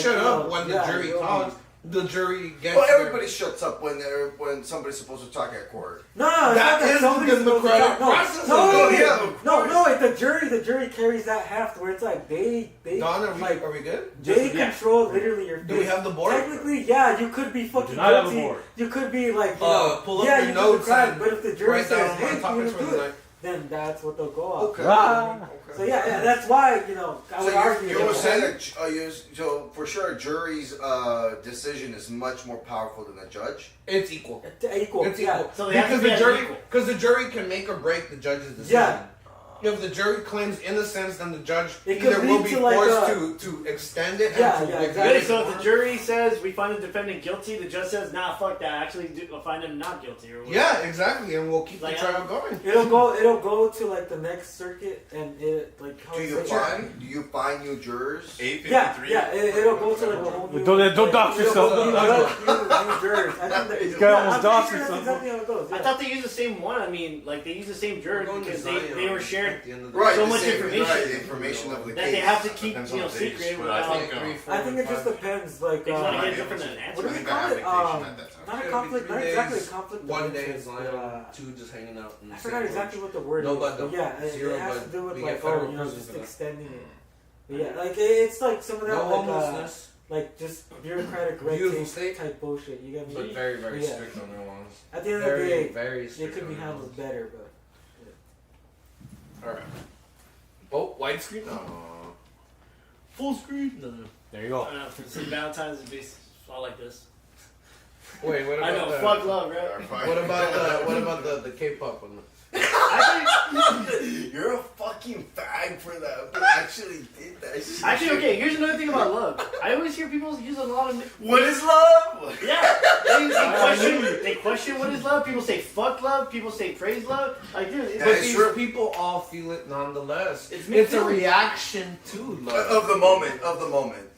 shut up when the jury talks. The jury gets. Well, everybody shuts up when somebody's supposed to talk at court. No, that is the democratic process. No. The jury carries that heft where it's like they. Don, are we good? They control literally your. Do we have the board? Technically, yeah, you could be fucking guilty. You could be like, pull up your notes. But if the jury says, "Hey, you gonna do it," then that's what they'll go off. Okay. So yeah, that's why I would argue. You were saying that so for sure, a jury's decision is much more powerful than a judge. It's equal. It's equal. So because the jury can make or break the judge's decision. Yeah. If the jury claims innocence, then the judge either will be forced to extend it and to exactly. So if the jury says we find the defendant guilty, the judge says, nah, fuck that, actually we'll find him not guilty. Or whatever. Yeah, exactly, and we'll keep the trial going. It'll go to like the next circuit, and it like. Do you find new jurors? 853. Yeah, it'll go to like a whole new. Don't dox yourself. New jurors. This guy almost doxed himself. Exactly how it goes. I thought they used the same one. I mean, like they use the same jurors because they were shared. Right, so much information. Right, the information of the that case. they have to keep secret. I think it just depends. Like, they want to get different answers. What do we call it? Not a conflict. Not exactly a conflict. One day is lying, two just hanging out. I forgot exactly what the word is. But yeah, it has to do with like just extending it. But yeah, like it's like some of that like just bureaucratic red tape type bullshit. You get me? But very, very strict on their ones. At the end of the day, it could be handled better, but. Alright. Oh, widescreen? Full screen? No. There you go. See, Valentine's is based all like this. Wait, what about I know, fuck love, right? What about the K-pop one? You're a fucking fag for that. But actually did that shit. Actually, okay, here's another thing about love. I always hear people use a lot of... What is love? Yeah. They question what is love. People say fuck love. People say praise love. Like, dude, but these people all feel it nonetheless. It's a reaction to love. Of the moment.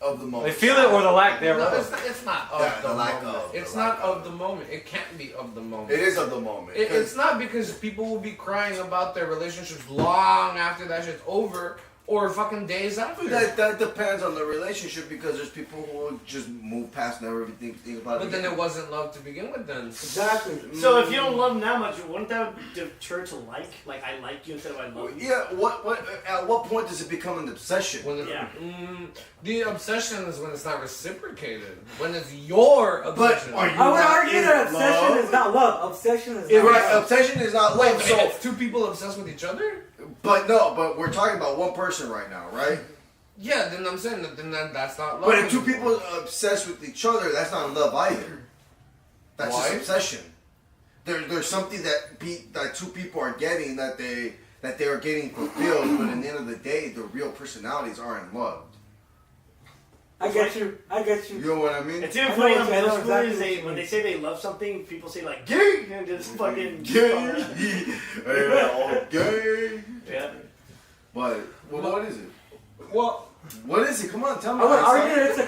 They feel it or the lack thereof. No, it's not of the moment. It's not of the moment. It can't be of the moment. It is of the moment. It's not because people will be crying about their relationships long after that shit's over or fucking days after. That depends on the relationship because there's people who will just move past and never even think about it. But then it wasn't love to begin with then. Exactly. So if you don't love them that much, wouldn't that deter to like? Like I like you instead of I love you? Yeah, at what point does it become an obsession? The obsession is when it's not reciprocated. When it's your obsession. I would argue that obsession is not love. Obsession is not love. Obsession is not love. Wait, so if two people obsessed with each other? But we're talking about one person right now, right? Yeah, then I'm saying that's not love. But if two people are obsessed with each other, that's not love either. That's just obsession. There's something that two people are getting that they are getting fulfilled, but at the end of the day, the real personalities aren't loved. I get you. You know what I mean? It's even funny on middle schoolers, when they say they love something, people say like gay and just fucking gay. Gay. Yeah. But what is it? Well, what is it? Come on, tell me. I would argue that it's a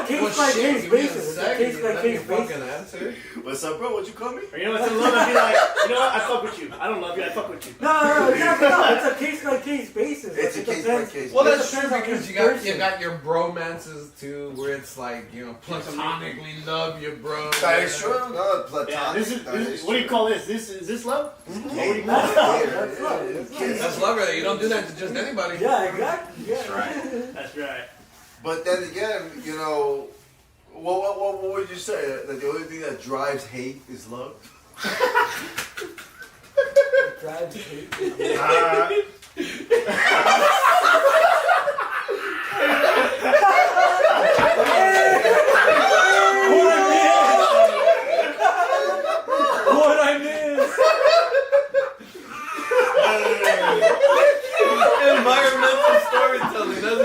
case by case basis. It's a case by case basis. What's up, bro? What you call me? Or you know what's in love? I'd be like, you know what? I fuck with you. I don't love you. I fuck with you. No, exactly. No, it's a case by case basis. It's a case by case. Well, that's true because you got your bromances too, where it's like platonically love your bro. That is true. No, platonic. Yeah, this is what do you call this? Is this love? Mm-hmm. What do you call it? That's love. That's love, right? You don't do that to just anybody. Yeah, exactly. Yeah. That's right. That's right. But then again, what would you say? That the only thing that drives hate is love? Drives hate. What I miss? Environmental storytelling. That's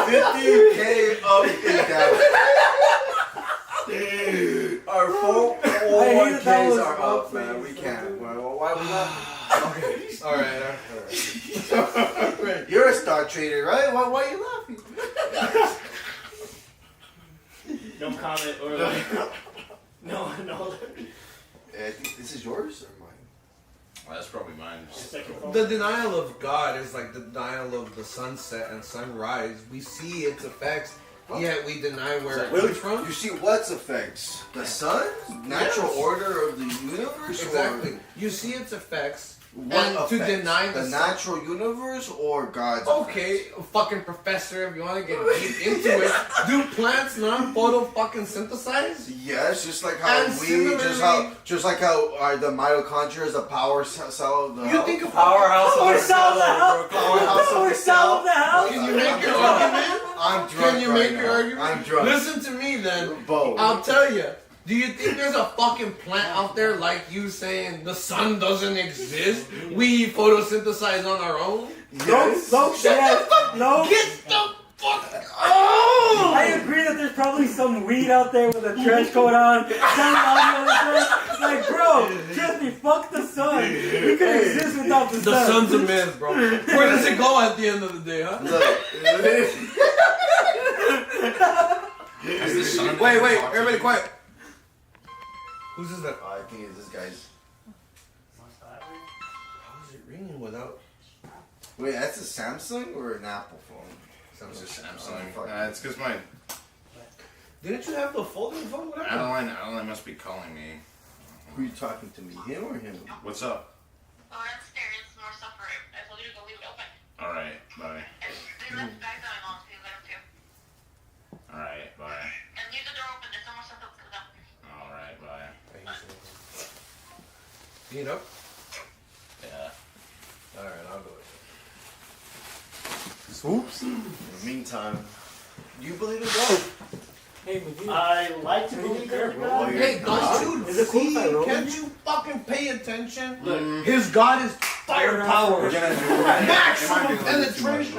50K up and down. Our 401Ks are up, man. We can't. Why we not? Okay. All right. You're a stock trader, right? Why are you laughing? No comment or like. No. I think this is yours or mine? Well, that's probably mine. The denial of God is like the denial of the sunset and sunrise. We see its effects Yet we deny where it comes from. You see what's effects? The sun? Natural order of the universe? Exactly. Or you see its effects. what and effects? To deny the natural universe or God's effects? Fucking professor, if you want to get deep into it, do plants non-photo fucking synthesize? Yes, just like how just like how are the mitochondria is the power cell of the you think a powerhouse of the cell? Powerhouse of the house? Can you make your argument? I'm drunk. Can you make your argument? I'm drunk. Listen to me then. Both. I'll tell you. Do you think there's a fucking plant out there like you saying the sun doesn't exist? We photosynthesize on our own? Yes. No, no. Get the fuck oh! I agree that there's probably some weed out there with a trench coat on. Like, bro, trust me, fuck the sun. We could exist without the sun. The sun's a myth, bro. Where does it go at the end of the day, huh? Wait, everybody quiet. Whose is that? I think it's this guy's. How is it ringing without? Wait, that's a Samsung or an Apple phone? It's a Samsung. It's because my Didn't you have the folding phone? What happened? Adeline must be calling me. Who are you talking to me? Him or him? What's up? Oh, downstairs, more stuff for it. I told you to go leave it open. Alright, bye. They left the bags on my mom, so you let them too. Alright, bye. And leave the door open, there's no more stuff that's coming up. Alright, bye. Eat up? Yeah. Alright, I'll go. Swoops. In the meantime, do you believe in God? Hey, Medina. I like to believe that. Oh, Hey, don't you Is it cool if I roll? Can't you fucking pay attention? Look. His God is firepower. Maximum Maximum penetration.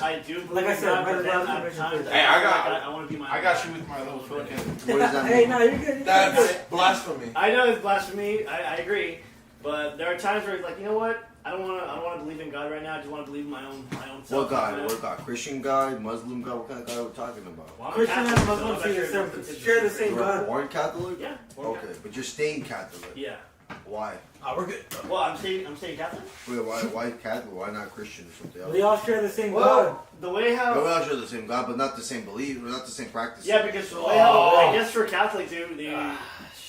I do believe Like I said, that, my but then last at mission times is- Hey, I want to be my I got you with my little fucking. What does that Hey, mean? no, you're good. That's blasphemy. I know it's blasphemy. I agree, but there are times where it's like, you know what? I don't want to believe in God right now. I just want to believe in my own self. What God? What God? Christian God? Muslim God? What kind of God are we talking about? Well, I'm Christian Catholic, and so Muslim I'm not share the same You were God. born Catholic? Yeah. Okay, but you're staying Catholic. Yeah. Why? We're good. Well, I'm staying Catholic. Wait, why Catholic? Why not Christian or something else? They all share the same God. Well, the way how. No, we all share the same God, but not the same belief, or not the same practice. Yeah, because the way how I guess for Catholics, they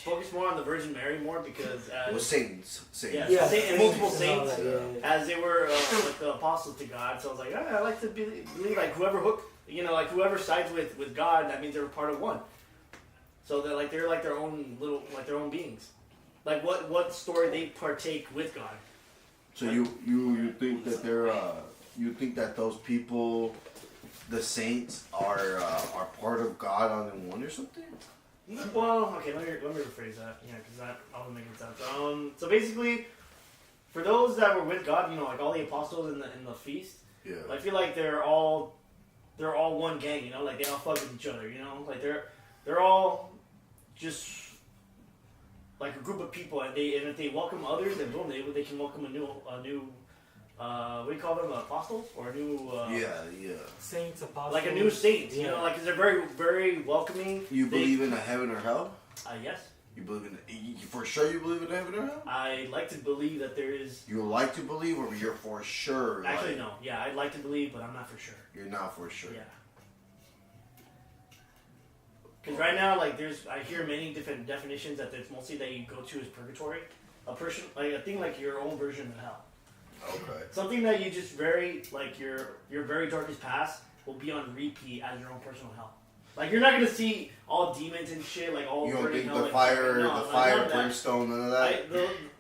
focus more on the Virgin Mary more because Well, saints. yeah, Yeah, and multiple saints and all that, as they were like the apostles to God. So I was like, I like to believe like whoever sides with God, that means they're part of one. So they're like their own their own beings. Like what story they partake with God. So you think that you think that those people, the saints, are part of God all in one or something? Well, okay, let me rephrase that. Yeah, because that wasn't making sense. So basically, for those that were with God, like all the apostles in the feast, Yeah. I feel like they're all one gang. Like they all fuck with each other. Like they're all just like a group of people, and if they welcome others, then boom, they can welcome a new what do you call them, apostles or a new Saints, apostles. like a new saint. Yeah. Like 'cause they're very very welcoming. You believe in a heaven or hell? Yes. You believe for sure you believe in heaven or hell? I like to believe that there is. You like to believe, or you're for sure? Actually, no. Yeah, I'd like to believe, but I'm not for sure. You're not for sure. Yeah. Because right now, I hear many different definitions that it's mostly that you go to is purgatory, a thing like your own version of hell. Okay. Something that you just your very darkest past will be on repeat as your own personal hell. Like you're not gonna see all demons and shit like all. You don't think hell, the like, fire, no, the fire, none of that. brimstone, none of that?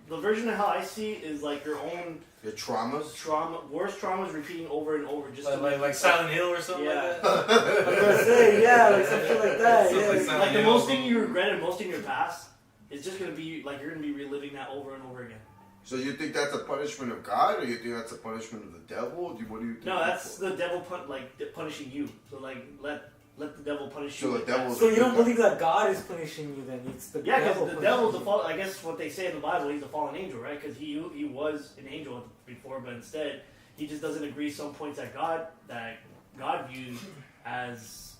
The version of hell I see is like your own Your traumas? worst traumas repeating over and over, just Like Silent Hill or something like that. I was gonna say, yeah, like something like that. Something Yeah. like the most thing you regretted most in your past is just gonna be like you're gonna be reliving that over and over again. So you think that's a punishment of God, or you think that's a punishment of the devil? What do you think? No, that's the devil punishing you. So let the devil punish you. So the devil's So you don't believe that God is punishing you then? It's the Yeah, devil because the punishing devil's the you. fall. I guess what they say in the Bible, he's a fallen angel, right? Because he was an angel before, but instead he just doesn't agree some points that God views as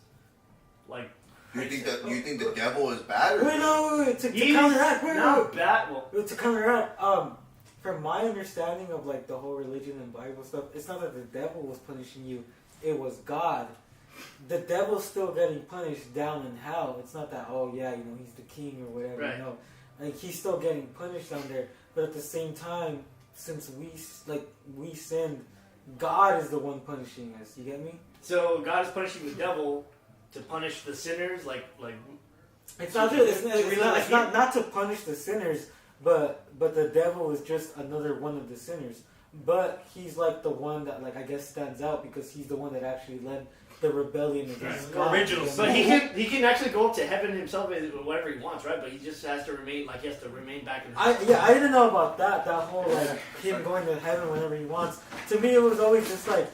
like. You think the devil is bad? Or Wait, no, to He's counteract. not bad. Well, To counteract, from my understanding of like the whole religion and Bible stuff, it's not that the devil was punishing you. it was God, the devil's still getting punished down in hell. It's not that, oh yeah, he's the king or whatever, right. Like, he's still getting punished down there. But at the same time, since we sinned, God is the one punishing us. You get me? So God is punishing the devil to punish the sinners, like. It's not really. It's not to punish the sinners, but the devil is just another one of the sinners. But he's like the one that, like, I guess stands out because he's the one that actually led the rebellion against God. Original. But he can actually go up to heaven himself whatever he wants, right? But he just has to remain back in. I didn't know about that whole like him going to heaven whenever he wants. To me, it was always just like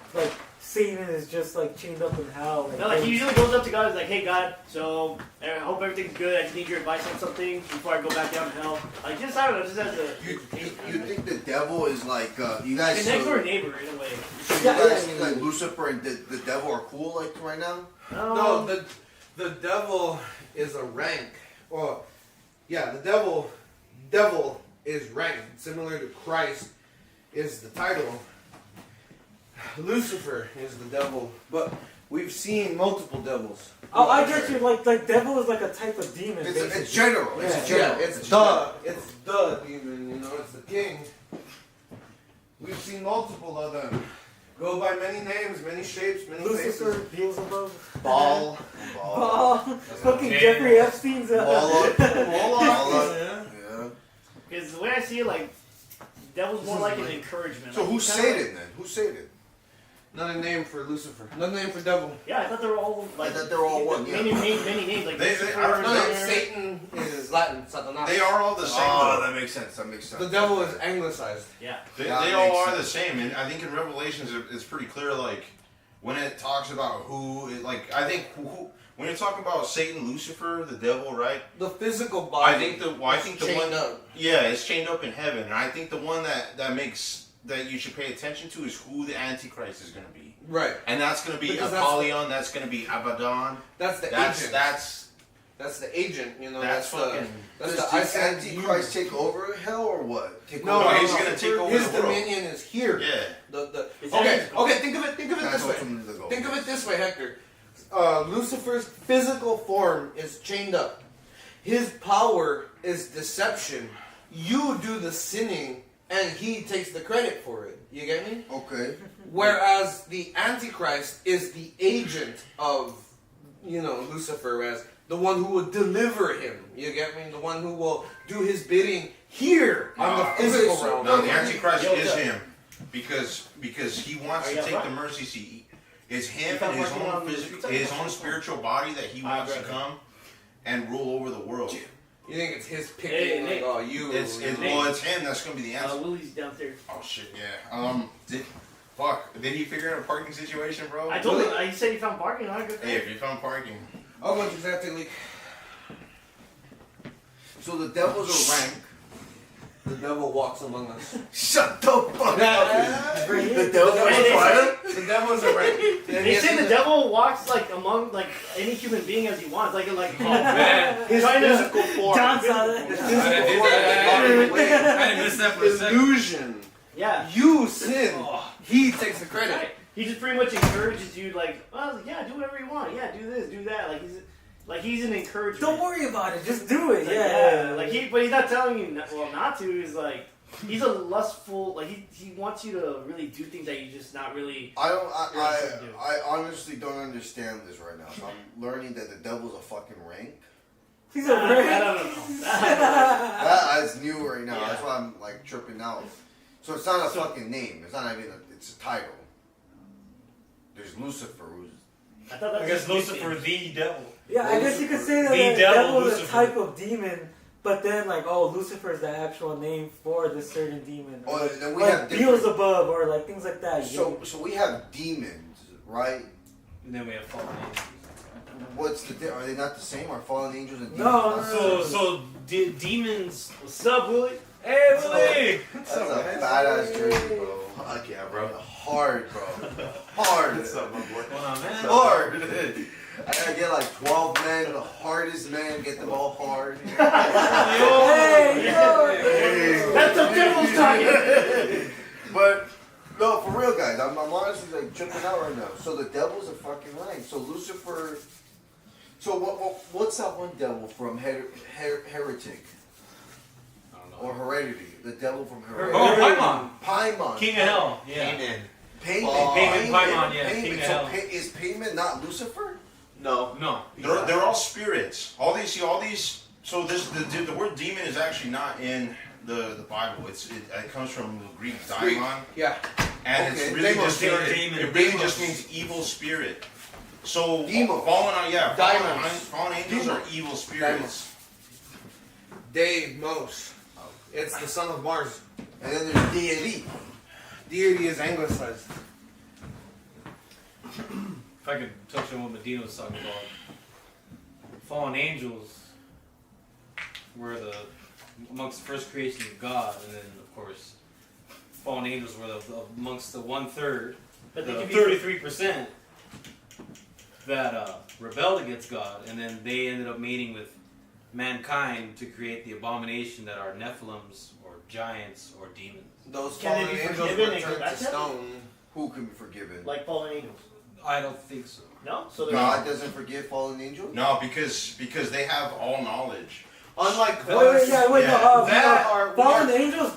Satan is just like chained up in hell. Like he usually goes up to God and is like, hey God, so I hope everything's good. I just need your advice on something before I go back down to hell. Like just I don't know, just as a. You think the devil is like you guys? Next door neighbor in a way. So you guys think like Lucifer and the devil are cool like right now? No, the devil is a rank. Well, yeah, the devil is ranked. Similar to Christ is the title. Lucifer is the devil, but we've seen multiple devils. Oh, I get you. Like devil is like a type of demon. It's general. Yeah. It's general. It's the demon. It's the king. We've seen multiple of them. Go by many names, many shapes, many Lucifer, faces. Beelzebub, Ball. fucking Jeffrey Epstein's Ball. Yeah. Because the way I see it, like, the devil's more like an encouragement. So like, who's Satan then? Who's Satan? Another name for Lucifer. Another name for devil. Yeah, I thought they were all like. I thought they were all one. Many names like. I don't No, know. Satan is Latin. Satanas. They are all the same. Oh, though. that makes sense. That makes sense. The devil is anglicized. Yeah. They That all makes are the sense. same, and I think in Revelations it's pretty clear. Like when it talks about I think when you're talking about Satan, Lucifer, the devil, right? The physical body. I think the one up. yeah, it's chained up in heaven, and I think the one that you should pay attention to is who the Antichrist is going to be. Right. And that's going to be Because Apollyon. That's going to be Abaddon. That's the agent. That's the agent. That's fucking. Does the the Antichrist take over hell or what? No, he's gonna take over His the world. dominion is here. Yeah. Okay. Think of it That's this way. ultimately the goal. Think of it this way, Hector. Lucifer's physical form is chained up. His power is deception. You do the sinning, and he takes the credit for it. You get me? Okay. Whereas the Antichrist is the agent of, Lucifer as the one who will deliver him. You get me? The one who will do his bidding here on the physical realm. No, the Antichrist is him because he wants to take the mercy seat. It's him and his own spiritual body that he wants to come and rule over the world. You think it's his picking? It's him that's going to be the answer. Willie's downstairs. Oh shit, yeah. Did he figure out a parking situation, bro? I told him. He said he found parking. Hey, if you found parking. How much exactly, leak? So the devil's a rank. The devil walks among us. Shut the fuck up. The The devil's a rank. They say the devil walks like among like any human being as he wants, like oh man, His physical form. John saw that. I didn't miss that for a second. Illusion. Yeah. You sin. He takes the credit. Right. He just pretty much encourages you, like, well, yeah, do whatever you want. Yeah, do this, do that. Like he's an encouragement. Don't worry about it. Just do it. Like, Yeah. But he's not telling you not to. He's like, he's a lustful. Like he wants you to really do things that you just not really. I honestly don't understand this right now. So I'm learning that the devil's a fucking rank. He's a I rank. don't know. That's new right now. Yeah. That's why I'm like tripping out. So it's not a fucking name. It's not even. It's a title. There's Lucifer, who's. I guess Lucifer, the devil. Yeah, I guess you could say that The the devil, devil is a Lucifer. type of demon, but then Lucifer is the actual name for the certain demon. Oh, and then we like have different. Beelzebub or like things like that. So we have demons, right? And then we have fallen angels. What's are they not the same? Are fallen angels and demons? No, not no, the same? So demons. What's up, Willie? Hey, Willie. That's a badass jersey, bro. Fuck yeah, bro. Hard, bro. Hard. What's up, my boy? What's going on, man? Hard. I gotta get like 12 men, the hardest men, get them all hard. Hey, yo. That's the devil's talking. But No, for real, guys. I'm honestly like tripping out right now. So the devil's a fucking lying. So Lucifer. So what's that one devil from Heretic? I don't know. Or Heredity? The devil from Heredity. Oh, Paimon. Paimon. King of Hell. Yeah. Amen. Paimon, yeah. Paimon. King of So Hell. Is Paimon not Lucifer? No. No. They're all spirits. All these. So the word demon is actually not in the Bible. It comes from the Greek daimon. Yeah. And Okay, it's really demon. it really just means evil spirit. So Demo. fallen angels are evil spirits. Deimos. It's the son of Mars. And then there's deity. Deity is anglicized. If I could touch on what Medina was talking about, fallen angels were amongst the first creation of God, and then of course, fallen angels were amongst the 1/3, But the they can be 33% that rebelled against God, and then they ended up mating with mankind to create the abomination that are Nephilims or giants or demons. Those Can they fallen be angels forgiven were and go turned back to to heaven? stone. Who can be forgiven? Like fallen angels. I don't think so. No? So they're God doesn't forgive fallen angels? No, because they have all knowledge. Unlike Wait, us, fallen angels,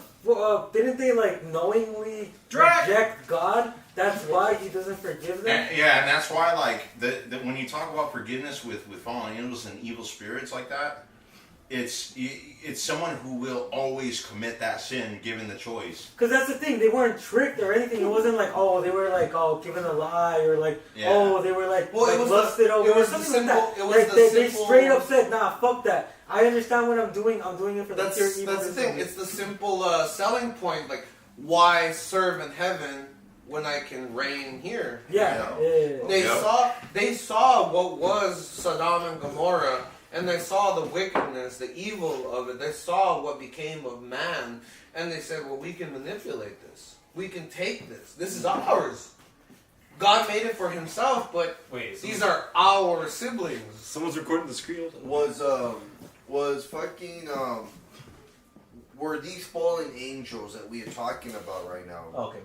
didn't they like knowingly reject God? That's why he doesn't forgive them? And that's why like when you talk about forgiveness with fallen angels and evil spirits like that, it's someone who will always commit that sin given the choice. Because that's the thing, they weren't tricked or anything. It wasn't like, they were like, given a lie, or like, they were like, Well, it was lusted over. it was something the simple- like that. it was Like, the they simple- straight up said, nah, fuck that. I understand what I'm doing. I'm doing it for the pure evil. That's the thing. It's the simple selling point. Like, why serve in heaven when I can reign here? Yeah. They saw what was Sodom and Gomorrah, and they saw the wickedness, the evil of it. They saw what became of man, and they said, well, we can manipulate this. We can take this. This is ours. God made it for himself, but these are our siblings. Someone's recording the screen. Were these fallen angels that we are talking about right now? Okay.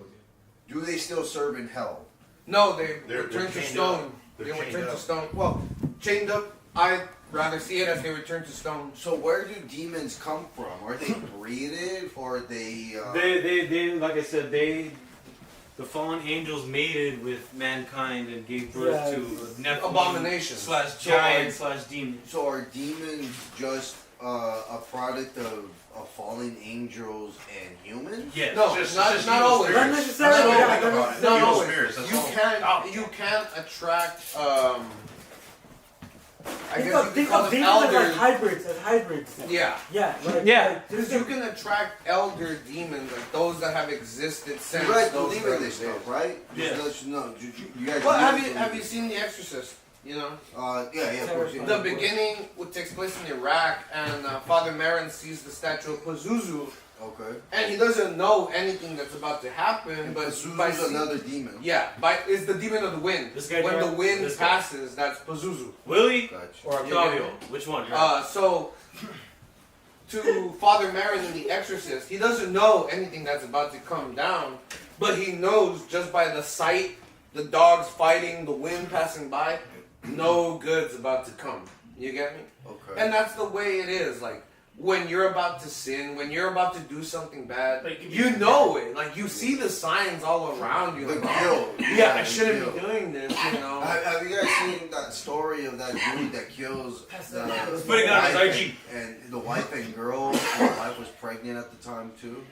Do they still serve in hell? No, they They're returned to chained stone. up. They They're were chained turned to up. stone. Well, chained up. I'd rather see it as they returned to stone. So where do demons come from? Are they breeded or are they? They like I said, the fallen angels mated with mankind and gave birth to Nephilim Abomination / giant / demon. So are demons just a product of fallen angels and humans? Yes. No, Just not evil always. spirits. Not necessarily. That's what I Yeah, think about it. No, Evil no, spirits. That's all. you can't attract. I guess you Think could call of them demons as elders. hybrids. Yeah. Yeah. Because you can attract elder demons, like those that have existed since. You guys those believe in early this days. stuff, right? Yeah. Just let you know. You guys. Well, believe have you in seen The Exorcist? You know, Yeah, of course. Yeah. the beginning what takes place in Iraq, and Father Marin sees the statue of Pazuzu, Okay. and he doesn't know anything that's about to happen, And but Pazuzu's by seeing- another demon. Yeah, is the demon of the wind. This guy When there? the wind This guy? passes, that's Pazuzu. Willie Gotcha. or Octavio? Which one? So, to Father Marin in The Exorcist, he doesn't know anything that's about to come down, but he knows just by the sight, the dogs fighting, the wind passing by, no good's about to come. You get me? Okay. And that's the way it is. Like, when you're about to sin, when you're about to do something bad, But it can be- you know it. Like, you see the signs all around you. The Like, guilt. yeah, I the shouldn't guilt. be doing this, you know? Have you guys seen that story of that dude that kills the Put it on his wife IG. and the wife and girl? And the wife was pregnant at the time too.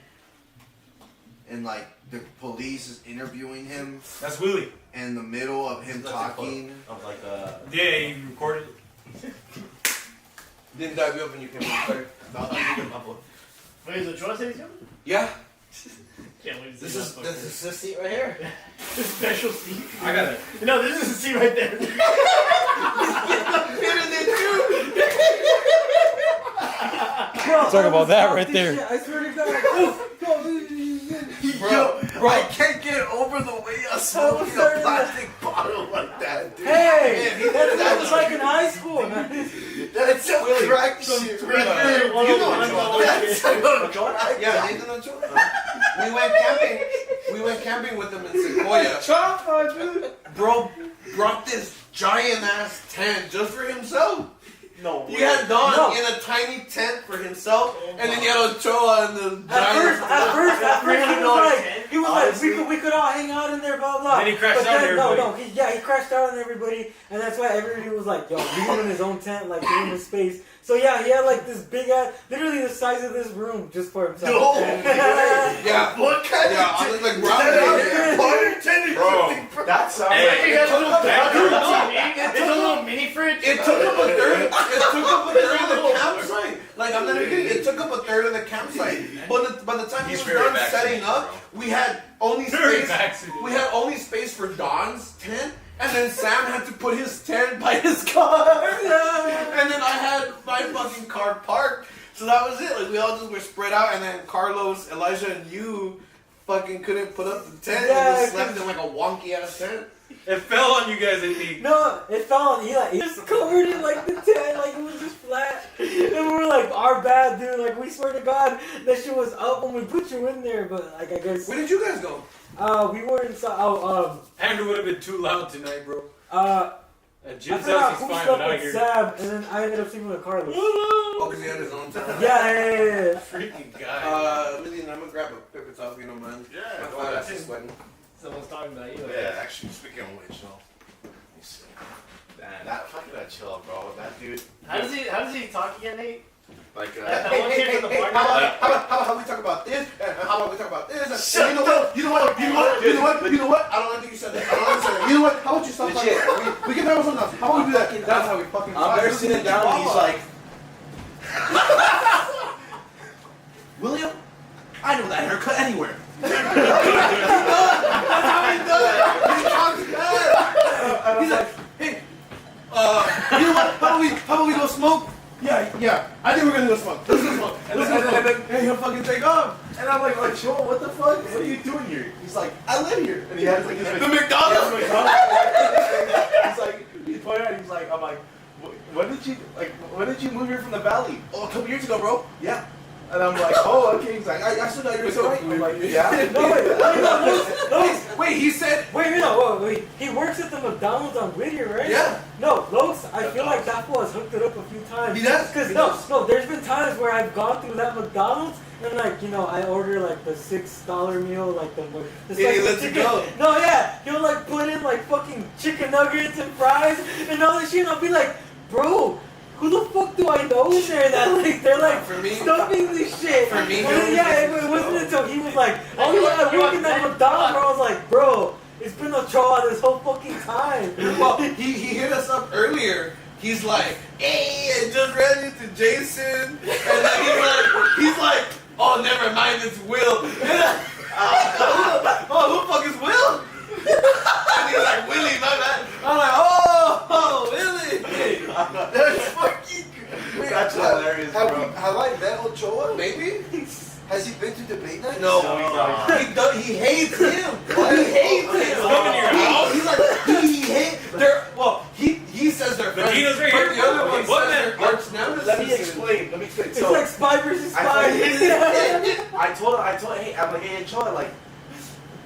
And like the police is interviewing him That's Willie. in the middle of him talking. Of like Yeah, you recorded it. Didn't dive you up when you came up there. Wait, is it Joy saying something? Yeah. Can't wait to see This that is fucker. the seat right here. This special seat. I got it. No, this is the seat right there. Bro, Talk about that right this there. shit, I swear to God. Yo, I can't get over the way I smoking a sorry. plastic bottle like that, dude. Hey, that was like in high school. That's some crack shit right there. You know That's some crack. Yeah, Nathan Ochoa. We went camping. We we went camping with him in Sequoia. Chopper, dude. Bro brought this giant ass tent just for himself. No. You had Don in a tiny tent for himself, and then you had Ochoa in the giant. At first, he was like, we could all hang out in there, blah blah. And then he crashed out on everybody. He crashed out on everybody, and that's why everybody was like, yo, leave him in his own tent, like give him his space. So yeah, he had like this big ass, literally the size of this room, just for himself. No. Yeah. What kind of I was like, round Bro, that sounds Hey, like he has a little it's a little mini fridge. It took up a third. It took up a third of the campsite. Like I'm not even kidding. It took up a third of the campsite. But by the time he was done setting up, we had only space. We had only space for Don's tent, and then Sam had to put his tent by his car, and then I had my fucking car parked. So that was it. Like we all just were spread out, and then Carlos, Elijah, and you fucking couldn't put up the tent and just slept in like a wonky ass tent. It fell on you guys, I think. No, it fell on Eli. He just covered it like the tent, like it was just flat. And we were like, our bad, dude. Like, we swear to God, that shit was up when we put you in there. But, like, I guess. Where did you guys go? We were inside. Andrew would have been too loud tonight, bro. At Jim's I house, forgot he's who fine, slept but out with here. Sam, and then I ended up sleeping with Carlos. Oh, because he had his own tent. Yeah. Freaking guy. Really, I'm gonna grab a paper towel if you don't mind. Yeah, My fat ass is sweating. Someone's talking about you. Yeah, actually, speaking of which, let me see. Man, that fucking that chill, bro. That dude. How does he talk again, Nate? Like, How about we talk about this? How about we talk about this? And you know what? I don't think you said that. You know what? How about you stop talking? We can talk about something else. How about we do that? That's how we fucking. I'm there sitting down and he's like, William, I know that haircut anywhere. That's how he does it. He talks bad. He's like, hey, you know what? How about we go smoke? Yeah. I think we're gonna go smoke. Let's go smoke. And then he'll fucking take off. And I'm like, Joel, what the fuck? What are you doing here? He's like, I live here. And he has like his The McDonald's. He's like, he pointed out, he's like, I'm like, when did you move here from the valley? Oh, a couple years ago, bro. Yeah. And I'm like, oh, okay. He's like, I still got your story. I'm like, yeah. No, Wait, he said. Wait. He works at the McDonald's on Whittier, right? Yeah. No, Los, I feel like that fool has hooked it up a few times. He does? Because no, there's been times where I've gone through that McDonald's and like, you know, I order like the $6 meal, like the Yeah, he lets it go. No, yeah, he'll like put in like fucking chicken nuggets and fries and all this shit, and I'll be like, bro, who the fuck do I know in there that like they're like For me? stuffing this shit? For me, And then, it wasn't until he was like, oh yeah, I work in that McDonald's, where I was like, bro, it's been Ochoa this whole fucking time. Well, he hit us up earlier. He's like, hey, I just ran into Jason. And then he's like, oh, never mind, it's Will. Oh, who the fuck is Will? And he's like, Willie, my bad. I'm like, oh, Willie. That's fucking great. That's hilarious, bro. Have I met Ochoa? Maybe. Has he been to debate night? No. He hates him. He hates him. He's like, he hates. Well, he says they're friends. Medina's right but here. the other one What says they're arch nemesis. Let me explain. It's like spy versus spy. I told him, hey, I'm like, hey, Joe, like,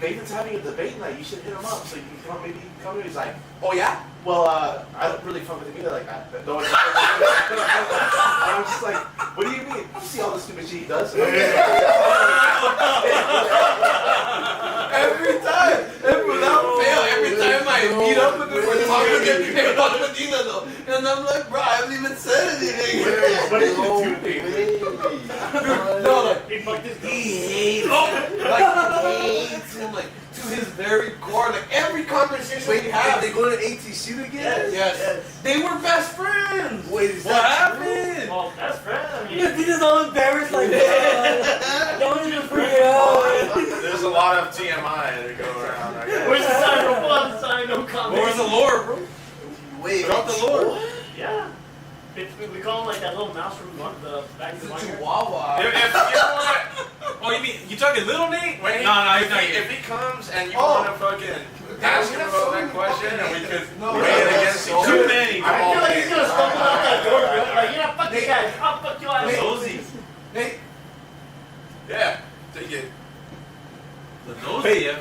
Nathan's having a debate night. You should hit him up so you can come. Maybe come here. He's like, oh yeah. Well, I don't really fuck with him either. Like, no one. I'm just like, what do you mean? You see all the stupid shit he does? Every time, without fail, every time I meet up with him, we're talking again. Hey, fuck Medina though, and I'm like, bro, I haven't even said anything. What did you do? No, like He fucked his he hates him, like to his very core. Like every conversation we have, they go to ATC together? yes, they were best friends. Wait, is What that happened? Well, that's friend. I mean, He's just all embarrassed, like, don't even bring it up. There's a lot of TMI that go around. I guess. where's the sign? No fun sign, no comment. Where's the lore, bro? Wait, Drop the lore. Yeah. We call him like that little mouse from the back of It's the a barnyard. chihuahua. If you want, Oh, you mean you talking little Nate? when he, No, he's if, not he, here. if he comes and you want to fucking ask him about that question and we could No, weigh it against each Too other. many. I feel like he's gonna stumble out that door, bro. Like, yeah, fuck this guy. I'll fuck your ass. Thosies. Nate, Yeah, take it. The Dozy,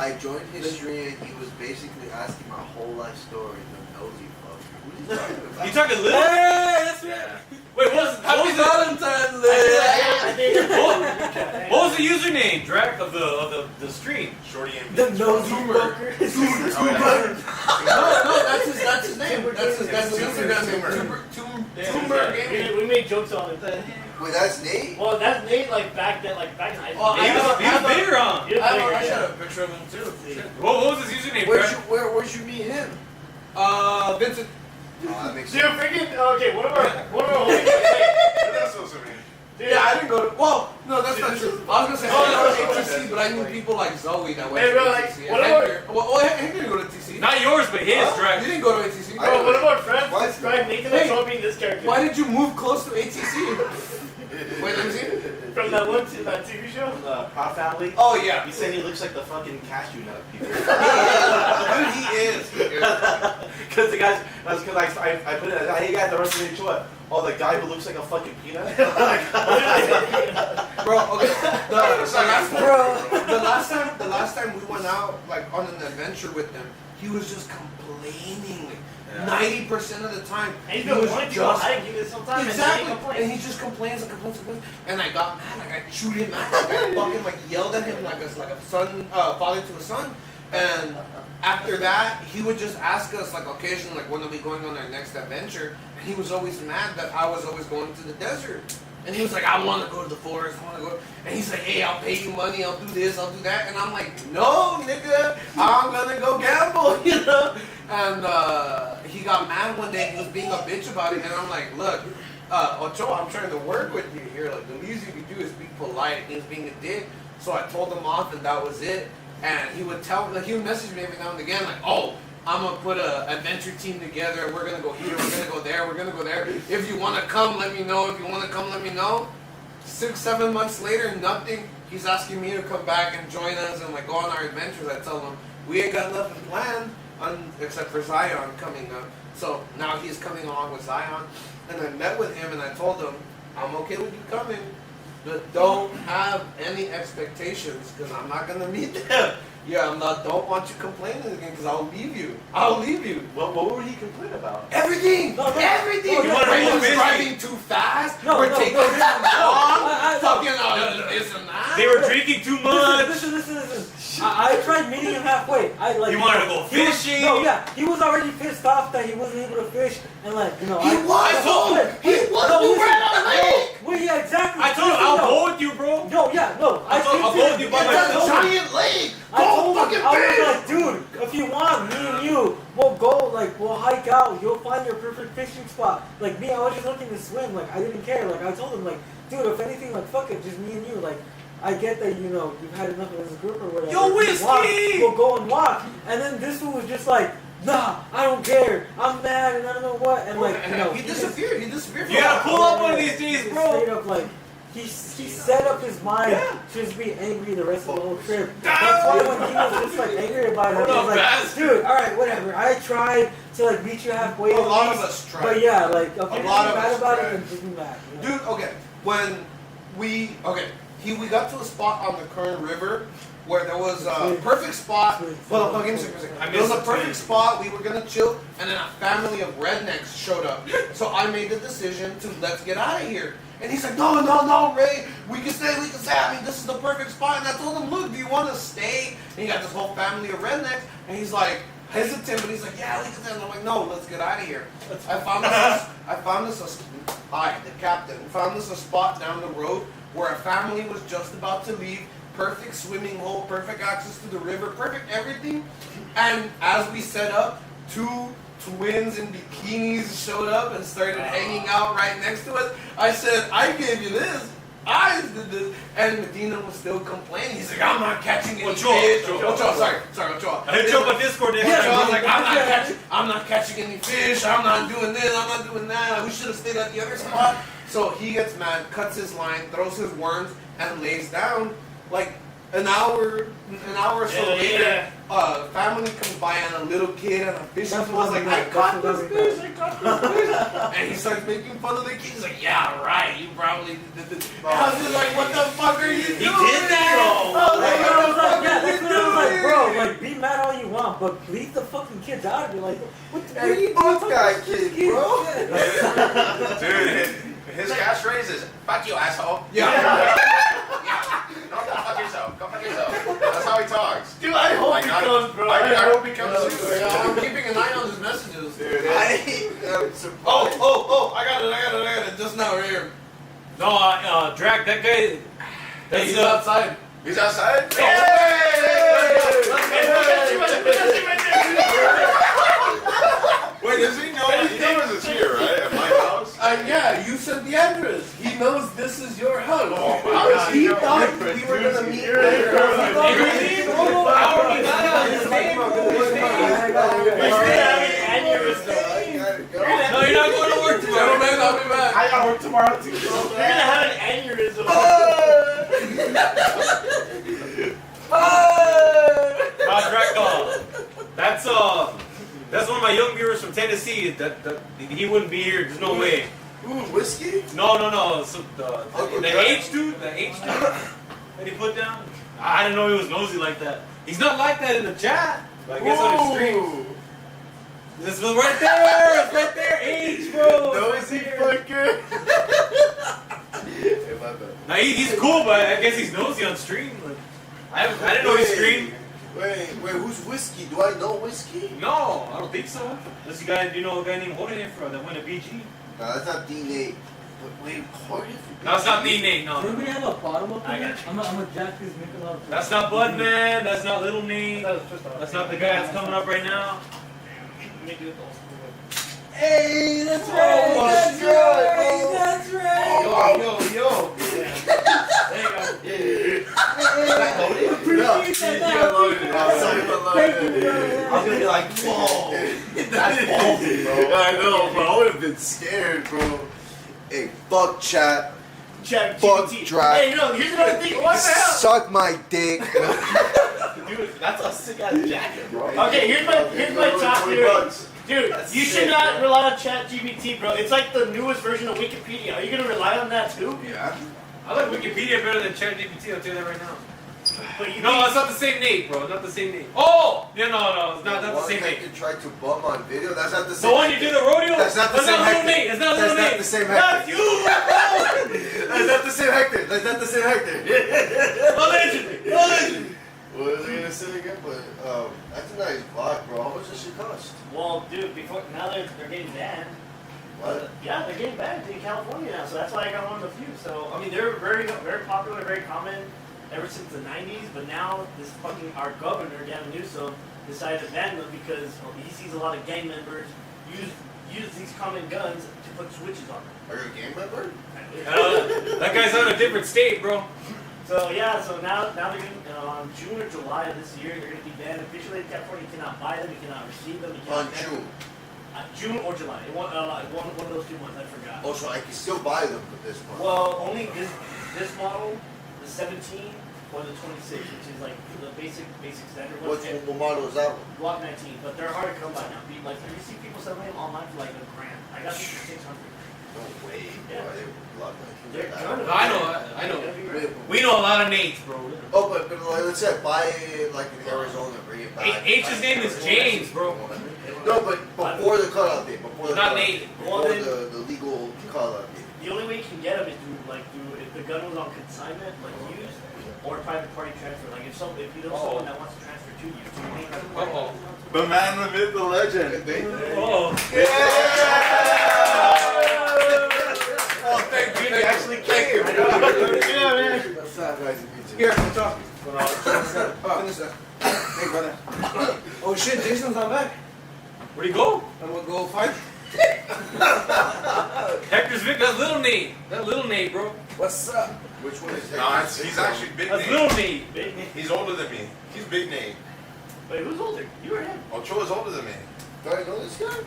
I joined his stream and he was basically asking my whole life story. The nosy fucker. What are you talking about? You talking little? Hey, that's right. Wait, Happy Valentine, what was the username, Drac, of the stream? Shorty and The nosy Tumor. fucker. No, that's his name. That's his Instagram name. Tumor Gaming. We made jokes on it. Wait, that's Nate? Well, that's Nate, back in high school. Oh, He was bigger on. He was bigger, I should yeah. have a picture of him too. What was his username, Drac? Where'd you meet him? Vincent. Oh, that makes Dude, sense. freaking, okay, one of our homies, That's supposed to mean. Yeah, I didn't go to. Well, no, that's not true. I was gonna say I went to ATC, but I knew people like Zoe that went Hey, to bro, ATC. like, Well, Hank didn't go to ATC. Not yours, but his, Drac. You didn't go to ATC. bro, one of our friends What? described Nathan Hey. as well being this character. Why did you move close to ATC? Wait, let me see. From that that TV show? From the Proud Family. Oh yeah. He said he looks like the fucking cashew nut people. Dude, he is. Because the guys, that's because I put it as, hey guys, the rest of the what? Oh, the guy who looks like a fucking peanut. Bro, okay. The last time we went out like on an adventure with them, he was just complaining. 90% of the time, And he's he been was wanting to go just hiking this whole time exactly, and and he just complains and complains and complains. And I got mad, like I chewed him out, like I fucking like yelled at him like a son, father to a son. And after that, he would just ask us like occasionally, like when are we going on our next adventure? And he was always mad that I was always going to the desert. And he was like, I want to go to the forest, I want to go. And he's like, hey, I'll pay you money, I'll do this, I'll do that. And I'm like, no, nigga, I'm gonna go gamble, you know? And he got mad one day, he was being a bitch about it. And I'm like, look, Ochoa, I'm trying to work with you here. Like, the least you can do is be polite. And he was being a dick. So I told him off, and that was it. And he would he would message me every now and again, like, oh, I'm gonna put a adventure team together. We're gonna go here. We're gonna go there. We're gonna go there. If you wanna come, let me know. If you wanna come, let me know. 6-7 months later, nothing. He's asking me to come back and join us and like go on our adventures. I tell him we ain't got nothing planned, except for Zion coming up. So now he's coming along with Zion, and I met with him and I told him I'm okay with you coming, but don't have any expectations because I'm not gonna meet them. Yeah, don't want you complaining again because I'll leave you. I'll leave you. What would he complain about? Everything! No, Everything! no, no, We're no, just driving too fast. No, We're no, taking no, too long. Fucking no. this and that. They were drinking too much. Listen. I tried meeting him halfway. He wanted to go fishing. He was already pissed off that he wasn't able to fish, and like, you know, He was to ran a lake. Well, yeah, exactly. I told him I'll go with you, bro. No, yeah, no. I told him I'll go with you by It's a myself. giant lake. I Go told fucking him, I fish. was like, dude, if you want, me and you, we'll go, like, we'll hike out, you'll find your perfect fishing spot. Like, me, I was just looking to swim, like, I didn't care. Like, I told him, like, dude, if anything, like, fuck it, just me and you, like, I get that, you know, you've had enough of this group or whatever. Yo, If you want, whiskey! we'll go and walk. And then this one was just like, nah, I don't care, I'm mad, and I don't know what, and like, you know. He disappeared. He disappeared. You gotta pull up one of these days, Just bro. Straight up, like, he set up his mind to just be angry the rest of the whole trip. That's why when he was just like angry about it, I was like, dude, alright, whatever. I tried to like meet you halfway. A lot of us tried. But yeah, like, okay, if lot you're of mad us about tried. it, then just be mad. You know? Dude, okay. When we got to a spot on the Kern River where there was a perfect spot. Well, no, give me a second. There was a perfect spot. We were gonna chill, and then a family of rednecks showed up. So I made the decision to let's get out of here. And he's like, no, Ray, we can stay. I mean, this is the perfect spot. And I told him, look, do you want to stay? And he got this whole family of rednecks, and he's like hesitant, but he's like, yeah, we can stay. And I'm like, no, let's get out of here. I found this a spot down the road where a family was just about to leave. Perfect swimming hole, perfect access to the river, perfect everything. And as we set up, 2 twins in bikinis showed up and started hanging out right next to us. I said, I gave you this. I did this. And Medina was still complaining. He's like, I'm not catching any fish. Ochoa, sorry, Ochoa. I hit you up on Discord. Yeah, I was like, I'm not catching any fish. I'm not doing this. I'm not doing that. Like, we should have stayed at the other spot. So he gets mad, cuts his line, throws his worms, and lays down. Like, an hour or so later, family comes by and a little kid and a fishing pole is like, I caught this fish. And he starts making fun of the kid. He's like, yeah, right, you probably did this. And I was just like, what the fuck are you doing? He did that? Bro, like, be mad all you want, but leave the fucking kids out of it. Like, what are you doing? Fuck that kid, bro. Dude, his catchphrase is "fuck you, asshole." Yeah. No, go fuck yourself. Go fuck yourself. That's how he talks. Dude, I hope Like, he comes, bro. I hope he comes too. I'm keeping an eye on his messages. Dude, I am surprised. Oh, I got it. Just now, right here. No, Drac, that guy. He's outside. he's outside. Wait, does he know? He knows it's here, right? At my house. Yeah, you said the address. He knows this is your house. Oh, how does he know? thought we were gonna meet later. No, you're not going to work tomorrow. Gentlemen, I'll be back. I gotta work tomorrow too. You're gonna have an aneurysm. Drac, that's one of my young viewers from Tennessee. That he wouldn't be here. There's no way. Ooh, whiskey? No. So the H dude that he put down. I didn't know he was nosy like that. He's not like that in the chat. I guess on his stream. This was right there. It's right there. H, bro. Nosy fucker. Now he's cool, but I guess he's nosy on stream. Like, I didn't know he streamed. Wait, who's whiskey? Do I know whiskey? No, I don't think so. This guy, you know a guy named Jorge from that went to BG? No, that's not D-Nate. Wait, Jorge? No, it's not D-Nate, no. Maybe have a bottom up I there? got you. I'm gonna jack this nickel out. That's not Bud Man, that's not Little Nate, that's not the guy that's coming up right now. Hey, that's right! Oh, that's shit, right! bro. That's right! Yo. Appreciate that. Thank you, bro. I was gonna be like, whoa, that's ballsy, bro. I know, bro. I would have been scared, bro. Hey, fuck chat. Chat Fuck GPT. Drac. Hey, no, here's another thing. What the hell? Suck my dick. Dude, that's a sick ass jacket, bro. Okay, here's my top theory. Dude, you should not rely on ChatGPT, bro. It's like the newest version of Wikipedia. Are you gonna rely on that too? Yeah. I like Wikipedia better than ChatGPT, I'll tell you that right now. But you No, it's not the same Nate, bro. Not the same Nate. Oh! Yeah, no, it's not the same Nate. You tried to bum on video. That's not the The same. one you do the rodeo? That's not the same Little Hector. Nate. It's not That's Little not Nate. the same That's Hector. you, bro! That's not the same Hector. That's not the same Hector. Allegedly. What was I gonna say again? But that's a nice vlog, bro. How much does shit cost? Well, dude, now they're getting banned. What? Yeah, they're getting banned in California now, so that's why I got one of the few. So I mean, they're very popular, very common ever since the '90s. But now our governor Gavin Newsom decided to ban them because he sees a lot of gang members use these common guns to put switches on them. Are you a gang member? That guy's out of a different state, bro. So yeah, so now they're going on June or July of this year. They're going to be banned officially in California. You cannot buy them. You cannot receive them. You On cannot June. June or July. One of those 2 months. I forgot. Oh, so I can still buy them for this month. Well, only this model, the 17 or the 26, which is like the basic standard one. What model is that one? Block 19, but they're hard to come by now. Like you see people selling them online for like $1,000. I got these for 600. No way. Yeah. Bro. They block my They're I kind of- I know. We know a lot of Nates, bro. Oh, but like, let's say buy it like in Arizona, bring it back. H's name is James, bro. No, but before the cutoff date. Before the Not cutoff Nate. date, Well, Before then- the legal cutoff date. The only way you can get them is through if the gun was on consignment, like used, or private party transfer. Like if you know someone that wants to transfer to you, Uh-oh. The man, the myth, the legend. Oh. Oh, thank you. They actually came. Yeah, man. What's up, guys? Here, talk. Finish that. Hey, brother. Oh shit, Jason's not back. Where'd he go? I'm gonna go fight. Hector's Vic, that's Little Nate. That Little Nate, bro. What's up? Which one is Nah, he's actually big That's Nate. Little Nate. He's older than me. He's big Nate. Wait, who's older? You or him? Ochoa's older than me. Do I know this guy?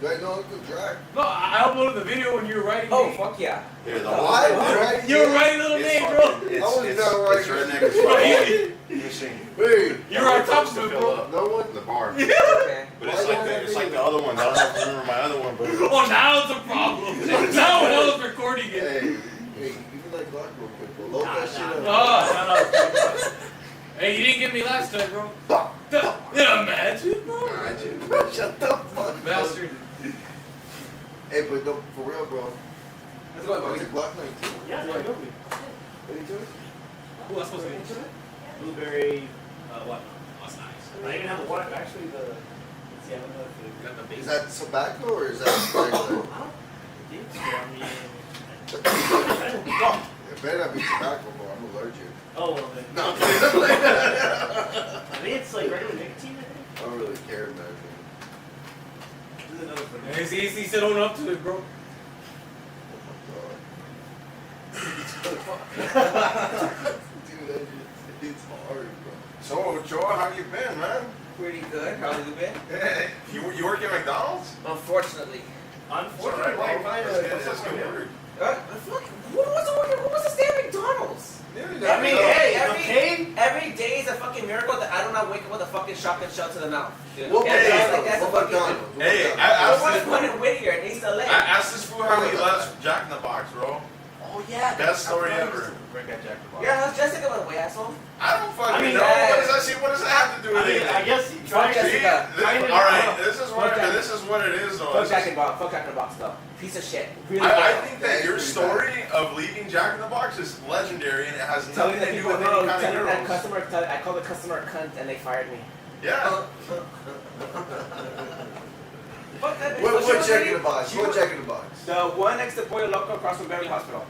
You guys know Uncle Jack? No, I uploaded the video when you were writing. Oh, me. fuck yeah. Yeah, the Why? whole You were writing little name, bro. It's, I was it's, not right. it's redneck as fuck. You see, Hey, You were on top of it, fill bro. up no one. the bar. Okay. But it's like the other ones. I don't know if you remember my other one, but Oh, now it's a problem. Now no one's recording it. Hey, you can like block real quick, bro. Load that shit up. Oh. Hey, you didn't get me last time, bro. Imagine, bro. Shut the fuck Bastard. Hey, but no, for real, bro. Let's go, What's buddy. it, Block 19? Yeah, yeah, go. Who else supposed to be? Blueberry, what? Oh, that's nice. I even have the water. Actually, the. Let's see, I don't know if it. Got the base. Is that tobacco or is that regular? It better not be tobacco, bro. I'm allergic. Oh, well then. No, I think it's like regular nicotine, I think. I don't really care, man. This is another flavor. Hey, he said own up to it, bro. Dude, that shit, it's hard, bro. so Joe, how you been, man? Pretty good. How have you been? Hey, you work at McDonald's? Unfortunately. Unfortunately, why find That's good work. What was this damn McDonald's? Yeah, I mean, no. hey, every day is a fucking miracle that I do not wake up with a fucking shotgun shell to the mouth. Dude. What Okay, McDonald's? like, that's a What fucking. McDonald's? What Hey, McDonald's? What's one in Whittier in East LA? I asked this fool how he left Jack in the Box, bro. Oh yeah. Best story I ever. Break that Jack the Box. Yeah, how's Jessica by the way, asshole? I don't fucking I mean, know. yeah. What does that have to do with anything? I guess he Fuck tried See, Jessica. all right, this is Fuck Jack. what it is, though. Fuck This Jack is- in the Box. Fuck Jack in the Box though. Piece of shit. Really I bad. think that your story of leaving Jack in the Box is legendary, and it has Telling nothing the to do people, with no, any kind telling of that girls. customer, I called the customer a cunt and they fired me. Yeah. Fuck that bitch. What Jack in the Box? What Jack in the Box? The one next to Pollo Loco across from Beverly Hospital.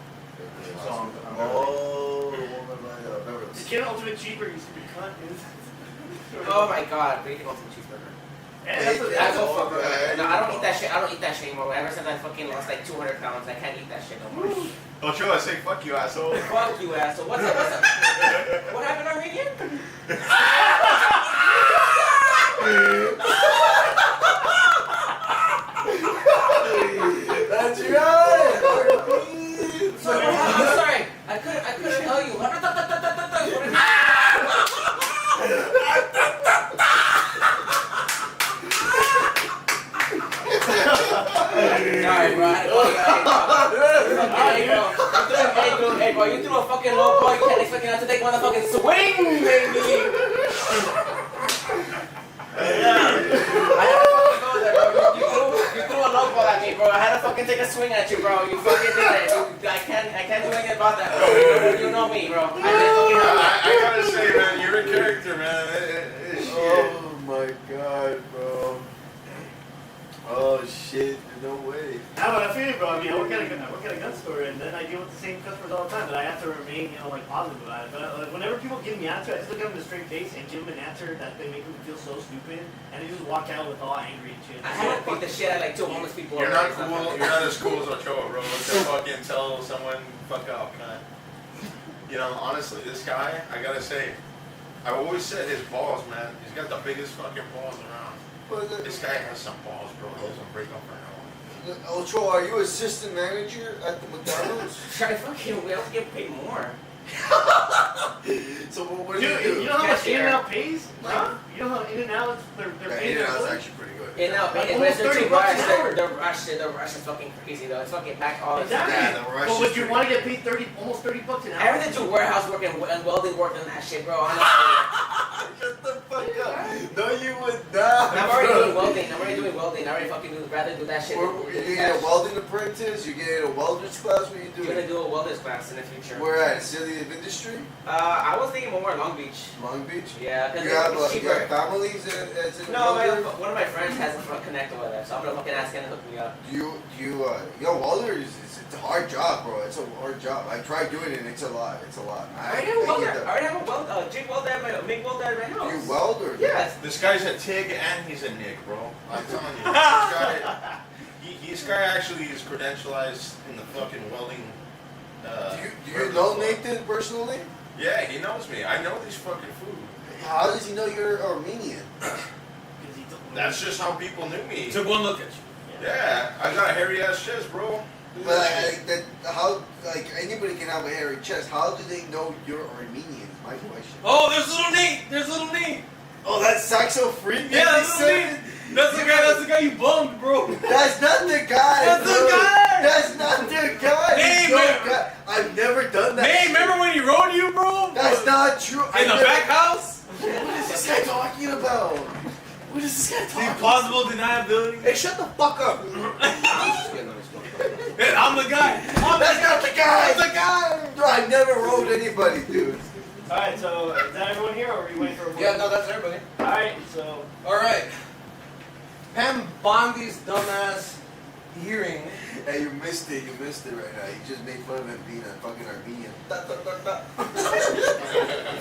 Oh, the woman by Beverly. Just get an ultimate cheaper, you stupid cunt. Oh my god, bacon ultimate cheeseburger. And that's what That's that's so fucking okay. good. No, I don't eat that shit. I don't eat that shit anymore. Ever since I fucking lost like 200 pounds, I can't eat that shit no more. Ochoa, say fuck you, asshole. Fuck you, asshole. What's up? What happened, Armenian? That's right. Sorry, I'm sorry. I couldn't tell you. What is Sorry, bro. Hey, bro, you threw a fucking low ball. You can't expect me not to take motherfucking swing, baby. I had to fucking go there, bro. You threw a low ball at me, bro. I had to fucking take a swing at you, bro. You fucking did it. I can't do anything about that, bro. You know me, bro. I gotta say, man, you're a character, man. Oh my god, bro. Oh shit, no way. No, but I feel you, bro. I mean, I work at a gun store, and then I deal with the same customers all the time. But I have to remain, like positive about it. But like, whenever people give me an answer, I just look at them in a straight face and give them an answer that they make them feel so stupid, and they just walk out with all angry and shit. I had to beat the shit out of like 2 homeless people. You're not cool. You're not as cool as Ochoa, bro. To fucking tell someone fuck off, cunt. You know, honestly, this guy, I gotta say, I always said his balls, man. He's got the biggest fucking balls around. This guy has some balls, bro. He doesn't break up for no one. Ocho, are you assistant manager at the McDonald's? Try fucking, we have to get paid more. So what do Dude, you do? you know how much Cashier. In-N-Out pays? Like, Huh? you know how In-N-Out, they're Yeah, paying yeah, their that's employees? actually pretty good. And now, Like but almost they're too $30 rushed. an hour. The rush is fucking crazy though. It's fucking packed all the Exactly. Yeah, the rush But is would you pretty- want to get paid almost $30 an hour? I rather do warehouse work and welding work than that shit, bro. Honestly, Shut the fuck up. No, you would not. I'm already bro. doing welding. I already fucking rather do that shit. You get a welding apprentice, you get a welder's class, what are you I'm gonna doing? do a welder's class in the future. Where at? City of Industry? I was thinking more Long Beach. Long Beach? Yeah, because You have, it's you have cheaper. families as in No, welder? one of my friends has a connect over there, so I'm gonna fucking ask him to hook me up. Welder it's a hard job, bro. It's a hard job. I tried doing it and it's a lot. It's a lot. I already have a welder. I already have a welder, jig welder at my MIG welder at my house. You weld or? Yes. This guy's a TIG and he's a Nick, bro. I'm telling you. This guy actually is credentialized in the fucking welding. Do you know Nathan personally? Yeah, he knows me. I know these fucking food. How does he know you're Armenian? Because he took That's just how people knew me. Took one look at you. Yeah. Yeah, I got a hairy ass chest, bro. But how anybody can have a hairy chest? How do they know you're Armenian? Is my question. Oh, there's little Nate. There's little Nate. Oh, that's Saxo Freak. Yeah, that's little Nate. That's the guy. That's the guy you bumped, bro. That's not the guy. That's bro. the guy. That's not the guy. Hey, no man. guy. I've never done that. Hey, shit. remember when he rode you, bro? That's not true. In the back house? What is this guy talking about? What is this guy The talking about? plausible deniability. Hey, shut the fuck up. Man, I'm the guy. That's not the guy. I'm the guy. Bro, I never rode anybody, dude. Alright, so is that everyone here, or are we waiting for a Yeah, no, that's everybody. Alright, so. Alright. Pam Bondi's dumbass hearing. Hey, you missed it. You missed it right now. You just made fun of him being a fucking Armenian.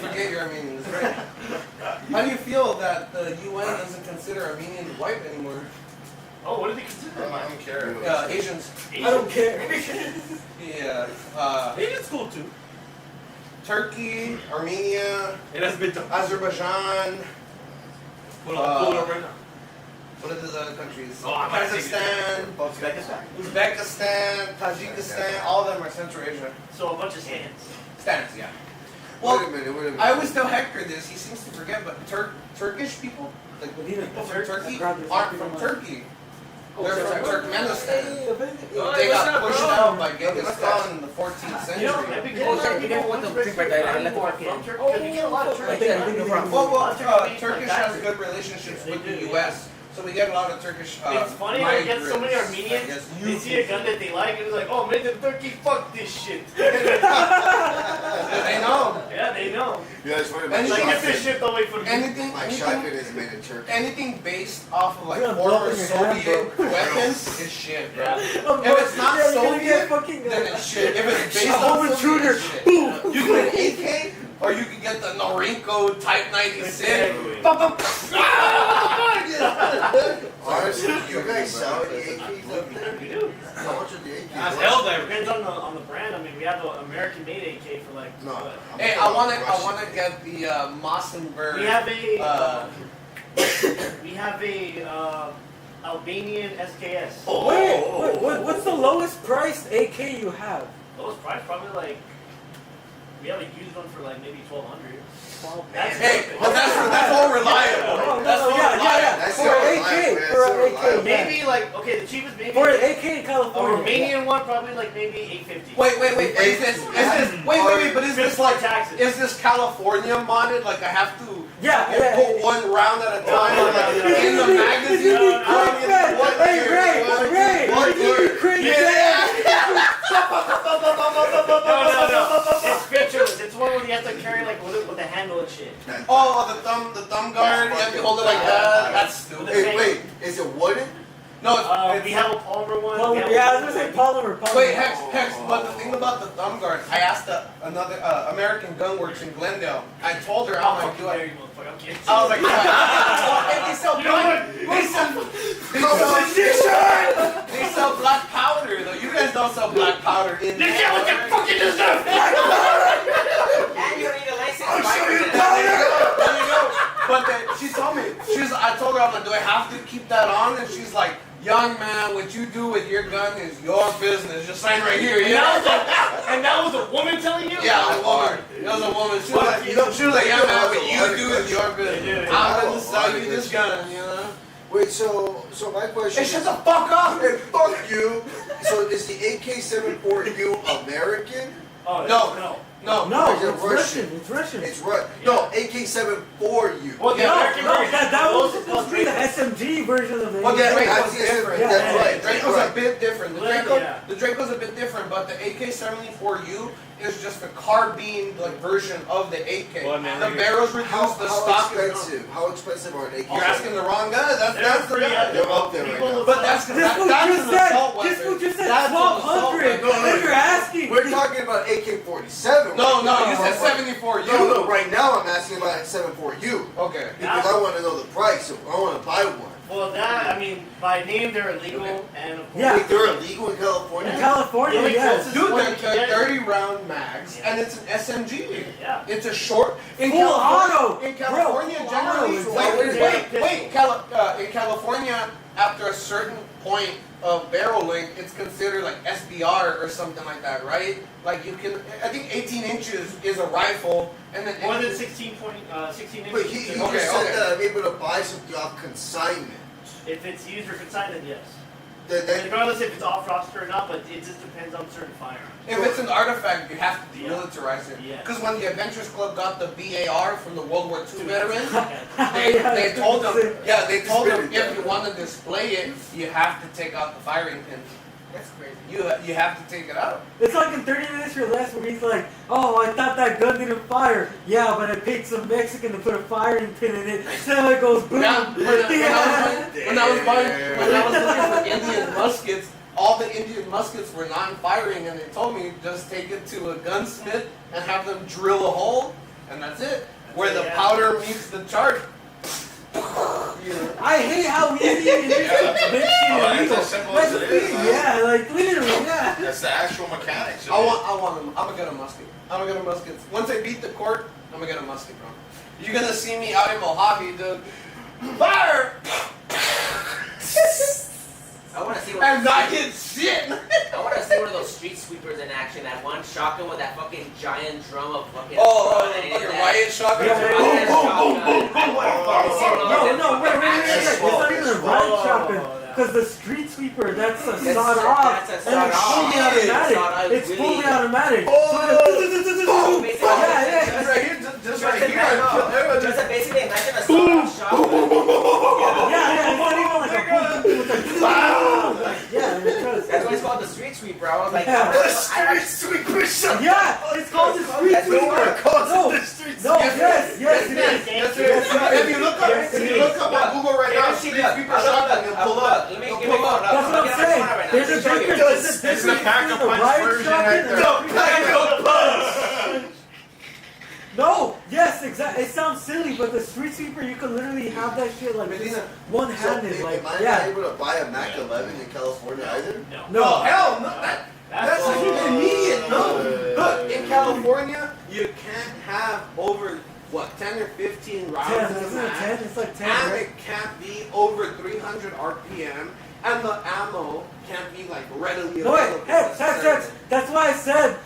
Forget your Armenians, right? How do you feel that the UN doesn't consider Armenians white anymore? Oh, what do they consider? I don't care. Asians. I don't care. Yeah. Asian's cool too. Turkey, Armenia, It has been Azerbaijan. Pull it up right now. What are those other countries? Oh, I might take it. Kazakhstan, Uzbekistan, Tajikistan, all of them are Central Asia. So a bunch of stands. Stands, yeah. Wait Well, a minute. I always tell Hector this, he seems to forget, but Turkish people, like people from Turkey, aren't from Turkey. They're from Turkmenistan. They got pushed out by Genghis Khan in the 14th century. You know, maybe you never want to drink right there. I left the market. Because you get a lot of Turkish. Turkish has good relationships with the U.S., so we get a lot of Turkish. It's funny how you get so many migrants, Armenians, I guess. they see a gun that they like, and it's like, oh, made in Turkey, fuck this shit. They know. Yeah, they know. Yeah, that's funny. And It's like, get this shit away from me. Anything, My shotgun is made in Turkey. anything based off of like You're former blowing your hand, Soviet weapons is shit, bro. Yeah. If it's not Soviet, fucking then it's shit. If it's based Home on Soviet, intruder. it's shit. You can get an AK, or you can get the Norinco Type 96. Exactly. Honestly, you guys sell the AKs? We do. How much are the That's AKs? hell there. Depends on the brand. I mean, we have an American-made AK for like. No. what? Hey, I wanna get the Mossenberg. We have a Albanian SKS. What's the lowest priced AK you have? Lowest price probably like. We have a used one for like maybe 1,200. That's Hey, but that's all reliable. Oh, That's all reliable. That's For so an reliable, AK, man. for So an AK, reliable. maybe like okay, the cheapest maybe. For an AK in A California. Romanian one probably like maybe 850. Wait. Is this? Wait. But is this like? taxes? Is this California modded? Like I have to Yeah. put one round at a time, or like in the magazine? No, What Hey, year? Ray, What year? cringe No. It's scriptureless. It's one where you have to carry like with the handle and shit. Oh, the thumb guard. You have to hold it like that. That's stupid. Hey, wait, is it wooden? No, We have a Palmer one. we Polymer. have Yeah, I a was gonna say polymer. Wait, Hex. But the thing about the thumb guard, I asked another American Gunworks in Glendale. I told her, I'll I'm like, fucking dare you, motherfucker. I'm kidding. I was like, hey, they sell You know what? they sell black powder though. You guys don't sell black powder in. You get what you fucking deserve. And you don't need a license. There you go. But then she told me, I told her, I'm like, do I have to keep that on? And she's like, young man, what you do with your gun is your business. Just sign right here. And that was a woman telling you? Yeah, a woman. It was a woman. She was like, yeah, man, what you do is your business. I'm gonna sell you this gun, you know? Wait, so my question Hey, shut the fuck up! Hey, fuck you! So is the AK-74U American? Oh, No. No, Is it it's Russian. It's Russian. It's right. No, AK-74U. Well, the Yeah, American version. that was those supposed to be the SMG version of the Well, AK. the Drake that's was different. Yeah, That's right. Draco's That's a bit different. Yeah. The Draco's a bit different, but the AK-74U is just the carbine like version of the AK. Well, man, the barrel's reduced, How the stock is gone. expensive? How expensive are an AK? You're asking the wrong guy. That's the pretty guy. They're up there right People now. look But that's This that's fool an just assault said, weapon. this fool just said That's an assault 1,200. weapon. And you're asking. We're talking about AK-47. No, right you now. said 74U. No, right now I'm asking about 74U. Okay. Because I want to know the price, so I want to buy one. Well, that, I mean, by name they're illegal, and of course. Yeah. Wait, they're illegal in California? In California, Really yes. close. Dude, What they're you get? 30 round mags, and it's an SMG. Yeah. It's a short. In Full auto. In California, Bro, full generally. auto. Wait, It's in California, after a certain point of barrel length, it's considered like SBR or something like that, right? Like you can, I think 18 inches is a rifle, and then more than 16 inches. But he just said that I'm able to buy something off consignment. If it's used for consignment, yes. Then Regardless if it's off roster or not, but it just depends on certain firearms. if it's an artifact, you have to demilitarize it. Because when the Adventurers Club got the BAR from the World War II veterans, they told them, if you want to display it, you have to take out the firing pin. That's crazy. You have to take it out. It's like in 30 Minutes or Less where he's like, oh, I thought that gun didn't fire. Yeah, but I paid some Mexican to put a firing pin in it, so it goes boom. Yeah, when I was looking for Indian muskets, all the Indian muskets were non-firing, and they told me just take it to a gunsmith and have them drill a hole, and that's it. Where the powder meets the charge. I hate how easy it is to make shit illegal. As simple as it is. Yeah, like literally, yeah. That's the actual mechanics. I want them. I'm gonna get a musket. I'm gonna get a musket. Once I beat the court, I'm gonna get a musket, bro. You're gonna see me out in Mojave, dude. Fire! I want to see what. I'm not hitting shit. I want to see one of those street sweepers in action. That one shotgun with that fucking giant drum of fucking. Fucking riot shotgun. No, wait. It's not even a riot shotgun. Because the street sweeper, that's a sawed off. That's And it's fully automatic. It's fully automatic. Just right here. Just right here. Just basically imagine a sawed-off shotgun. Yeah, it's not even like a yeah, because That's why it's called the street sweeper. I was like, the street sweeper shot. yeah, it's called the street sweeper. No, yes, it is. If you look up on Google right now, street sweeper shotgun, you'll pull up. Let me pull up. That's what I'm saying. There's a difference. It's the pack-a-punch version right there. Pack-a-punch. No, yes, exactly. It sounds silly, but the street sweeper, you can literally have that shit like just one-handed. So, Like, am I yeah. not able to buy a Mac 11 in California either? No. Hell no. That's like immediate. No. Look, in California, you can't have over, 10 or 15 rounds 10, in a isn't it mag. 10? It's like 10, And right? it can't be over 300 RPM. And the ammo can't be like readily No, available. wait, hey, that's why I said,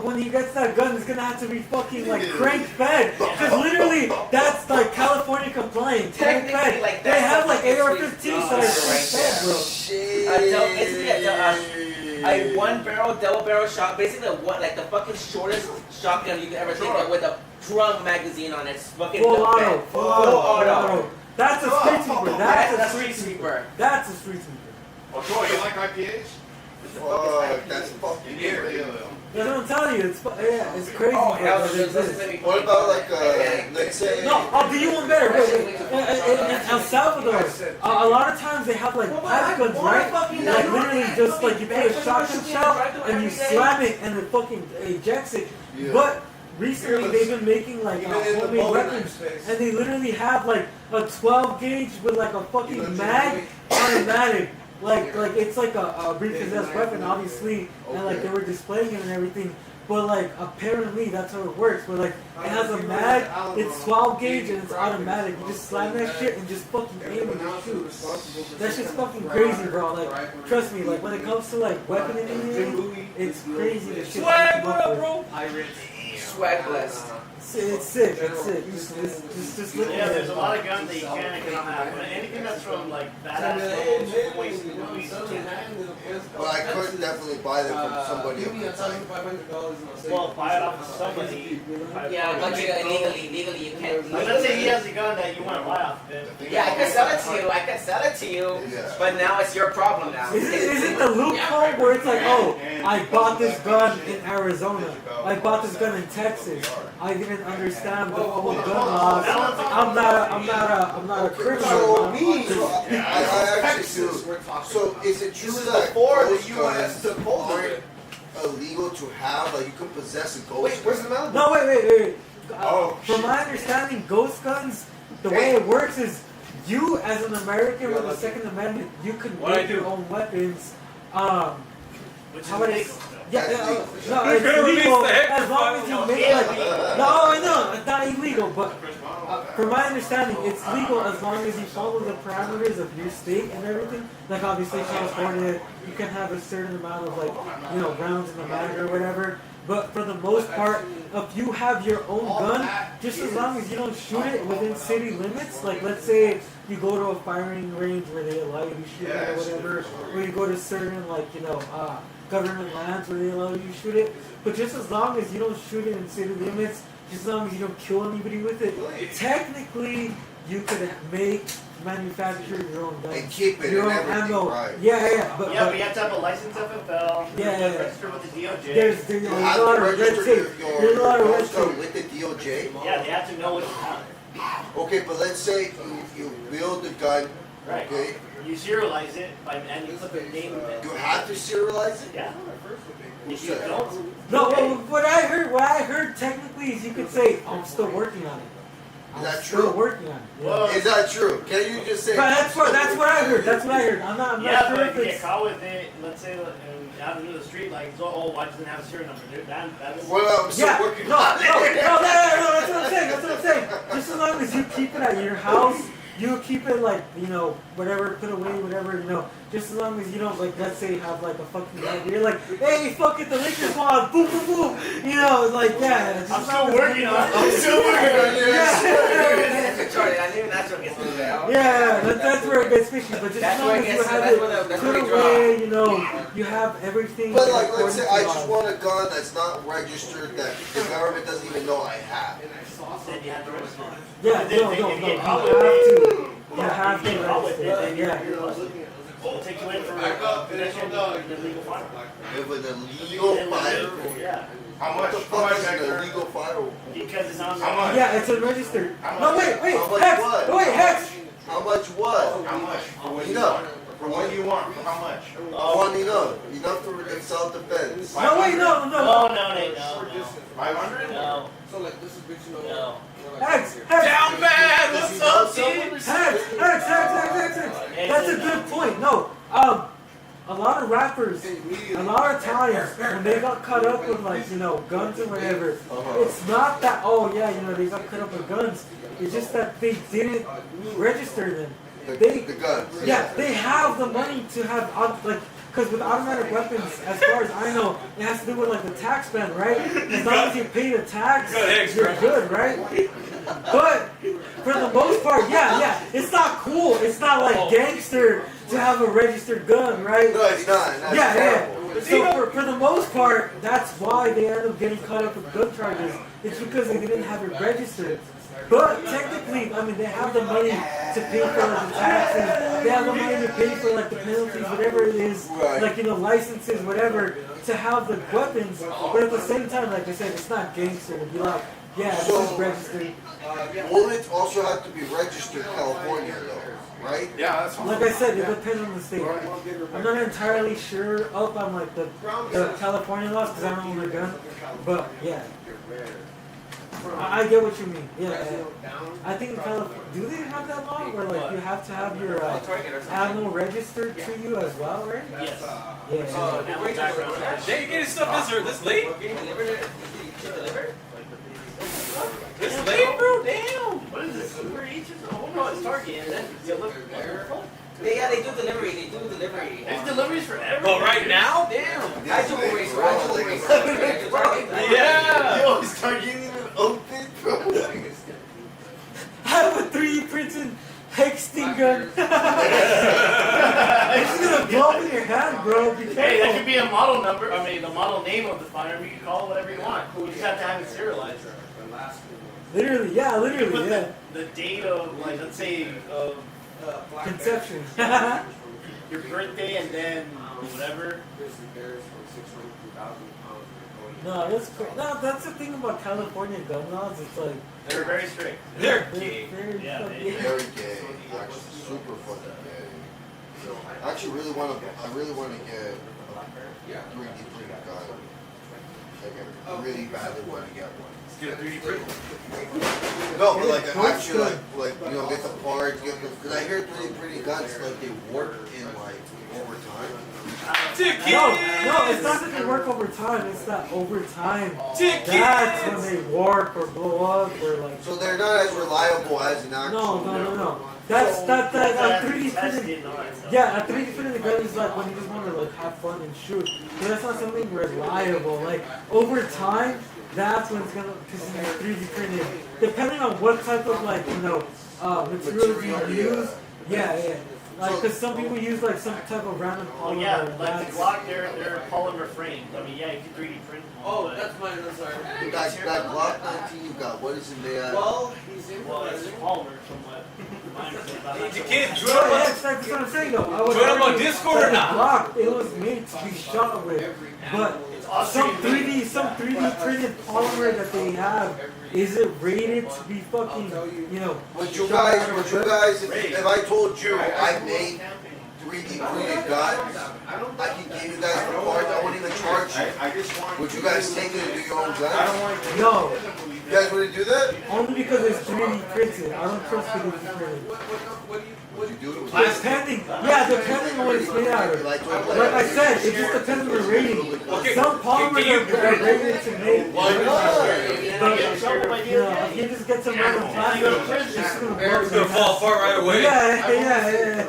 when he gets that gun, it's gonna have to be fucking like crank fed. Because literally, that's like California compliant, crank fed. Like, they have like that's AR-15s that are crank fed, bro. A one-barrel, double-barrel shot, basically the fucking shortest shotgun you could ever think of with a drum magazine on it. It's fucking Full built auto, bed. full auto. That's a street sweeper. That's a street sweeper. That's a street sweeper. Oh, Troy, you like IPAs? Fuck, that's fucking Yeah. weird. That's what I'm telling you. It's crazy. Oh, bro, hell, that it exists. What about like let's say? No, I'll do you one better. Wait. In El Salvador, a lot of times they have like pipe guns, right? Like literally just like you put a shotgun shell and you slam it and it fucking ejects it. Yeah. But recently they've been making like Even in the homemade bowling weapons, space. and they literally have like a 12 gauge with like a fucking mag automatic. Like it's like a repossessed weapon, obviously, and like they were displaying it and everything. But like apparently that's how it works. But like it has a mag, it's 12 gauge and it's automatic. You just slam that shit and just fucking aim and shoot. That shit's fucking crazy, bro. Like trust me, like when it comes to like weapon engineering, it's crazy. The shit they come up with. Swag blessed. It's sick. Just look Yeah, at there's it. a lot of guns that you can and cannot have. But anything that's from like badass photos, toys, movies, Well, I could definitely buy them from somebody Give me else. $1,500. well, buy it off of somebody. Yeah, but legally you can't. Like, let's say he has a gun that you want to buy off of him. Yeah, I could sell it to you. Yeah. But now it's your problem now. Is it the loophole where it's like, oh, I bought this gun in Arizona, I bought this gun in Texas, I didn't understand the whole gun laws, I'm not a criminal. I actually do. So is it true that before the ghost US guns took hold of aren't it. illegal to have? Like you can possess a ghost Wait, where's gun? the Malibu? No, wait. Oh, From my understanding, ghost guns, the way it works is you, as an American with the Second Amendment, you can make your own weapons. Which is How about illegal. Yeah, no, it's illegal as long as you make like. No, I know, it's not illegal, but from my understanding, it's legal as long as you follow the parameters of your state and everything. Like obviously California, you can have a certain amount of like, rounds in the mag or whatever. But for the most part, if you have your own gun, just as long as you don't shoot it within city limits, like let's say you go to a firing range where they allow you to shoot it or whatever, or you go to certain government lands where they allow you to shoot it. But just as long as you don't shoot it in city limits, just as long as you don't kill anybody with it, technically you could manufacture your own gun. And keep it your and own everything, ammo. right. But you have to have a license FFL. You have to register with the DOJ. There's You a have lot to of red register tape. your There's a lot of red gun tape. with the DOJ. Yeah, they have to know what you have. Okay, but let's say you build the gun. Right. Okay. You serialize it and you put the name of it. You have to serialize it. Yeah. Who If you said? don't, No, what I heard technically is you could say, I'm still working on it. Is that Still true? working on it. Yeah. Well, Is that true? Can you just say? But that's what I heard. That's what I heard. I'm not yeah, sure but if if you get it's. caught with it, let's say out into the street, like, oh, why doesn't it have a serial number? Dude, that's Well, I'm still Yeah, working no, on it. no, that's what I'm saying. That's what I'm saying. Just as long as you keep it at your house, you keep it like, whatever, put away, whatever, just as long as you don't, like, let's say, have like a fucking night where you're like, hey, fuck it, the Lakers won, boom, boom, boom, like, yeah. I'm still working on it. I'm still working on it. Yeah, Sorry, I knew that's what gets me there. yeah, that's where it gets fishy, but just That's as long where it as you gets- have that's it where the put free away, you have everything. But like, let's according say to I law. just want a gun that's not registered, that the government doesn't even know I have. Then you have to register it. Yeah, If you no, get you caught have with it, to. You have to get caught with it, register. then Yeah. we'll take you in for possession of an illegal firearm. With an illegal firearm. Yeah. How What much? the How fuck much, is an Hector? illegal firearm? Because it's on How much? Yeah, it's unregistered. How No, much? wait, How much Hex! what? Wait, Hex! How much what? How much? For what you Enough. want? For what you want? For how much? I want enough. Enough for self-defense. No, wait, no. No, Nate, no. 500? No. So like this is bitch, No. Hex! Down bad! Does What's he know up, someone? dude? Hex! That's a good point. No, a lot of rappers, a lot of times when they got caught up with like, guns or whatever, it's not that, they got caught up with guns. It's just that they didn't register them. The guns. Yeah, they have the money to have, because with automatic weapons, as far as I know, it has to do with like the tax ban, right? As long as you pay the tax, you're good, right? But for the most part, yeah, it's not cool. It's not like gangster to have a registered gun, right? No, it's not. That's Yeah. terrible. So for the most part, that's why they end up getting caught up with gun charges. It's because they didn't have it registered. But technically, I mean, they have the money to pay for like, the taxes. They have the money to pay for like the penalties, whatever it is, Right. like licenses, whatever, to have the weapons. But at the same time, like I said, it's not gangster to be like, yeah, this is registered. Bullets also have to be registered in California, though, right? Yeah, that's fine. Like I said, it depends on the state. I'm not entirely sure up on like the California laws because I don't own a gun. But yeah, I get what you mean. Yeah, I think in California, do they have that law where like you have to have your ammo registered to you as well, right? Yes. Yeah. Jay, you getting stuff this late? This late, bro? Damn! What is this? Uber Eats? Oh no, it's Target. And then you look there. They do delivery. There's deliveries for everything. Well, right now? Damn! I do Uber Eats, bro. I do Uber Eats. Yeah! Yo, is Target even open, bro? I have a 3D printed hexting gun. It's gonna blow up in your hand, bro. Be Hey, that careful. could be a model number. I mean, the model name of the firearm. You can call it whatever you want. You just have to have it serialized. Literally, You literally, put yeah. the date of, like, let's say, of Conception. your birthday and then whatever. No, that's the thing about California gun laws. It's like They're very strict. They're gay. very Yeah, fucking- they- Very gay. Actually, super fucking gay. I actually really want to get a 3D printed gun. I really badly want to get one. Get a 3D print. No, but like actually, like you know, get the parts, because I hear 3D printing guns like they work in like over time. No, it's not that they work over time. It's that over time, that's when they warp or blow up or like. So they're not as reliable as an actual. No. That's 3D printed. Yeah, a 3D printed gun is like when you just want to like have fun and shoot. But that's not something reliable. Like over time, that's when it's gonna, because it's 3D printed. Depending on what type of like materials you use. Yeah. Like, because some people use like some type of random polymer. Well, yeah, like the Glock, they're polymer framed. I mean, yeah, you can 3D print them. Oh, that's mine. I'm sorry. That Glock 19 you got, what is in there? Well, he's in. Well, it's polymer somewhat. Hey, kid, That's what I'm saying though. join them on Discord or not? Glock, it was made to be shot with, but some 3D printed polymer that they have, is it rated to be fucking, Would you guys, if I told you I made 3D printed guns, I can give you guys the parts, I won't even charge you. Would you guys take it and do your own guns? No, You guys want to do that? only because it's 3D printed. I don't trust 3D printed. Would you do it? Depending on what it's made out of. Like I said, it just depends on the rating. Some polymers are rated to make. But if you just get some random plastic, it's just Gonna fall apart right away. Yeah.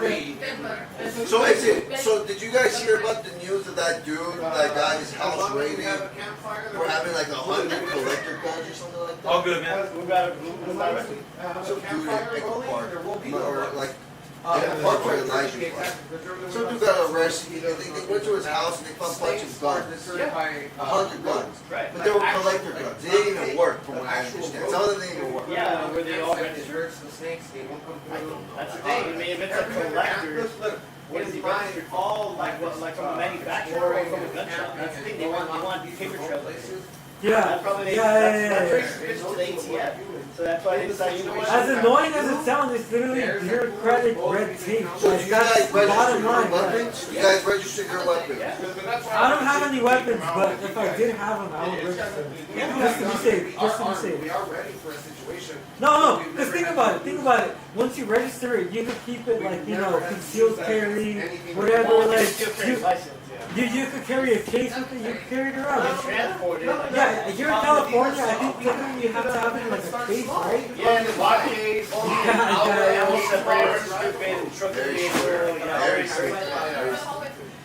So did you guys hear about the news of that dude that got his house raided for having like 100 collector guns or something like that? All good, man. Some dude that picked apart, or like, apart for Elijah. Some dude got arrested. They went to his house and they found a bunch of guns. 100 guns. But they were collector guns. They didn't even work, from what I understand. Some of them didn't even work. Yeah, were they all registered? That's the thing. I mean, if it's a collector, what is he registered? All like from a manufacturer or from a gun shop. That's the thing. They want paper trails. Yeah. That's pretty to the ATF. So that's why they decided, As annoying as it sounds, it's literally bureaucratic red tape. So do Like, you that's guys the bottom register your line. weapons? You guys register your weapons? I don't have any weapons, but if I did have them, I would register them. Just to be safe. Just to be safe. We are ready for a situation. No. Because think about it. Once you register it, you can keep it like, concealed carry, whatever. Like, you could carry a case with it. You could carry it around. Yeah, you're in California. I think technically you have to have it in like a case, right? Yeah, the lock case,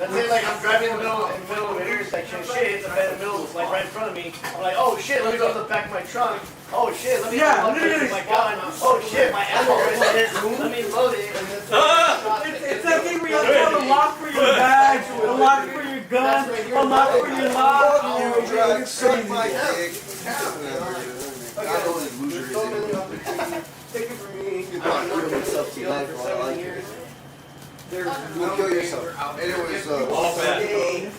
Let's say like I'm driving in the middle of an intersection, shit, it's a bed in the middle, like right in front of me. I'm like, oh shit, let me go to the back of my trunk. Oh shit, let me go to my gun. Oh shit, my ammo is in it. Let me load it. It's that thing where you have to have a lock for your bag, a lock for your gun, a lock for your lock. Suck my dick. I know this loser is. Take it from me. You're not killing yourself tonight for all I care. You'll kill yourself. Anyways, All bad.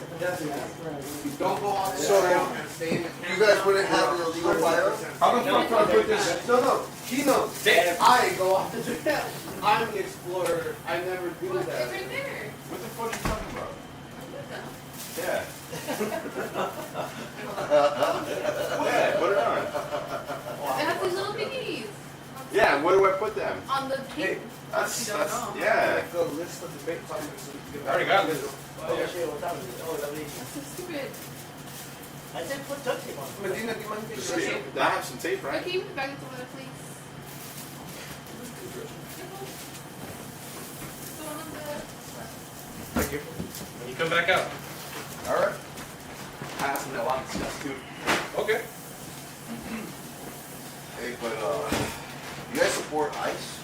Don't go off the So, trail and stay in the you guys wouldn't have an illegal firearm? How the fuck do I put this? No, he knows. I go off the trail. I'm an explorer. I never do It's that. right there. What the fuck are you talking about? Yeah. Yeah, put it on. It has these little thingies. Yeah, and where do I put them? On the tape. That's yeah. The list of the big topics. I already got this. Oh shit, what's happening? Oh, lovely. That's so stupid. I said put duct tape on. Medina, do you mind taking Just a tape. picture? I have some tape, Right. right? Can you put it back into the please? The one on the Thank you. When you come back out. Alright. I have some marijuana stuff too. Okay. Hey, but you guys support ICE?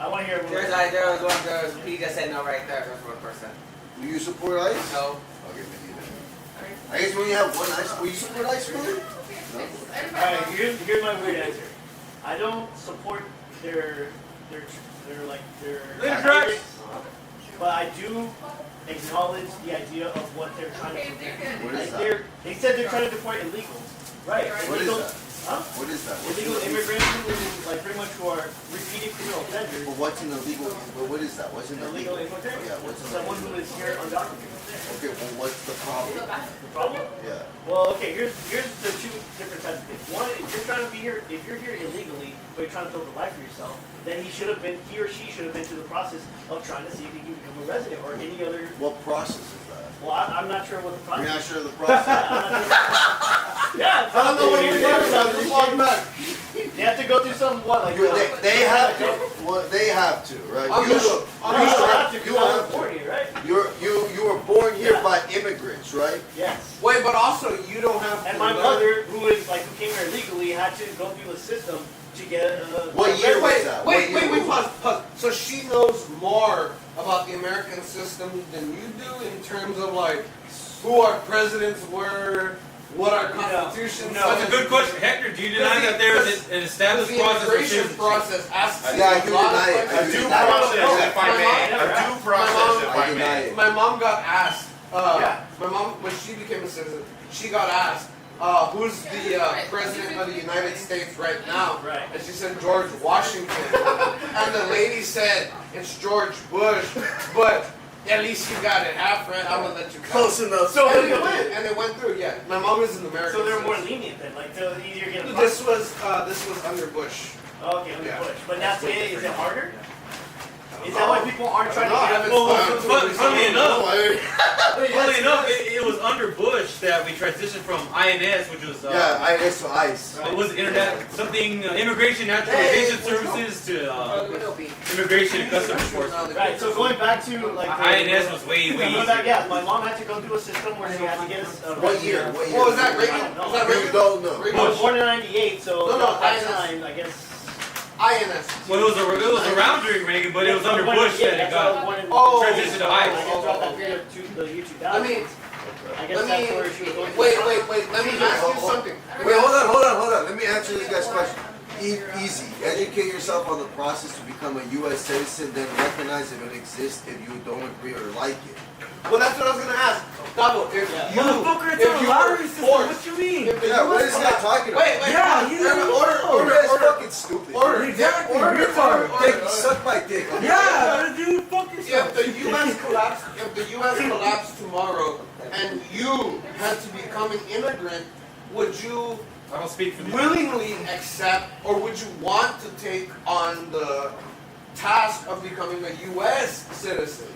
I want to hear There's he just said no right there. There's one person. Do you support ICE? No. Okay, me neither. I guess when you have one ICE, will you support ICE really? Alright, here's my weird answer. I don't support their drugs. but I do acknowledge the idea of what they're trying to prevent. What is Like that? they said they're trying to deport illegals. Right. What is Illegal- that? Huh? What is that? Illegal immigrants who, like, pretty much who are repeated criminal offenders. But what's an illegal? What is that? What's an Illegal illegal? immigrant? Yeah, what's an Someone who is here undocumented. Okay, well, what's the problem? The problem? Yeah. Well, okay, here's the two different types of things. One, if you're trying to be here, if you're here illegally, but you're trying to build a life for yourself, then he or she should have been through the process of trying to see if he can become a resident or any other. What process is that? Well, I'm not sure what the process. You're not sure of the process? Yeah, I don't know what you're talking about. Just walk back. They have to go through some what like. They have to. Well, they have to, right? I'm You sure. You don't have to. You You have were born to. here, right? You were born here by immigrants, right? Yes. Wait, but also you don't have to. And my mother, who came here illegally, had to go through the system to get. What year was that? Wait, pause. So she knows more about the American system than you do in terms of like who our presidents were, what our constitution. No. That's a good question, Hector. Do you deny that there is an established the process of immigration citizenship? process asks you Yeah, I a do lot deny of it. questions. A due I process, if I My may. mom- A due process, if I I deny may. it. My mom got asked. Yeah. My mom, when she became a citizen, she got asked, "Who's the president of the United States right now?" Right. And she said George Washington. And the lady said it's George Bush, but at least you got it half right. I'm gonna let you Close enough. So and it went through. Yeah, my mom is an American. So they're more citizen. lenient then, like the easier get a This was under Bush. Okay, under Yeah. Bush. But now today, is it harder? Is that why people aren't trying to No, I get haven't out? spoken to Funnily enough, Funny enough, it was under Bush that we transitioned from INS, which was Yeah, IS to ICE. what was it, internet something immigration naturalization services to immigration and customs enforcement. Right, so going back to like INS was way going easier. back, yeah, my mom had to go through a system where she had to get us. What year? What year? What was that, Reagan? I don't know. Was that You Reagan? don't know. Reagan? I was born in '98, so No, at that INS. time, I guess. INS. Well, it was around during Reagan, but it was under Bush that it got transitioned to I ICE. guess throughout that period of the year 2000. Let me. I guess that's where she was going. Wait. Let me ask you something. Wait, hold on. Let me answer this guy's question. Easy. Educate yourself on the process to become a U.S. citizen, then recognize if it exists if you don't agree or like it. Well, that's what I was gonna ask. Dabo, if you, Motherfucker, it's if a you lottery were system. forced, What you mean? if the Yeah, what US is he not talking about? Wait, Yeah, you don't know. That's fucking stupid. Order. Exactly, Order. retard. Dick, suck my dick. Yeah, but dude, fuck yourself. If the U.S. collapsed tomorrow, and you had to become an immigrant, would you I don't speak for the willingly accept, or would you want to take on the task of becoming a U.S. citizen?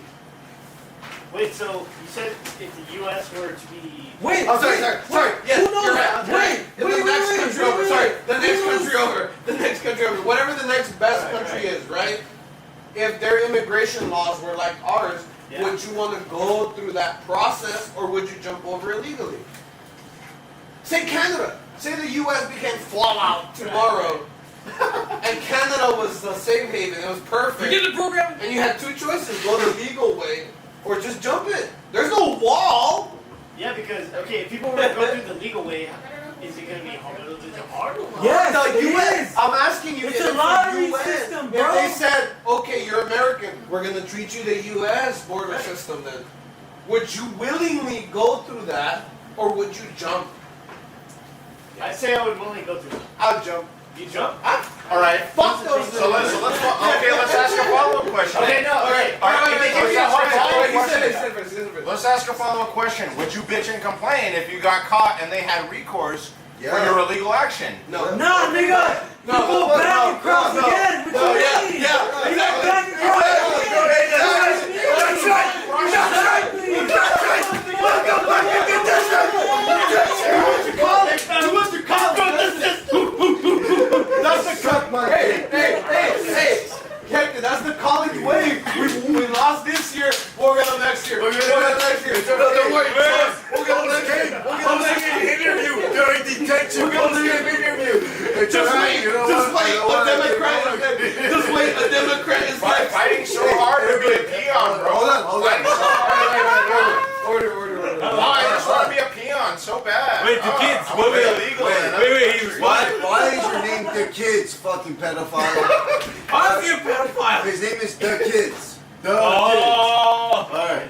Wait, so you said if the U.S. were to be Wait, Oh, sorry. Yes, Who knows you're that? right. Wait, The next country over. Sorry, the next Who knows? country over. The next country over. Whatever the next best country is, right? If their immigration laws were like ours, Yeah. would you want to go through that process, or would you jump over illegally? Say Canada. Say the U.S. became fallout tomorrow, and Canada was the safe haven. It was perfect. Forget the program. And you had two choices: go the legal way, or just jump it. There's no wall. Yeah, because okay, if people were to go through the legal way, is it gonna be hard? Is it hard? Yes, The it US. is. I'm asking you. It's if a the lottery US system, If bro. they said, okay, you're American, we're gonna treat you the U.S. border system, then would you willingly go through that, or would you jump? I'd say I would willingly go through it. I'll jump. You jump? All right. Fuck those. So let's ask a follow-up question. Okay, no, okay. All right, If they give let's you a ask hard a time, follow-up He question. said it. Let's ask a follow-up question. Would you bitch and complain if you got caught and they had recourse for Yeah. your illegal action? No. Nah, nigga. You go back and cross again. What you mean? Yeah. You go back and cross again. That's the Suck my dick. Hey! Captain, that's the college wave. We lost this year. We'll get them next year. We'll get them next year. Don't worry. We'll get them next year. We'll get them next year. Interview during detention. We'll get them next year. Interview. Just wait. Just wait. A Democrat. Just wait. A Democrat is next. Fighting so hard to be a peon, bro. Hold on. Fighting so hard. Order. I just want to be a peon so bad. Wait, the kids. I want to be Wait, illegal. he was what? Why is your name The Kids, fucking pedophile? How's he a pedophile? His name is The Kids. The Kids. Oh. Alright.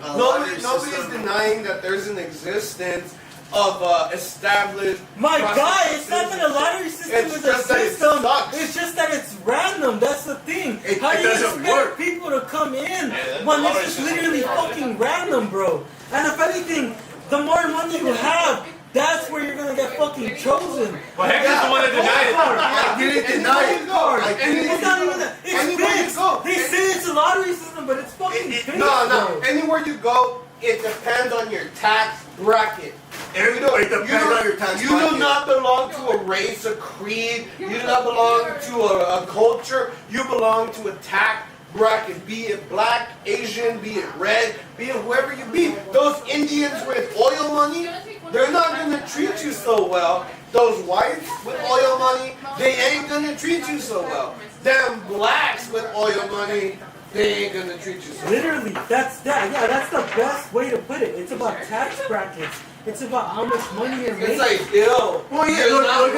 Nobody is denying that there's an existence of established. My process God, of it's not that a lottery system system It's is a just that it system. sucks. It's just that it's random. That's the thing. How It do you doesn't expect work. people to come in that's when a lot this of is shit. literally fucking random, bro? And if anything, the more money you have, that's where you're gonna get fucking chosen. But Hector's the one that denied it. I didn't deny it. I It's didn't. not even that. It's Anywhere you fixed. go. They say it's a lottery system, but it's fucking fixed. No, bro. anywhere you go, it depends on your tax bracket. It depends on your tax You bracket. do not belong to a race, a creed. You do not belong to a culture. You belong to a tax bracket. Be it black, Asian, be it red, be it whoever you be. Those Indians with oil money, they're not gonna treat you so well. Those whites with oil money, they ain't gonna treat you so well. Them blacks with oil money, they ain't gonna treat you so well. Literally, that's that. Yeah, that's the best way to put it. It's about tax brackets. It's about how much money you're making. It's like, yo, Well, yeah, you're not look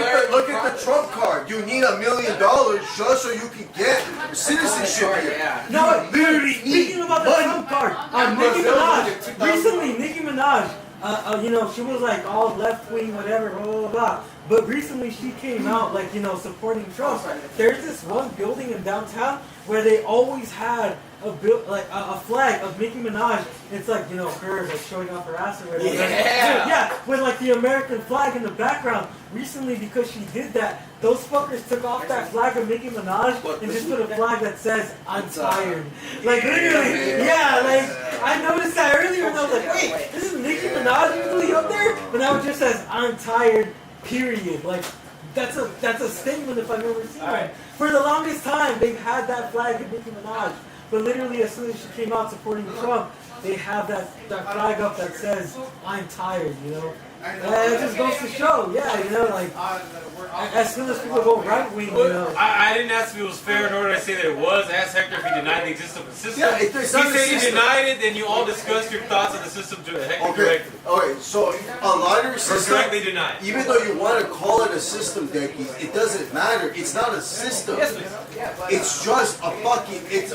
wearing at the Trump card. You need $1 million just so you can get citizenship here. No, literally speaking about the Trump card, Nicki Minaj, recently Nicki Minaj, you know, she was like all left wing, whatever, blah, blah, blah. But recently she came out like, you know, supporting Trump. There's this one building in downtown where they always had a flag of Nicki Minaj. It's like, you know, her like showing off her ass or whatever. Yeah, with like the American flag in the background. Recently, because she did that, those fuckers took off that flag of Nicki Minaj and just put a flag that says, "I'm tired." Like literally, yeah, like I noticed that earlier and I was like, wait, this is Nicki Minaj usually up there? But now it just says, "I'm tired," period. Like that's a statement if I've ever seen one. For the longest time, they've had that flag of Nicki Minaj. But literally, as soon as she came out supporting Trump, they have that flag up that says, "I'm tired," you know? It just goes to show, yeah, you know, like, as soon as people go right wing, you know. I didn't ask if it was fair, nor did I say that it was. I asked Hector if he denied the existence of the system. Yeah, He said he denied it, then you all discussed your thoughts on the system to Hector correctly. Okay, so a lottery Or system, correctly denied. even though you want to call it a system, Decky, it doesn't matter. It's not a system. Yes, please. It's just a fucking, it's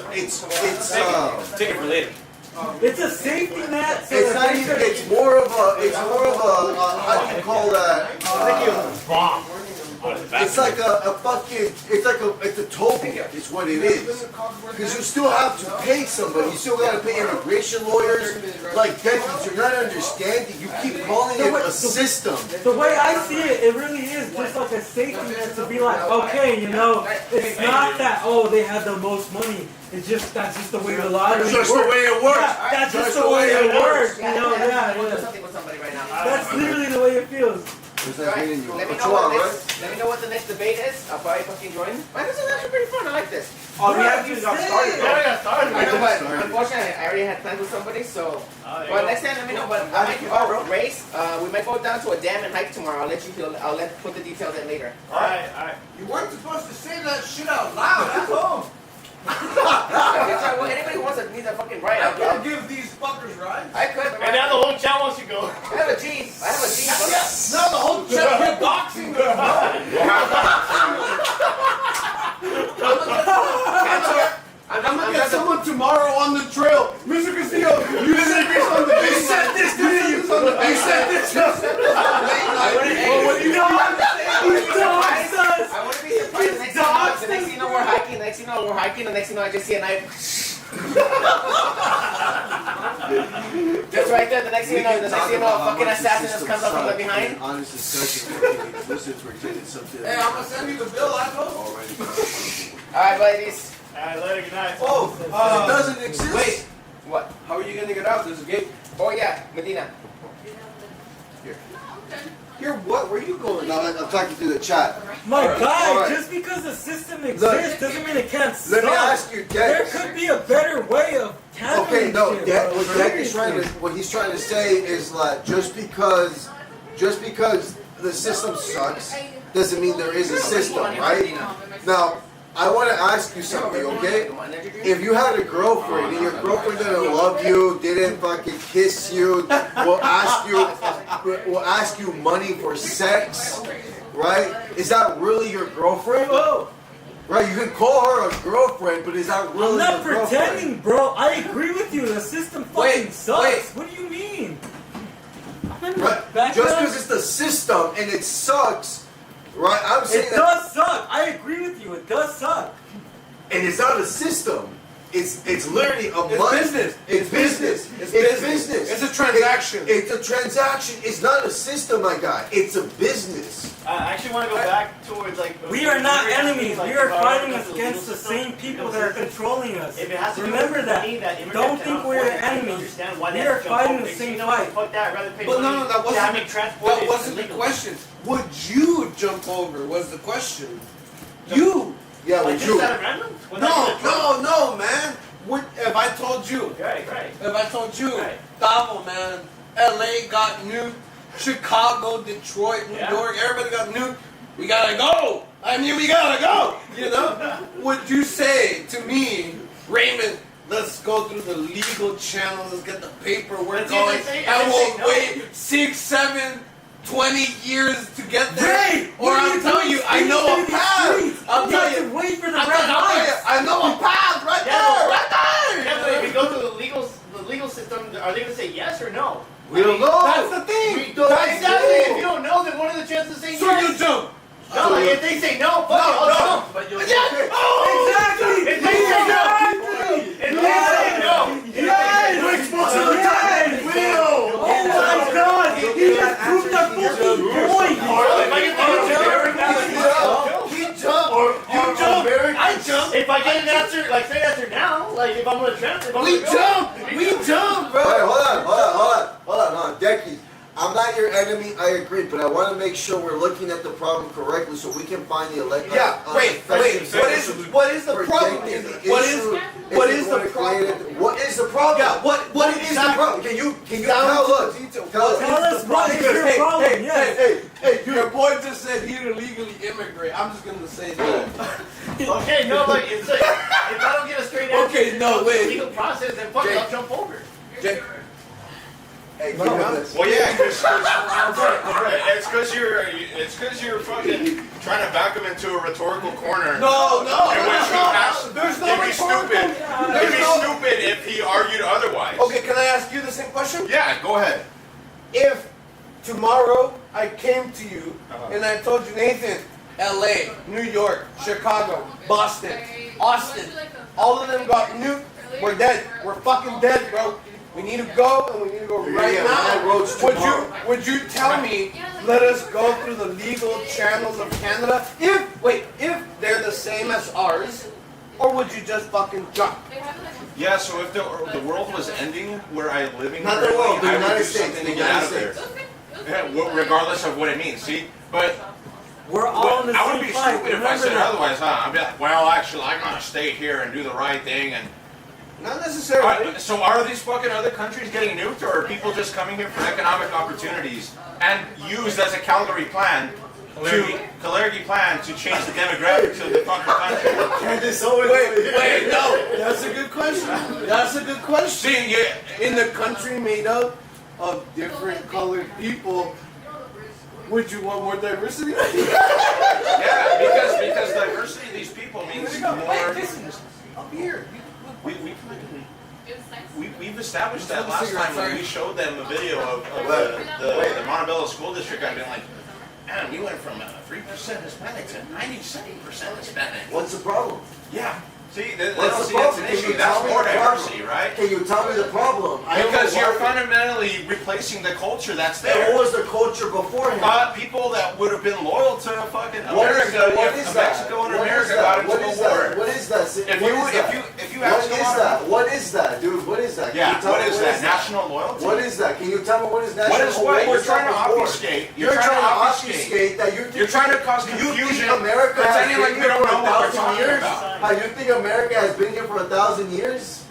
Take it for later. It's a safety net. So it's that not they even, could- it's more of a, how do you call that? Bomb. It's like a fucking, it's a token. It's what it is. Because you still have to pay somebody. You still got to pay immigration lawyers. Like, Decky, you're not understanding. You keep calling it a system. The way I see it, it really is just like a safety net to be like, okay, you know, it's not that, oh, they have the most money. It's just, that's just the way the lottery Just works. the way it works. Yeah, that's just the way it works. You know, yeah. Something with somebody right now. That's literally the way it feels. What's that Right. meaning you? Let me What know you want, what right? next. Let me know what the next debate is. I'll probably fucking join. Man, this is actually pretty fun. I like this. Oh, we Right, haven't even got you started. said. bro. got started. I know, but started. unfortunately, I already had plans with somebody. So, there you but go. next time, let me know. But I might race. We might go down to a dam and hike tomorrow. I'll let you. I'll put the details in later. Alright. You weren't supposed to say that shit out loud. That's all. That's right. Well, anybody who wants to needs a fucking ride, I I'll can't go. give these fuckers rides. I could. And now the whole chat wants to go. I have a Jeep. I have a Jeep. No, the whole trip here boxing. I'm gonna get someone tomorrow on the trail. Mr. Castillo, you said this on the base. You said this, didn't you? You said this. What do you He dogs us. I want to be surprised the next thing you know, the next thing you know we're hiking, the next thing you know we're hiking, the next thing you know I just see a knife. Just right there, the next thing you know, a fucking assassin just comes up from behind. Honest discussion, explicit, we're getting something. Hey, I'm gonna send you the bill, I know. Already. Alright, ladies. Alright, later, good night. Oh, It doesn't exist. wait. What? How are you gonna get out? There's a gate. Oh yeah, Medina. Here, what? Where are you going? No, I'm talking to the chat. My guy, Alright. just because the system exists doesn't mean it can't suck. Let me ask you, There Dex. could be a better way of handling Okay, no, shit, Dex, bro. what Dex is trying to, what he's trying to say is like just because the system sucks doesn't mean there is a system, right? Now, I want to ask you something, okay? If you had a girlfriend and your girlfriend didn't love you, didn't fucking kiss you, will ask you money for sex, right? Is that really your girlfriend? Right, you can call her a girlfriend, but is that really I'm not your girlfriend? pretending, bro. I agree with you. The system fucking sucks. What do you mean? Right. Just because it's the system and it sucks, Right? I'm saying it does suck. I agree with you. It does suck. And it's not a system. It's literally a It's money. business. It's business. It's It's business. business. It's a transaction. It's a transaction. It's not a system, my guy. It's a business. I actually want to go back towards like. We are not enemies. Like, We are if I fighting look at against the legal same system, people legal that are system, controlling us. If it has to Remember do with that. money, that immigrants Don't cannot think we're afford it, I enemies. understand why We they are have to jump fighting over the it. same You know what? fight. Fuck that. I'd rather pay But money no, that to have me wasn't. transported. That wasn't the illegally. question. Would you jump over? Was the question. You. Yeah, Like with just you. at random? Without getting drunk? No, man. If I told you. Right. If I told you, Right. Davo, man, LA got nuked, Chicago, Detroit, New Yeah. York, everybody got nuked. We gotta go. I mean, we gotta go. You know? Would you say to me, Raymond, let's go through the legal channel, let's get the paperwork Let's see if going, they say- if and they we'll say no. wait 6, 7, 20 years to get there? Ray, Or what are I'll you tell doing you, I know a in the path. streets? I'll You tell have you. to wait for the I'll red tell you, lights. I know a path right Yeah, there, but- right there. Yeah, but if you go through the legal system, are they gonna say yes or no? We don't know. That's the thing. We don't That's Exactly. know. If you don't know, then what are the chances of saying So yes? you jump. No, like if they say no, fuck it, I'll jump. But you'll Yeah. Exactly. If they say no, if they say no, You're exposed to the time. Will. Oh my God! He just proved that fucking point. if I get I jump. If I get an answer, like straight answer now, like if I'm gonna jump, if I'm We gonna jump. go, We jump, bro. Wait, hold on, Decky. I'm not your enemy. I agree, but I want to make sure we're looking at the problem correctly, so we can find the elect. Yeah. Wait. What is the problem? What is the problem? What is the problem? Yeah. What is the problem? Can you Down tell to us? the detail. Tell us. Tell us what is your problem. Yes. Hey, Your boy just said he illegally immigrate. I'm just gonna say that. okay, no, like it's like if I don't get a straight answer, Okay, no, wait. legal process, then fuck it, I'll jump over. Jay, Hey, give me this. Well, yeah, it's because you're fucking trying to back him into a rhetorical corner. no, In which he has, there's no he'd be rhetorical- stupid. He'd There's be no. stupid if he argued otherwise. Okay, can I ask you the same question? Yeah, go ahead. If tomorrow I came to you Uh-huh. and I told you, Nathan, LA, New York, Chicago, Boston, Austin, all of them got nuked, we're dead. We're fucking dead, bro. We need to go and we need to go right Yeah, my road's now. tomorrow. Would you tell me, let us go through the legal channels of Canada if they're the same as ours, or would you just fucking jump? Yeah, so if the world was ending where I'm living, Not the currently, world, the I would United do States, something the to get out of United there. Yeah, regardless of what it means. See, but We're all in the I would same be fight. stupid if I Remember said that. otherwise. Huh? I'd be like, well, actually, I'm gonna stay here and do the right thing. And Not necessarily. so, are these fucking other countries getting nuked, or are people just coming here for economic opportunities and used as a Calgary plan to change the demographics of the fucking country? Wait, no. That's a good question. That's a good question. See, yeah, In the country made up of different colored people, would you want more diversity? yeah, because diversity of these people means more. Up here. We've established that Have a last cigarette, time when sorry. we showed them a video of the Montebello School District. I've been like, man, we went from 3% Hispanic to 97% Hispanic. What's the problem? Yeah. See, they What's don't the see problem? that's an Can you issue. That's tell me more the problem? diversity, right? Can you tell me the problem? I don't Because know you're why- fundamentally replacing the culture that's And there. what was the culture beforehand? People that would have been loyal to fucking What is America that? What if is that? Mexico and What is America that? got into What a is war. that? What is that? If What you is that? ask What a is lot that? of- What is that, dude? What is that? Can Yeah, you tell what me is that? National loyalty? What is that? Can you tell me what is national? What is what? You're was trying to that before? obfuscate. You're trying to obfuscate that You're trying to cause You confusion. think America has pretending like been we here don't for know what we're 1,000 talking years? about. How you think America has been here for 1,000 years?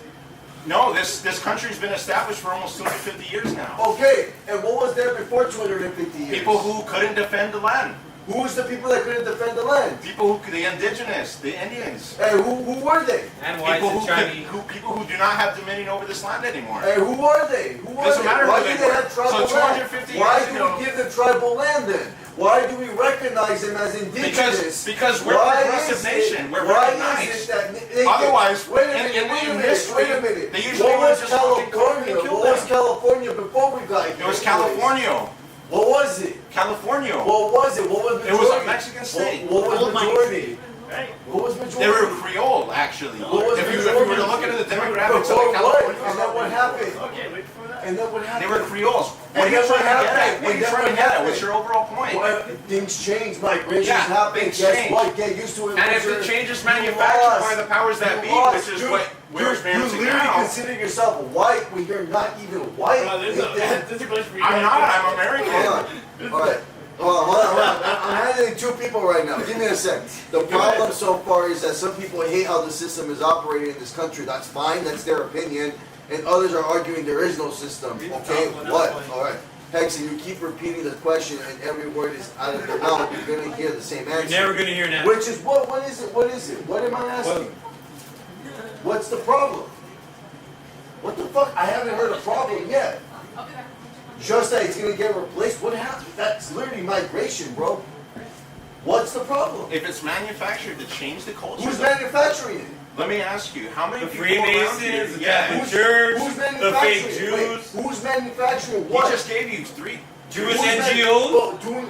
No, this country's been established for almost 250 years now. Okay, and what was there before 250 years? People who couldn't defend the land. Who was the people that couldn't defend the land? People who, the indigenous, the Indians. And who were they? And whites People and who, Chinese. people who do not have dominion over this land anymore. And who are they? Who are Doesn't they? matter Why who do they they were. have tribal So land? 250 Why years do ago- we give them tribal land then? Why do we recognize them as indigenous? Because we're a Why progressive is it- nation. We're why recognized. is it that Otherwise, wait a in- minute, in wait a minute, history, wait a minute. they usually What would was just fucking California? kill What was them. California before we got here? It was California. What was it? California. What was it? What was majority? It was a Mexican state. What was majority? Right. What was majority? They were Creole, actually. What was If you were to look at the demographics of California, and then what happened? Okay, wait for that. And then what happened? they were Creoles. And What are you then what trying to get happened? at? What are And you then trying to what get at? happened? What's your overall point? Well, things change, migrations Yeah, happen. things Guess change. what? Get used to it. And if later. the change is You manufactured lost. by the powers that be, You lost. which is Dude, what we're experiencing You literally now. consider yourself white when you're not even white. Bro, this is a question for you. I'm guys. not. I'm American. Hold on. All right. Hold on. I'm handling two people right now. Give me a sec. The problem so far is that some people hate how the system is operating in this country. That's fine. That's their opinion. And others are arguing there is no system. Okay? What? All right. Hex, and you keep repeating the question, and every word is out of your mouth. You're gonna hear the same answer. You're never gonna hear that. Which is what? What is it? What is it? What am I asking? What's the problem? What the fuck? I haven't heard a problem yet. Just that it's gonna get replaced. What happened? That's literally migration, bro. What's the problem? If it's manufactured to change the culture, Who's manufacturing it? let me ask you, how many The people around Freemasons, here? the Yeah, Catholic Church, Who's the manufacturing fake it? Wait, Jews, who's manufacturing he what? just gave you three. Jewish Who's NGOs, Well, doing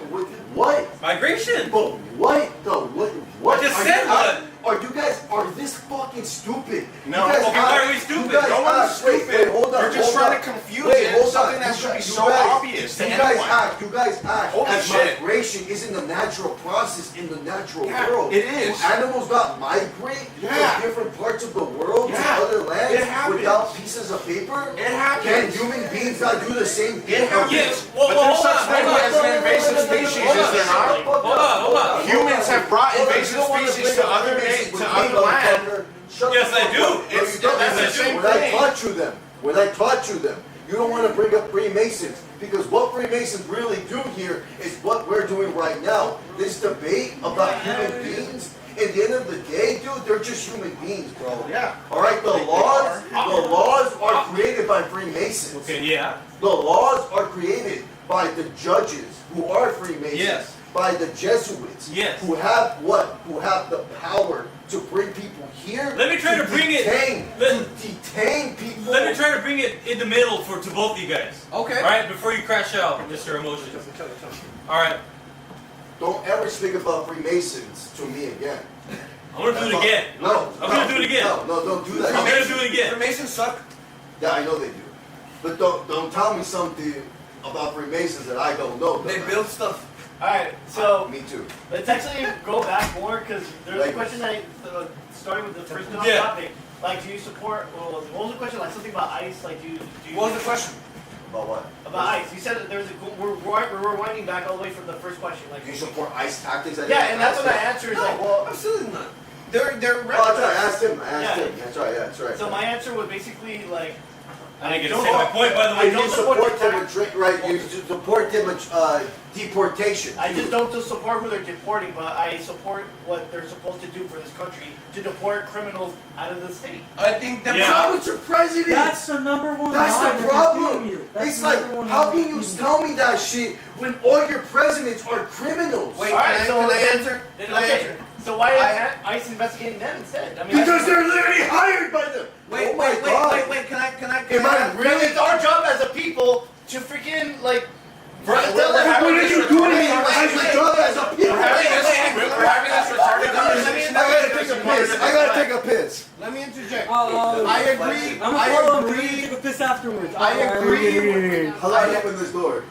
what? migration. But what though? What? I just Are said you what. Are you guys are this fucking stupid? No, You guys okay, act- why are we stupid? you guys No one's act- wait, stupid. hold on, You're just hold trying on. to confuse Wait, it. hold Something on. that You should be guys- so obvious to you anyone. You guys act Holy as shit. migration isn't a natural process in the natural Yeah, world. it is. Do animals not migrate Yeah. from different parts of the world Yeah. to other lands It happens. without pieces of paper? It happens. Can human beings not do the same thing? It happens. Yes, But there's hold such on, thing hold on. as an invasive species, is there not? Hold on. Humans have brought Hold on, invasive you don't wanna species bring to up other invasive with me, land. motherfucker. Shut Yes, the I fuck do. up. No, It's- you don't. that's the That's same what I thing. taught you them. When I taught you them. You don't want to bring up Freemasons because what Freemasons really do here is what we're doing right now. This debate about human beings. At the end of the day, dude, they're just human beings, bro. Yeah. All right. The laws are created by Freemasons. Okay, yeah. The laws are created by the judges who are Freemasons. Yes. By the Jesuits. Yes. Who have what? Who have the power to bring people here. Let me try to bring it- detain people. Let me try to bring it in the middle to both of you guys. Okay. All right, before you crash out, Mr. Emotions. All right, Don't ever speak about Freemasons to me again. I'm gonna do it again. No. I'm gonna do it again. No, don't do that. I'm gonna do it again. Freemasons suck. Yeah, I know they do. But don't tell me something about Freemasons that I don't know. They build stuff. Alright, so Me too. let's actually go back more because there's a Like- question starting with the first Yeah. topic. Like, do you support? Well, what was the question? Like something about ICE. Like, do you? What was the question? About what? About ICE. You said that there's a. We're winding back all the way from the first question. Like, Do you support ICE tactics? yeah, and that's what I answered. Is like, well, Absolutely not. They're Oh, that's right. I asked him. Yeah. That's right. Yeah, that's right. so my answer was basically like. I didn't get to don't say my know. point, by the I way. don't You support support the them, right? You support them, deportation. I just don't just support who they're deporting, but I support what they're supposed to do for this country to deport criminals out of the state. I think the Yeah. problem with your president. That's the number one. That's line the to problem. continue. That's It's the like, number one how line can to you continue. tell me that shit when all your presidents are criminals? Wait, Alright, can so I then- answer? Then, Can I okay, answer? so why is ICE investigating them instead? I mean, Because they're literally hired by them. Wait, oh my wait, God. wait. Can I? Am I really? it's our job as a people to freaking like. We're What having are this you doing? retarded As conversation. a job as a people. We're having this retarded conversation. I gotta take a piss. I gotta take a piss. Let me interject. Oh, I agree. I'm gonna I follow him. agree. Take a piss afterwards. I agree. How do I open this door?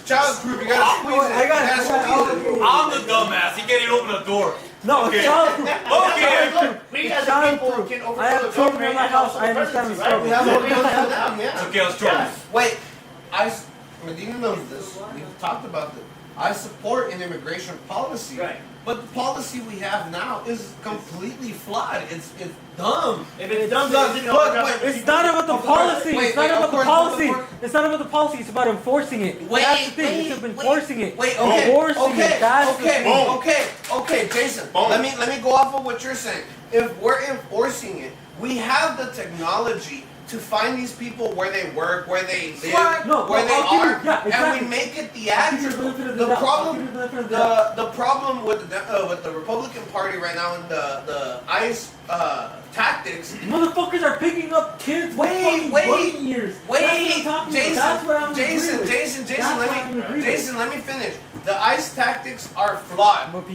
Child group, you gotta squeeze it. I got You it. gotta squeeze it. I'm the dumbass. He can't even open the door. No, Okay. it's childproof. Okay. Look, we as a people Childproof. can I overthrow have the children government in my and house. also I the understand presidency, the right? We have struggle. to hold them down, yeah. Okay, let's try. Wait, Medina knows this. We've talked about this. I support an immigration policy. Right. But the policy we have now is completely flawed. It's dumb. If it's done, Look, then look, it's wait, It's not about the Of course. policy. Wait, It's not wait, about of the course, policy. of course. It's not about the policy. It's about enforcing it. Wait, That's the thing. wait, It's wait. enforcing it. Wait, okay, Enforcing okay, it. That's the okay, thing. okay, Jason. Boom. Let me go off of what you're saying. If we're enforcing it, we have the technology to find these people where they work, where they live, I'll are, give you, and we make it theatrical. The problem with the Republican Party right now and the ICE tactics. Motherfuckers are picking up kids. Wait, Jason, let me finish. The ICE tactics are flawed. And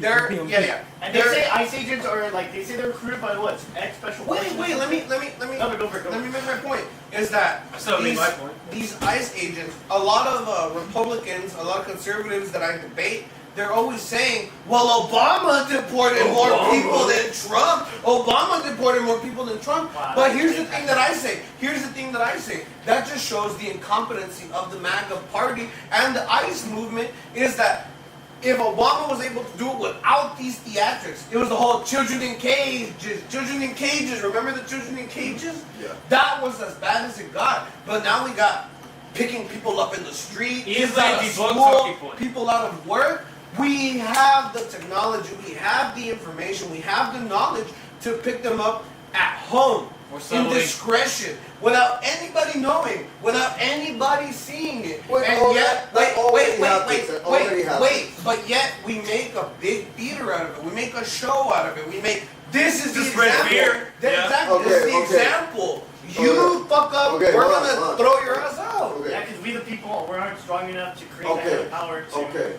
they say ICE agents are like they say they're recruited by what? Ex-special. Let me make my point. Is that these ICE agents, a lot of Republicans, a lot of conservatives that I debate, they're always saying, well, Obama deported more people than Trump. Obama deported more people than Trump. Wow, but here's the thing that I say. That just shows the incompetency of the MAGA party and the ICE movement is that if Obama was able to do it without these theatrics, it was the whole children in cages. Remember the children in cages? Yeah. That was as bad as it got. But now we got picking people up in the street, kids out of school, people out of work. We have the technology, we have the information, we have the knowledge to pick them up at home in discretion, without anybody knowing, without anybody seeing it. And yet, but yet we make a big theater out of it. We make a show out of it. We make this is the example. This is the example. You fuck up, we're gonna throw your ass out. Yeah, because we the people, we aren't strong enough to create that power to get.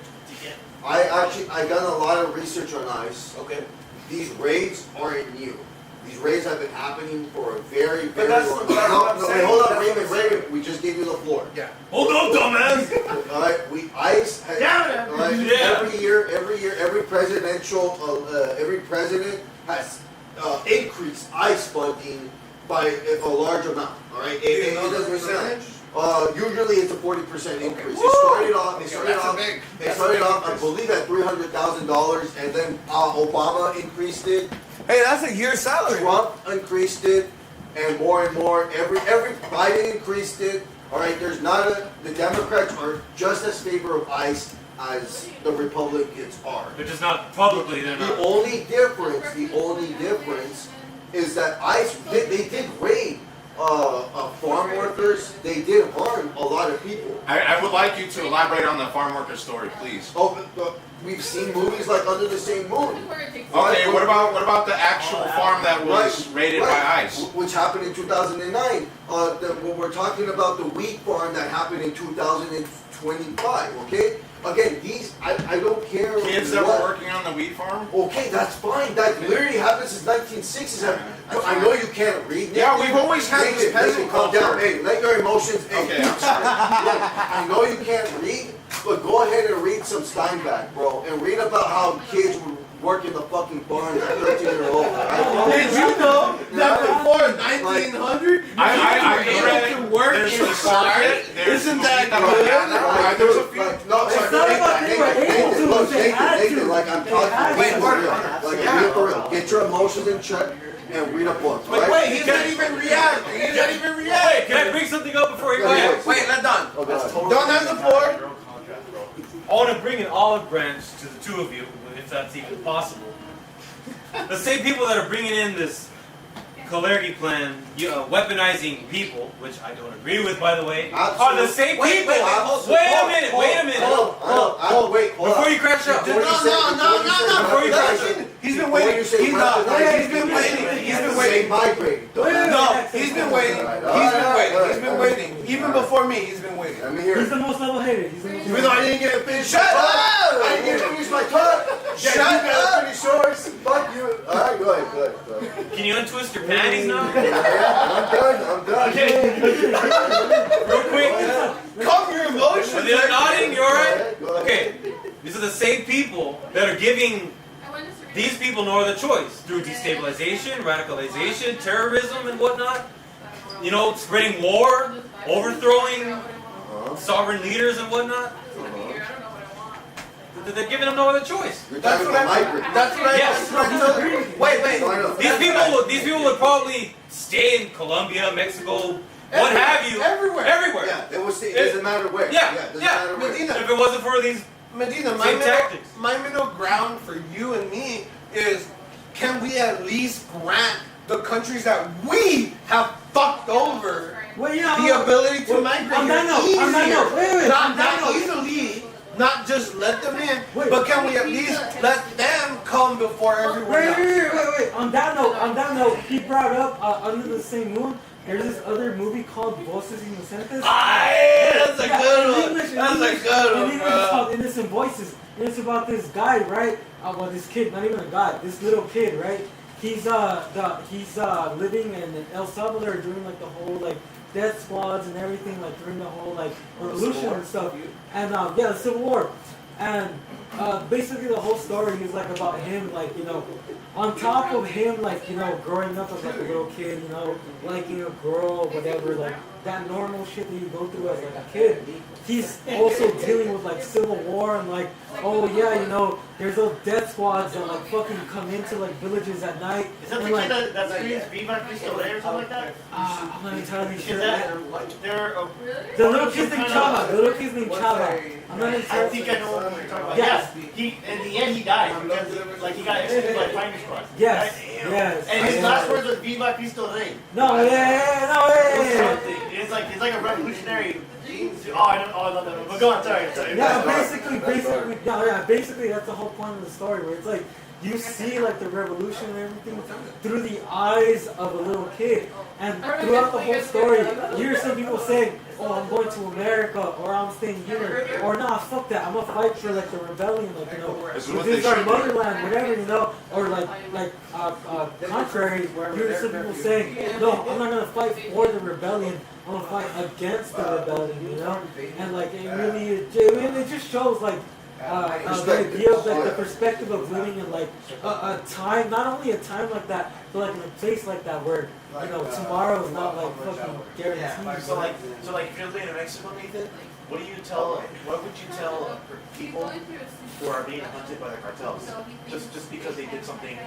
I done a lot of research on ICE. Okay. These raids aren't new. These raids have been happening for a very, But very that's long what I'm time. saying. Hold on, That's Raymond, we just gave you the floor. Yeah. Hold on, dumbass. Alright, ICE has, every year, every president has increased ICE funding by a large amount. Alright, it doesn't percentage. Usually it's a 40% increase. They started off, I believe, at $300,000, and then Obama increased it. Hey, that's a year's salary. Trump increased it, and more. Every Biden increased it. All right, the Democrats are just as favor of ICE as the Republicans are. They're just not publicly. They're not. The only difference is that ICE they did raid farm workers. They did harm a lot of people. I would like you to elaborate on the farm worker story, please. We've seen movies like Under the Same Moon. Okay, what about the actual farm that was raided by ICE? Which happened in 2009. We're talking about the wheat farm that happened in 2025, okay? Again, I don't care. Kids that were working on the wheat farm? Okay, that's fine. That literally happened since 1960s. I know you can't read. Yeah, we've always had this peasant calm culture. down. Hey, let your emotions. Okay, I'm sorry. I know you can't read, but go ahead and read some Steinbeck, bro, and read about how kids would work in the fucking barn at 13-year-old. Did you know that before 1900, I can work inside? Isn't that good? There's a few. No, It's not about they were able to, look, they had Nathan, to. like I'm They talking had to you to. for real. Like, be for real. Get your emotions in check and read a book, right? Wait, he's not even reacting. He's not even reacting. Can I bring something up before you go? Wait, let Don. Oh, God. Don has the floor. I want to bring an olive branch to the two of you, if that's even possible. The same people that are bringing in this Colarity plan, weaponizing people, which I don't agree with, by the way, are the same people. Wait a minute. Before you crash out. No. Before you crash out. He's been waiting. He's been waiting. Even before me, he's been waiting. Let me hear He's it. the most level-headed. Even though I didn't get it finished. Shut up! I didn't get to finish my thought. Shut up! Pretty shorts. Fuck you. All right, go ahead. Can you untwist your panties now? I'm done. Real quick. Calm your emotions. Are they nodding? You alright? Go ahead. Okay. These are the same people that are giving these people no other choice through destabilization, radicalization, terrorism, and whatnot. Spreading war, overthrowing sovereign leaders and whatnot. They're giving them no other choice. That's what I told you. Wait. These people would probably stay in Colombia, Mexico, what have you. Everywhere. Yeah, it doesn't matter where. Yeah. It doesn't matter where. Medina, If it wasn't for these Medina, my middle ground for you and me is, can we at least grant the countries that we have fucked over, well, yeah, the ability to migrate easier. Not easily, not just let them in, but can we at least let them come before everyone else? Wait. On that note, he brought up Under the Same Moon. There's this other movie called Voces Inocentes. That's a good one. That's a good one, It's called Innocent Voices. And it's about this guy, right? Well, this kid, not even a guy, this little kid, right? He's living in El Salvador doing like the whole like death squads and everything, like during the whole like revolution and stuff. And the Civil War. And basically the whole story is like about him, like, you know, on top of him, like, you know, growing up as like a little kid, you know, liking a girl, whatever, like that normal shit that you go through as like a kid. He's also dealing with like Civil War and like, oh yeah, you know, there's those death squads that like fucking come into like villages at night. Is that and, the like, kid that screams Viva Cristo Rey or something like that? I'm not entirely sure. The little kid's named Chava. The little kid's named Chava. I'm not entirely I think I know what you're talking about. Yes. Yeah. He in the end he died because like he got executed by fighting squad. Yes. Right? Yes. And his last words was Viva Cristo Rey. No, Something. It's like a revolutionary. I love that one. But go on, sorry. Yeah, basically that's the whole point of the story, where it's like you see like the revolution and everything through the eyes of a little kid, and throughout the whole story, you hear some people saying, "Oh, I'm going to America," or "I'm staying here," or "Nah, fuck that, I'm gonna fight for like the rebellion, like, you know, this is our motherland, whatever, you know," or contrary, you hear some people saying, "No, I'm not gonna fight for the rebellion. I'm gonna fight against the rebellion," you know, and like it just shows like the idea of like the perspective of living in like a time, not only a time like that, but like in a place like that where, you know, tomorrow is not like fucking guaranteed. So like if you're living in Mexico, Nathan, what would you tell people who are being hunted by the cartels just because they did something?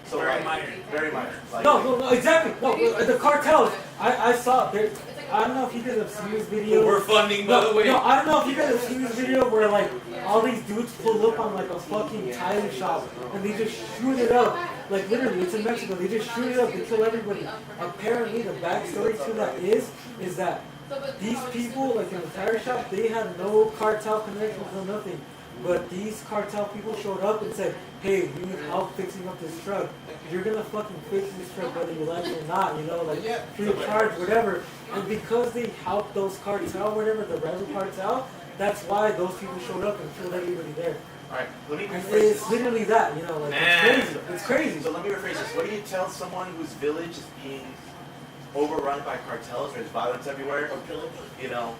So very minor. Like, No, exactly. No, the cartels. I saw there. I don't know if you guys have seen this video. We're funding, by the way. No, I don't know if you guys have seen this video where like all these dudes pull up on like a fucking tile shop and they just shoot it up. Like literally, it's in Mexico. They just shoot it up. They kill everybody. Apparently, the backstory to that is that these people, like in the tire shop, they had no cartel connections, no nothing. But these cartel people showed up and said, "Hey, we need help fixing up this truck. You're gonna fucking fix this truck whether you like it or not, you know, like free of charge, whatever." And because they helped those cartel, whatever, the rebel cartel, that's why those people showed up and killed everybody there. Alright, let me rephrase It's this. literally that, you know, like it's crazy. It's crazy. So let me rephrase this. What do you tell someone whose village is being overrun by cartels, there's violence everywhere, you know?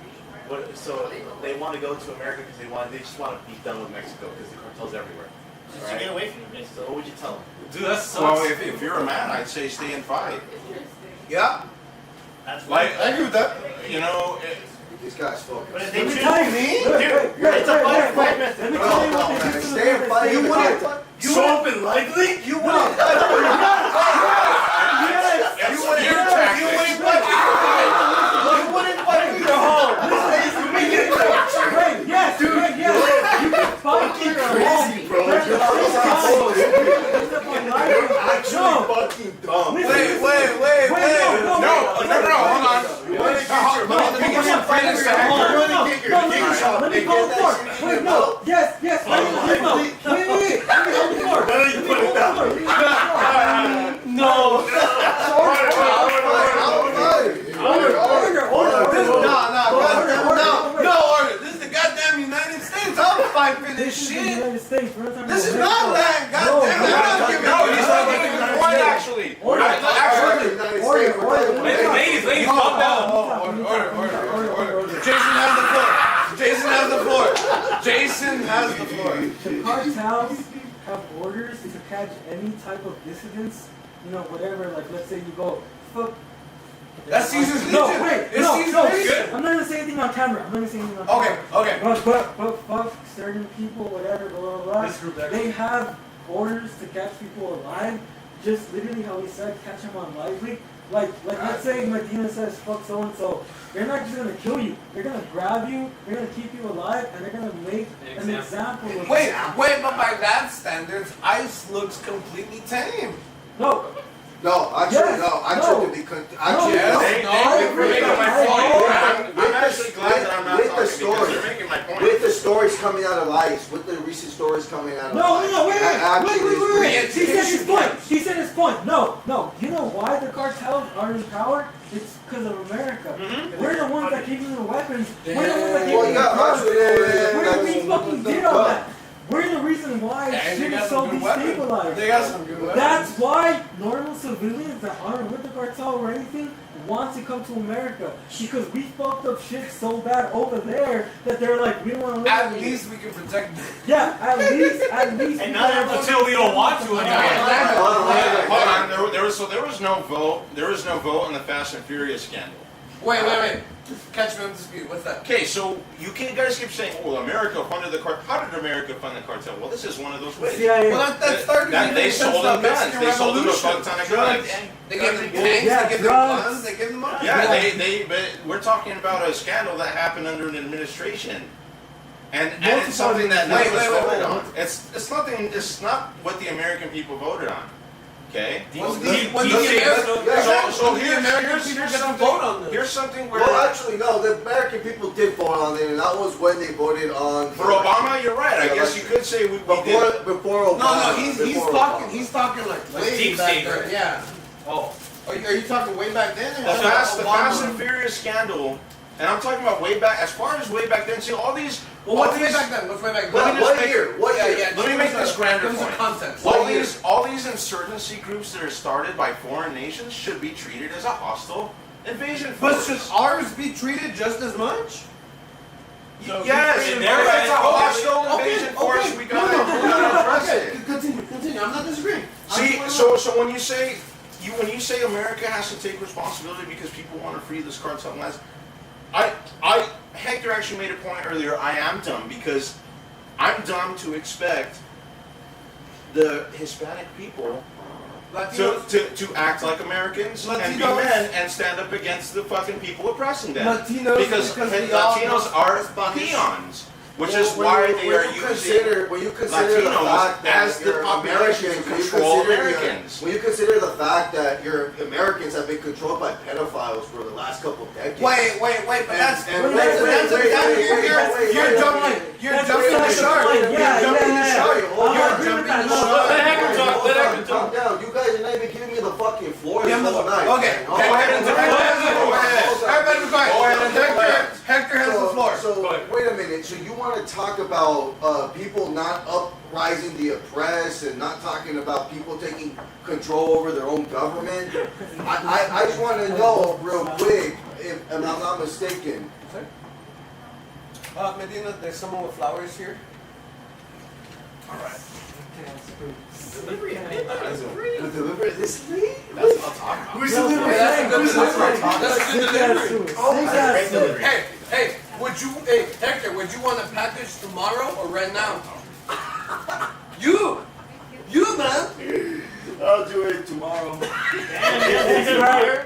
So they want to go to America because they just want to be done with Mexico because the cartel's everywhere. Just to get away from it. So what would you tell them? Dude, that sucks. Well, if you're a man, I'd say stay and fight. Yeah. That's Like, I agree with that. You know, These guys focus. But if they Let me choose tell you, it's a fight method. Let me tell you what they do to the Stay and fight. Stay and fight. Soap and likely? You wouldn't. Yes, dude, yes. You can fight for your Crazy, bro. Fucking dumb. Wait. no, hold on. Let me go for. Wait, no. Yes. Wait. Let me go for. No. Order. This is the goddamn United States. I'm fighting for this shit. This is not land, goddamn. He's not giving the point, actually. Ladies, calm down. Order. Jason has the floor. The cartels have orders to catch any type of dissidents, you know, whatever. Like, let's say you go, fuck. That's Caesar's Legion. No, wait, no. Legion. I'm not gonna say anything on camera. Okay. But fuck certain people, whatever, blah blah blah. They have orders to catch people alive. Just literally how he said, catch them on lively. Like let's say Medina says fuck so and so. They're not just gonna kill you. They're gonna grab you. They're gonna keep you alive, and they're gonna make an example of you. Wait, but by that standards, ICE looks completely tame. No. No, actually, no. Actually, to be actually, You're making my point. I'm actually glad that I'm not talking because you're making my point. With the stories coming out of ICE, with the recent stories coming out of ICE. No, wait. He said his point. No. You know why the cartels are in power? It's because of America. We're the ones that gave them the weapons. We're the ones that gave them the drugs. We're the ones fucking did all that. We're the reason why shit is so destabilized. They got some good weapons. That's why normal civilians that aren't with the cartel or anything want to come to America. Because we fucked up shit so bad over there that they're like, we don't want to live At least we can protect them. Yeah, at least. And not until we don't want to anymore. Hold on. There was no vote. There was no vote on the Fast and Furious scandal. Wait. Catch me on dispute. What's that? Okay, so guys keep saying, "Oh, America funded the cartel." How did America fund the cartel? Well, this is one of those ways. Well, that started. They sold them guns. They sold them a fuck ton of guns. They gave them tanks. They gave them guns. They gave them money. Yeah, but we're talking about a scandal that happened under an administration. And it's something that none of us voted on. It's nothing. It's not what the American people voted on. Okay. Here's something where. Well, actually, no. The American people did vote on it, and that was when they voted on. For Obama, you're right. I guess you could say we did. Before Obama. No. He's talking like way back then. Yeah. Oh. Are you talking way back then? The Fast and Furious scandal, and I'm talking about way back. As far as way back then, see all these. Well, what's way back then? What year? Let me make this grander point. Context. All these insurgency groups that are started by foreign nations should be treated as a hostile invasion force. But should ours be treated just as much? Yes, if it's a hostile invasion force, we gotta address it. Continue. I'm not disagreeing. See, so when you say America has to take responsibility because people want to free this cartel lands, Hector actually made a point earlier. I am dumb because I'm dumb to expect the Hispanic people to act like Americans and be men and stand up against the fucking people oppressing them. Because Latinos are peons. Which is why they are using Latinos as the population to control Americans. When you consider the fact that your Americans have been controlled by pedophiles for the last couple of decades. Wait, but that's you're jumping the shark. Calm down. You guys are not even giving me the fucking floor. Okay. Go ahead. Hector has the floor. So wait a minute. So you want to talk about people not uprising the oppressed and not talking about people taking control over their own government? I just want to know real quick if I'm not mistaken. Medina, there's someone with flowers here. All right. Delivery this late? That's what I'm talking about. Who's delivering? That's good delivery. Hey, Hector, would you want a package tomorrow or right now? You, man. I'll do it tomorrow. That's right.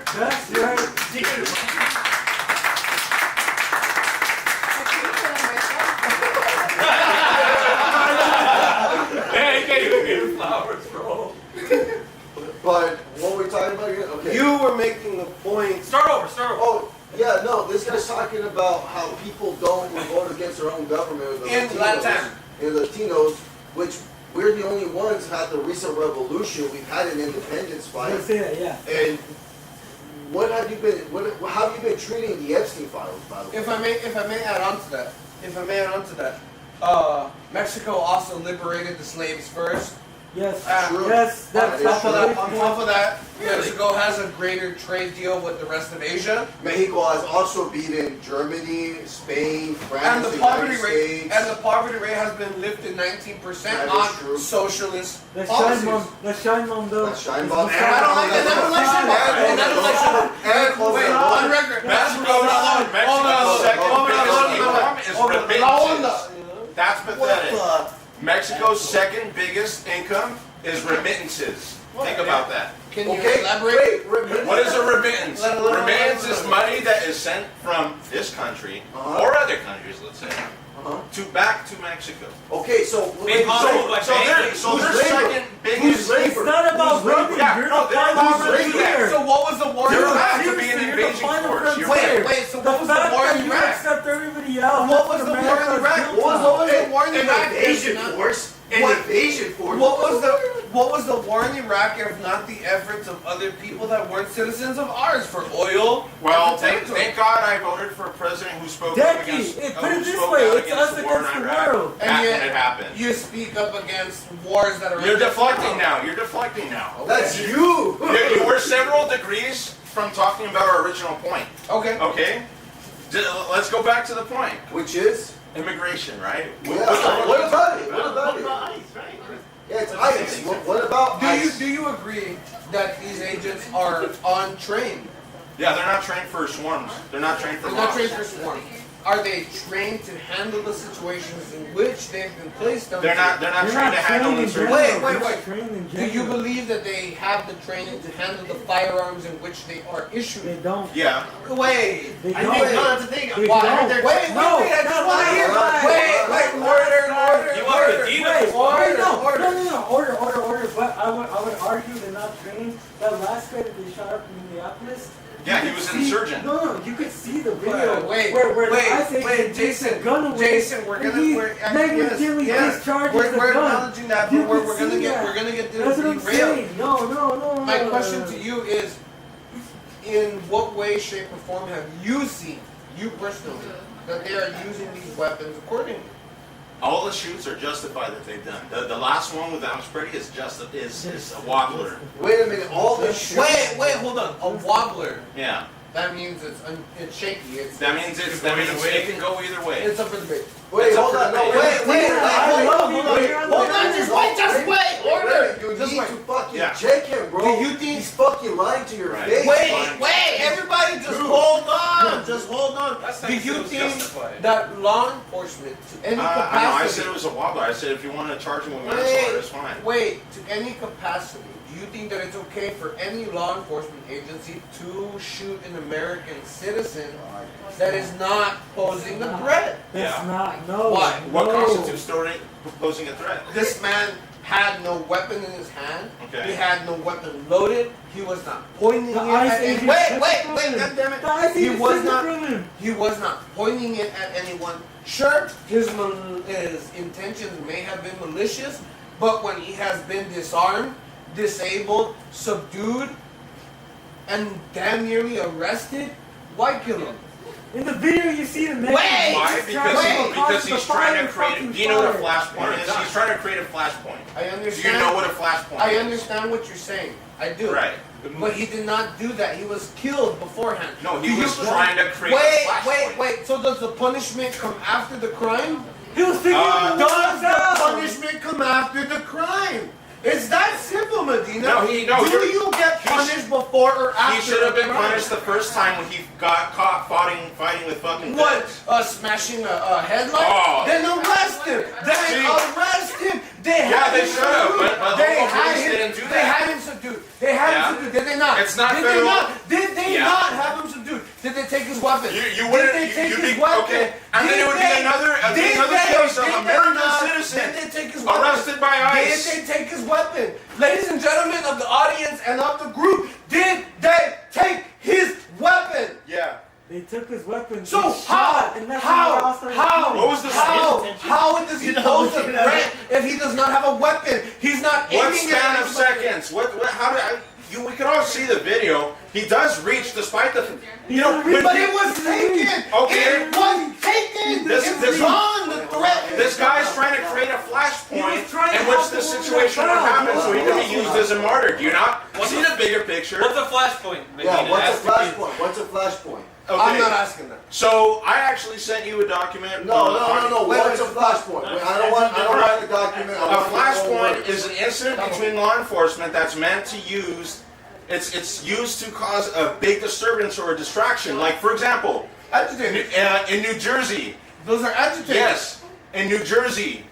Flowers, bro. But what were we talking about again? Okay. You were making the point. Start over. Oh, yeah, no, this guy's talking about how people don't vote against their own government. In Latinos, which we're the only ones who had the recent revolution. We've had an independence fight. Let's say that, yeah. And how have you been treating the Epstein files, by the way? If I may add on to that, Mexico also liberated the slaves first. Yes, yes. On top of that, Mexico has a greater trade deal with the rest of Asia. Mexico has also beaten Germany, Spain, France, and the poverty rate has been lifted 19% on socialist policies. Let's shine on those. Let's shine on. And I don't like that election. And wait, on record, That's pathetic. Mexico's second biggest income is remittances. Think about that. Can you elaborate? What is a remittance? remittance. Remittance is money that is sent from this country or other countries, let's say, to back to Mexico. Okay, so Being humbled by banking. So their second biggest. It's not about running. Yeah, You're no, the they're final allowed to do that. frontier. So what was the war in They're Iraq? allowed to be an Seriously, you're the invasion final force. You're frontier. right. Wait, so The what was the fact war that in you Iraq? accept everybody else. What was the war in America's Iraq? guilt What on. was the war in an Iraq? invasion force. An What- invasion force. What was the war in Iraq if not the efforts of other people that weren't citizens of ours for oil? Well, and for territory? thank God I voted for a president who spoke out Decky, against. put who it this spoke way, out it's us the war in against the Iraq. world. And When yet, it happened. you speak up against wars that are. You're deflecting now. You're deflecting now. That's you. We're several degrees from talking about our original point. Okay. Okay? Let's go back to the point. Which is? Immigration, right? Yeah. What about it? What about What it? about ICE, right? Yeah, it's ICE. What about ICE? Do you agree that these agents are untrained? Yeah, they're not trained for swarms. They're not trained for They're not mobs. trained for swarm. Are they trained to handle the situations in which they've been placed under? They're not You're trained to handle trained in the certain. general. Wait, You're wait. trained in Do you general. believe that they have the training to handle the firearms in which they are They issued? don't. Yeah. Wait. They I don't. think, no, that's the thing. They Why? don't. Wait, No, I just want to hear. Right. Wait, order. You want order. Medina? Wait, Order, no, order. no, order. But I would argue they're not trained. That last guy that they shot up in Minneapolis. Yeah, you he was could an see- insurgent. No, you could see the video Wait, where wait, the ICE agent takes Jason, the gun away. Jason, we're and gonna, he we're, negligently discharges we're the gun. acknowledging that, You but we're can gonna see get, that. we're gonna get That's what I'm derailed. saying. No. My question to you is, in what way, shape, or form have you seen, you personally, that they are using these weapons accordingly? All the shoots are justified that they've done. The last one with Alex Pretty is a wobbler. Wait a minute. All this shit. Wait, hold on. A wobbler. Yeah. That means it's shaky. That means it can go either way. It's up for debate. Wait, hold on. No, Wait, hold on. hold on. Just wait. Order. You Just need wait. to fucking Yeah. check him, bro. Do you think- he's fucking lying to your Right. face? Wait, everybody just hold on. Just hold on. That's not Do you considered think justified. that law enforcement, to any I know. I capacity, said it was a wobbler. I said if you want to charge him with manslaughter, that's fine. wait, to any capacity, do you think that it's okay for any law enforcement agency to shoot an American citizen that is not posing a threat? That's Yeah. not. No. Why? What no. constitutes posing a threat? This man had no weapon in his hand. Okay. He had no weapon loaded. He was not pointing The it ICE at agent anyone. took it from him. Goddammit. The ICE He agent was took it not. from him. He was not pointing it at anyone. Sure, his intentions may have been malicious, but when he has been disarmed, disabled, subdued, and damn nearly arrested, why kill him? In the video, you see the man. Wait! Why? Because he's trying to create. Do you know what a flashpoint is? He's trying to create a flashpoint. I Do understand. you know what a flashpoint I is? understand what you're saying. I do. Right. But he did not do that. He was killed beforehand. No, Do he you was believe- trying to create a flashpoint. Wait. So does the punishment come after the crime? He was thinking of the Does the down. punishment come after the crime? It's that simple, Medina. No, Do you're- you get punished before or after? He should have the been crime? punished the first time when he got caught fighting with fucking What? pigs. Smashing a headlight? Oh. Then arrest him. See? Arrest him. They Yeah, had they him should have, subdued. but They local had police him. didn't do They that. had him subdued. They had Yeah. him subdued. Did they not? It's not Did federal. they not? Did they Yeah. not have him subdued? Did they take his weapon? You wouldn't. Did they take You'd his be weapon? okay. And then Did it would be they- another did case of they American not- citizen Did they take his weapon? arrested by ICE. Did they take his weapon? Ladies and gentlemen of the audience and of the group, did they take his weapon? Yeah. They took his weapon. So they shot, and that's when they all started shooting. What was the how does he pose a threat if he does not have a weapon? He's not What aiming span at of anybody. seconds? How did we could all see the video. He does reach despite the. You know, But it was taken. Okay. It was taken. This- It's this- gone. The threat. This guy's trying to create a He flashpoint was trying to in which help the the woman situation that would fell. happen so he can be used as a martyr. Do you not What's see the- the bigger picture? What's a flashpoint? Yeah, Medina? what's a Ask the kids. flashpoint? What's a flashpoint? Okay. I'm not asking that. So I actually sent you a document. No. Wait, What's a flashpoint? Wait, I don't want a document. I A want flashpoint is an incident between law enforcement that's meant to use. It's used to cause a big disturbance or a distraction. Like for example, Agitated. in New Jersey. Those are agitators. Yes, in New Jersey,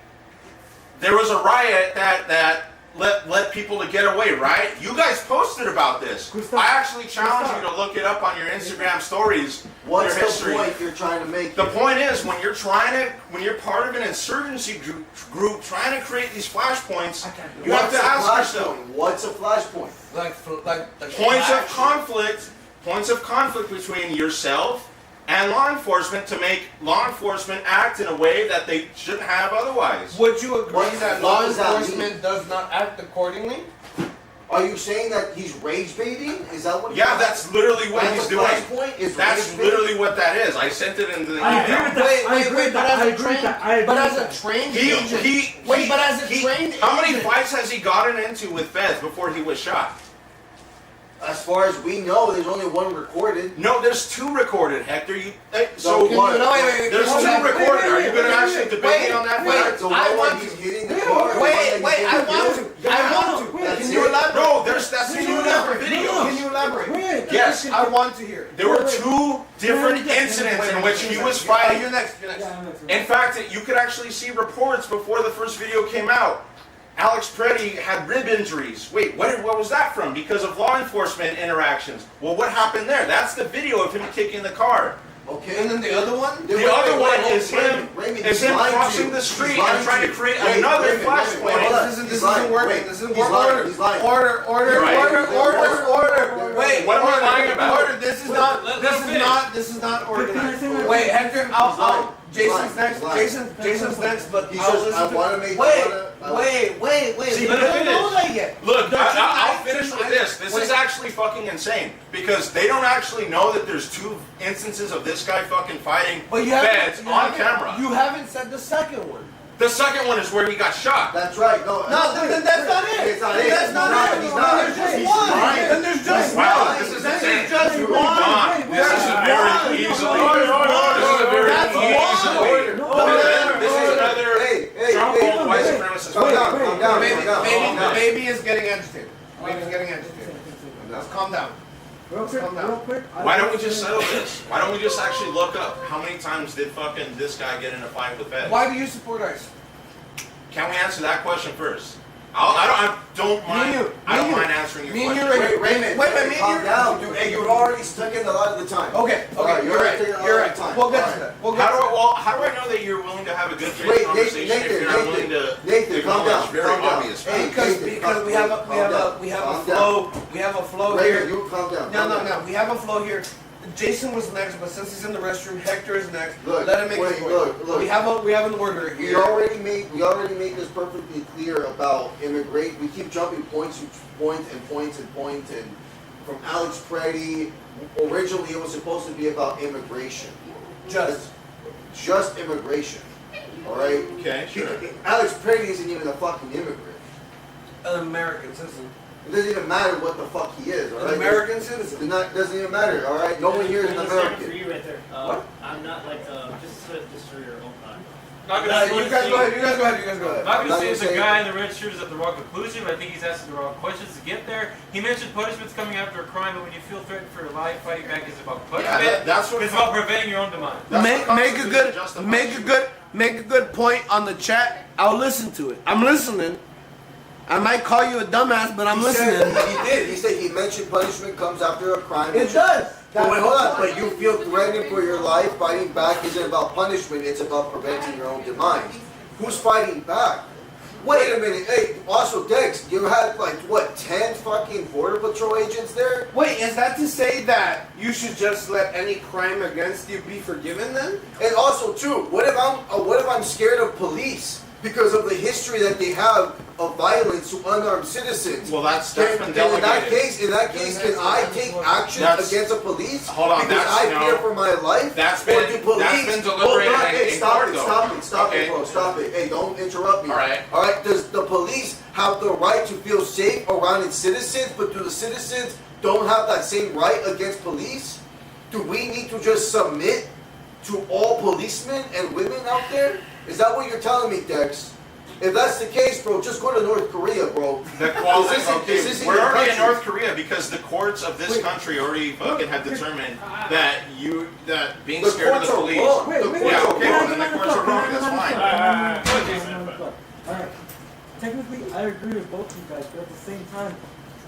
there was a riot that let people to get away, right? You guys posted about this. I actually challenge you to look it up on your Instagram stories. What's your the history. point you're trying to make? The point is, when you're part of an insurgency group trying to create these flashpoints, you have to ask yourself, what's a flashpoint? Like points of conflict between yourself and law enforcement to make law enforcement act in a way that they shouldn't have otherwise. Would you agree that law does that enforcement does not act accordingly? Are you saying that he's rage baiting? Is that what? Yeah, that's literally what he's doing. Flashpoint is That's rage baiting? literally what that is. I sent it in the I agree email. with that. I agree with that. But as a trained agent, but as a trained how many agent- fights has he gotten into with feds before he was shot? As far as we know, there's only one recorded. No, there's 2 recorded, Hector. So what? No, wait. There's 2 recorded. Are you going to actually debate me on that fact? So I what want he's to- hitting the car. I want to. That's Can you it. elaborate? No, that's 2 different videos. Can you elaborate? Yes, I want to hear. there were 2 different incidents in which he was fighting. You're next. In fact, you could actually see reports before the first video came out. Alex Preddy had rib injuries. Wait, what was that from? Because of law enforcement interactions. Well, what happened there? That's the video of him kicking the car. Okay. And then the other one? The other one is him crossing the street and trying to create another flashpoint. This isn't working. This isn't working. He's lying. Order. Wait, What am I lying about? Order. This is not organized. Wait, Hector, I'll Jason's next. Jason's next, but He I'll says, listen I to want to make. Wait. See, We let don't him know finish. that yet. Look, The I'll two finish with actions- this. This is actually fucking insane because they don't actually know that there's 2 instances of this guy fucking fighting feds on camera. You haven't said the second one. The second one is where he got shot. That's right. No, Then that's not it. It's not it. That's not it. He's not. There's just He's one. lying. Then there's just Wow, one. this is Then insane. there's just You're one. not. This is a very easily. This is a very easily. This is another Trump white supremacist. Calm down. Baby is getting agitated. Baby's getting agitated. Let's calm down. Real quick. Why don't we just settle this? Why don't we just actually look up how many times did fucking this guy get in a fight with feds? Why do you support ICE? Can we answer that question first? I don't mind answering your question. Raymond, calm down, dude. Hey, you're already stuck in a lot of the time. Okay, you're right. We'll get to that. How do I know that you're willing to have a good faith conversation if you're not willing to Nathan, calm down. acknowledge very obvious facts? Because we have a flow here. Raymond, you calm down. No. We have a flow here. Jason was next, but since he's in the restroom, Hector is next. Look, let him make his point. Look. We have an order We here. already made this perfectly clear about immigrate. We keep jumping points to point, and from Alex Preddy, originally it was supposed to be about immigration. Just immigration. All right. Okay, sure. Alex Preddy isn't even a fucking immigrant. An American citizen. It doesn't even matter what the fuck he is. All right. An American citizen. Doesn't even matter. All right. No one here is an For American. you right there. What? I'm not like just for your own time. Not You gonna guys go ahead. Not gonna say it's the say- guy in the red shirt is at the wrong conclusion, but I think he's asking the wrong questions to get there. He mentioned punishment's coming after a crime, but when you feel threatened for your life, fighting back is about punishment. Yeah, that's what it's about preventing your own demise. Make a good point on the chat. I'll listen to it. I'm listening. I might call you a dumbass, but I'm listening. He did. He said he mentioned punishment comes after a crime. It does. But wait, hold on. But you feel threatened for your life. Fighting back isn't about punishment. It's about preventing your own demise. Who's fighting back? Wait a minute. Hey, also Dex, you had 10 fucking border patrol agents there? Wait, is that to say that you should just let any crime against you be forgiven then? And also too, what if I'm scared of police because of the history that they have of violence to unarmed citizens? Well, that's been In delegated. that case, can I take action against the police? Hold on, because I fear for my life. That's Or been do police? deliberated in Stop court, it! though. Stop Okay. it, bro! Stop it! Hey, don't interrupt me. All right. All right. Does the police have the right to feel safe around its citizens, but do the citizens don't have that same right against police? Do we need to just submit to all policemen and women out there? Is that what you're telling me, Dex? If that's the case, bro, just go to North Korea, bro. The quality, This isn't we're your already in country. North Korea because the courts of this country already fucking have determined that being The scared of the courts are police. wrong. Wait, The wait, courts Yeah, are okay, wrong. well then the courts are wrong. That's fine. Alright. technically, I agree with both of you guys, but at the same time,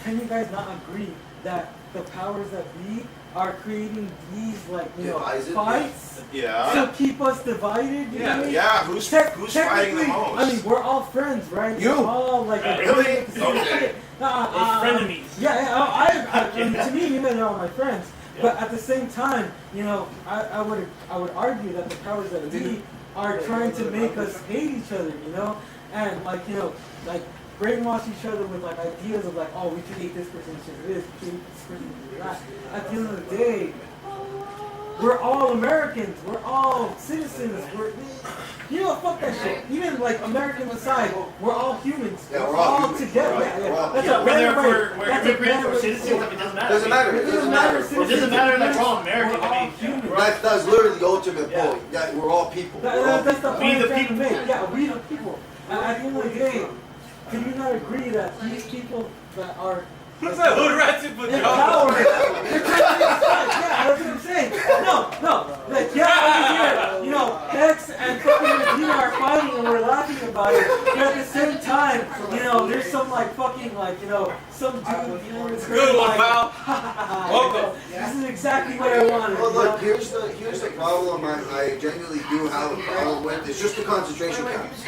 can you guys not agree that the powers that be are creating these, like, you know, fights to keep us divided? You know what I mean? Yeah. Who's fighting the most? I mean, we're all friends, right? You. We're all like really? Okay. frenemies. I mean, to me, you guys are all my friends. Yeah. But at the same time, you know, I would argue that the powers that be are trying to make us hate each other, you know, and like, you know, like brainwash each other with like ideas of like, oh, we should hate this person because of this, we should hate this person because of that. At the end of the day, we're all Americans. We're all citizens. You know, fuck that shit. Even like American aside, we're all humans. Yeah, we're all together. That's a Whether we're immigrants or citizens, it doesn't matter. It doesn't matter. It doesn't matter that we're all American. We're all humans. That's literally the ultimate point. Yeah, we're all people. That's the point We the I'm trying to people. make. Yeah, we the people. At the end of the day, can you not agree that these people that are What's that hood rat in power, pajamas? they're trying to fight. Yeah, that's what I'm saying. No. Like, yeah, over here, you know, Hex and fucking Regina are fighting and we're laughing about it. But at the same time, you know, there's some like fucking like, you know, some dude, you know, it's Good one, like, pal. Welcome. This is exactly what I wanted. Well, you know? look, here's the problem I genuinely do have a problem with. It's just the concentration camps.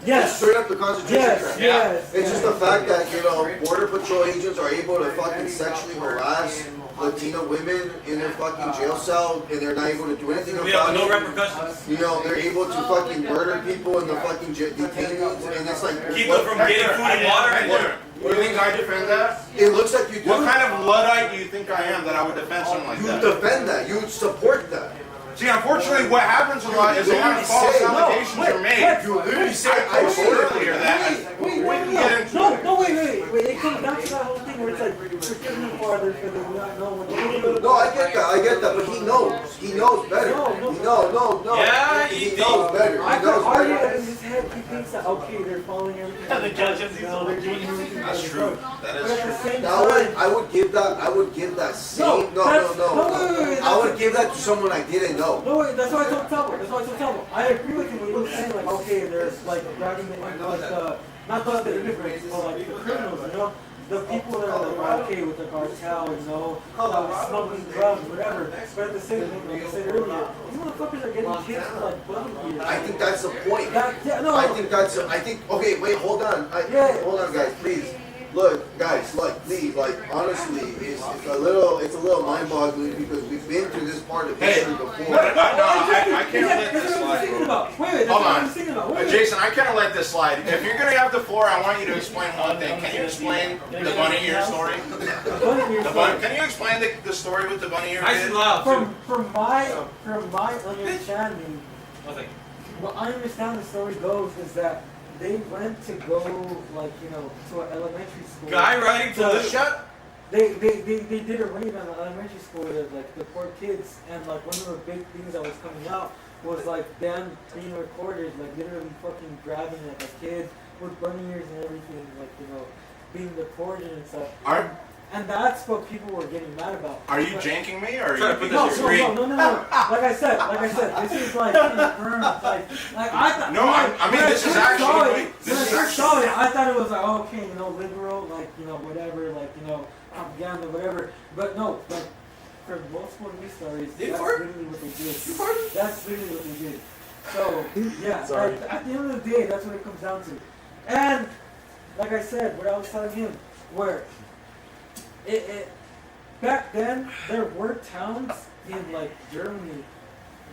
Yes. Straight up the concentration camps. Yes. It's just the fact that, you know, Border Patrol agents are able to fucking sexually harass Latina women in their fucking jail cell and they're not able to do anything about no it. repercussions. You know, they're able to fucking murder people in the fucking detainees and it's like... Keep them from getting food and water and water. You think I defend that? It looks like you do. What kind of Luddite do you think I am that I would defend something like You that? defend that. You support that. See, unfortunately, what happens a lot is a lot of false allegations are made. You literally say, I told earlier that. Wait, it comes down to that whole thing where it's like, we're giving the father for the not knowing what they're doing. No, I get that, but he knows. He knows better. No. Yeah, he knows better. I He could knows argue that better. in his head he thinks that, okay, they're following everything. Yeah, the judge has these No, they're doing all everything. That's true. That But is at the true. same Now, time, I would give that same. No. wait, I would give that to someone I didn't know. no, wait, that's why I told Tabo. I agree with you when you were saying, like, okay, there's, like, grabbing the, not the immigrants, but, like, the criminals, you know? The people that are, like, okay with the cartel, you know, smuggling drugs, whatever. But at the same time, like I said earlier, these motherfuckers are getting kids for, like, bullying here. I think that's the point. I think. Okay, wait, hold on. Hold on, guys, please. Look, guys, please, honestly, it's a little mind-boggling because we've been through this part of history before. I can't let this That's what I'm thinking slide. about. Wait, that's Hold what on. I'm thinking about. Wait. Jason, I can't let this slide. If you're gonna have the floor, I want you to explain one thing. Can you explain the bunny ear story? Can you explain the story with the bunny ear? Nice and loud. From my understanding, Nothing. what I understand the story goes is that they went to go, like, you know, to an elementary school. Guy riding to the shut. They did a raid on the elementary school with, like, the poor kids, and, like, one of the big things that was coming out was, like, them being recorded, like, literally fucking grabbing, like, a kid with bunny ears and everything, like, you know, being deported and stuff. And that's what people were getting mad about. Are you janking me or are Try to you put being this serious? in No. Like I said, this is like confirmed. Like I thought. No, I mean this is actually. When I first saw it, I thought it was like, oh, okay, you know, liberal, like, you know, whatever, like, you know, propaganda, whatever. But no, like, for multiple news stories, that's literally what they did. That's literally what they did. So yeah, at the end of the day, that's what it comes down to. And like I said, what I was telling him, where back then there were towns in, like, Germany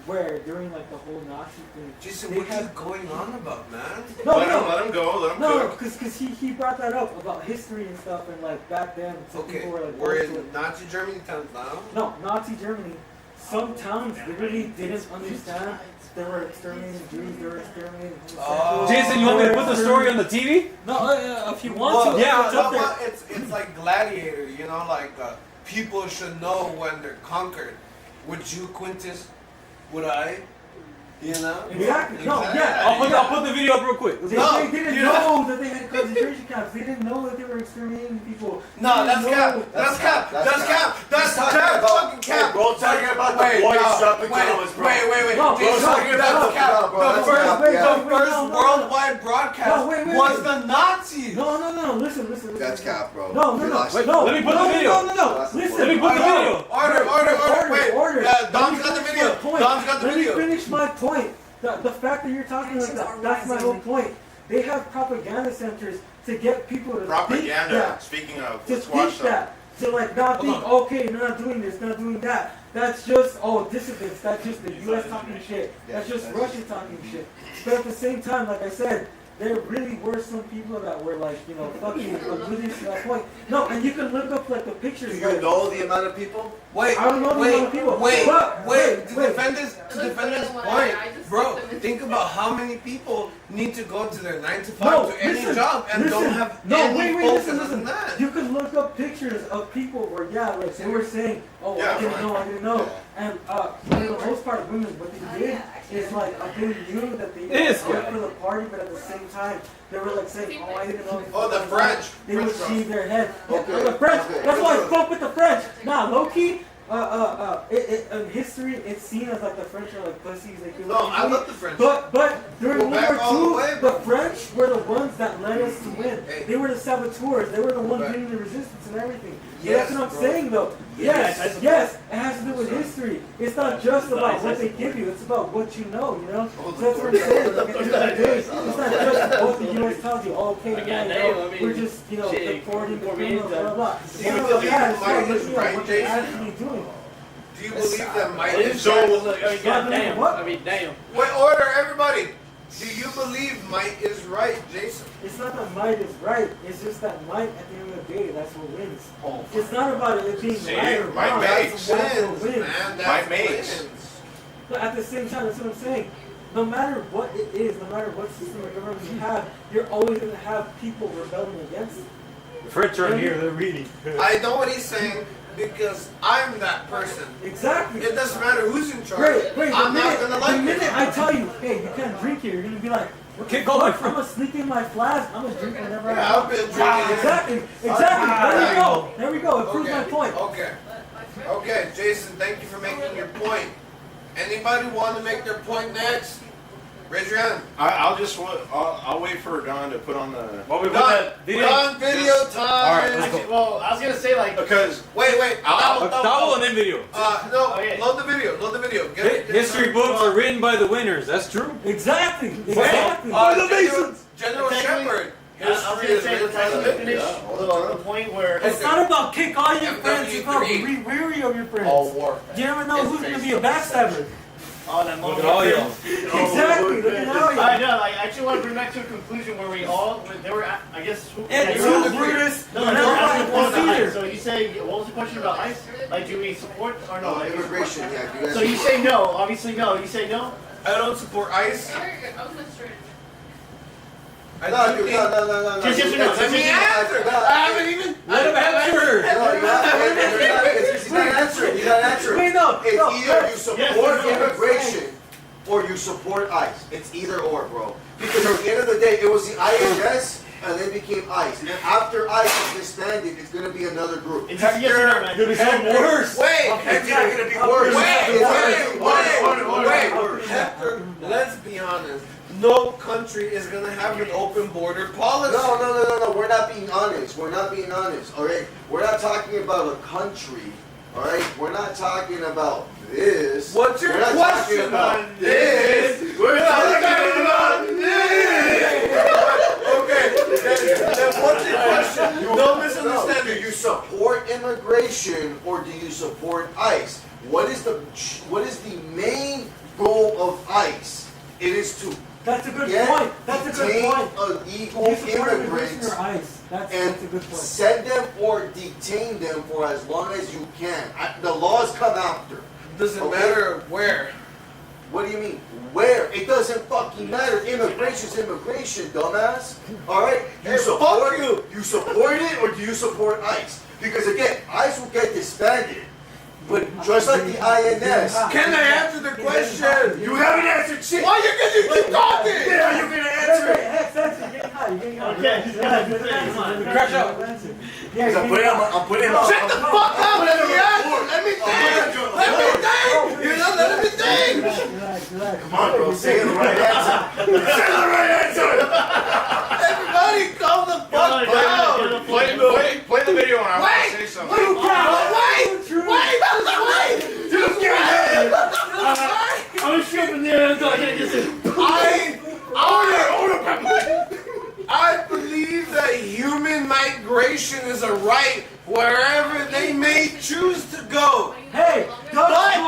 where during, like, the whole Nazi thing. Jason, what are you going on about, man? Let him go. No, because he brought that up about history and stuff, and, like, back then some people were like, we're in Nazi Germany towns now. No, Nazi Germany. Some towns literally didn't understand. They were exterminating Jews. They were exterminating homosexuals. Jason, you want me to put the story on the TV? No, if you want to. yeah, it's up there. It's like Gladiator, you know, like people should know when they're conquered. Would you, Quintus? Would I? You know? Exactly. No, yeah. I'll put the video up real quick. They didn't know that they had concentration camps. They didn't know that they were exterminating people. No, that's cap. That's cap. That's cap. That's fucking cap. Bro, talking about the boys dropping down his bro. Wait. No, He's talking about cap. The first worldwide broadcast broadcast was the Nazis. No. Listen. That's cap, bro. No. Wait, let me put the video. No. Listen. Let me put the video. Order. Wait. Order. Dom's got the video. Dom's got the video. Let me finish my point. The fact that you're talking like that's my whole point. They have propaganda centers to get people to Propaganda. think that. Speaking of, To let's watch think that. To like not think, okay, they're not doing this, not doing that. That's just, dissidents. That's just the U.S. talking shit. That's just Russia talking shit. But at the same time, like I said, there really were some people that were like, fucking oblivious to that point. No, and you can look up like the pictures. Do you know the amount of people? Wait, I don't know the amount of people. Wait. Wait. To defend this point, bro, think about how many people need to go to their 9 to 5 to any job and don't have any focus on that. You can look up pictures of people where, like they were saying, I didn't know. And for the most part, women, what they did is like, they knew that they were for the party, but at the same time, they were like saying, I didn't know. Oh, the French. They would shave their head. Okay. The French. Okay. That's why I spoke with the French. Nah, low key. In history, it's seen as like the French are like pussies. Like, No, I love the French. But during Go World back all the War way, II, bro. the French were the ones that led us to win. Hey. They were the saboteurs. They were the ones Right. leading the resistance and everything. So Yes, that's what I'm bro. saying, though. Yes, it has to do with history. It's not just about what they give you. It's about what you know. So that's what I'm saying. Like, at the end of the day, it's not just what the U.S. tells you. We're just deporting the criminals, blah blah. It's Do you not believe about that. It's might about is looking at right, what they're Jason? actually doing. Do you believe that might is So, right? Goddamn. What? I mean, damn. Wait, order, everybody. Do you believe might is right, Jason? It's not that might is right. It's just that might, at the end of the day, that's what wins. It's not about it being See, right or might wrong. makes That's Wins, what wins. man. That's Might makes. wins. But at the same time, that's what I'm saying. No matter what it is, no matter what system of government you have, you're always going to have people rebelling against it. The French are here. They're reading. I know what he's saying because I'm that person. Exactly. It doesn't matter who's in charge. Great. I'm not gonna like the minute it. I tell you, hey, you can't drink here, you're gonna be like, Kick going. I'm gonna sneak in my flask. I'm gonna drink whenever Yeah, I I've want. been drinking. Exactly. There we go. It proves my point. Okay, Jason, thank you for making your point. Anybody want to make their point next? Raise your hand. I'll wait for Don to put on the. While we put Done. that video. Done. Video time. All right, let's go. Actually, well, I was gonna say like Because Wait. Double and then video. No, Okay. load the video. Get it. History books are written by the winners. That's true. Exactly. General Shepard. I was gonna say, finish the point where It's not about kick all your friends. It's about FW3. be weary of your friends. All war. You never know who's gonna be a backstabber. that Look moment. at all y'all. Exactly. Look at all I you. know. I actually want to bring back to a conclusion where they were. I guess. And you two were- Brutus. No, and they were I'm asking like, for the procedure. ICE. So you say, what was the question about ICE? Like, do we support or no? Like, Immigration, yeah. You guys So you say no. Obviously, no. You say no. I don't support ICE. Very good. I was listening. No. Just yes or no. Let me answer. I haven't even. Let him answer. He's not answering. Wait, no. It's no, either you support Yes or no. immigration or you support ICE. It's either or, bro. Because at the end of the day, it was the INS and then became ICE. And after ICE is disbanded, it's going to be another group. It's just yes or no, man. It's gonna be worse. Wait. It's either going to be worse. Wait. Hector, let's be honest. No country is gonna have an open border policy. No. We're not being honest. All right. We're not talking about a country. All right. We're not talking about this. What's your We're not question talking about on this? We're talking about this. Okay. Then what's your question? No misunderstanding. Do you support immigration or do you support ICE? What is the main goal of ICE? It is to That's a good point. That's a good detain point. illegal You support immigration immigrants or ICE. That's and a good point. send them or detain them for as long as you can. The laws come after. Doesn't Okay. matter where. What do you mean? Where? It doesn't fucking matter. Immigration's immigration, dumbass. All right? Hey, fuck you. You support it or do you support ICE? Because again, ICE will get disbanded. But just like the INS. Can I answer the question? You haven't answered shit. Why you keep talking? Yeah, you're gonna answer it. You're getting high. You're getting high. Okay. Come on. Crash out. Yeah, I'm putting him on. Shut the fuck up! Let me answer! Let me think! You're not letting me think! Relax. Come on, bro. Say the right answer. Say the right answer.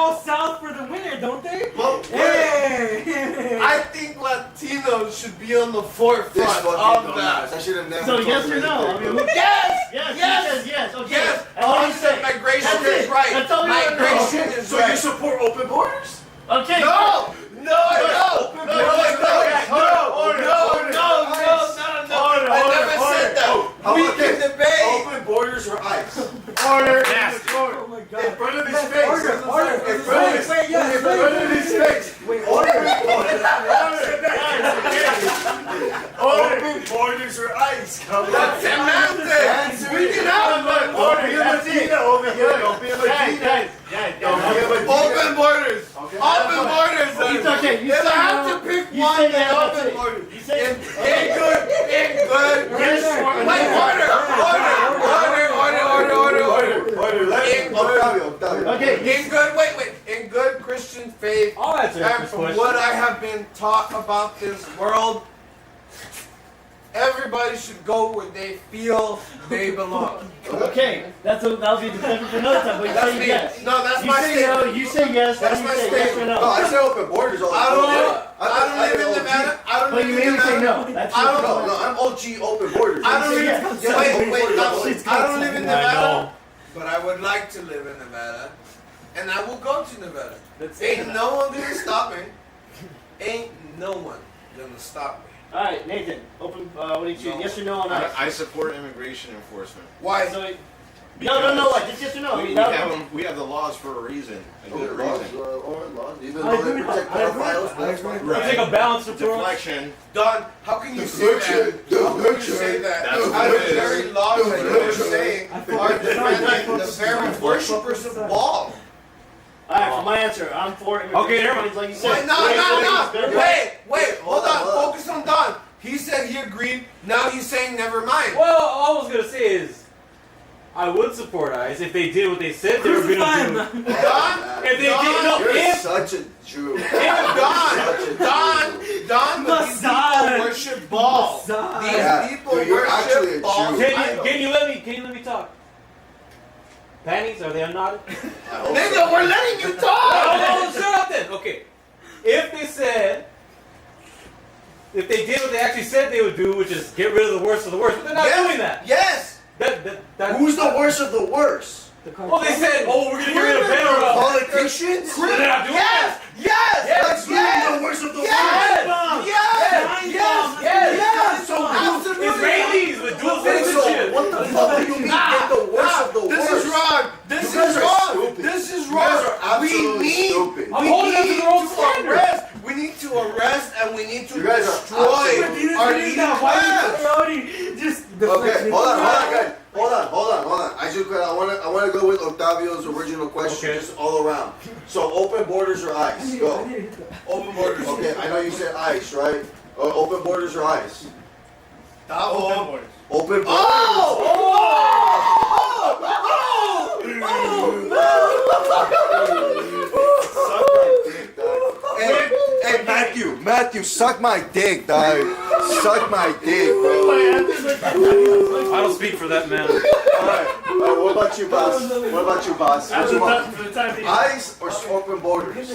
all south for the winner, don't they? Well, Hey! I think Latinos should be on the forefront this fucking of that. dumbass. I should have never. So told yes him or no? I anything. mean, Yes! yes, Yes! he says yes. Okay. Yes! That's all you say. Migration That's is it. right. That's all you want to know. Migration is So right. you support open borders? Okay. No! No, I don't! Open No, borders. I never said that. We can debate. Open borders or ice? Order. Oh my god. In front of his face. Order. In front of his Wait, yes. In front of his face. Wait, Order. Order. Open borders or ice? Come on. That's semantics. We can have one. Don't be a Latina over here. Don't be a Latina. Don't be a Latina. Open borders. Okay. Open borders. It's okay. You If say I have no. to pick You one, say then yes, open that's it. borders. You say In good. Yes, Wait, order. Let Octavio. Okay. In good, wait. In good Christian faith, I'll answer and this from question. what I have been taught about this world, everybody should go where they feel they belong. Okay. That'll be discussion for another time. But you That's say me. yes. No, that's You my say no. statement. You say yes. That's You my say yes or statement. No, no. I say open borders all the I time. don't live in Nevada. I don't But live you in made me say Nevada. no. That's I your don't No, know. no, I'm OG open borders. I don't say live. yes. Yeah, Wait, open borders. I don't live in I Nevada, know. but I would like to live in Nevada, and I will go to Nevada. That's Ain't no one gonna stop me. Ain't no one gonna stop me. All right, Nathan. Open. What do you choose? No. Yes or no on ice? I support immigration enforcement. Why? So, no. Just yes or no. I mean, We have the laws for a reason, a good Laws, reason. laws. Even I though they agree. protect I agree. pedophiles, I that's agree. fine. We'll take a balanced approach. Deflection. Don, how can you say that? How can you say that? That's what Out it of the is. very laws that you're saying I are forgot. defending the very worshippers of Baal. all right, for my answer, I'm for immigration. Okay, never mind. Like you said. Wait, no. Wait, hold on. Hold on. Focus on Don. He said he agreed. Now he's saying never mind. Well, all I was gonna say is, I would support ICE if they did what they said they were gonna do. Don, If they did, no, You're if such a Jew. Don, but these people worship Baal. Yeah, These people dude, you're actually worship a Baal. Jew. can you let me talk? Panties, are they unknotted? Nigga, we're letting you talk. Oh, shut up then. Okay, if they did what they actually said they would do, which is get rid of the worst of the worst, but they're not doing that. Yes. Who's the worst of the worst? Oh, they said, oh, we're gonna get rid of federal. Politicians? They're not doing that. That's really the worst of the worst. Yes. So absolutely. Israelis with dual Wait, so citizenship. what the fuck do you mean get the worst of the worst? This is wrong. You guys are stupid. This is You guys are wrong. We absolutely need stupid. I'm holding them to their own to standard. arrest. We need to arrest and we need to You guys are destroy absolutely- our legal class. Okay, hold on, guys. Hold on. I want to go with Octavio's original question, Okay. just all around. So open borders or ice? Go. Open borders. Okay, I know you said ice, right? Open borders or ice? Open borders. Open borders. Hey, Matthew, suck my dick, dog. Suck my dick, bro. I don't speak for that man. Alright, what about you, boss? What about you, boss? What you want? For the time being. Ice or open borders?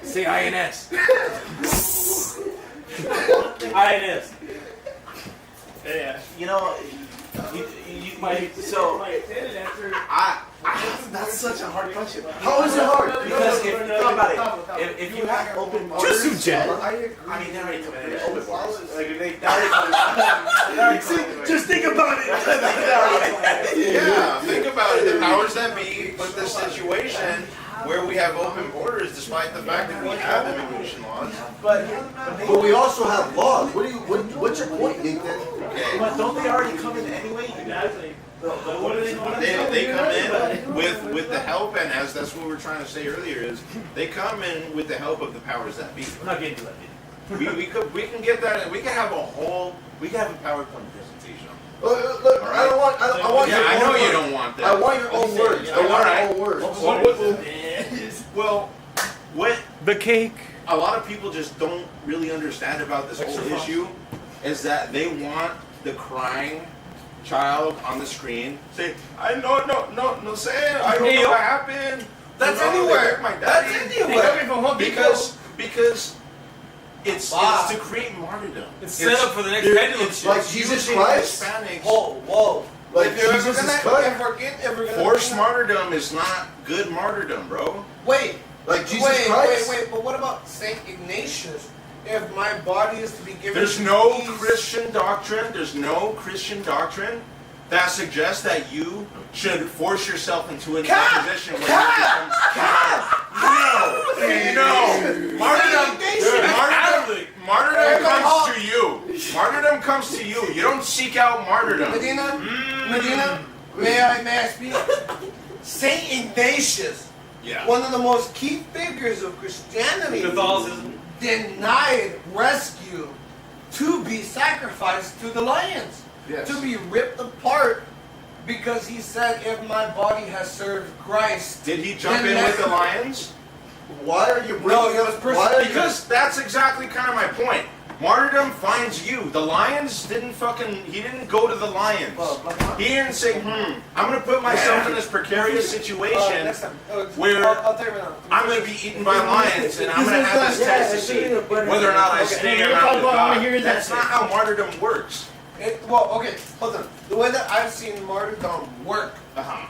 Say INS. INS. Yeah. You know, so that's such a hard question. How is it hard? Because if think about it, if you have open borders, I mean they're already coming in open borders. Like if they Just think about it. Yeah, think about it. The powers that be put this situation where we have open borders, despite the fact that we have immigration laws. but But we also have laws. What's your point, Nathan? but don't they already come in anyway? Exactly. What are they doing? They come in with the help, and as that's what we were trying to say earlier, is they come in with the help of the powers that be. I'm not getting to that. We can get that. We can have a PowerPoint presentation. Look, I don't want. I want. Yeah, your I own know words. you don't want that. I want your own words. I want your own words. Well, what The cake. a lot of people just don't really understand about this whole issue is that they want the crying child on the screen say, I no, say it. I don't know what happened. That's What's wrong anywhere. with my That's daddy? anywhere. Because it's to create martyrdom. It's set up for the next pendulum It's shift. Like Jesus using Christ? Hispanics. Whoa. Like if you're Jesus ever is gonna, cut? if we're gonna Forced martyrdom is not good martyrdom, bro. Wait. Like Jesus Christ? Wait. But what about Saint Ignatius? If my body is to be given, There's to no peace, Christian doctrine. There's no Christian doctrine that suggests that you should force yourself into a position where No. Martyrdom comes to you. Martyrdom comes to you. You don't seek out martyrdom. Medina, may I speak? Saint Ignatius, one of the most key figures of Christianity, Catholicism. denied rescue to be sacrificed to the lions, to be ripped apart, because he said, if my body has served Christ. Did he jump in with the lions? Why are you No, he was persecuted. Because that's exactly kind of my point. Martyrdom finds you. The lions didn't he didn't go to the lions. He didn't say, I'm going to put myself in this precarious situation where I'll tell you right now. I'm going to be eaten by lions and I'm going to have this test to see whether or not I stay around with God. That's not how martyrdom works. Hold on. The way that I've seen martyrdom work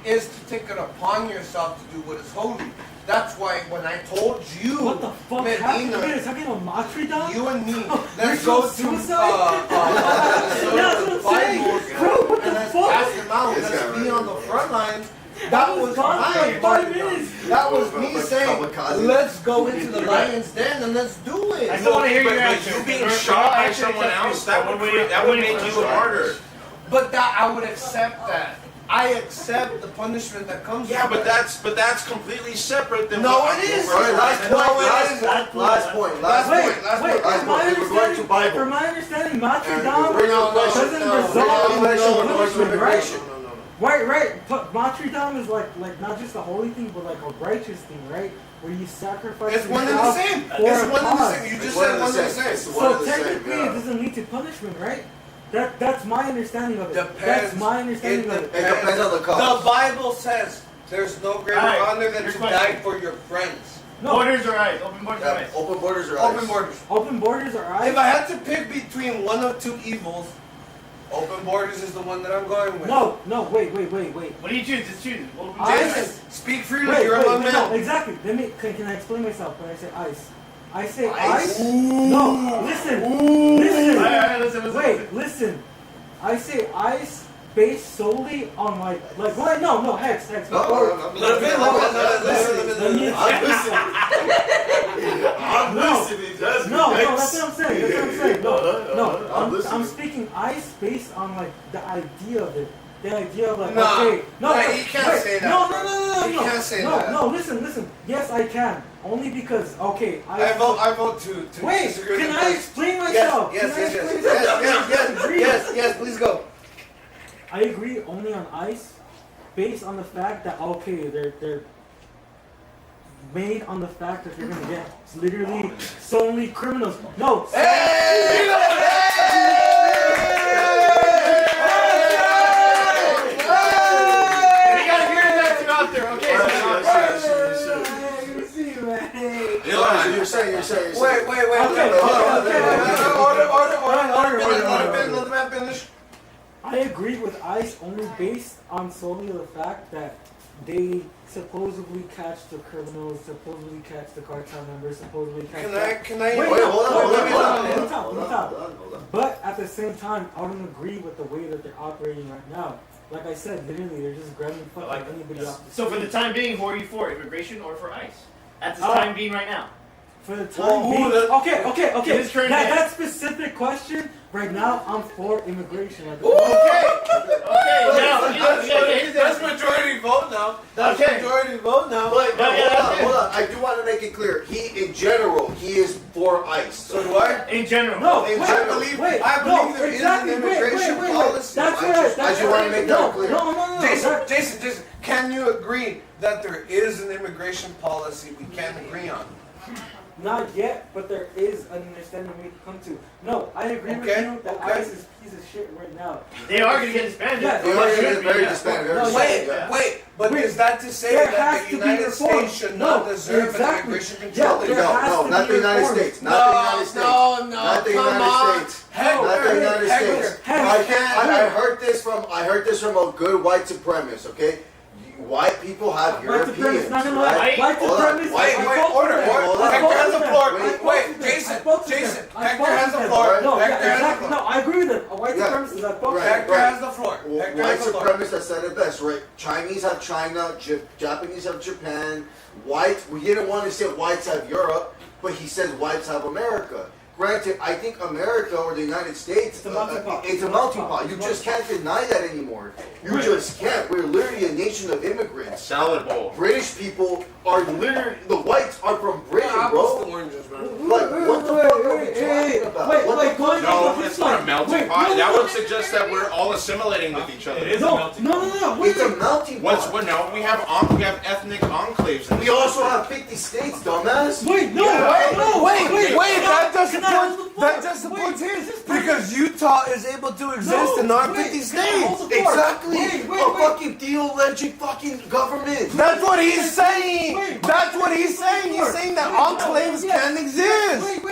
is to take it upon yourself to do what is holy. That's why when I told you, what the fuck happened? You're talking about martyrdom? you and me, Oh, let's you're go so to suicide? That's what I'm saying. Bro, what the and let's fuck? pass them out. Let's be on the front lines. That was gone my for like 5 martyrdom. minutes. That was me saying, let's go into the lion's den and let's do it. I still want to hear your But answer. you being shot by someone else, that would make you a martyr. But that I would accept that. I accept the punishment that comes. Yeah, with but that's completely separate than No, what it is. All right, last point. Wait, We're going to Bible. from my understanding, martyrdom No, doesn't no, result in no, punishment, right? no. Right. But martyrdom is like not just a holy thing, but like a righteous thing, right? Where you sacrifice It's one and the yourself same. for It's a one and the cause. same. You just said one and the same. So technically, it doesn't lead to punishment, right? That's my understanding of it. That's my understanding of it. It depends on the cause. The Bible says there's no greater honor than to die for your friends. No. Borders are eyes. Open borders are eyes. Open borders are Open eyes. borders. Open borders are eyes. If I had to pick between one of two evils, open borders is the one that I'm going with. No, wait. What do you choose? Just choose. Jason, speak freely. Wait, You're a young no, man. exactly. Can I explain myself when I say ice? I say Ice? ice. No, listen. Alright, listen. Wait, listen. I say ice based solely on like what? No, Hex. I'm before- listening. No, that's what I'm saying. No, I'm I'm listening. speaking ice based on like the idea of it. The idea of like, Nah. okay, no, Nah, you can't say that. No, You can't say that. No, listen. Yes, I can. Only because, okay, I vote to Wait, disagree can with I the explain myself? Yes, please go. I agree only on ice, based on the fact that okay, they're made on the fact that they're gonna get literally solely criminals. No. We gotta hear that throughout there, okay? You're saying. Wait. Okay. Let the man finish. I agree with ICE only based on solely the fact that they supposedly catch the criminals, supposedly catch the cartel members, supposedly catch. Can I? Wait, hold on. let me talk. But at the same time, I don't agree with the way that they're operating right now. Like I said, literally, they're just grabbing fucking anybody off the So for street. the time being, who are you for? Immigration or for ICE? At this time being right now. For the time being, okay. His current man. That specific question, right now, I'm for immigration. Like, Okay, now, That's majority vote now. That's Okay. majority vote now. But Yeah, hold on. I do want to make it clear. In general, he is for ICE. So do I. in general. No, In wait, general, wait, I no, believe there is exactly, an wait, immigration wait. policy. That's I what just want to make that clear. No. Jason, can you agree that there is an immigration policy we can agree on? Not yet, but there is an understanding we can come to. No, I agree with you that ICE is a piece of shit right now. They are going to get disbanded. Yeah, They are going to get very disbanded. No, Wait, but is that to say there that has the to be United reform. States should not No, deserve exactly. an immigration Yeah, control? there has No, to not be the United reform. States. Not the United States. No, Not the come United on. States. Hector, Not the United States. Hector, I heard this from a good white supremacist. Okay, white people have White Europeans. supremacists, not gonna right? lie. White Hold on. supremacists. Wait, I spoke to order. them. Hold on. I Hector spoke has to the them. floor. I spoke to Wait, them. Jason, I spoke to Jason, them. I Hector spoke has to the them. floor. No, Hector yeah, has the exactly. floor. No, I agree with them. A white Yeah. supremacist. I spoke to Right. them. Hector has the floor. Hector White has the floor. supremacists said it best, right? Chinese have China, Japanese have Japan. We didn't want to say whites have Europe, but he said whites have America. Granted, I think America or the United States, It's a melting pot. it's a melting pot. You just can't deny that anymore. You just can't. We're literally a nation of immigrants. Salad bowl. British people are literally, the whites are from Britain, Apples bro. to oranges, man. Like, what the fuck are we talking about? Wait, What wait, the fuck? No, it's not a melting Wait, pot. no, That no, would suggest that we're all assimilating with each other. It is a No, melting no, pot. no, no. Wait, It's a melting What's pot. what? No, we have ethnic enclaves. In We this also country. have 50 states, dumbass. Wait, no, Yeah. no, Wait, that Can doesn't I hold the put floor? that doesn't Wait, put is this because Utah is able to exist in our 50 Can I hold states. the floor? Exactly. Wait, A fucking theologic fucking government. That's what he's saying. Wait. That's what he's saying. He's saying that enclaves can exist.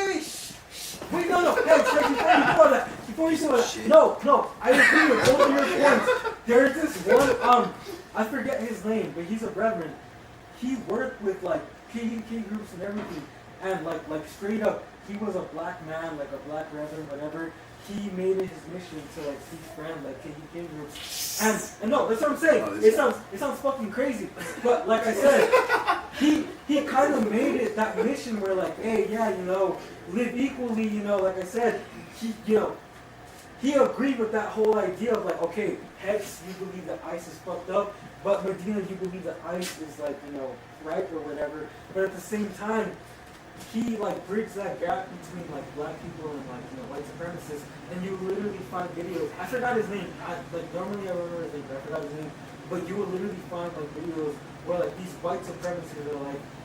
Wait, no. Hey, before you say that. No, I agree with both of your points. There's this one, I forget his name, but he's a brethren. He worked with like KKK groups and everything, and like straight up, he was a black man, like a black brethren, whatever. He made it his mission to like befriend like KKK groups, and no, that's what I'm saying. It sounds fucking crazy, but like I said, he kind of made it that mission where like, hey, yeah, live equally, like I said, he agreed with that whole idea of like, okay, Hex, you believe that ICE is fucked up, but Medina, you believe that ICE is like, right or whatever. But at the same time, he like bridges that gap between like black people and like white supremacists, and you literally find videos. I forgot his name. Normally I remember his name, but I forgot his name. But you will literally find like videos where like these white supremacists are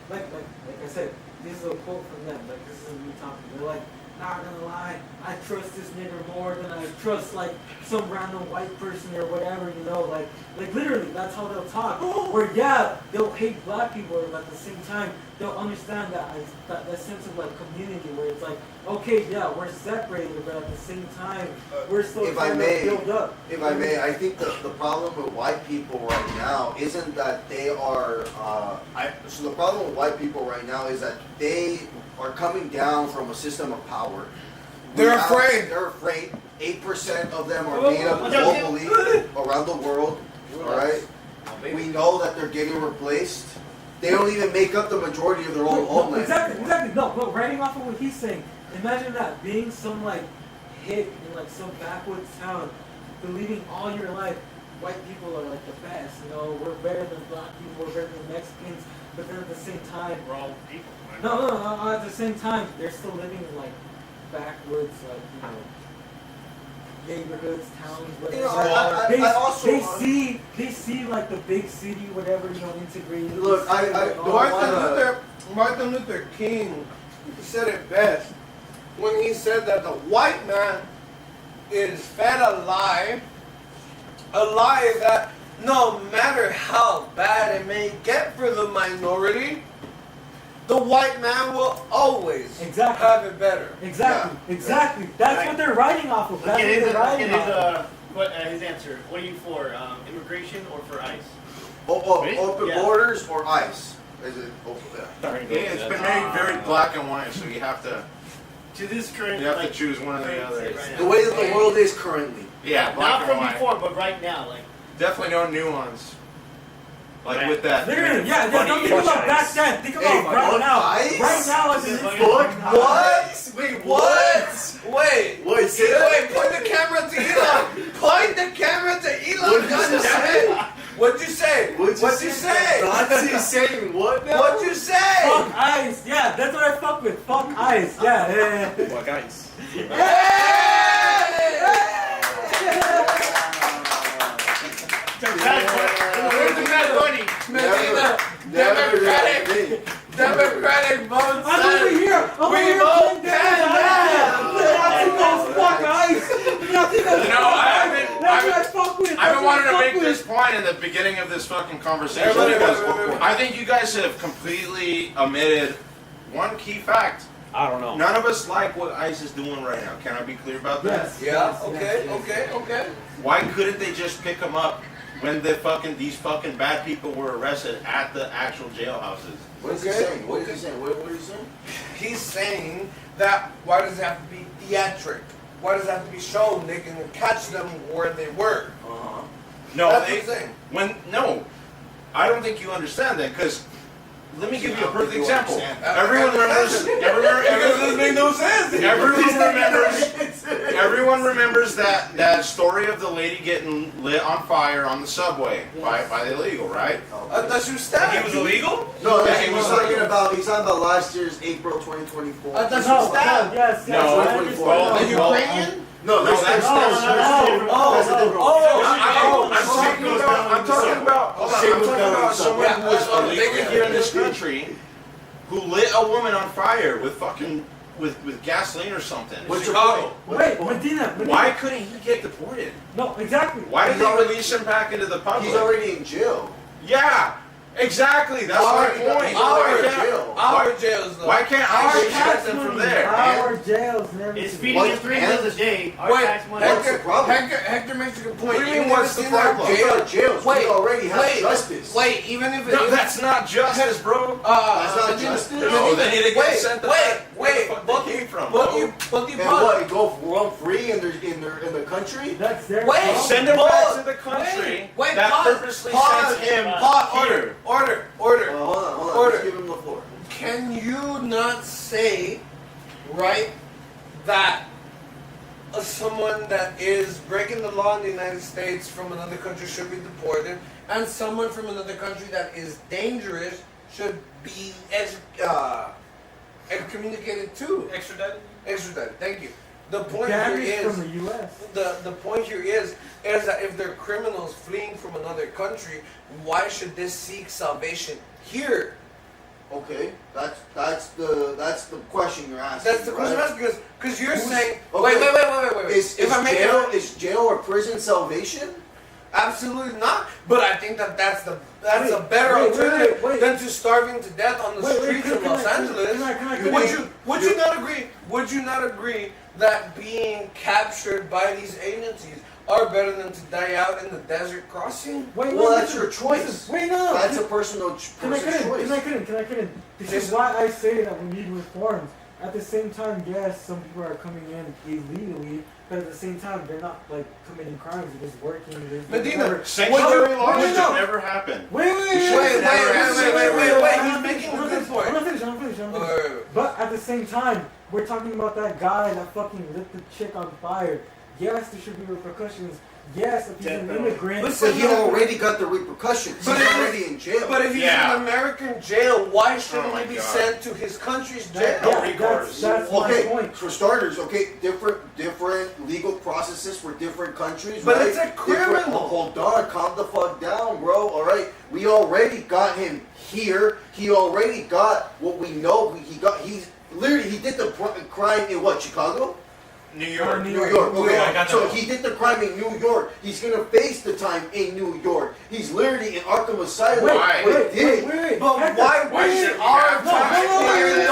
like I said, this is a quote from them. Like this is a new topic. They're like, not gonna lie, I trust this nigger more than I trust like some random white person or whatever, like literally that's how they'll talk. Where yeah, they'll hate black people, but at the same time they'll understand that sense of like community where it's like, okay, yeah, we're separated, but at the same time we're still trying to build up. If I may, I think the problem with white people right now isn't that they are. So the problem with white people right now is that they are coming down from a system of power. They're afraid. They're afraid. 8% of them are made up globally around the world. All right. We know that they're getting replaced. They don't even make up the majority of their own homeland. Exactly. No, writing off of what he's saying, imagine that being some like hit in like some backwoods town, believing all your life white people are like the best. We're better than black people, we're better than Mexicans, but then at the same time, We're all people. Right? no. At the same time, they're still living in like backwoods, like neighborhoods, towns, whatever. They see like the big city, whatever, integrated. Look, Martin Luther King said it best when he said that the white man is fed a lie that no matter how bad it may get for the minority, the white man will always have it better. Exactly. That's what they're writing off of. That's what they're writing off of. His answer. What are you for? Immigration or for ICE? Open borders or ICE? Is it open? Yeah, it's been made very black and white, so you have to. To this current, You have to choose one or the other. The way that the world is currently. Yeah, not black from and white. before, but right now, like. Definitely no nuance. Like with that. Don't think about back then. Think about right now. ICE? Right now, as in What? Wait, what? Wait, point the camera to Elon. Point the camera to Elon. God damn it. What'd you say? What'd you say? Nazi saying what now? What'd you say? fuck ICE. Yeah, that's what I fuck with. Fuck ICE. Yeah. Fuck ice. Where's the Mad Bunny? Medina, Democratic votes. this fucking conversation because I think you guys have completely omitted one key fact. I don't know. None of us like what ICE is doing right now. Can I be clear about that? Yeah. Okay. Why couldn't they just pick them up when these fucking bad people were arrested at the actual jailhouses? What is he saying? What is he saying? What are you saying? He's saying that why does it have to be theatric? Why does it have to be shown? They can catch them where they were. No, That's what I'm saying. No, I don't think you understand that because let me give you a perfect example. Everyone remembers. Because it doesn't make no sense. Everyone remembers that story of the lady getting lit on fire on the subway by the illegal, right? That's your stab. He was illegal? No, Yeah, he's talking about last year's April 2024. That's your stab. Yes. No. The Ukrainian? No, that's I'm talking about someone who was illegally here in this country who lit a woman on fire with fucking with gasoline or something. What's your Chicago. point? Wait, Medina. Why couldn't he get deported? No, exactly. Why did they release him back into the public? He's already in jail. Yeah, exactly. That's my point. Our jails, though. Why can't I extract them from there? Our jails and everything. It's feeding him 3 meals a day. Our Wait, tax money. What's the problem? Hector makes a good point. What do you mean, Even what's if the it's in our problem? jail- Jails. We already have justice. Wait, even if it No, is- that's not justice, bro. That's not justice. No, they need to get sent to where the fuck but they came from. But bro. you And what? Go roam free in the country? That's their Wait, problem. Send him Pause. back to the country Wait, that pause. purposely Pause. sent him Pause. here. Order. Hold on. Order. Just give him the floor. Can you not say, right, that someone that is breaking the law in the United States from another country should be deported, and someone from another country that is dangerous should be excommunicated too? Extradited. Thank you. The point here Banished is from the U.S. the point here is that if they're criminals fleeing from another country, why should they seek salvation here? Okay, that's the question you're asking. That's the question I'm asking because you're saying okay. wait. Is jail or prison salvation? Absolutely not. But I think that's a better alternative than to starving to death on the streets of Los Angeles. Would you not agree? Would you not agree that being captured by these agencies are better than to die out in the desert crossing? Well, that's your choice. Wait, no. That's a personal choice. Can I couldn't. This is why I say that we need reforms. At the same time, yes, some people are coming in illegally, but at the same time, they're not like committing crimes. They're just working. Medina, sanctuary laws should never happen. Wait. He's making a good point. I'm not finished. But at the same time, we're talking about that guy that fucking lit the chick on fire. Yes, there should be repercussions. Yes, if he's an immigrant. But he already got the repercussions. He's already in jail. But if he's in American jail, why shouldn't he be sent to his country's jail? That's my point. For starters, different legal processes for different countries. But right? it's a criminal. Hold on, calm the fuck down, bro. All right, we already got him here. He already got what we know. He did the crime in what, Chicago? New York. Okay. So he did the crime in New York. He's gonna face the time in New York. He's literally in Arkham Asylum. Wait. But why should our taxpayers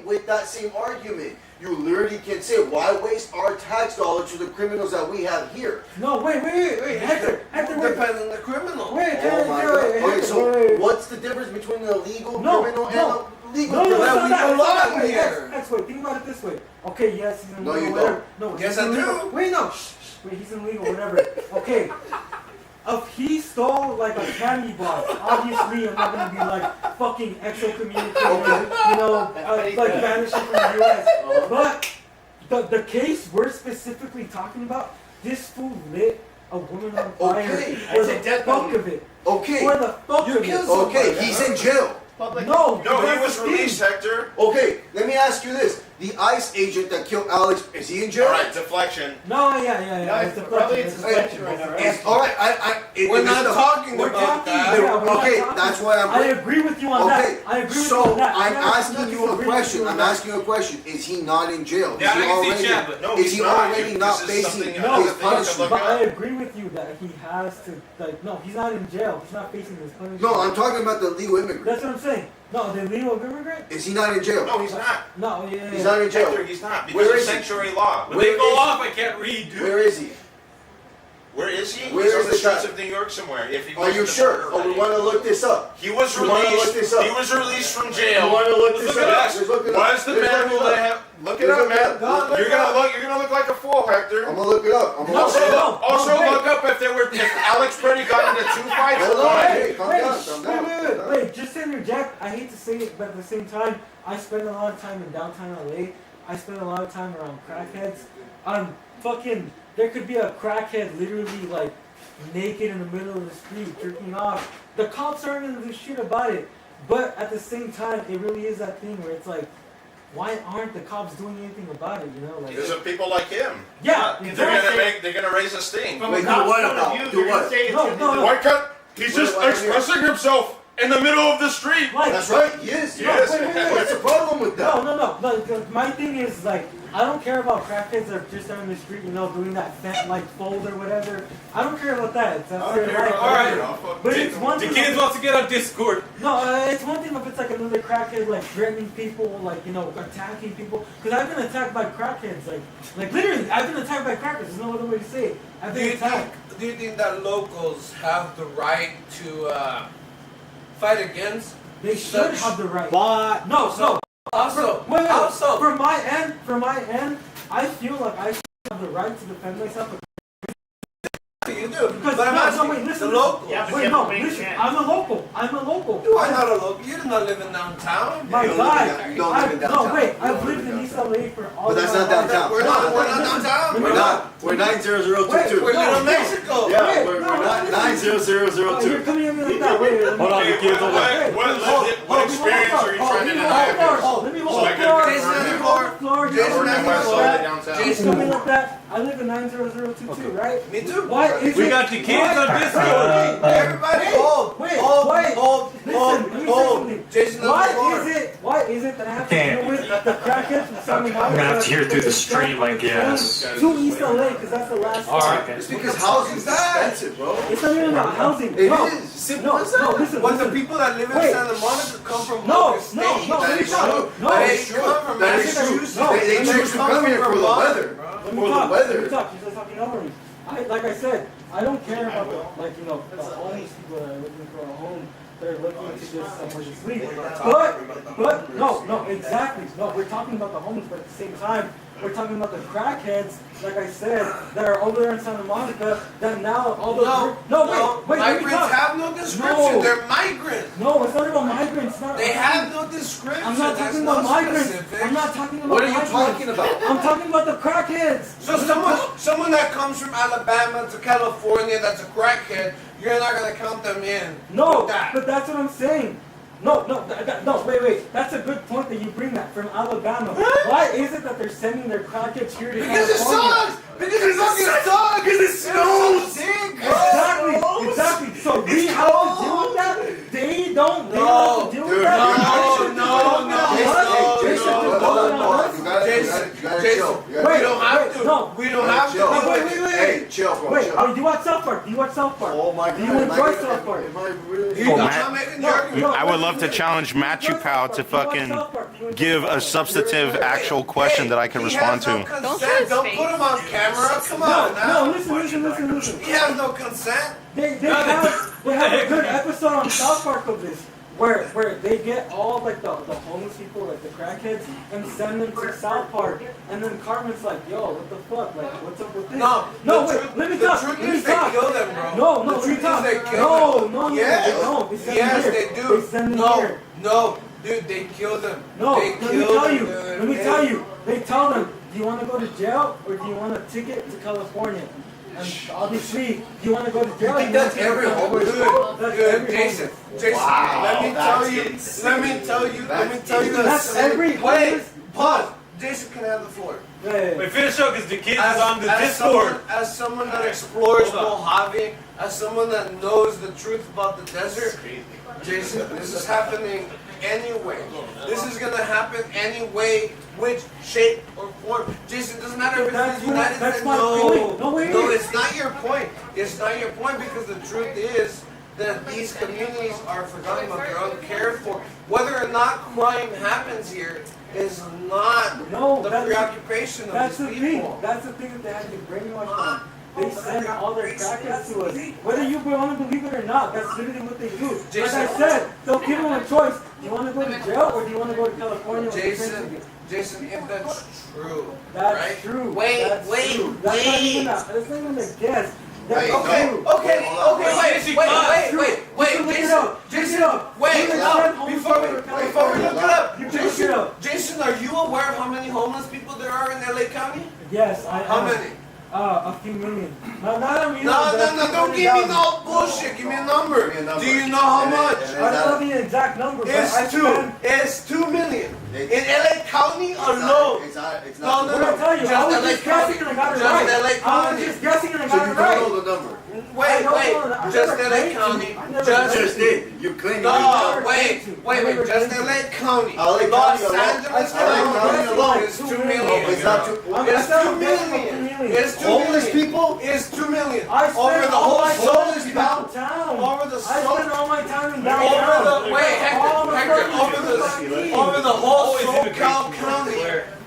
with that same argument? You literally can say, why waste our tax dollars to the criminals that we have here? No, wait. Hector, depends on the criminal. Wait, so what's the difference between the legal criminal and the legal criminal? That's wait. Think about it this way. Okay, yes, he's in legal. No, you whatever. don't. No, yes, I do. Wait, no. Wait, he's in legal, whatever. Okay. If he stole like a candy bar, obviously I'm not gonna be like fucking excommunicated, like banishing from the US. But the case we're specifically talking about, this fool lit a woman on fire for the fuck of it. Okay. For the fuck of it. Okay, he's in jail. No, he was released, Hector. Okay, let me ask you this. The ICE agent that killed Alex, is he in jail? All right, deflection. No, yeah. No, It's probably it's deflection. suspension right now, right? All right, We're not talking We're about talking. that. Yeah, we're not Okay, talking. that's why I'm. I agree with you on Okay, that. I agree with so you on that. I'm I'm not asking you a disagreeing question. with you on I'm that. asking you a question. Is he not in jail? Yeah, is he I can see already? Chad, but no, is he's he not. already This not is facing something his else that you have to punishment? look But I at. agree with you that he has to, like, no, he's not in jail. He's not facing his punishment. No, I'm talking about the legal immigrant. That's what I'm saying. No, the legal immigrant? Is he not in jail? No, he's not. No, yeah. He's not in jail. Hector, he's not. Where Because is of he? sanctuary law. When Where they go is he? off, I can't read, dude. Where is he? Where is he? Where He's is on the the streets guy? of New York somewhere. If he Are you sure? Oh, we want to look this up. He was You wanna look released. this up? He was released from You jail. want to look this Look up? at us. Let's look it up. Was the Let's man look who it let up. him? Look it Let's up, look it man. up. No, look You're it gonna up. look. You're gonna look like a fool, Hector. I'm gonna look it up. I'm gonna Also, look it up. also wait. look up if Alex Pretty got into 2 fights. Hold or on. what. Hey, calm down. Calm down. Wait, just to interject, I hate to say it, but at the same time, I spend a lot of time in downtown LA. I spend a lot of time around crackheads. There could be a crackhead literally like naked in the middle of the street, jerking off. The cops aren't gonna do shit about it. But at the same time, it really is that thing where it's like, why aren't the cops doing anything about it? You know, like Because of people like him. yeah, They're gonna raise a sting. Wait, do what about? Do what? No. Why can't he's Wait, just wait, wait. expressing himself in the middle of the street? Like, That's right. Yes. Yes. What's the problem with that? No. My thing is like, I don't care about crackheads that are just out in the street, you know, doing that like fold or whatever. I don't care about that. It's I their don't care life, about whatever. that. But it's one The thing. kids wants to get on Discord. No, it's one thing if it's like another crackhead like threatening people, like, you know, attacking people. Because I've been attacked by crackheads, like literally, I've been attacked by crackheads. There's no other way to say it. I've been attacked. Do you think that locals have the right to fight against? They should have the right. But No. Also, From my end, I feel like I should have the right to defend myself. you do. Because But I'm asking wait, listen, the local. Yeah, but Wait, you no, have to make listen. chance. I'm a local. You are not a local. You do not live in downtown. My You don't God. live in- you don't live in downtown. No, wait. You don't I've live lived in in East LA for all But that's my not life. downtown. We're not downtown. We're not. We're 90022. We're No, Little no. Mexico. Yeah, Wait, we're no, not listen. 90002. You're coming at me like that. Wait, Hold on, Hey, kids, hold on. what experience are you trying to deny this? Let me hold So I the can floor. confirm Let me it. hold the floor. Jason, Jason, that's why I saw that. it downtown. Jason, coming like that. I live in 90022, right? Me too. Why is We it? got the kids on Discord. Everybody hold. Wait, hold. wait. Hold. Listen, let me say Hold. something. Jason, Why is it that I have to deal with the crackheads from Santa Monica? I'm gonna have to hear through the stream, I guess. To East LA, because that's the last All one. right. It's because housing's expensive, bro. It's not even about housing. It no. is. Simple No, as that. no, listen, But listen. the people that live in Wait. Santa Monica come from No, other no, states. no, That let me is talk. true. No, That They is true. come from That is Massachusetts. true. They choose to come here for the weather. Let For me the talk. weather. Let me talk. You're just talking over me. Like I said, I don't care about the, like, you know, the homeless people that are looking for a home. They're looking to just somewhere to sleep. But no, exactly. No, we're talking about the homeless, but at the same time, we're talking about the crackheads, like I said, that are over there in Santa Monica. That now all the wait, let me Migrants talk. have no description. No. They're migrants. No, it's not about migrants. Not, They have no description. I'm not That's talking about not migrants. specific. I'm not talking about What are you migrants. talking about? I'm talking about the crackheads. So someone that comes from Alabama to California that's a crackhead, you're not gonna count them in. No, with that. but that's what I'm saying. No, wait. That's a good point that you bring that from Alabama. Why is it that they're sending their crackheads here to Because it California? sucks. Because it fucking sucks. Because it snows. Exactly. So we have to deal with that. They don't have to deal with Dude, that. Jason, we don't have to. We don't have to. Wait. Hey, chill, bro. Wait, chill. do you watch South Park? Oh my God. Do you enjoy South Park? Am I really? You not making the argument. I would love to challenge Matthew Powell to fucking give a substantive, actual question that I can respond to. Don't show his Don't face. put him on camera. Come on now. No, listen. He has no consent. They have a good episode on South Park of this, where they get all like the homeless people, like the crackheads, and send them to South Park, and then Carmen's like, yo, what the fuck, like, what's up with this? Let me talk. The truth is they kill them, bro. No, The let me truth is talk. they kill them. No, Yes. they don't. They send Yes, them here. they do. They send them here. No, dude, they kill them. No, They let me kill tell them, you. dude. Let me tell you. They tell them, do you want to go to jail or do you want a ticket to California? And obviously, do you want to go to jail? think that's every homeless? Good, Jason. Let me tell you. That's every Wait, homeless. pause. Jason can have the floor. Wait, finish up because the kids is on the Discord. As someone that explores Mojave, as someone that knows the truth about the desert, Jason, this is happening anyway. This is gonna happen anyway, which shape or form. Jason, it doesn't matter if it's the United States. No, it's not your point. It's not your point because the truth is that these communities are forgotten about, they're uncared for. Whether or not crime happens here is not the preoccupation of these people. That's the thing that they have to brainwash on. They send all their crackers to us. Whether you want to believe it or not, that's literally what they do. Like I said, they'll give them a choice. Do you want to go to jail or do you want to go to California? Jason, if that's true, that's right? True. Wait. That's not even a guess. Wait, before we look it up, Jason, are you aware of how many homeless people there are in LA County? Yes, I am. How many? A few million. Not a million. No, don't give me no bullshit. Give me a number. Do you know how much? I don't know the exact number. It's 2 million. In LA County alone. It's not. No. I was just guessing and I got it right. I was just guessing and I got it right. You know the number. Wait. Just LA County. Just did. You claim. No, wait. Just LA County. Los Angeles County is 2 million. It's not 2. It's 2 million. It's 2 homeless people. It's 2 million. I Over the whole homeless downtown. Over the I spent all my time in downtown. Hector, over the whole SoCal County,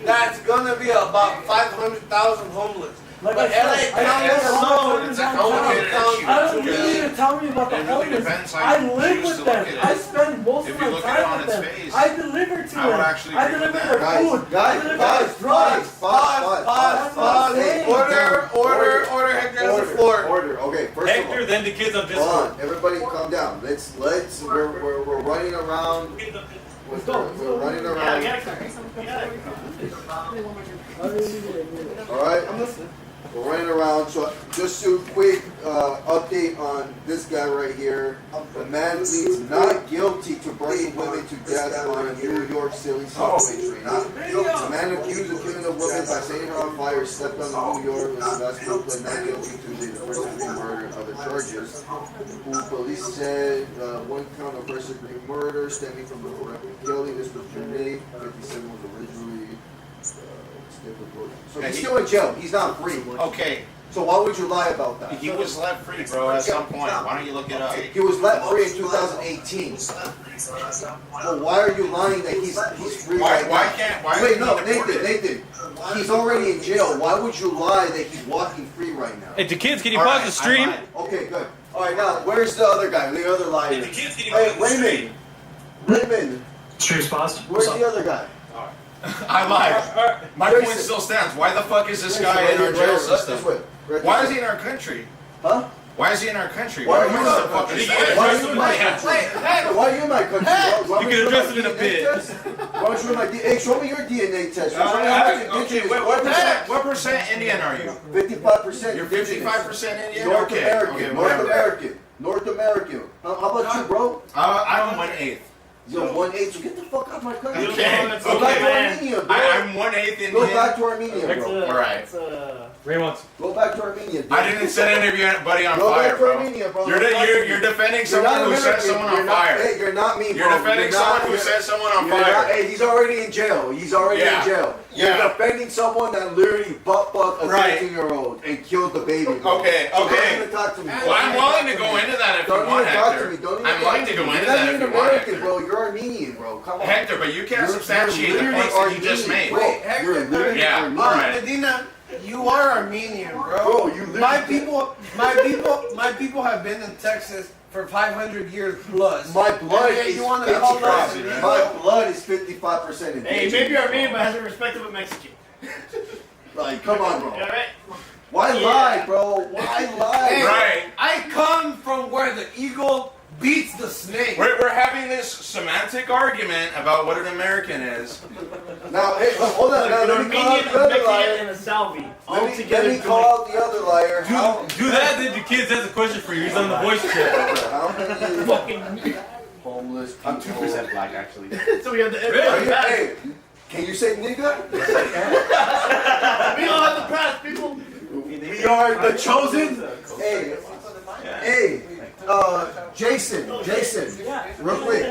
that's gonna be about 500,000 homeless. Like but LA County alone, I don't need you to tell me about the homeless. I live with them. I spend most of my time with them. I deliver to them. I deliver their food. I deliver their drugs. Pause. Order, Hector has the floor. Order. Okay, first of all. Hector, then the kids on Discord. Hold on, everybody calm down. We're running around. We're running around. All right. I'm listening. We're running around, so just a quick update on this guy right here. The man pleads not guilty to burning women to death on a New York City subway train. The man accused of killing a woman by setting her on fire stepped on New York was arrested, pled not guilty to the first-degree murder and other charges. Who police said one count of first-degree murder stemming from the horrific killing. This was June 8th. 57 was originally. So he's still in jail. He's not free. Okay. So why would you lie about that? He was let free, bro, at some point. Why don't you look it up? He was let free in 2018. Well, why are you lying that he's free right now? Wait, no, Nathan. He's already in jail. Why would you lie that he's walking free right now? Hey, the kids, can you pause the stream? Okay, good. All right, now, where's the other guy, the other liar? Hey, Raymond. Stream's paused. Where's the other guy? I lied. My point still stands. Why the fuck is this guy in our jail system? Why is he in our country? Huh? Why is he in our country? Why are you in my country? You can address it in a bit. Why don't you in my DNA? Hey, show me your DNA test. Okay, what percent Indian are you? 55%. You're 55% Indian? North American. North American. How about you, bro? I'm 1/8. You're 1/8, so get the fuck out of my country. Okay. Go back to Armenia, bro. I'm 1/8 Indian. Go back to Armenia, bro. Alright. Ray wants. Go back to Armenia, dude. I didn't set anybody on Go fire, back to bro. Armenia, bro. You're defending someone who set someone on fire. Hey, you're not me, bro. You're defending someone who set someone on fire. Hey, he's already in jail. He's already in jail. You're defending someone that literally butt-fucked a 13-year-old and killed the baby, bro. Okay. Don't even talk to me. Well, I'm willing to go into that if you want, Hector. I'm willing to go into that if you want, Hector. Bro. You're Armenian, bro. Come on. Hector, but you can't substantiate the points that you just made. Wait, Hector. Medina, you are Armenian, bro. You my people have been in Texas for 500 years plus. My blood is you want to call us? My blood is 55% indigenous. Hey, maybe you're Armenian, but has the respect of a Mexican. Like, come on, bro. All right. Why lie, bro? Why lie? Hey, right. I come from where the eagle beats the snake. We're having this semantic argument about what an American is. Now, hey, hold on. Now, let me call out the other liar. And a Salvi. Let me call out the other liar. Do that, then the kids has a question for you. He's on the voice chat. How many Fucking homeless people? I'm 2% black, actually. So we have the Hey, Can you say nigga? We all have the past, people. We are the chosen. Hey, Jason, real quick.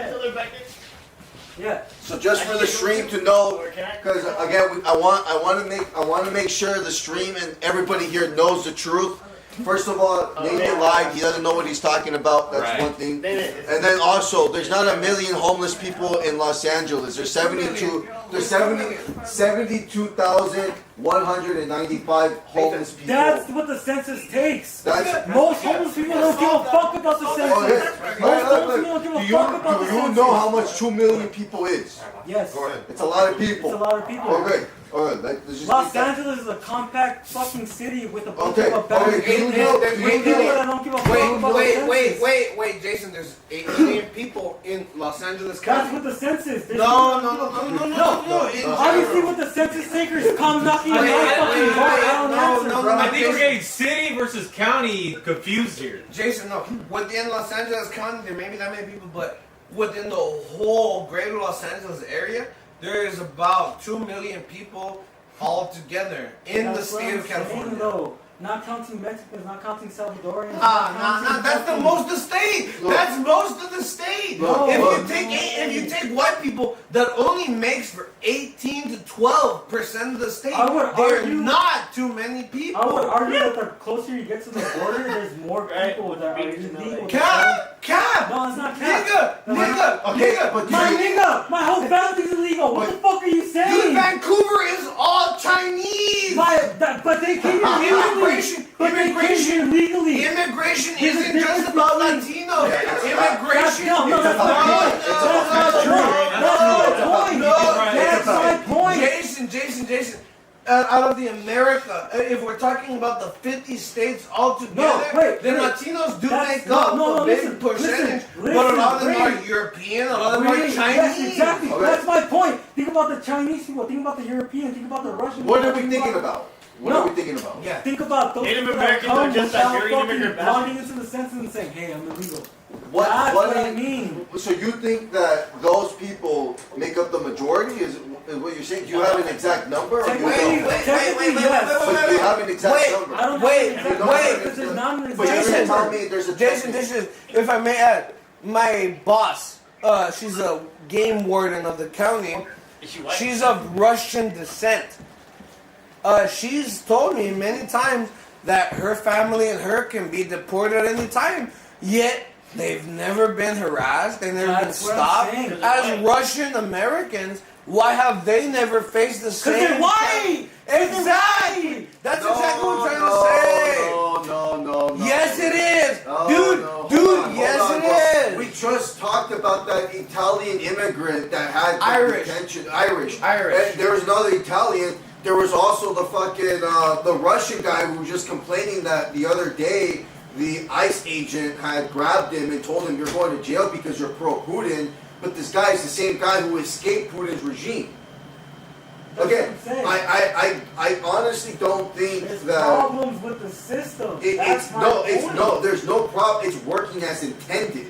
Yeah. So just for the stream to know, because again, I want to make sure the stream and everybody here knows the truth. First of all, Nathan lied. He doesn't know what he's talking about. That's one thing. And then also, there's not a million homeless people in Los Angeles. There's 72,195 homeless people. That's what the census takes. That's Most homeless people don't give a fuck about the census. Most homeless people don't give a fuck about the Do census. you know how much 2 million people is? Yes. Go ahead. It's a lot of people. It's a lot of people. Okay. Alright, let's just Los Angeles is a compact fucking city with a bunch Okay, of abandoned okay, people you know- that don't give a fuck about the census. Wait, Jason. There's 8 million people in Los Angeles That's County. what the census. There's No. Obviously, what the census takers come knocking on my fucking door. I don't answer, bro. I think we're getting city versus county confused here. Jason, no. Within Los Angeles County, there may be that many people, but within the whole greater Los Angeles area, there is about 2 million people altogether in the state of California. Though. Not counting Mexicans, not counting Salvadorians. That's the most of the state. That's most of the state. If you take white people, that only makes for 18 to 12% of the state. They're not too many people. I would argue that the closer you get to the border, there's more people that are illegal. Cap! No, it's not cap. Nigga! My whole family's illegal. What the fuck are you saying? Vancouver is all Chinese. But they came here illegally. Legally. Immigration isn't just about Latinos. Immigration that's my point. Jason. Out of the America, if we're talking about the 50 states altogether, then Latinos do make up a big percentage, but a lot of them are European, a lot of them are Chinese. Yes, exactly. That's my point. Think about the Chinese people. Think about the European. Think about the Russian. What are we thinking about? What are we thinking about? Yeah. Think about those Native people Americans that are come just without like fucking immigrant logging into the census and saying, "Hey, I'm illegal." What I mean. So you think that those people make up the majority? Is what you're saying? Do you have an exact number? Or do you Wait, don't? wait. But do you have an exact number? I don't Wait, know wait. there's not an But you exact didn't tell number. me there's a Jason, if I may add, my boss, she's a game warden of the county. She's of Russian descent. She's told me many times that her family and her can be deported any time. Yet they've never been harassed. They've never been stopped. As Russian Americans, why have they never faced the same? Because they're white. Exactly. That's exactly what I'm trying to say. No. Yes, it is, dude. Yes, it is. We just talked about that Italian immigrant that had detention. Irish. And there was another Italian. There was also the fucking the Russian guy who was just complaining that the other day the ICE agent had grabbed him and told him you're going to jail because you're pro-Putin. But this guy is the same guy who escaped Putin's regime. Again, I honestly don't think There's that problems with the system. there's no problem. It's working as intended.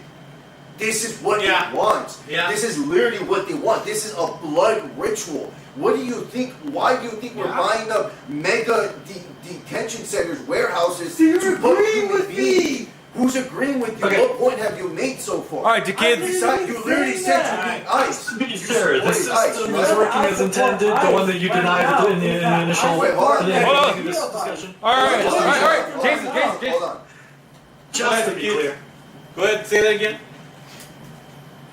This is what they want. This is literally what they want. This is a blood ritual. What do you think? Why do you think we're buying up mega detention centers, warehouses to put human beings? Who's agreeing with you? Okay. What point have you made so far? Alright, the kids. You literally said you need ICE. To be fair, the system is working as intended, the one that you denied in the initial Wait, hold on. this discussion. Alright. Jason. Hold on. Just to be clear. Go ahead, say that again.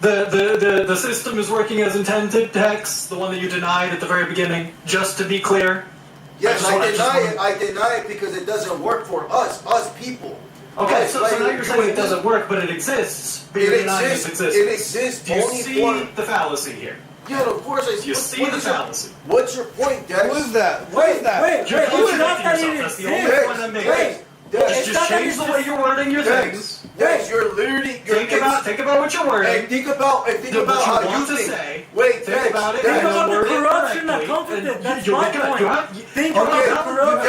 The system is working as intended, Hex, the one that you denied at the very beginning, just to be clear. Yes, I deny it because it doesn't work for us people. Okay, so now you're saying it doesn't work, but it exists. But you're denying its existence. It exists. Do you see the fallacy here? Yeah, of course I see. You see the fallacy. What's your point, Dex? Who is that? What is that? Wait, It's not that it That's the only exists. point I'm making. Just change the way you're wording your things. Dex, you're literally. Think about what you're wording. And think about what how you you want to think. say. Wait, Think Dex, about it. Think and about then the word it corruption that correctly, comes with and it. That's you're my making point. Think Okay, about the corruption.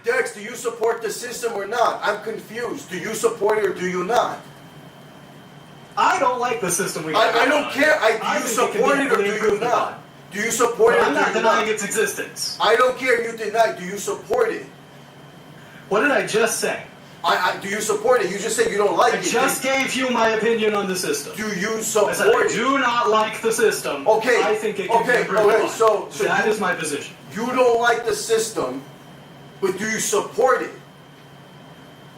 Dex, do you support the system or not? I'm confused. Do you support it or do you not? I don't like the system we I don't care. Do I you think it can support be it or do you improved not? upon. Do you support it But or I'm do not you denying not? its existence. I don't care if you deny. Do you support it? What did I just say? Do you support it? You just said you don't like I it. just gave you my opinion on the system. Do you I support said I it? do not like the system. Okay. I think it can be improved upon. So that is my position. You don't like the system, but do you support it?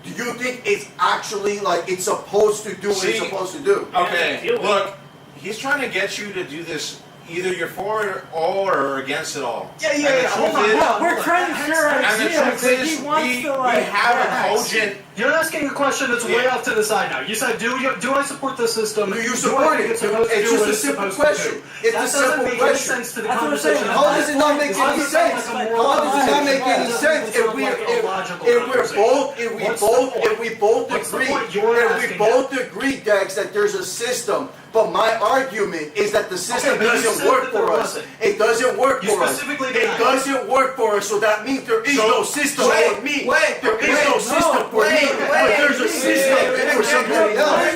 Do you think it's actually like it's supposed to do what it's supposed to do? Okay, look, he's trying to get you to do this. Either you're for it all or against it all. Yeah. Hold on. We're trying to share And the ideas. truth is, He wants we to like. have a cogent. You're asking a question that's way off to the side now. You said, do I support the system? Do you support it? It's just a simple question. It's a simple That doesn't make any question. sense to the That's what I'm saying. conversation. How does it not make any sense? How does it not make any sense if we both agree, Dax, that there's a system? But my argument is that the system doesn't work for us. It doesn't work for us. It doesn't work for us, so that means there is no system for me. There is no system for me, but there's a system for somebody else.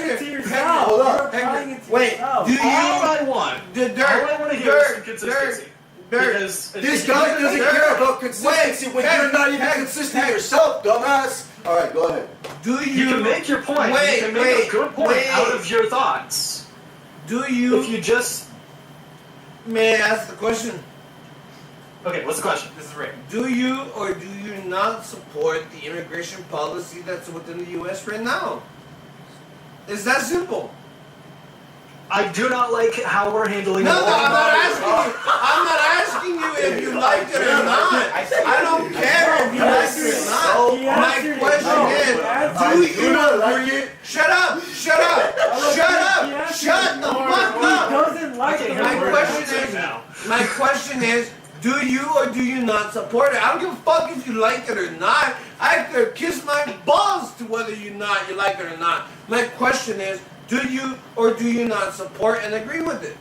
Hold up. Wait, do All I want is some consistency. Because This guy doesn't care about consistency when you're not even consistent yourself, dumbass. All right, go ahead. you can make your point. You can make a good point out of your thoughts. If you just... May I ask the question? Okay, what's the question? This is Rick. Do you or do you not support the immigration policy that's within the U.S. right now? It's that simple. I do not like how we're handling No, it. I'm not asking you. I'm not asking you if you like it or not. I don't care if you like it or not. My question is, do you agree? Shut up! Shut up! Shut up! Shut the fuck up! Doesn't like it. My question is, do you or do you not support it? I don't give a fuck if you like it or not. I could kiss my balls to whether you like it or not. My question is, do you or do you not support and agree with it?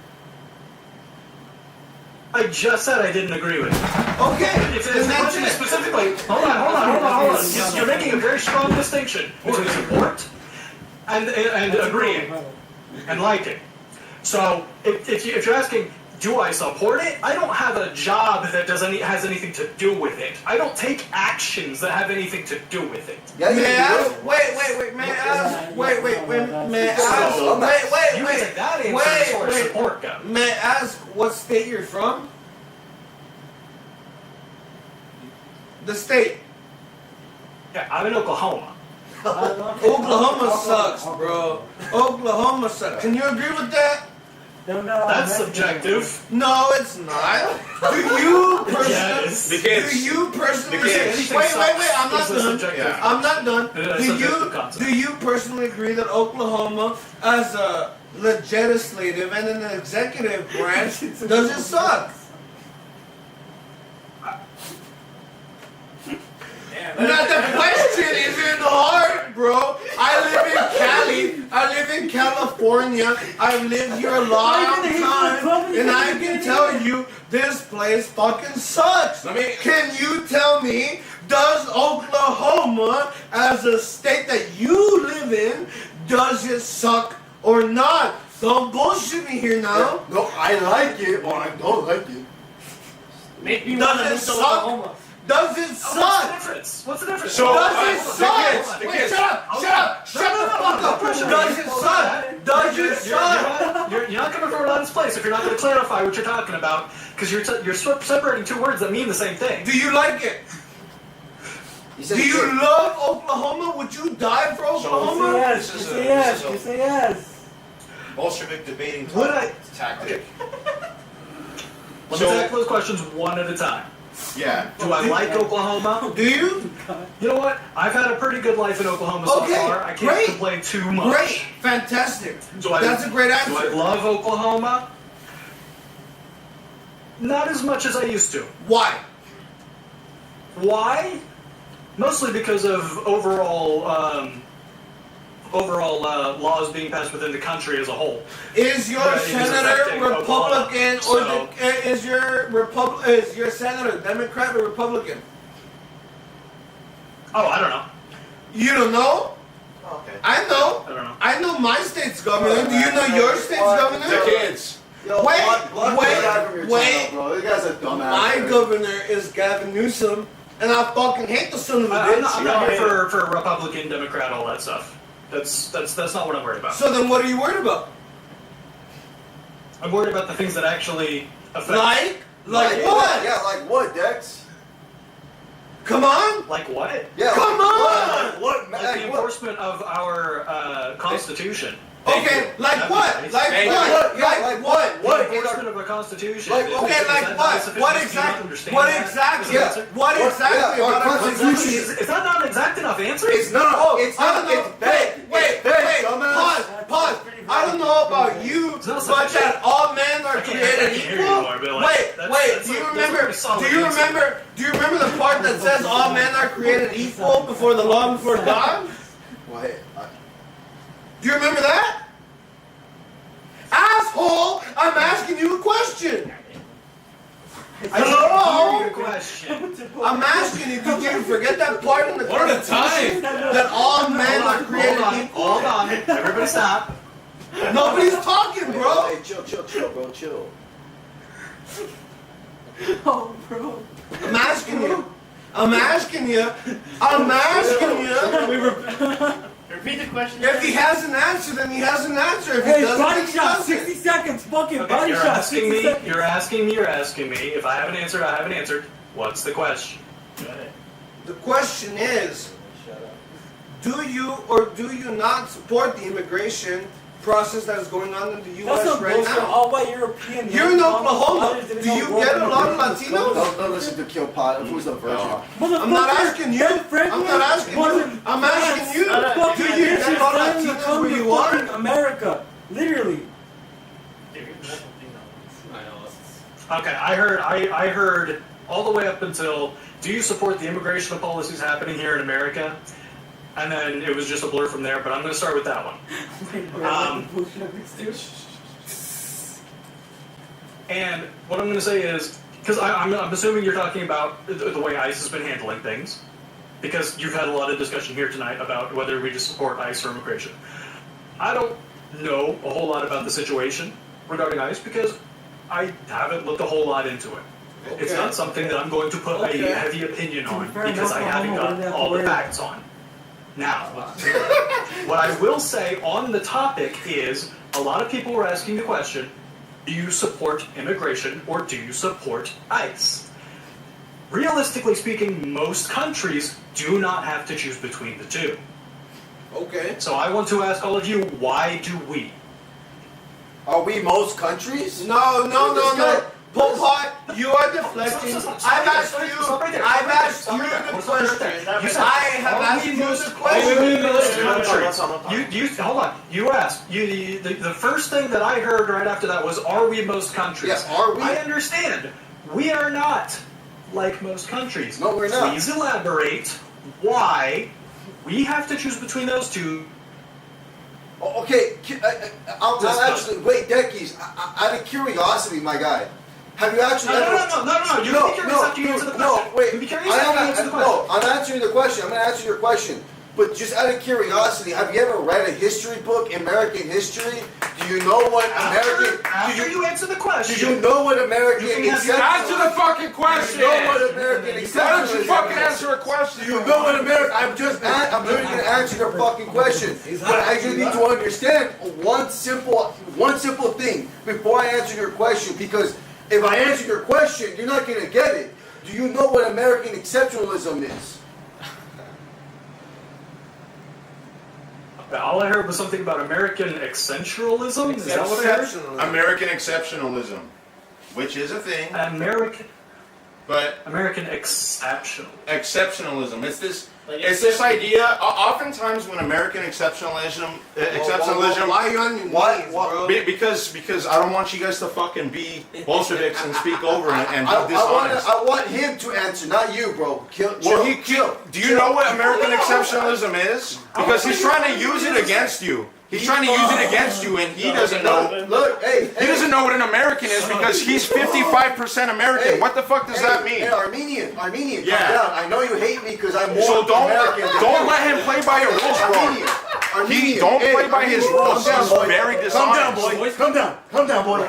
I just said I didn't agree with it. Okay, If then it's that's question it. specifically, hold on. You're making a very strong distinction between support and agreeing and liking. So if you're asking, do I support it? I don't have a job that has anything to do with it. I don't take actions that have anything to do with it. Yeah, May I ask? Wait, may I ask? Wait, may I ask? You can take that answer as far as support goes. May I ask what state you're from? The state. Yeah, I'm in Oklahoma. Oklahoma sucks, bro. Oklahoma sucks. Can you agree with that? That's subjective. No, it's not. Do you personally? Yes. The kids. Do you personally? The kids. Wait. I'm not done. Yeah. I'm not done. That's a subjective concept. Do you personally agree that Oklahoma, as a legislative and an executive branch, does it suck? Not the question is in the heart, bro. I live in Cali. I live in California. I've lived here a long time, and I can tell you this place fucking sucks. Can you tell me, does Oklahoma, as a state that you live in, does it suck or not? Don't bullshit me here now. No, I like it, or I don't like it. Make me want to Does move it to suck? Oklahoma. Does it suck? What's the difference? So, Does it suck? the Wait, kids. shut up! Shut the fuck up! Does it suck? Does it suck? You're not coming from an honest place if you're not going to clarify what you're talking about, because you're separating two words that mean the same thing. Do you like it? Do you love Oklahoma? Would you die for Oklahoma? Yes. You say yes. You say yes. Bolshevik debating Would I? tactic. Let me tackle those questions one at a time. Yeah. Do I like Oklahoma? Do you? You know what? I've had a pretty good life in Oklahoma so far. I can't complain too much. Great. Fantastic. That's a great answer. Do I love Oklahoma? Not as much as I used to. Why? Why? Mostly because of overall laws being passed within the country as a whole. Is your But it is senator affecting Republican Oklahoma, is your senator Democrat or Republican? Oh, I don't know. You don't know? Okay. I know. I don't know. I know know my state's governor. Do you know your state's governor? The kids. Yo, Wait, wait, bro. This guy's a dumbass. My governor is Gavin Newsom, and I fucking hate the son of a bitch. I'm not here for Republican, Democrat, all that stuff. That's not what I'm worried about. So then what are you worried about? I'm worried about the things that actually affect. Like what? Yeah, like what, Dex? Come on. Like what? Yeah. Come on. What? Like the enforcement of our Constitution. Okay, like what? Like what? Like what? The enforcement of our Constitution. Like, okay, like what? What exactly? What exactly? Yeah. What exactly Our about our Constitution Constitution? Is that not an exact enough answer? It's not. It's I not. don't know. It's bad. Wait. Pause. I don't know about you, but that all men are created equal. Wait. Do you remember the part that says all men are created equal before the law and before God? What? Do you remember that? Asshole! I'm asking you a question. Hello? Your question. I'm asking you, did you forget that part in the Constitution? That all men are created equal? Hold on. Everybody stop. Nobody's talking, bro. Hey, chill, bro, chill. Oh, bro. I'm asking you. Repeat the question. If he has an answer, then he has an answer. If he Hey, doesn't, body then he shot, doesn't. 60 seconds, fucking Okay, body you're shot, asking 60 me. seconds. You're asking me. If I haven't answered, I haven't answered. What's the question? The question is, do you or do you not support the immigration process that is going on in the That's U.S. some right bullshit. now? All white European. You're in Oklahoma. Do you get a lot of Latinos? Don't listen to Kill Pot. Who's the virgin? I'm not asking you. I'm not asking you. I'm asking you. Do you get a lot of Latinos where you are? America, literally. Okay, I heard all the way up until, do you support the immigration policies happening here in America? And then it was just a blur from there, but I'm going to start with that one. And what I'm going to say is, because I'm assuming you're talking about the way ICE has been handling things, because you've had a lot of discussion here tonight about whether we just support ICE or immigration. I don't know a whole lot about the situation regarding ICE because I haven't looked a whole lot into it. Okay. It's not something that I'm going to put a heavy opinion on because I haven't got all the facts on. Now, what I will say on the topic is, a lot of people were asking the question, do you support immigration or do you support ICE? Realistically speaking, most countries do not have to choose between the two. Okay. So I want to ask all of you, why do we? Are we most countries? No. Pol Pot, you are deflecting. I've asked you the question. I have asked you the question. You hold on. You asked. The first thing that I heard right after that was, "Are we most countries?" Yes, are we? I understand. We are not like most countries. No, we're not. Please elaborate why we have to choose between those two. Okay, I'll actually wait, Deckies. Out of curiosity, my guy. Have you actually? No. You can be curious after you answer the question. No, wait. You can be curious after you answer the question. No, I'm answering the question. I'm going to answer your question. But just out of curiosity, have you ever read a history book, American history? Do you know what American? After you answer the question. Do you know what American? Answer the fucking question. Do you know what American? Why don't you fucking answer a question? Do you know what American? I'm literally going to answer your fucking question. But I just need to understand one simple thing before I answer your question, because if I answer your question, you're not going to get it. Do you know what American exceptionalism is? All I heard was something about American exceptionalism. Is that what I heard? American exceptionalism, which is a thing. American exceptional. Exceptionalism. It's this idea. Oftentimes, when American exceptionalism. Why are you on your knees, bro? Because I don't want you guys to fucking be Bolsheviks and speak over and be dishonest. I want him to answer, not you, bro. Do you know what American exceptionalism is? Because he's trying to use it against you. He's trying to use it against you, and he doesn't know. Look, he doesn't know what an American is because he's 55% American. Hey, what the fuck does that mean? Hey, Armenian, yeah. calm down. I know you hate me because I'm more so American. Don't let him play by your rules, bro. Armenian. Don't play by his rules. He's boy. very Calm dishonest. down, boy. Calm down. Calm down, boy.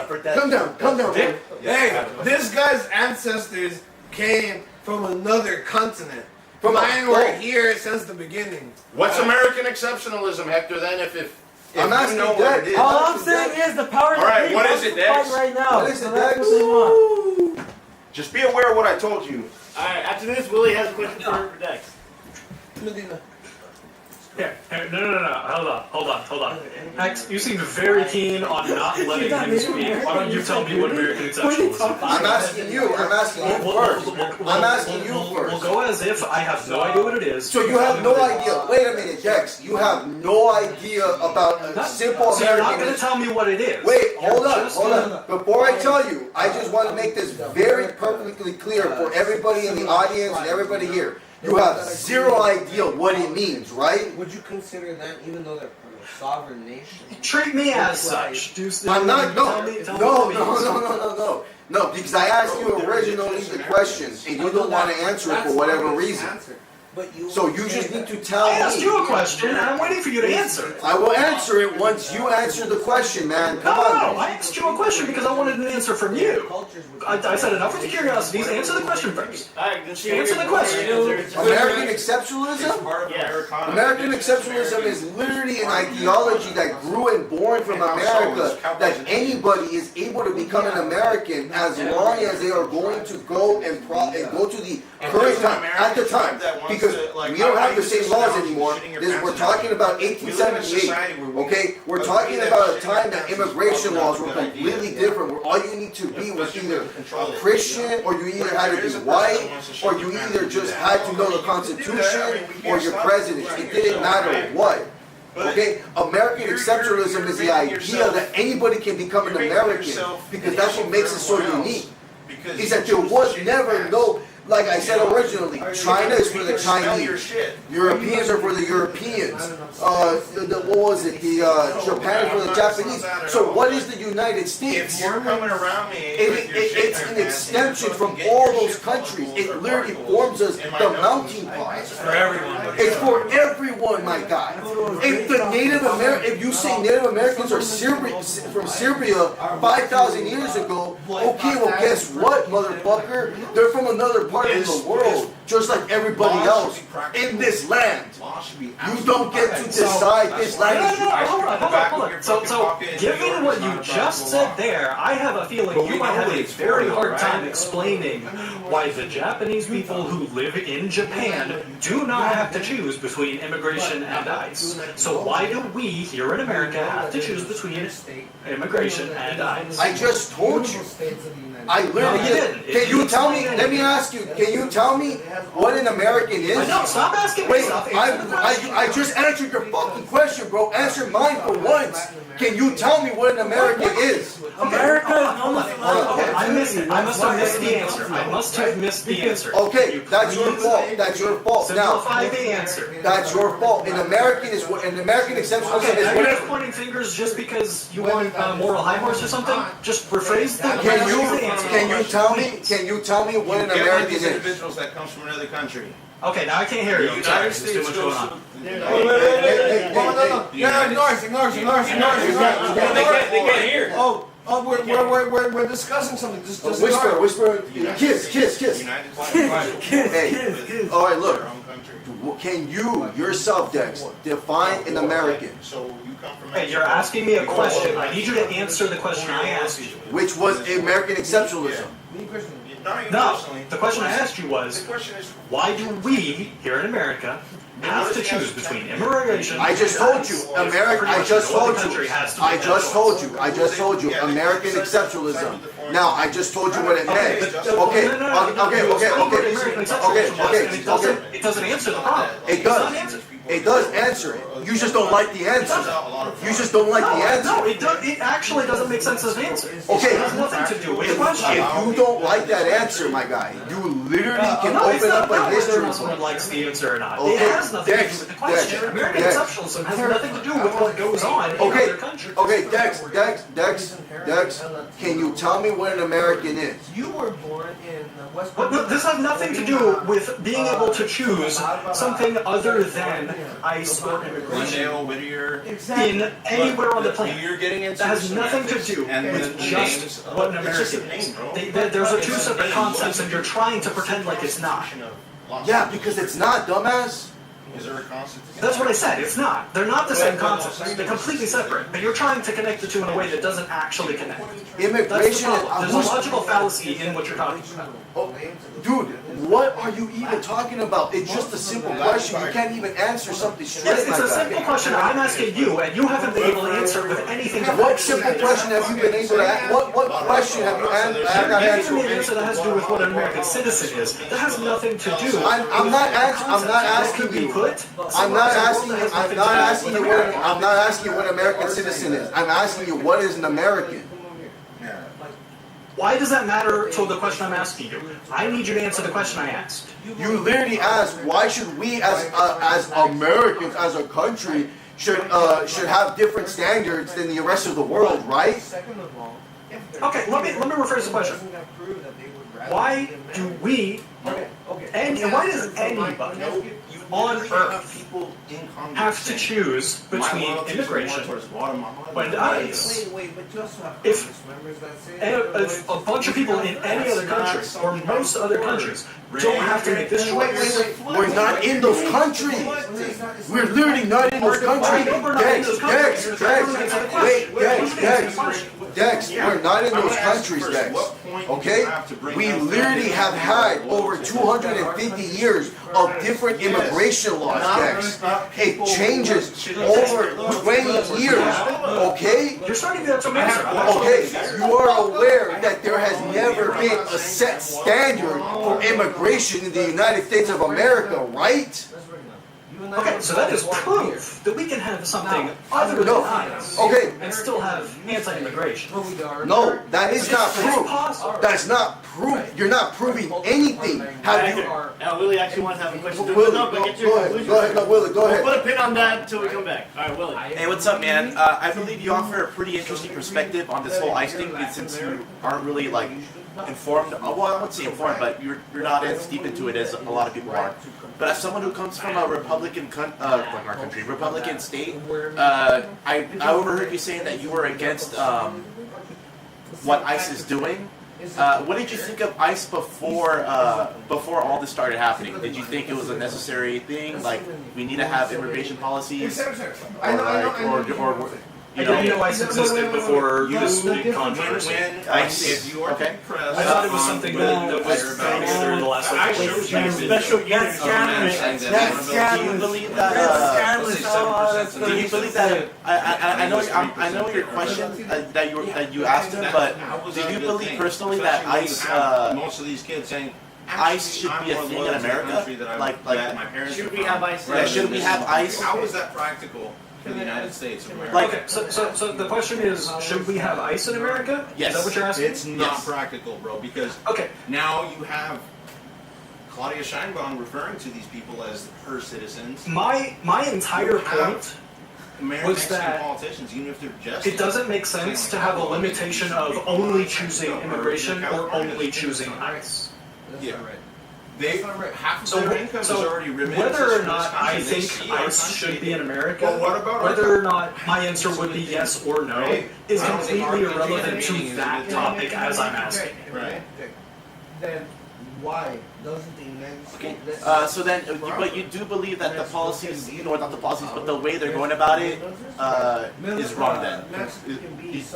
Calm down, boy. Hey, this guy's ancestors came from another continent. Mine were here since the beginning. What's American exceptionalism, Hector? Then, if I'm asking you know you what that. it is. All I'm saying is the power All right, that what wants is it, to Dex? fight right now. What is it, So that's Dex? what they want. Just be aware of what I told you. Alright, after this, Willie has a question for Dex. Yeah. No. Hold on. Max, you seem very keen on not letting him speak. Why don't you tell me what American exceptionalism is? I'm asking you first. I'm asking you We'll first. go as if I have no idea what it is. So you have no idea. Wait a minute, Dex. You have no idea about a simple So you're not going American. to tell me what it is. Wait, hold You're on, just hold gonna- on. Before I tell you, I just want to make this very perfectly clear for everybody in the audience and everybody here. You have zero idea what it means, right? Would you consider that, even though they're a sovereign nation? Treat me as such. I'm not. Tell me what it is. No, because I asked you originally the question, and you don't want to answer it for whatever reason. So you just need to tell I asked me. you a question, and I'm waiting for you to answer it. I will answer it once you answer the question, man. Come No, on. I asked you a question because I wanted an answer from you. I said enough with the curiosities. Answer the question first. Alright, then she Answer the question. American exceptionalism? American exceptionalism is literally an ideology that grew and born from America, that anybody is able to become an American as long as they are going to go and go to the current time, at the time, because we don't have the same laws anymore. We're talking about 1878, okay? We're talking about a time that immigration laws were completely different, where all you need to be was either a Christian, or you either had to be white, or you either just had to know the Constitution, or your president. It didn't matter what. Okay, American exceptionalism is the idea that anybody can become an American, because that's what makes it so unique. Is that there was never no, like I said originally, China is for the Chinese, Europeans are for the Europeans, what was it, Japan is for the Japanese. So what is the United States? If you're coming around me, It's an extension from all those countries. It literally forms us the melting pot. For everyone. It's for everyone, my guy. If the if you say Native Americans are from Serbia 5,000 years ago, okay, well guess what, motherfucker? They're from another part of the world, just like everybody else in this land. You don't get to decide this land. Hold on. So, given what you just said there, I have a feeling you might have a very hard time explaining why the Japanese people who live in Japan do not have to choose between immigration and ICE. So why do we here in America have to choose between immigration and ICE? I just told you. I literally did. Can you tell me? Let me ask you. Can you tell me what an American is? No, stop asking me Wait, stuff. I just answered your fucking question, bro. Answer mine for once. Can you tell me what an American is? America is almost Okay, I missed it. I must have missed the answer. I must have missed the answer. Okay, that's your fault. That's your fault. Now, Simplify the answer. that's your fault. An American is what an American exceptionalism Okay, is. are you just Whatever. pointing fingers just because you want moral high horse or something? Just rephrase the answer. Can you tell me what an Get like American these is? individuals that comes from another country. Okay, now I can't hear you. I'm sorry. There's too much going on. Ignore. They can't hear. We're discussing something. Just Whisper, kiss. United States. Hey, all right, look. Their own country. Can you yourself, Dex, define an American? So you come from Hey, you're asking me a question. I need you to answer the question I asked you. Which was American exceptionalism. No, the question I asked you was, The question is, why do we, here in America, have to choose between immigration? I just told you, I just told you, American exceptionalism. Now, I just told you what it meant. Okay. It doesn't answer the problem. It does. It does answer it. You just don't like the answer. You just don't like the answer. No, it actually doesn't make sense as an answer. Okay. It has nothing to do with the question. If you don't like that answer, my guy, you literally can No, it's open not up a about whether history. someone likes the answer or not. Okay, It has nothing to do Dex, with the question. Dex, American Dex. exceptionalism has nothing to do with what goes on in other countries. Okay, Dex, can you tell me what an American is? You were born in West. But this has nothing to do with being able to choose something other than ICE or immigration Glendale, Whittier. in anywhere on the planet. You're getting into That has nothing to do with just what an American is. Those are two separate concepts, and you're trying to pretend like it's not. Yeah, because it's not, dumbass. Is there a constitution? That's what I said. It's not. They're not the same concepts. They're completely separate. But you're trying to connect the two in a way that doesn't actually connect. That's the Immigration. problem. There's a logical fallacy in what you're talking about. Oh, dude, what are you even talking about? It's just a simple question. You can't even answer something straight Yes, it's like a that. simple question I'm asking you, and you haven't been able to answer it with anything. What simple question have you been able to ask? What question have you Give answered? me an answer that has to do with what an American citizen is. That has nothing to do. I'm not asking you. I'm not asking you what American citizen is. I'm asking you what is an American. Why does that matter to the question I'm asking you? I need you to answer the question I asked. You literally asked, why should we as Americans, as a country, should have different standards than the rest of the world, right? Okay, let me rephrase the question. Why do we, and why does anybody on Earth have to choose between immigration and ICE? If a bunch of people in any other country, or most other countries, don't have to make this choice. We're not in those countries. We're literally not in those countries. Dex, we're not in those countries, Dex. Okay? We literally have had over 250 years of different immigration laws, Dex. It changes over 20 years, okay? You're starting to get some answer. Okay, you are aware that there has never been a set standard for immigration in the United States of America, right? Okay, so that is proof that we can have something other than ICE and still have anti-immigration. No, that is not proof. That's not proof. You're not proving anything. Have you? Now, Willie actually wants to have a question. Willie, No, but get to your conclusion. go ahead, no, Willie, go ahead. We'll put a pin on that until we come back. All right, Willie. Hey, what's up, man? I believe you offer a pretty interesting perspective on this whole ICE thing, since you aren't really like informed. Well, I wouldn't say informed, but you're not as deep into it as a lot of people are. But as someone who comes from a Republican Republican state, I overheard you saying that you were against what ICE is doing. What did you think of ICE before all this started happening? Did you think it was a necessary thing? Like we need to have immigration policies, or I didn't know ICE existed before this big controversy. ICE, okay. I thought it was something that was found through the last Special unit. Do you believe that? Do you believe that? I know your question that you asked him, but do you believe personally that ICE? Most of these kids saying ICE should be a thing in America. Like my parents. Should we have ICE? Yeah, should we have ICE? How is that practical for the United States of America? Okay, so the question is, should we have ICE in America? Yes. Is that what you're asking? It's not practical, bro, because now you have Claudia Scheinbaum referring to these people as her citizens. My entire point was that politicians, even if they're just it doesn't make sense to have a limitation of only choosing immigration or only choosing ICE. Yeah. Half of their income is already remitted. Whether or not I think ICE should be in America, whether or not my answer would be yes or no, is completely irrelevant to that topic as I'm asking. Right. Then why doesn't the United States? Okay. So then, but you do believe that the policies, not the policies, but the way they're going about it is wrong. Then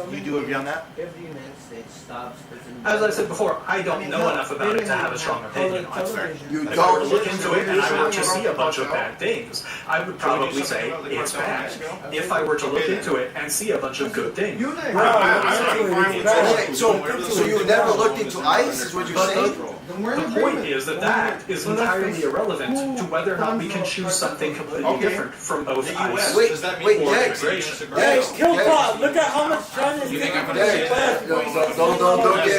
you do agree on that? If the United States stops, As I said before, I don't know enough about it to have a strong opinion on it. You If I were to don't look into it and I were to see a bunch of bad things, I would probably say it's bad. If I were to look into it and see a bunch of good things, So you never looked into ICE, is what you're saying? the point is that is entirely irrelevant to whether or not we can choose something completely different from both ICE. Wait, Dex. Kill Bob. Look at how much China is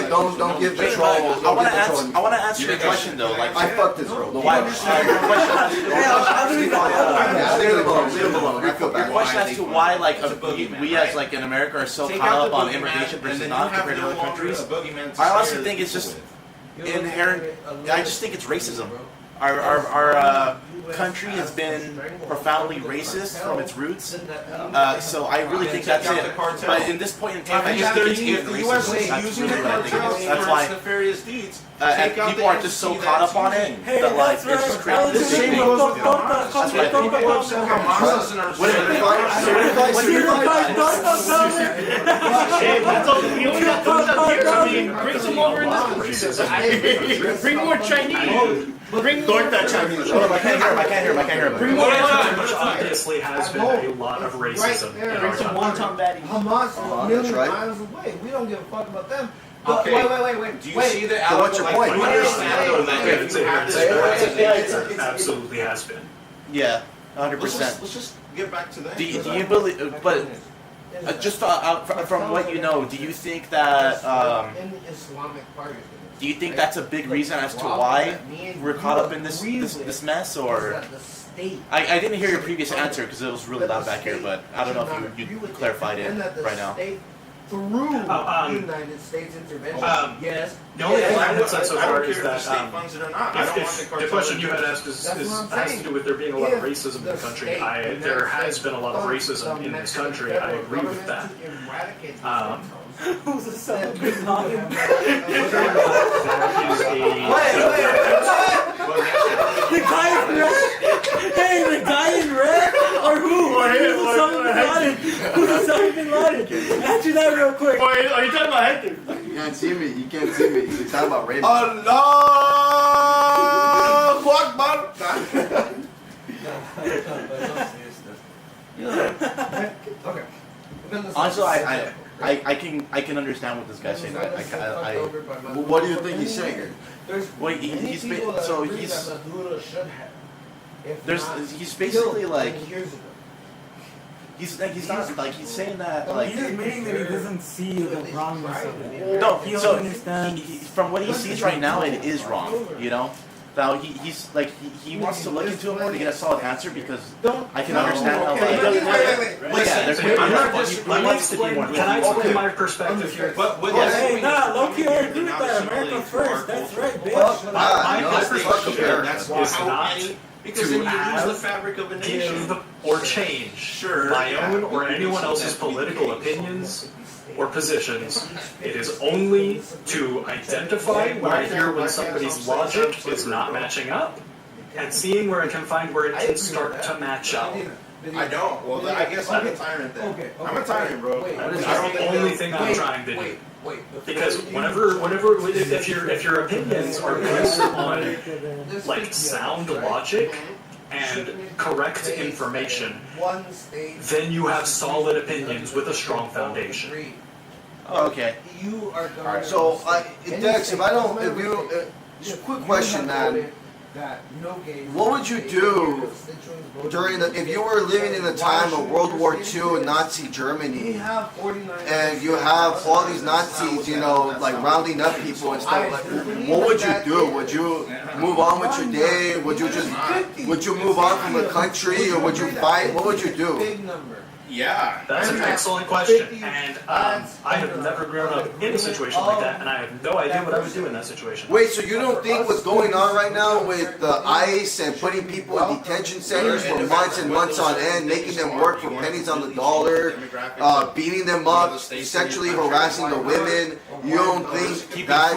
Don't give the troll. I want to answer your question though. Like I fucked this bro. why? Leave him alone. I feel Your bad. question as to why, like, we as like in America are so caught up on immigration versus not compared to other countries. I honestly think it's just inherent. I just think it's racism. country has been profoundly racist from its roots. So I really think that's it. But in this point in time, I just think it's even racist. That's really what I think it is. That's why nefarious deeds. and people are just so caught up on it that like it's just crazy. The same goes with Hamas. That's what I think. Hey, that's all. You only got those up here. I mean, bring some over in this country. Bring more Chinese. Bring more Chinese. I can't hear him. Bring more Which obviously has been a lot of racism. Bring some wonton baddies. Hamas is millions of right. miles away. We don't give a fuck about them. Okay. Wait. Do you see the So what's your point? It absolutely has been. Yeah, 100%. Let's just get back to that. Do you believe? But just from what you know, do you think that? In the Islamic party. Do you think that's a big reason as to why we're caught up in this mess, or? I didn't hear your previous answer because it was really loud back here, but I don't know if you clarified it right now. Through United States intervention, yes. The only thing I would say so I far don't is care if the that state funds it or not. I don't want the the cartel question you to had do it. asked has to do with there being a lot of racism in the country. There has been a lot of racism in this country. I agree with that. Who's the son of Bin Laden? The guy in red? Hey, the guy in red? Or who? Who's the son of Bin Laden? Who's the son of Bin Laden? Answer that real quick. Are you talking about Hector? You can't see me. You can't see me. You're talking about Raymond. Okay. Honestly, I can understand what this guy's saying. What do you think he's saying? Well, he's basically like he's not like he's saying that like He's admitting that he doesn't see the wrongness of it. no. He So understands. from what he sees right now, it is wrong. You know. Now he's like he wants to look into it more to get a solid answer because I can understand how. Can I explain my perspective here? Hey, nah, low-key, I agree with that. America first. That's right, bitch. My perspective That's is not because to then you lose add, the fabric of a nation. give, or change my own or anyone else's political opinions or positions. It is only to identify when I hear when somebody's logic is not matching up, and seeing where I can find where it can start to match up. I don't. Well, I guess I'm a tyrant then. I'm a tyrant, bro. That is the only thing I'm trying to do. Because if your opinions are based on like sound logic and correct information, then you have solid opinions with a strong foundation. Okay. Alright, so Dex, if you, just a quick question, man. What would you do if you were living in the time of World War II in Nazi Germany, and you have all these Nazis, like rounding up people and stuff like that? What would you do? Would you move on with your day? Would you move on from the country, or would you fight? What would you do? Yeah. That's an excellent question, and I have never grown up in a situation like that, and I have no idea what I would do in that situation. Wait, so you don't think what's going on right now with the ICE and putting people in detention centers for months and months on end, making them work for pennies on the dollar, beating them up, sexually harassing the women, you don't think that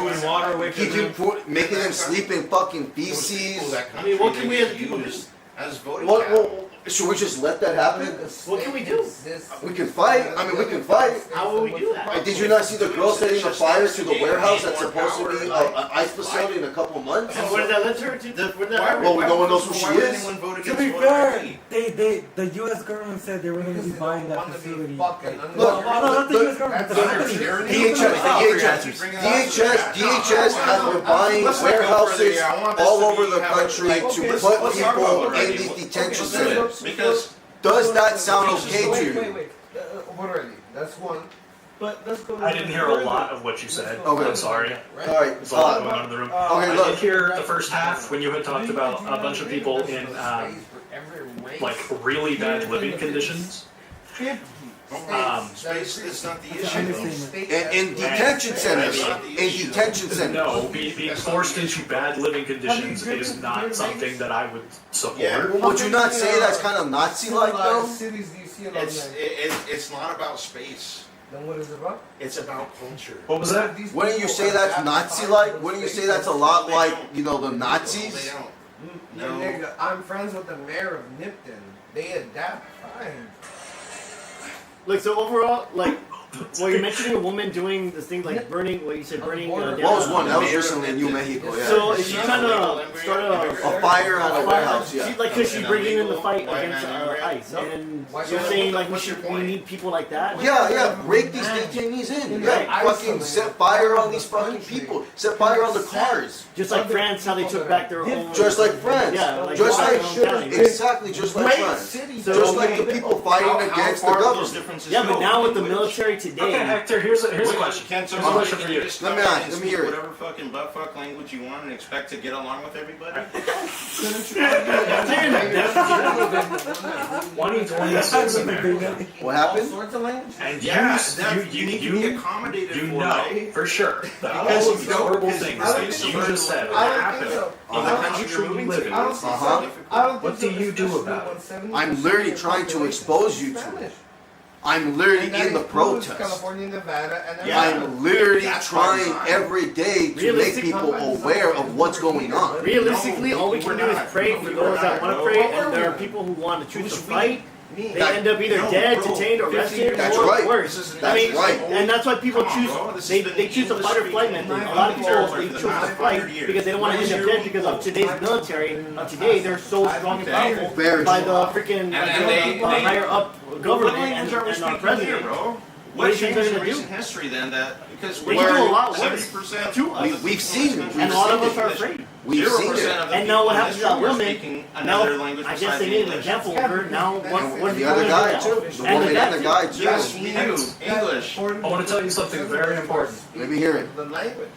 making them sleep in fucking feces? I mean, what can we as people just as voting? Should we just let that happen? What can we do? We can fight. I mean, we can fight. How will we do that? Did you not see the girl setting the fire to the warehouse that's supposed to be an ICE facility in a couple months? And where did that let her to? Well, no one knows who she is. To be fair, the U.S. government said they were going to be buying that facility. Look, not the U.S. government, the DHS has been buying warehouses all over the country to put people in these detention centers. Because does that sound okay to you? Wait. That's one. But let's go. I didn't hear a lot of what you said. Okay. I'm sorry. Alright. There's a lot going on in the room. Okay, I look. did hear the first half when you had talked about a bunch of people in like really bad living conditions. Space is not the issue. In detention centers. In detention centers. No, being forced into bad living conditions is not something that I would support. Yeah. Would you not say that's kind of Nazi-like though? Cities do you see It's not about space. Then what is it about? It's about culture. What was that? Wouldn't you say that's Nazi-like? Wouldn't you say that's a lot like, you know, the Nazis? They don't. No. Nigga, I'm friends with the mayor of Nipton. They adapt fine. Like, so overall, like, well, you're mentioning a woman doing this thing like burning, what you said, burning down. What was one? That was recently in New Mexico, yeah. So is she trying to start a fire on a warehouse, yeah. Like, because she's bringing in the fight against ICE. And you're saying, like, we need people like that? Yeah, break these detainees in. Yeah, fucking set fire on these fucking people. Set fire on the cars. Just like France, how they took back their own. Just like France. Yeah, like just like county. exactly, just like France. Just like the people fighting against the government. Yeah, but now with the military today. Okay, Hector, here's a question. Can't Here's a question for you. Let me hear it. Whatever fucking buttfuck language you want and expect to get along with everybody. 2026 What happened? Sorts of language. And You need to be accommodated you for, know right? for sure that all Because of you the don't- horrible because things I don't that think you so. just said I don't happen think so. In the country you're moving to. I don't think so. I don't What think do you do about it? I'm literally trying to expose you to it. I'm literally in the protest. California, Nevada, and I'm literally That's trying fine. every day to make people aware of what's going on. Realistically, all we we're can do is not. pray for We're those that not, want to bro. pray, and there are people who want to choose to fight. They me. end up either dead, detained, arrested, That's or right. worse. I That's mean, right. and that's why people Come on, choose. bro. This They has been choose the English fight or flight speaking method. A in lot of people territory they for the choose to past fight 100 years. because they don't want to end up dead because of today's military. Today they're so strong and powerful Very by the strong. freaking they- higher up government and are we our speaking here, president. bro? What do What you think changed they're in gonna do? recent history then that because They can do a lot worse 70% to us. We've seen it. And a lot of us are afraid. We've seen 0% it. of the And now what people in happens this to that room are woman? speaking another Now, language I guess besides they need an English. example of her. Now, what And are the people other gonna guy do too. now? The And woman the and the guy too. Yes, we do. English. I want to tell you something very important. Let me hear it. The language.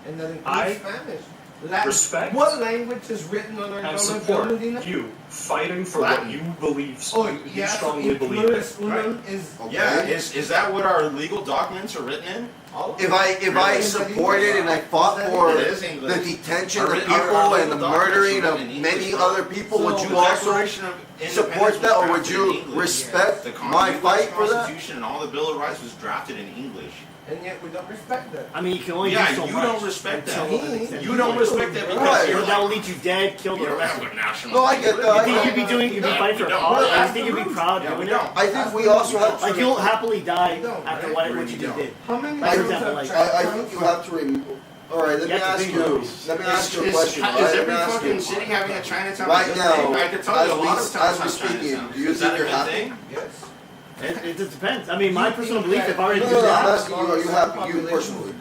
And that includes I Spanish. Latin. respect What language is written on our and government support building? you fighting for what Latin. you believe, Oh, you yeah. strongly believe in. Pluribus unum is Yeah, is that what our legal documents are written in? all. If I supported and I fought for It is the English. detention of Our people legal and the documents murdering are of written in many English. other people, would you The also Declaration of support Independence that, or was would drafted you in English. respect The my fight for that? Constitution and all the Bill of Rights was drafted in English. And yet we don't respect that. I mean, you can only Yeah, do so you much. don't respect that. until an extent. You don't respect that because Right. you're That will like, lead you dead, killed, you or don't have arrested. a national. No, I get that. You I think get you'd be that. doing? You'd be No, fighting for we a don't. cause? Well, You think you'd be proud Yeah, we doing don't. it? I think we also have Like to. you'll happily die don't, after right? what Really you don't. did. How many Like, for nations example, have like- I think you have to. All right, let me You have to ask think you. those. Let me ask you a Is question. every Let me ask fucking you. city having a Chinatown? Right a good now, thing? I could tell you a lot of as towns we have speaking, Chinatowns. do you Is that think a you're good happy? thing? Yes. It just depends. I mean, my personal belief, if I were to No, do no, I'm that, asking you, are you happy? You personally.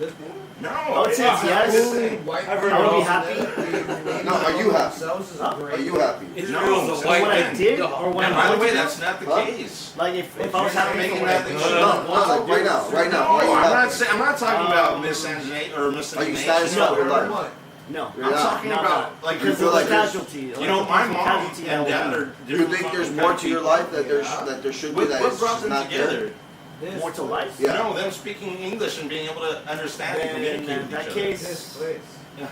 No. I would say it's yes. I would be happy. No, are you happy? Huh? Are you happy? No. So what I did, or what And I'm by the going way, to do, that's not the Huh? case. like if I was having Making a that like, thing No, like right now, right now. No, Are you I'm not happy? saying. I'm not talking about miscegenate or Are you miscegenation. satisfied with life? no, You're I'm not. talking not about like You because feel of like the there's- casualty. you know, my mom casualty and that dad will are. Do you think there's more to your life that there should be What, that what is brought just them not there? together? be more to life. Yeah. No, them speaking English and being able to understand and And communicate in with that each other. case, This place.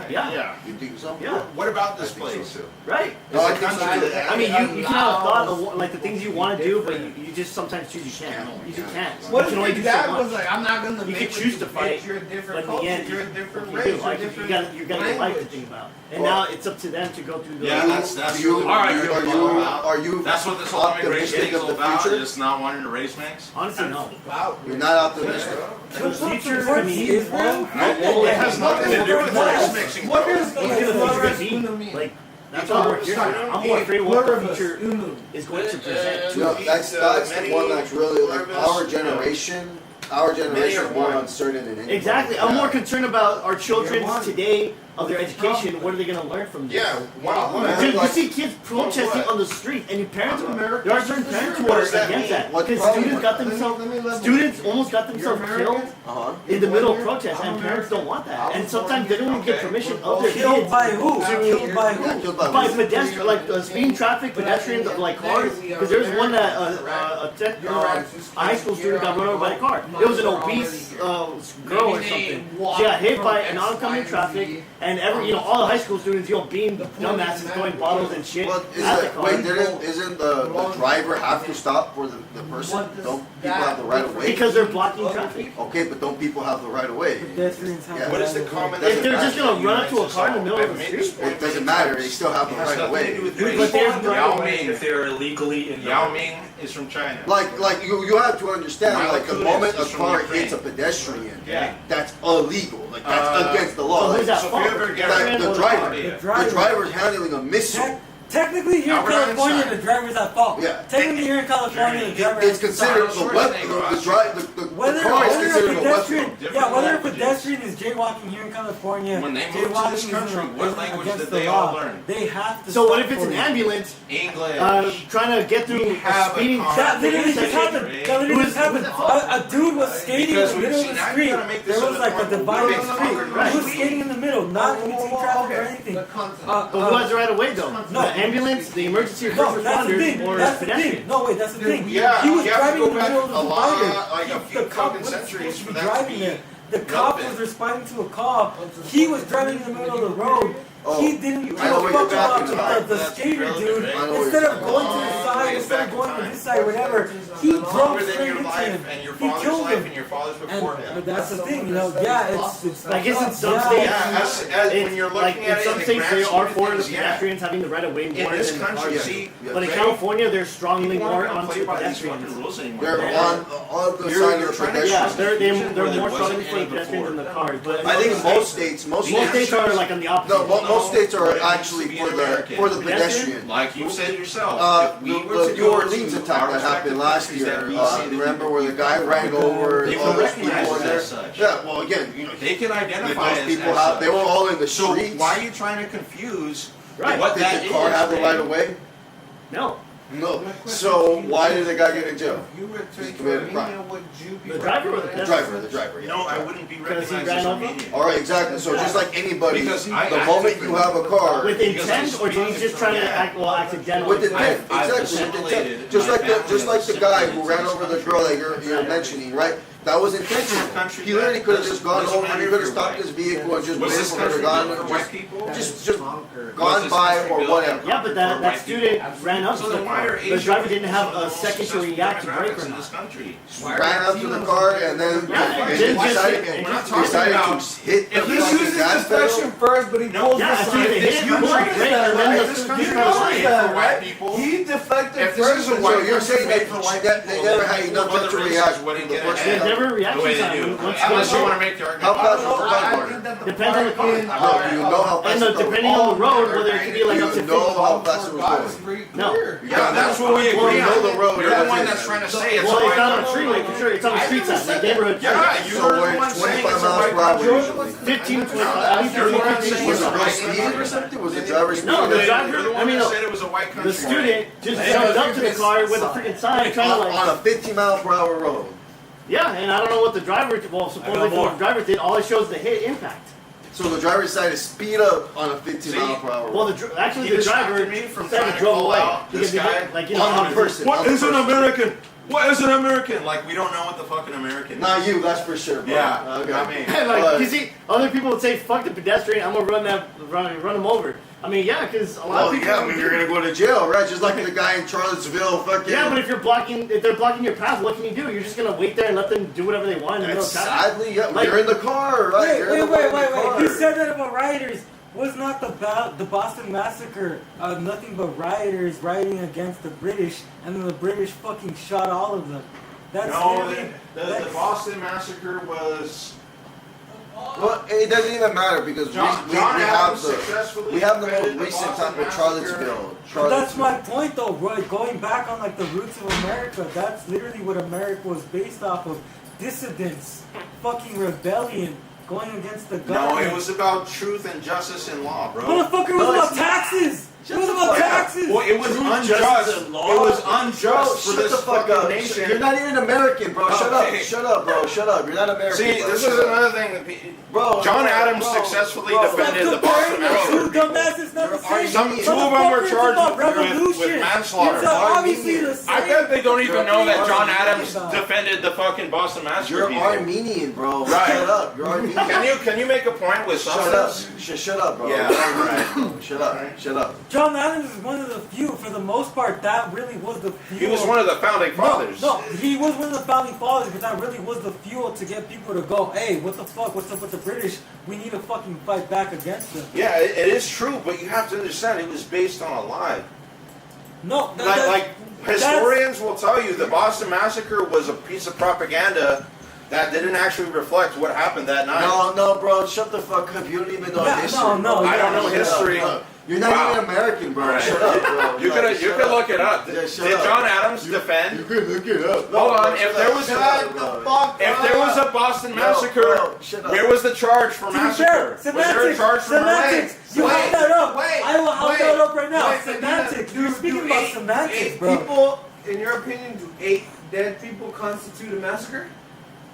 yeah, Yeah. You think so? yeah, What about I this think place? so too. right. No, I It's a think so country too. that- I mean, you can have thought of like the things you want to do, but you just sometimes choose you can't. You just can't. What You if can only your do so dad much. was like, I'm not gonna You make could with choose you, to fight, bitch, you're a different But in the culture, end, you're a different you race, do. you're a Like, you different got your life to language. think about, and Well- now it's up to them to go through the. Yeah, that's Do you, really are what you, you're are all you, about. are you That's what this whole immigration optimistic thing is of all the about. future? Just not wanting to raise mix. Honestly, no. Wow. You're not optimistic. The future for me is Israel? well, It has nothing to do with race mixing. What bro. is What's gonna pluribus be? unum mean? Like that's what we're here. I'm more afraid of what the Pluribus future unum. is going to present. No, that's the one that's really like our generation. Our generation is more uncertain than anybody. Exactly. I'm more concerned about our children today of their education, what are they going to learn from this? Yeah, wow. Dude, you see kids protesting on the street, and your parents, there are certain parents who are against that. Because students almost got themselves killed in the middle of protests, and parents don't want that. And sometimes they don't even get permission of their kids. Killed by who? Killed by who? By pedestrians, like speeding traffic, pedestrians, like cars. Because there was one that a high school student got run over by a car. It was an obese girl or something. She got hit by an oncoming traffic, and all the high school students, being dumbasses throwing bottles and shit at the car. Wait, isn't the driver have to stop for the person? Don't people have the right of way? Because they're blocking traffic. Okay, but don't people have the right of way? Pedestrians have Yeah. What is the common? If they're just gonna run up to a car in the middle of the street, It doesn't matter. They still have the right of way. but there's Yao no Ming. If they're illegally in Yao Ming is from China. Like you have to understand. Like the Malakudis moment a is from car Ukraine. hits a pedestrian, Okay. that's illegal. Like that's against the law. So Like, who's that So fault? if you ever get like the driver, The the driver's handling a missile. Technically, here in Albert California, Einstein. the driver's at fault. Yeah. Technically, here in California, the driver It's is considered the weapon. The Whether car is a considered a pedestrian, weapon. whether a pedestrian is jaywalking here in California, When they moved to jaywalking this country, isn't- what isn't language against did the they law. all learn? They have to. So what stop if it's for an you. ambulance English. trying to get through have a a speeding car. That literally just happened. That literally just happened. A dude was skating in the middle of the street. There was like a divided street. He was skating in the middle, not in between traffic or anything. But who has the right of way though? No. The ambulance, the emergency or No, first that's the thing. responders, or That's the pedestrians? thing. No, wait, that's the thing. Yeah, He was you have to driving go in the back middle of a the lot, divider. like a few The cop fucking wasn't centuries supposed to for be that to driving be there. The cop relevant. was responding to a cop. He was driving in the middle of the road. He didn't give I know a what fuck you're talking about about. the skater dude. I know what Instead you're of going to the side, instead of going to this side, whatever, he drove Longer than straight your into life him. and your He father's killed life him. and your father's And before him. that's the thing, yeah, it's I guess in some yeah. states, Yeah, as when you're like looking in at it some in the states, grand they scheme are of for the things, yeah. pedestrians having the right of way In more this than the country, cars. see, But in they- California, they're strongly people more aren't gonna onto play by these pedestrians. fucking rules anymore. They're man. on the You're- side you're of trying to Yeah, pedestrians. they're Where there more wasn't strongly for the any pedestrians than the before. cars. But I think most states, most states are like on the opposite. No, most states are Right. actually To be for an the American. pedestrian. Like you said yourself, if we were The to New go Orleans to attack our that happened respective last countries year. that we see that Remember we- where the guy ran over They all will those recognize people it in there? as such. Yeah, well, again, you know, They can identify those as people as they were all in the So streets. why are you trying to confuse Right. what Did that the car is, have the man? right of way? No, No. So why did the guy get in jail? He committed a crime. the driver or the The pedestrian? driver. Yeah. No, I wouldn't be Because he recognized ran as a over? median. All right, exactly. So just like anybody, Because the I moment acted you have a car, With intent, or did he just try to act accidentally? with intent, I've exactly. assimilated Just my like the family guy has who ran over the girl that you're mentioning, right? That was intentional. Country He literally that could have just gone doesn't over, matter he if could have you're stopped white. his vehicle and just Was waited this for her to country gone, built for white people? just Was gone this by country or built whatever. Yeah, but that student ran up to So the then why car. are The Asian driver didn't people have some of a the most second to successful react to brake demographics or in not. this country? Ran up to the car and then Yeah, and just- decided we're not talking decided about- to hit the If he fucking uses gas pedal. discretion first, but he No, pulls Yeah, the as soon as sign. they hit him, pull the brake, and then Right, the this dude country tries to is stop. made that, for right? white people. He deflected If this first. is a So white you're saying country made for white that people, they never had then enough other time to races react wouldn't the get first ahead. There's never a The reaction way they time. do. Once Unless you you go- want to make the argument. How fast No, was the I car? think that the Depends on the car. Do you know how fast And it was depending on the road, whether it could be like Do up to you know 50. how fast it was going? No. Yeah, that's what we Well, agree you know on. the road, You're the that's one it. that's trying to say it's Well, a it's white not on a country. freeway for sure. It's on the street side, like neighborhood. Yeah, you're So the we're one saying 25 it's a miles white per hour country. usually. 15, 25, at least You're the one 15, saying Was it's it a real white speed country. or something? Was the driver speeding? No, the You're driver, the I one mean, that said it was a white country. the student just jumped up to the car with a freaking sign trying to on like, a 50 mile per hour road. yeah, and I don't know what the driver, well, supposedly what the driver did, all it shows is the hit impact. So the driver decided to speed up on a 50 mile per hour Well, road. actually He the driver distracted me from said trying he to drove call away. out Because this he guy didn't, like, you know, on the person. What on the is an person. American? What is an American? Like, we don't know what the fucking American is. Not you, that's for sure, bro. Yeah, Okay. I mean. And like, you see, other people would say, "Fuck the pedestrian, I'm gonna run him over." I mean, yeah, because a lot Well, of people. yeah, I mean, you're gonna go to jail, right? Just like the guy in Charlottesville, fucking. Yeah, but if they're blocking your path, what can you do? You're just gonna wait there and let them do whatever they want in the middle of traffic. Sadly, yeah, Like- you're in the car, right? You're in the Wait. fucking car. He said that about rioters. Was not the Boston Massacre nothing but rioters rioting against the British, and then the British fucking shot all of them? That's No, literally- the that's- Boston Massacre was. Well, it doesn't even matter because John we have Adams the successfully we have the invented more the recent Boston type of Massacre. Charlottesville. But that's my point, though, Roy. Going back on like the roots of America, that's literally what America was based off of: dissidents, fucking rebellion, going against the No, government. it was about truth and justice and law, bro. Motherfucker, it was about taxes. It was about taxes. Well, it was unjust. It was unjust for this fucking nation. You're not even American, bro. Shut up. Okay. Shut up, bro. Shut up. You're not American. See, bro. this Shut is up. another thing that Bro, John bro, Adams bro, successfully bro, defended the Boston Two Massacre. dumbasses, not the same. Two of them were charged revolution. with manslaughter. It's obviously the same. I bet they don't even know that John Adams about. defended the fucking Boston Massacre. You're people. Armenian, bro. Right. Shut up. You're Armenian. Can you make a point with Shut up. substance? Shut up, bro. Yeah, right. Shut up. Shut up. John Adams is one of the few, for the most part, that really was the fuel. He was one of the founding fathers. No, he was one of the founding fathers, but that really was the fuel to get people to go, hey, what the fuck, what's up with the British? We need to fucking fight back against them. Yeah, it is true, but you have to understand it was based on a lie. No, Like historians will tell you the Boston Massacre was a piece of propaganda that didn't actually reflect what happened that night. No, bro. Shut the fuck up. You don't even know history. I don't know history. You're not even American, bro. Right. Shut up, bro. You could look it up. Yeah, Did shut up. John Adams defend? You could look it up. Hold on. If there was a Boston Massacre, where was the charge for massacre? Was there a charge for semantics. You held that up. I will hold that up right now. Wait, Semantics. You're speaking do about eight semantics, bro. People, in your opinion, do 8 dead people constitute a massacre?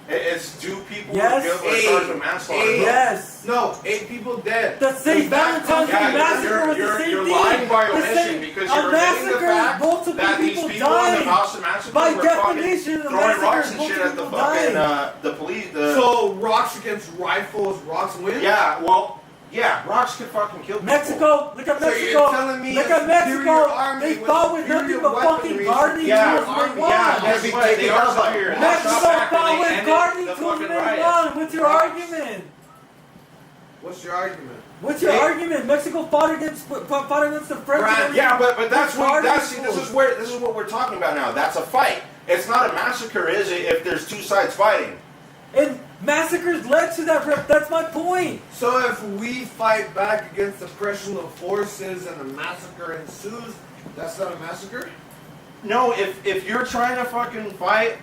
It's two people Yes. who were charged with manslaughter. Yes. No, 8 people dead. The St. Valentine's Day massacre was the same You're thing. lying by The omission same- because a you're admitting the massacre fact is multiple that these people people in the dying. Boston Massacre By were definition, fucking a throwing massacre rocks is and shit at the multiple fucking dying. the police. So rocks against rifles, rocks win? Yeah, well, yeah, rocks could fucking kill people. Mexico, look at So Mexico. you're telling me Look a at Mexico. superior army They with fought with nothing superior but fucking weaponry, gardening Yeah, tools. Like, yeah, wow. that's why they are superior. That's Mexico not back when fought they with ended gardening the tools. fucking Man, riot. wrong. What's your argument? What's your argument? What's your argument? Mexico fought against the French. Right. Yeah, but that's With what gardening this tools. is what we're talking about now. That's a fight. It's not a massacre, is it? If there's two sides fighting. And massacres led to that. That's my point. So if we fight back against oppressional forces and a massacre ensues, that's not a massacre? No, if you're trying to fucking fight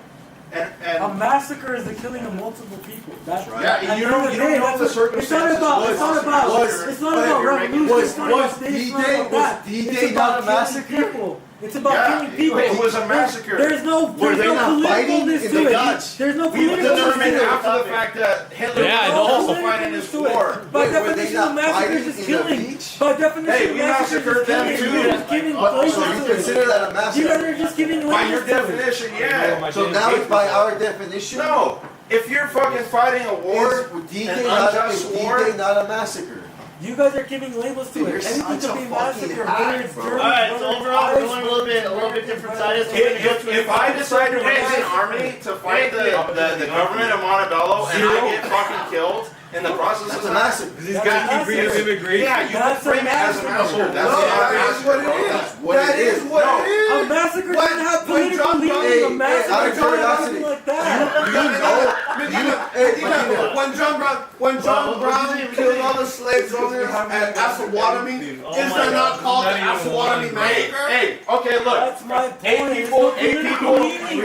A and massacre is the killing of multiple people. That's right. At Yeah, the you end don't- of you the don't day, know that's the what- circumstances. It's not about revolution. Was It's not about D-Day like that. D-Day It's not about a massacre? killing people. It's about Yeah, killing people. it was a massacre. There's no Were they not fighting politicalness in to the it. Dutch? There's no we politicalness determined to it. after the fact that Hitler Yeah, I was know. also fighting this war. By Wait, were they definition, not a massacre fighting is just in the killing. beach? By definition, Hey, a we massacre massacred is them killing. too. You're just giving So places you to it. consider that a You guys massacre? are just giving By labels your to it. definition, yeah. So now it's by our definition? No, if you're fucking fighting a war, Is D-Day an not, unjust is war, D-Day not a massacre? You guys are giving labels to Dude, it. you're Anything such can a be fucking massacre, hack, whether it's bro. German, Alright, so whether it's overall, we're Irish, going a little bit different sides. if I decide to raise an army to fight the government of Montebello and I get fucking killed in the process That's of a that, massacre. These guys keep bringing up immigration. yeah, you can That's a frame it as a massacre. massacre. That's No, not a that is what massacre. it is. That's what That it is is. what No. it is. A massacre When- doesn't have when political John leaders. Brown- A massacre out of doesn't have curiosity, anything like that. When John Brown killed all the slaves owners at Assawatomie, is that not called the Assawatomie massacre? Hey, okay, look. That's my point. Eight people. Let's go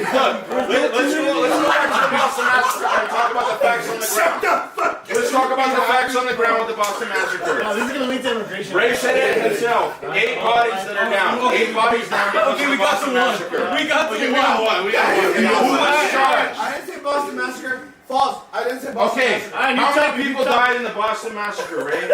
back to the Boston Massacre and talk about the facts on the ground. Let's talk about the facts on the ground with the Boston Massacre. No, this is gonna lead to immigration. Ray said it himself. 8 bodies that are down. 8 bodies down. Okay, we got the one. We got the We got one. We got one. Who was charged? I didn't say Boston Massacre. False. I didn't say Boston Okay, Massacre. how many people died in the Boston Massacre, Ray?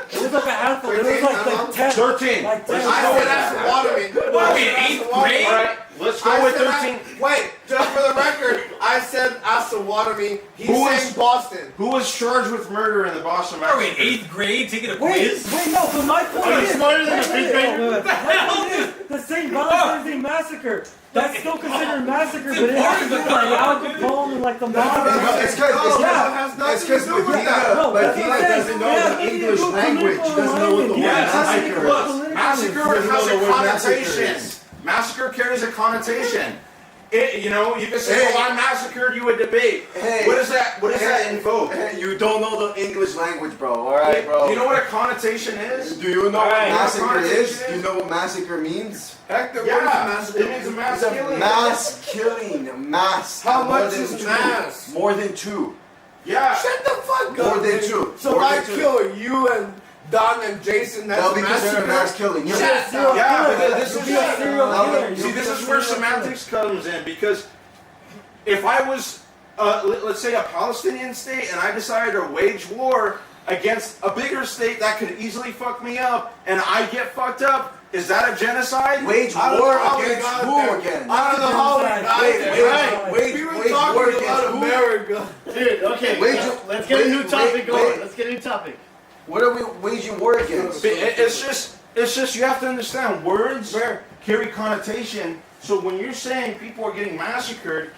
It was like a handful. It was like 10. 13. Like 10. Let's I go said with that. Assawatomie. What, in eighth grade? Alright, let's go with 13. Wait, just for the record, I said Assawatomie. He's Who saying is- Boston. Who was charged with murder in the Boston Are we in Massacre? 8th grade taking a Wait, quiz? no, but my point Are you is... smarter than a wait, fifth wait, grader? wait, the hell? wait. The St. Valentine's Day massacre. That's still considered massacre, but it part has of to the do like Al crime, Capone and like the mob. It's because No, Medina that's what I'm saying. doesn't know Yeah, the English language. He doesn't know what the word Yes, massacre is. look, massacre Doesn't has know a the word massacre connotation. is. Massacre carries a connotation. You know, you can say, Hey. well, I massacred you a debate. Hey. What does that invoke? Hey, you don't know the English language, bro. Alright, bro. Do you know what a connotation is? Do you know what Alright, massacre what is? connotation Do you know what massacre means? Heck, the word Yeah, massacre. it means a mass It's a killing. mass killing. Mass. How More much than is two. mass? More than 2. Yeah. Shut the fuck More up. than two. So More if I than two. kill you and Don and Jason, that's That'll be considered massacre. mass killing. Shut Yes. up. Yeah, but this You'll is be a serial killer. see, this is where semantics comes in, because if I was, let's say, a Palestinian state, and I decided to wage war against a bigger state that could easily fuck me up, and I get fucked up, is that a genocide? Wage I don't war know how we against got who there. again? I don't know how we got there. We were talking about America. Dude, okay, let's get a new topic going. Let's get a new topic. What are we waging war against? It's just you have to understand words carry connotation. So when you're saying people are getting massacred,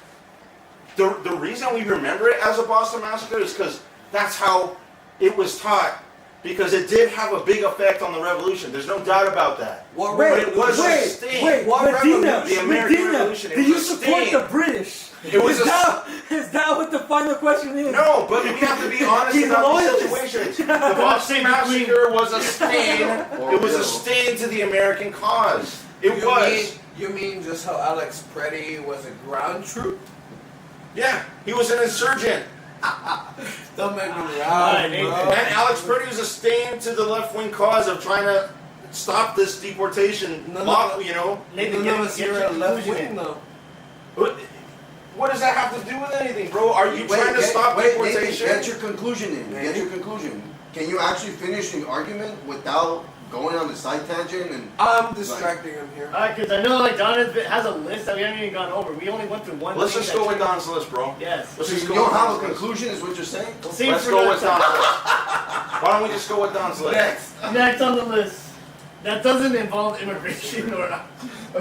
the reason we remember it as a Boston Massacre is because that's how it was taught. Because it did have a big effect on the revolution. There's no doubt about that. What Wait, it was a stain. Medina, The American Revolution. It do was you a support stain. the British? It was is that what the final question is? No, but we have to be honest He's about loyalist. the situations. The Boston Massacre was a stain. It was a stain to the American cause. It was. You mean just how Alex Preddy was a ground troop? Yeah, he was an insurgent. Don't make me Alright, laugh, Nathan. bro. And Alex Purdy was a stain to the left-wing cause of trying to stop this deportation. You know? Nathan, None of us get here your are left conclusion wing, in. though. What does that have to do with anything, bro? Are you trying to stop Nathan, deportation? get your conclusion in. Get your conclusion. Can you actually finish the argument without going on the side tangent? And I'm distracting him here. Alright, because I know like Don has a list that we haven't even gone over. We only went through one. Let's thing just that go with triggered- Don's list, bro. Yes. Let's so just you go don't with have a Don's list. conclusion, is what you're saying? We'll save Let's for go another with time. Don's list. Why don't we just go with Don's list? Next on the list. That doesn't involve immigration or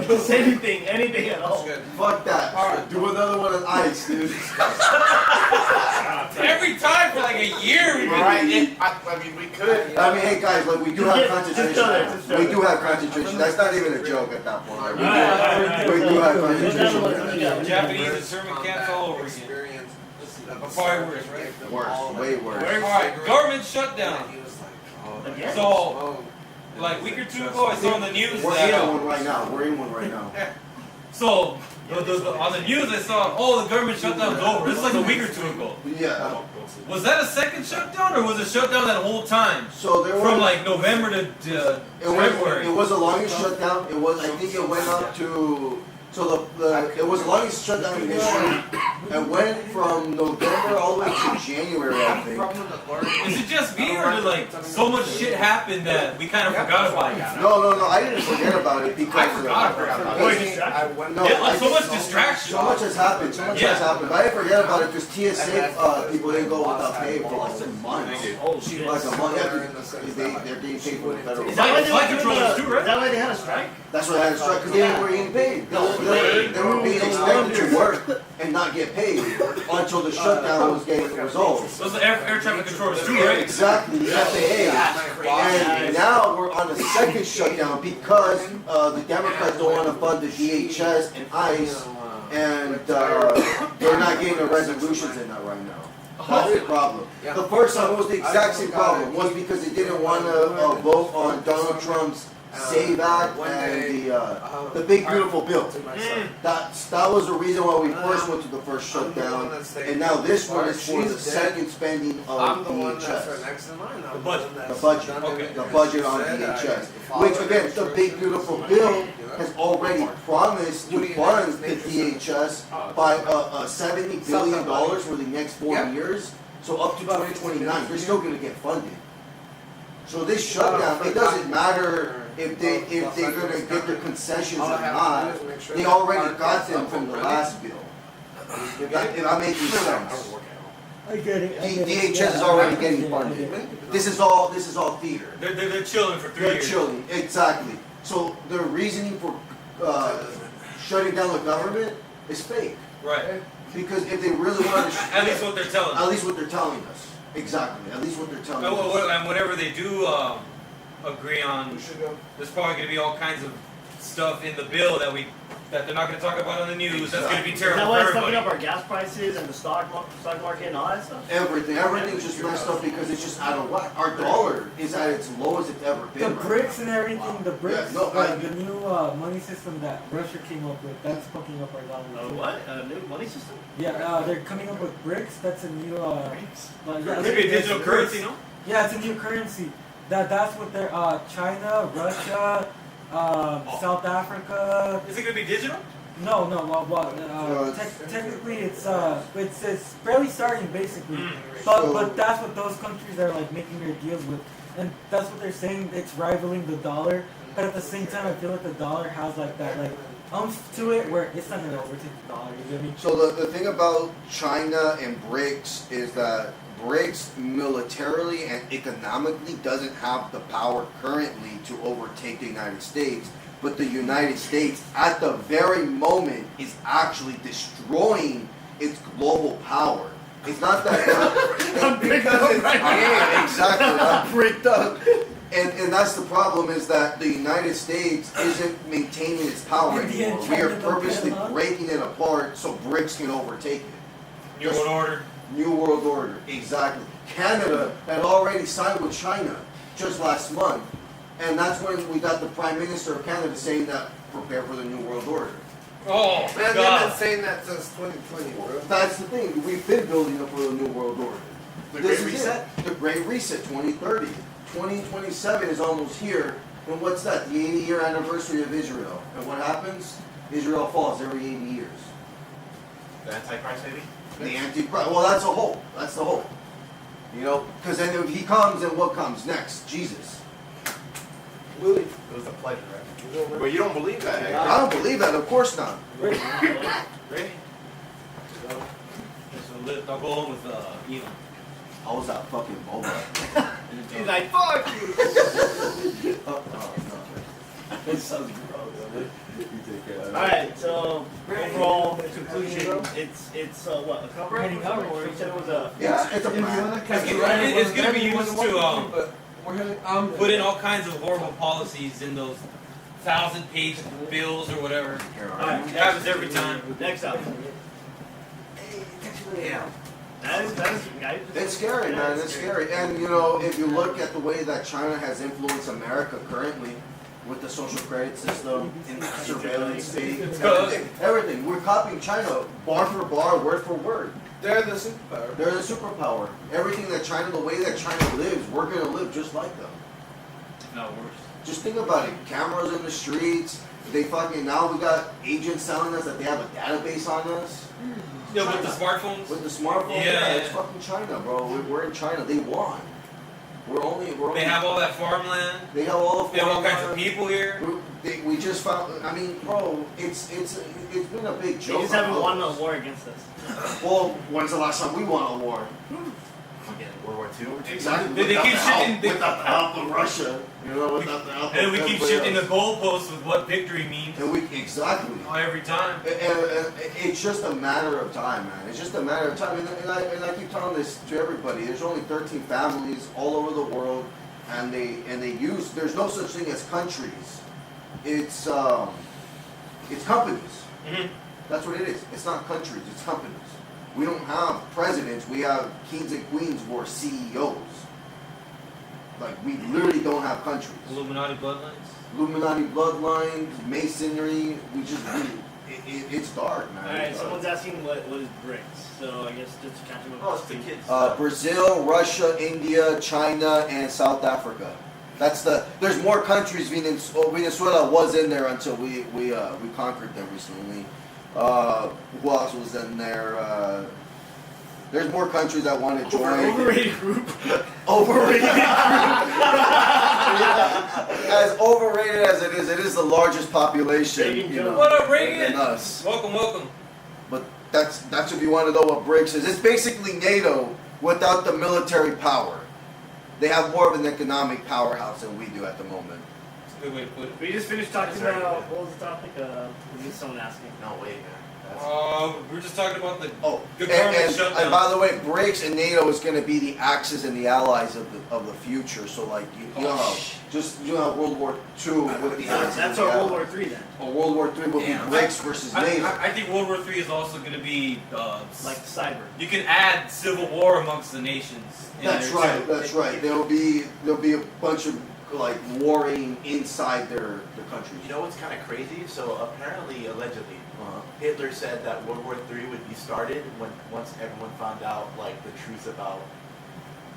just anything at all. Fuck that. Alright, do another one on ice, dude. Every time for like a year. We've been Right? I mean, we could. I mean, hey guys, like we do have Just concentration. go there, just go We there. do have concentration. That's not even a joke at that point. Like, we Alright, do have Go down the concentration. list. What you got? Japanese internment camps all over again. Experience. But probably worse, right? Worse, way worse. Alright, government shutdown. Again? So, like a week or two ago, I saw on the news We're in that. one right now. We're in one right now. So, on the news, I saw, oh, the government shutdown's over. This is like a week or two ago. Yeah. Was that a second shutdown, or was it shut down that whole time? So there From was like November to February. it was the longest shutdown. It was, I think it went up to, so it was the longest shutdown in history. It went from November all the way to January, I think. Is it just me, or did like so much shit happen that we kind of forgot about it? No, I didn't forget about it because I forgot about it. Yeah, like so much distraction. So much has happened. So much has happened. But I didn't forget about it because TSA people didn't go without pay for like months. Oh shit. Like a month. Yeah, they're getting paid for the federal. Is that why they Flight were controllers doing too, right? Is that why they had a strike? That's what I had to strike because they were getting paid. They were being expected to work and not get paid until the shutdown was getting resolved. Those are air traffic controllers too, right? Exactly, the FAA. And now we're on the second shutdown because the Democrats don't want to fund the DHS and ICE, and they're not getting the resolutions in that right now. That's the problem. The first time was the exact same problem. Was because they didn't want to vote on Donald Trump's Save Act and the big beautiful bill. That was the reason why we first went to the first shutdown, and now this one is for the second spending of DHS. The budget. The budget on DHS, which again, the big beautiful bill has already promised to fund the DHS by $70 billion for the next 4 years. So up to 2029, they're still going to get funded. So this shutdown, it doesn't matter if they're gonna get their concessions or not. They already got them from the last bill. If I'm making sense. I get it. DHS is already getting funded. This is all theater. They're chilling for 3 They're years. chilling, exactly. So their reasoning for shutting down the government is fake. Right. Because if they really want to, At least what they're telling us. at least what they're telling us. Exactly. At least what they're telling us. And whatever they do agree on, there's probably going to be all kinds of stuff in the bill that we that they're not going to talk about on the news. That's going to be Is terrible that for why it's everybody. fucking up our gas prices and the stock market and all that stuff? Everything's just messed up because it's just out of whack. Our dollar is at its lowest it's ever been. The BRICS and everything, the BRICS, Yeah, the new money system that Russia came up with, that's fucking up our dollar. What? A new money system? Yeah, they're coming up with BRICS. That's a new. Maybe a digital currency, no? Yeah, it's a new currency. That's what they're. China, Russia, South Africa. Is it going to be digital? No. Technically, it's barely starting basically. But that's what those countries are like making their deals with, and that's what they're saying. It's rivaling the dollar, but at the same time, I feel like the dollar has like that to it where it's not gonna overtake the dollar. You get me? So the thing about China and BRICS is that BRICS militarily and economically doesn't have the power currently to overtake the United States, but the United States at the very moment is actually destroying its global power. It's not that I'm bricked up right now. exactly. I'm bricked up. And that's the problem is that the United States isn't maintaining its power anymore. We are purposely breaking it apart so BRICS can overtake it. New World Order. New World Order, exactly. Canada had already signed with China just last month. And that's when we got the Prime Minister of Canada saying that prepare for the New World Order. Oh, Man, they've God. been saying that since 2020, bro. That's the thing. We've been building up for the New World Order. The This Great is Reset? it. The Great Reset 2030. 2027 is almost here. And what's that? The 80-year anniversary of Israel. And what happens? Israel falls every 80 years. The Antichrist, maybe? The Antichrist. Well, that's a hope. That's the hope. You know, because then if he comes, then what comes next? Jesus. It was a pleasure, right? But you don't believe that, eh? I don't believe that. Of course not. Ready? I'll go on with Elon. How was that fucking boba? He's like, fuck you. This sounds gross. You take care of that. Alright, so overall conclusion, it's what, a cover up? Or you said it was a Yeah, it's a plan. It's going to be used to put in all kinds of horrible policies in those 1,000-page bills or whatever. Alright, It happens every time. Next up. Yeah. That is guys. It's scary, man. It's scary. And, you know, if you look at the way that China has influenced America currently with the social credit system, in surveillance state, everything. We're copying China bar for bar, word for word. They're the superpower. They're the superpower. Everything that China, the way that China lives, we're going to live just like them. No, worse. Just think about it. Cameras in the streets. They fucking, now we got agents telling us that they have a database on us. Yeah, with the smartphones? With the smartphone, Yeah. it's fucking China, bro. We're in China. They won. They have all that farmland. They have all the They have all kinds of farmland. people here. We just found. I mean, bro, it's been a big They joke. just haven't won a war against us. Well, when's the last time we won a war? Again, World War II? Exactly. They keep shifting. Without the help of Russia, you know, without the help. And of we keep everybody shifting the else. goalposts with what victory means And we exactly. every time. And it's just a matter of time, man. It's just a matter of time. And I keep telling this to everybody. There's only 13 families all over the world, and they use. There's no such thing as countries. It's companies. Mm-hmm. That's what it is. It's not countries. It's companies. We don't have presidents. We have kings and queens who are CEOs. Like, we literally don't have countries. Illuminati bloodlines. Illuminati bloodlines, masonry. It's dark, man. Alright, It's someone's dark. asking what is BRICS. So I guess just to catch them up. Oh, it's the kids. Brazil, Russia, India, China, and South Africa. There's more countries. Venezuela was in there until we conquered them recently. Who else was in there? There's more countries that want to join. Overrated group. Overrated group. As overrated as it is the largest population. You know, What up, Reagan? than us. Welcome. But that's if you want to know what BRICS is. It's basically NATO without the military power. They have more of an economic powerhouse than we do at the moment. That's a good way to put it. We just finished talking about, what was the topic? Was this someone asking? No, wait, man. We're just talking about the and by the way, BRICS and NATO is going to be the axis and the allies of the future. So like you know how World War II with the axis. That's our World War III then. Or World War III will be BRICS versus NATO. I think World War III is also going to be like cyber. You can add civil war amongst the nations. That's right. That's right. There'll be a bunch of like warring inside their countries. You know what's kind of crazy? So apparently, allegedly, Hitler said that World War III would be started once everyone found out like the truth about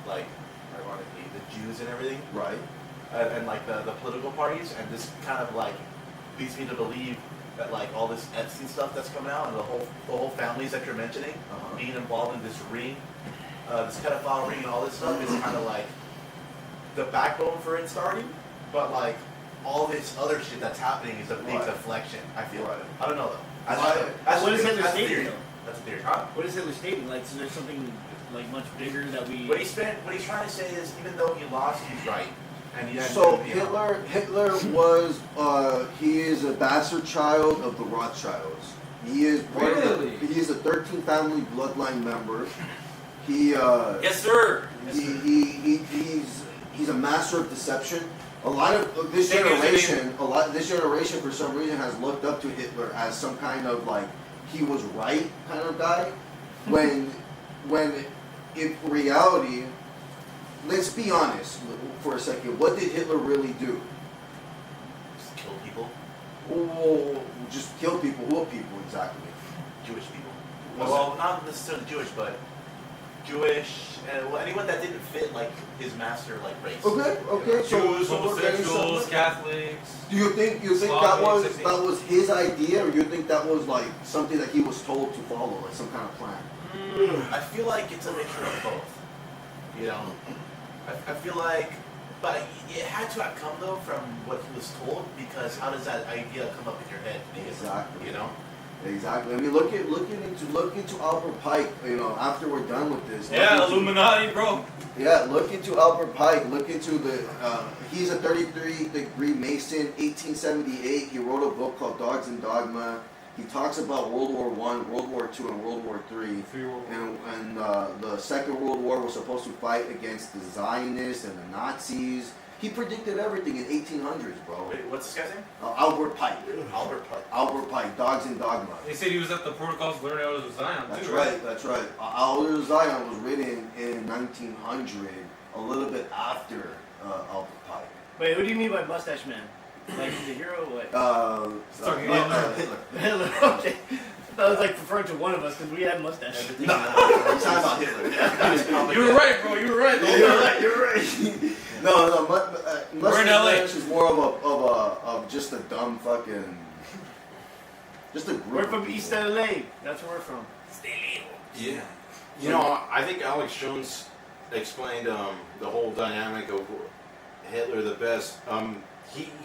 like ironically the Jews and everything. Right. And like the political parties, and this kind of like leads me to believe that like all this Epstein stuff that's coming out and the whole families that you're mentioning being involved in this ring, this pedophile ring and all this stuff is kind of like the backbone for it starting, but like all this other shit that's happening is a big deflection. I feel. I don't know though. What is Hitler stating though? That's a theory. What is Hitler stating? Like, so there's something like much bigger that we. What he's trying to say is, even though he lost, he's right. And so Hitler was he is a bastard child of the Rothschilds. He is part of he is a 13th family bloodline member. He yes sir. He's a master of deception. A lot of this generation for some reason has looked up to Hitler as some kind of like he was right kind of guy, when in reality, let's be honest for a second. What did Hitler really do? Just kill people. Oh, just kill people. What people exactly? Jewish people. Well, not necessarily Jewish, but Jewish and anyone that didn't fit like his master like race. Okay. Jews, homosexuals, Catholics. Do you think that was his idea, or you think that was like something that he was told to follow, like some kind of plan? I feel like it's a mixture of both. You know, I feel like, but it had to have come though from what he was told, because how does that idea come up in your head? Exactly. You know. Exactly. I mean, look into Albert Pike. You know, after we're done with this. Yeah, Illuminati, bro. Yeah, look into Albert Pike. Look into the. He's a 33-degree Mason. 1878. He wrote a book called Dogs and Dogma. He talks about World War I, World War II, and World War III. And the Second World War was supposed to fight against the Zionists and the Nazis. He predicted everything in 1800s, bro. Wait, what's this guy's name? Albert Pike. Albert Pike, Dogs and Dogma. They said he was at the Protocols learning Elders of Zion, That's too, right, that's right. Elders of Zion was written in 1900, a little bit after Albert Pike. Wait, what do you mean by Mustache Man? Like he's a hero or what? Hitler. Hitler, okay. That was like referring to one of us because we had mustaches. No, I'm talking about Hitler. You were right, bro. You were right. You're right. No. Mustache is more of just a dumb fucking, just a group. We're from East LA. That's where we're from. Yeah. You know, I think Alex Jones explained the whole dynamic of Hitler the best.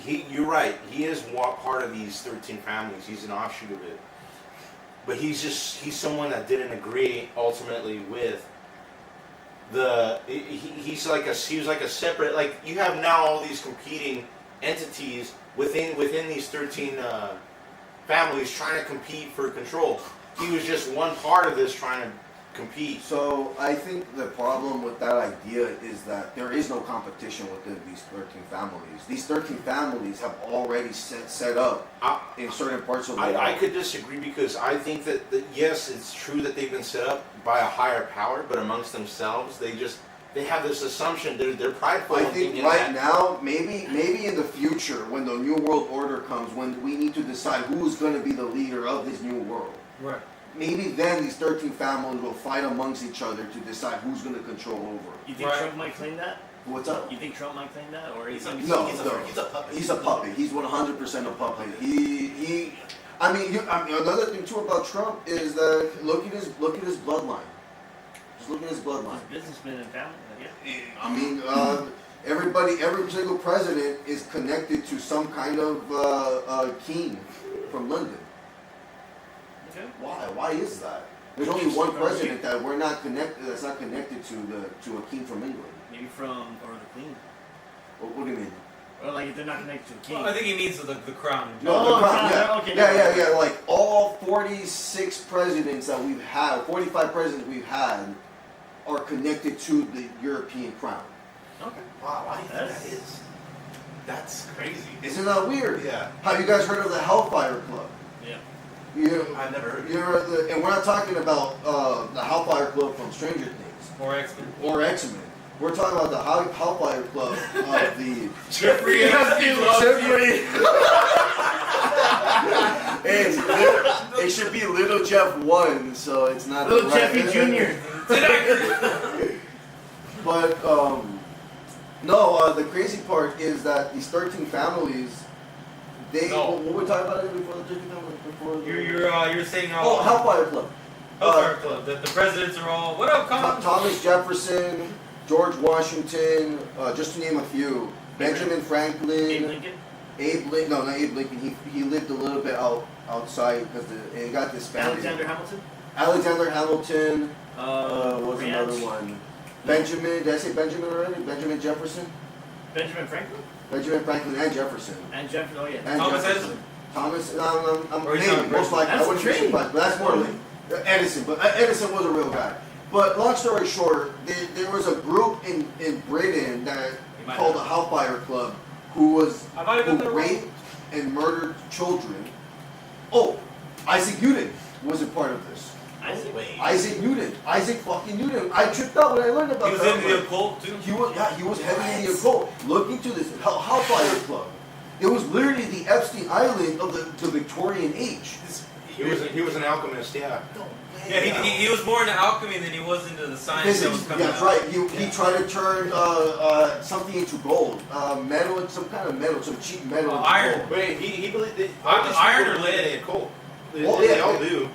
You're right. He is part of these 13 families. He's an offshoot of it. But he's someone that didn't agree ultimately with he was like a separate, like you have now all these competing entities within these 13 families trying to compete for control. He was just one part of this trying to compete. So I think the problem with that idea is that there is no competition within these 13 families. These 13 families have already set up in certain parts of the world. I could disagree, because I think that yes, it's true that they've been set up by a higher power, but amongst themselves, they have this assumption they're prideful. I think right now, maybe in the future, when the new world order comes, when we need to decide who's going to be the leader of this new world. Right. Maybe then these 13 families will fight amongst each other to decide who's going to control over. You think Trump might claim that? What's up? You think Trump might claim that, or he's a puppet? He's a puppet. He's 100% a puppet. I mean, another thing too about Trump is that look at his bloodline. Just look at his bloodline. He's businessman and family. Yeah. I mean, every single president is connected to some kind of king from London. Okay. Why is that? There's only one president that we're not connected. That's not connected to a king from England. Maybe from or the Queen. What do you mean? Or like if they're not connected to the king. I think he means the crown. No, the crown, yeah. Okay, Yeah. Like all 46 presidents that we've had, 45 presidents we've had, are connected to the European crown. Okay. Wow, why do you think that is? That's crazy. Isn't that weird? Yeah. Have you guys heard of the Hellfire Club? Yeah. I've never heard of it. And we're not talking about the Hellfire Club from Stranger Things. Or X-Men. Or X-Men. We're talking about the Hellfire Club of the... Jeffrey It should be Little Jeff 1, so it's not... Little Jeffy Jr. But, no, the crazy part is that these 13 families, they... No. What were we talking about before the 13 families? You're saying Oh, Hellfire Club. Hellfire Club. That the presidents are all. What up, come on? Thomas Jefferson, George Washington, just to name a few. Benjamin Franklin. Abe Lincoln? No, not Abe Lincoln. He lived a little bit outside because he got this family. Alexander Hamilton? Alexander Hamilton. What was Ranch? another one? Benjamin. Did I say Benjamin already? Benjamin Jefferson. Benjamin Franklin? Benjamin Franklin and Jefferson. And Jefferson, oh yeah. And Thomas Jefferson. Edison? Thomas. Or he's Maybe, not most likely. That's I wouldn't be trained. surprised, but that's more like Edison. But Edison was a real guy. But long story short, there was a group in Britain that called the Hellfire Club who raped and murdered children. Oh, Isaac Newton was a part of this. Isaac Newton. Isaac fucking Newton. I tripped out when I learned about He was that. in the occult too? He was heavily in the occult. Look into this Hellfire Club. It was literally the Epstein Island of the Victorian age. He was an alchemist, yeah. Yeah, he was more into alchemy than he was into the science that was coming That's out. right. He tried to turn something into gold, metal, some kind of metal, some cheap metal. Into iron. gold. Wait, he believed it. Iron or lead? In a cult. They Well, all do.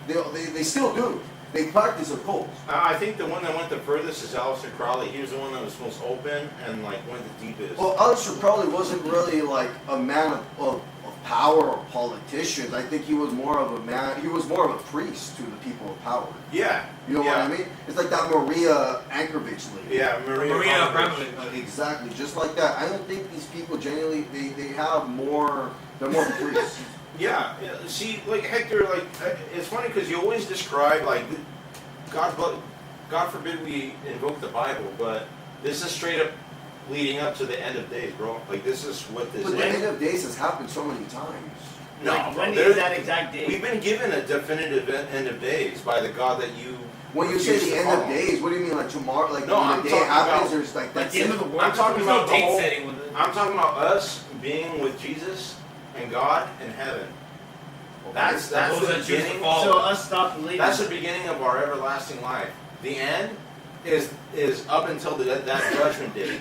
They still do. They practice occult. I think the one that went the furthest is Aleister Crowley. He was the one that was most open and like went the deepest. Well, Aleister probably wasn't really like a man of power or politicians. I think he was more of a man. He was more of a priest to the people of power. Yeah. You know what I mean? It's like that Maria Anchorage lady. Yeah, Maria Abramovich. Exactly, just like that. I don't think these people genuinely they have more. They're more priests. Yeah. See, like Hector, like it's funny because you always describe like God forbid we invoke the Bible, but this is straight up leading up to the end of days, bro. Like this is what this But is. the end of days has happened so many times. No, Like, bro, when there's- is that exact date? We've been given a definitive end of days by the God that you. When you say refuse the to end of follow. days, what do you mean, like tomorrow? Like No, when I'm the day talking happens, about- there's like Like that's the end it? of the world? I'm talking There's no about the date whole, setting with it. I'm talking about us being with Jesus and God in heaven. That's Those the that choose to beginning. follow. So us stop believing. That's the beginning of our everlasting life. The end is up until that judgment day.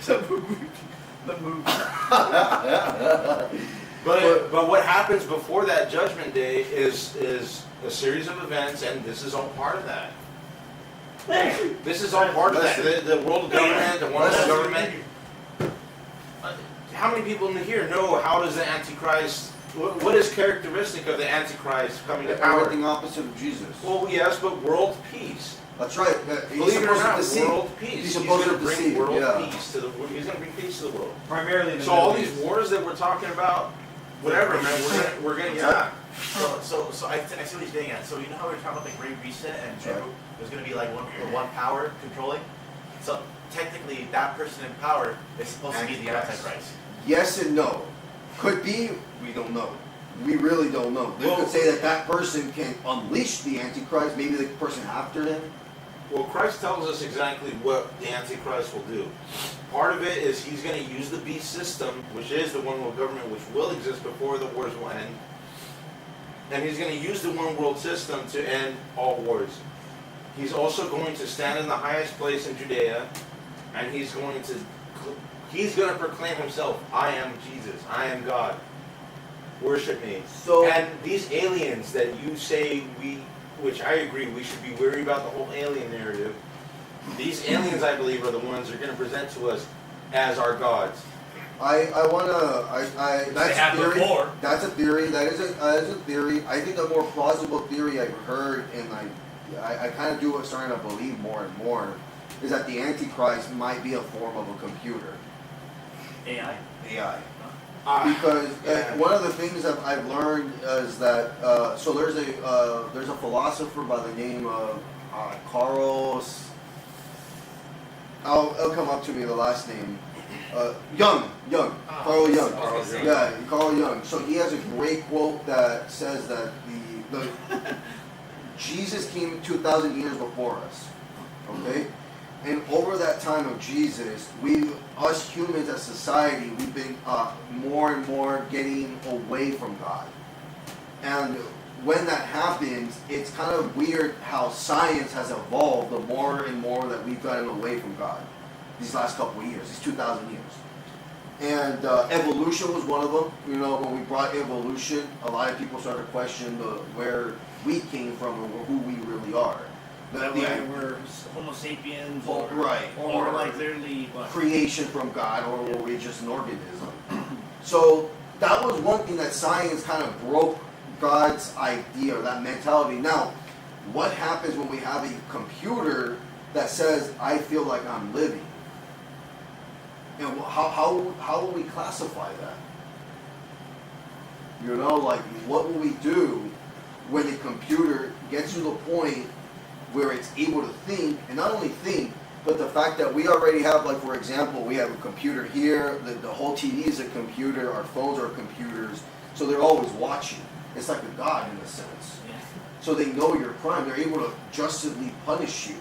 But what happens before that judgment day is a series of events, and this is all part of that. This is all part of that. The world government, the one world government. How many people in here know how does the Antichrist? What is characteristic of the Antichrist coming to power? Everything opposite of Jesus. Well, yes, but world peace. That's right. He's Believe it or supposed to not, deceive. world peace. He's He's supposed going to to bring deceive. world Yeah. peace to the world. He's going to bring peace to the world. Primarily the So all Middle these East. wars that we're talking about, whatever, man, we're gonna yeah. So I see what he's getting at. So you know how we were talking about the Great Reset and there's going to be like one power controlling? So technically that person in power is supposed to be the Antichrist. Yes and no. Could be. We don't know. We really don't know. They could say that person can unleash the Antichrist. Maybe the person after him. Well, Christ tells us exactly what the Antichrist will do. Part of it is he's going to use the beast system, which is the one world government, which will exist before the wars will end. And he's going to use the one world system to end all wars. He's also going to stand in the highest place in Judea, and he's going to proclaim himself, I am Jesus, I am God. Worship me. So, and these aliens that you say which I agree, we should be worried about the whole alien narrative. These aliens, I believe, are the ones that are going to present to us as our gods. that's a theory. Before. That's a theory. That is a theory. I think a more plausible theory I've heard, and I kind of starting to believe more and more, is that the Antichrist might be a form of a computer. AI. AI. Because one of the things that I've learned is that so there's a philosopher by the name of Carlos. It'll come up to me the last name. Carl Jung. Yeah, Carl Jung. So he has a great quote that says that the Jesus came 2,000 years before us. Okay? And over that time of Jesus, us humans as society, we've been more and more getting away from God. And when that happens, it's kind of weird how science has evolved the more and more that we've gotten away from God these last couple of years, these 2,000 years. And evolution was one of them. You know, when we brought evolution, a lot of people started questioning where we came from and who we really are. We're Homo sapiens, or like literally creation from God, or were we just an organism? So that was one thing that science kind of broke God's idea, or that mentality. Now, what happens when we have a computer that says, I feel like I'm living? And how will we classify that? You know, like, what will we do when the computer gets to the point where it's able to think, and not only think, but the fact that we already have, like, for example, we have a computer here, the whole TV is a computer, our phones are computers, so they're always watching. It's like a god in a sense. Yeah. So they know your crime, they're able to justly punish you.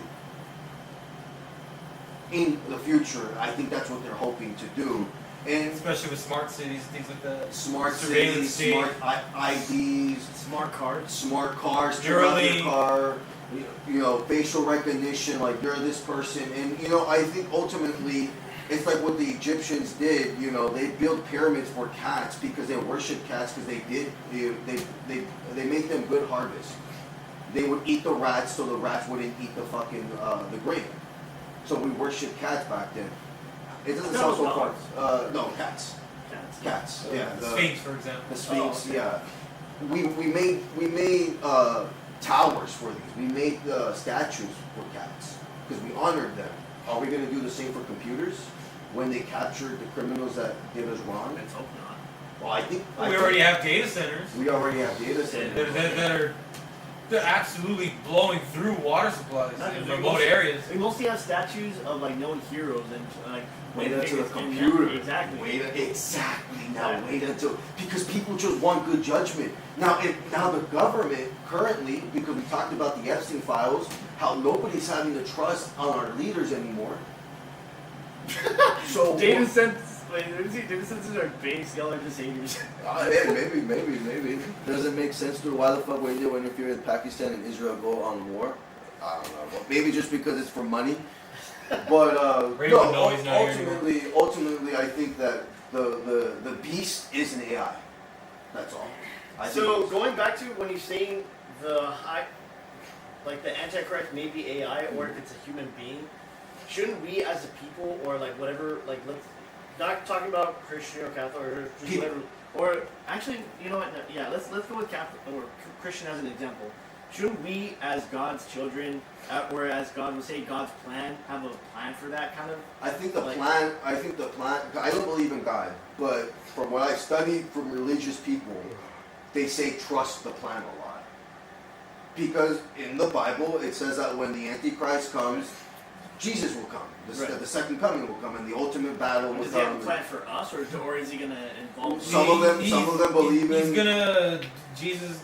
In the future, I think that's what they're hoping to do. And especially with smart cities, things like that. Smart cities, smart IDs, smart cars, turn on your car, you know, facial recognition, like you're this person. And you know, I think ultimately it's like what the Egyptians did. You know, they built pyramids for cats because they worshiped cats because they made them good harvest. They would eat the rats so the rats wouldn't eat the fucking the grain. So we worship cats back then. It doesn't sound so far. No, cats. Cats. Yeah. The Sphinx, for example. The Sphinx. Yeah. We made towers for these. We made statues for cats because we honored them. Are we going to do the same for computers when they captured the criminals that did us wrong? Let's hope not. Well, I think we already have data centers. We already have data centers they're absolutely blowing through water supplies in remote areas. We mostly have statues of like known heroes and like wait until the computer. Exactly. Wait until because people just want good judgment. Now the government currently, because we talked about the Epstein files, how nobody's having to trust on our leaders anymore. So data centers are big scholars and saviors. Maybe. Does it make sense to why the fuck would you interfere with Pakistan and Israel go on war? I don't know. Well, maybe just because it's for money. But ultimately, I think that the beast is an AI. That's all. So going back to when you're saying the Antichrist may be AI, or if it's a human being, shouldn't we as a people, or like whatever, like let's not talking about Christian or Catholic or just whatever, or actually, you know what? Yeah, let's go with Catholic or Christian as an example. Shouldn't we, as God's children, or as God would say, God's plan, have a plan for that kind of? I think the plan. I don't believe in God, but from what I've studied from religious people, they say trust the plan a lot. Because in the Bible, it says that when the Antichrist comes, Jesus will come. The second coming will come, and the ultimate battle will come. Does he have a plan for us, or is he going to involve? Some of them believe in. He's gonna Jesus.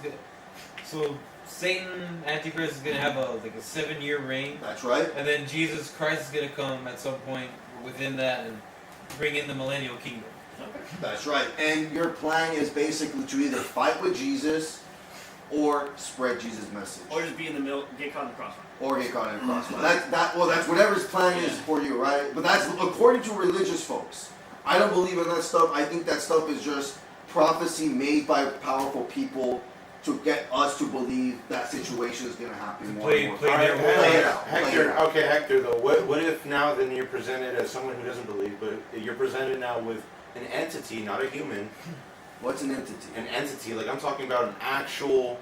So Satan, Antichrist, is gonna have a 7-year reign. That's right. And then Jesus Christ is gonna come at some point within that and bring in the millennial kingdom. Okay. That's right. And your plan is basically to either fight with Jesus or spread Jesus' message. Or just be in the middle, get caught in the crossfire. Or get caught in the crossfire. That's whatever his plan is for you, right? But that's according to religious folks. I don't believe in that stuff. I think that stuff is just prophecy made by powerful people to get us to believe that situation is going to happen more and more. Hector, though, what if now then you're presented as someone who doesn't believe, but you're presented now with an entity, not a human. What's an entity? An entity, like I'm talking about an actual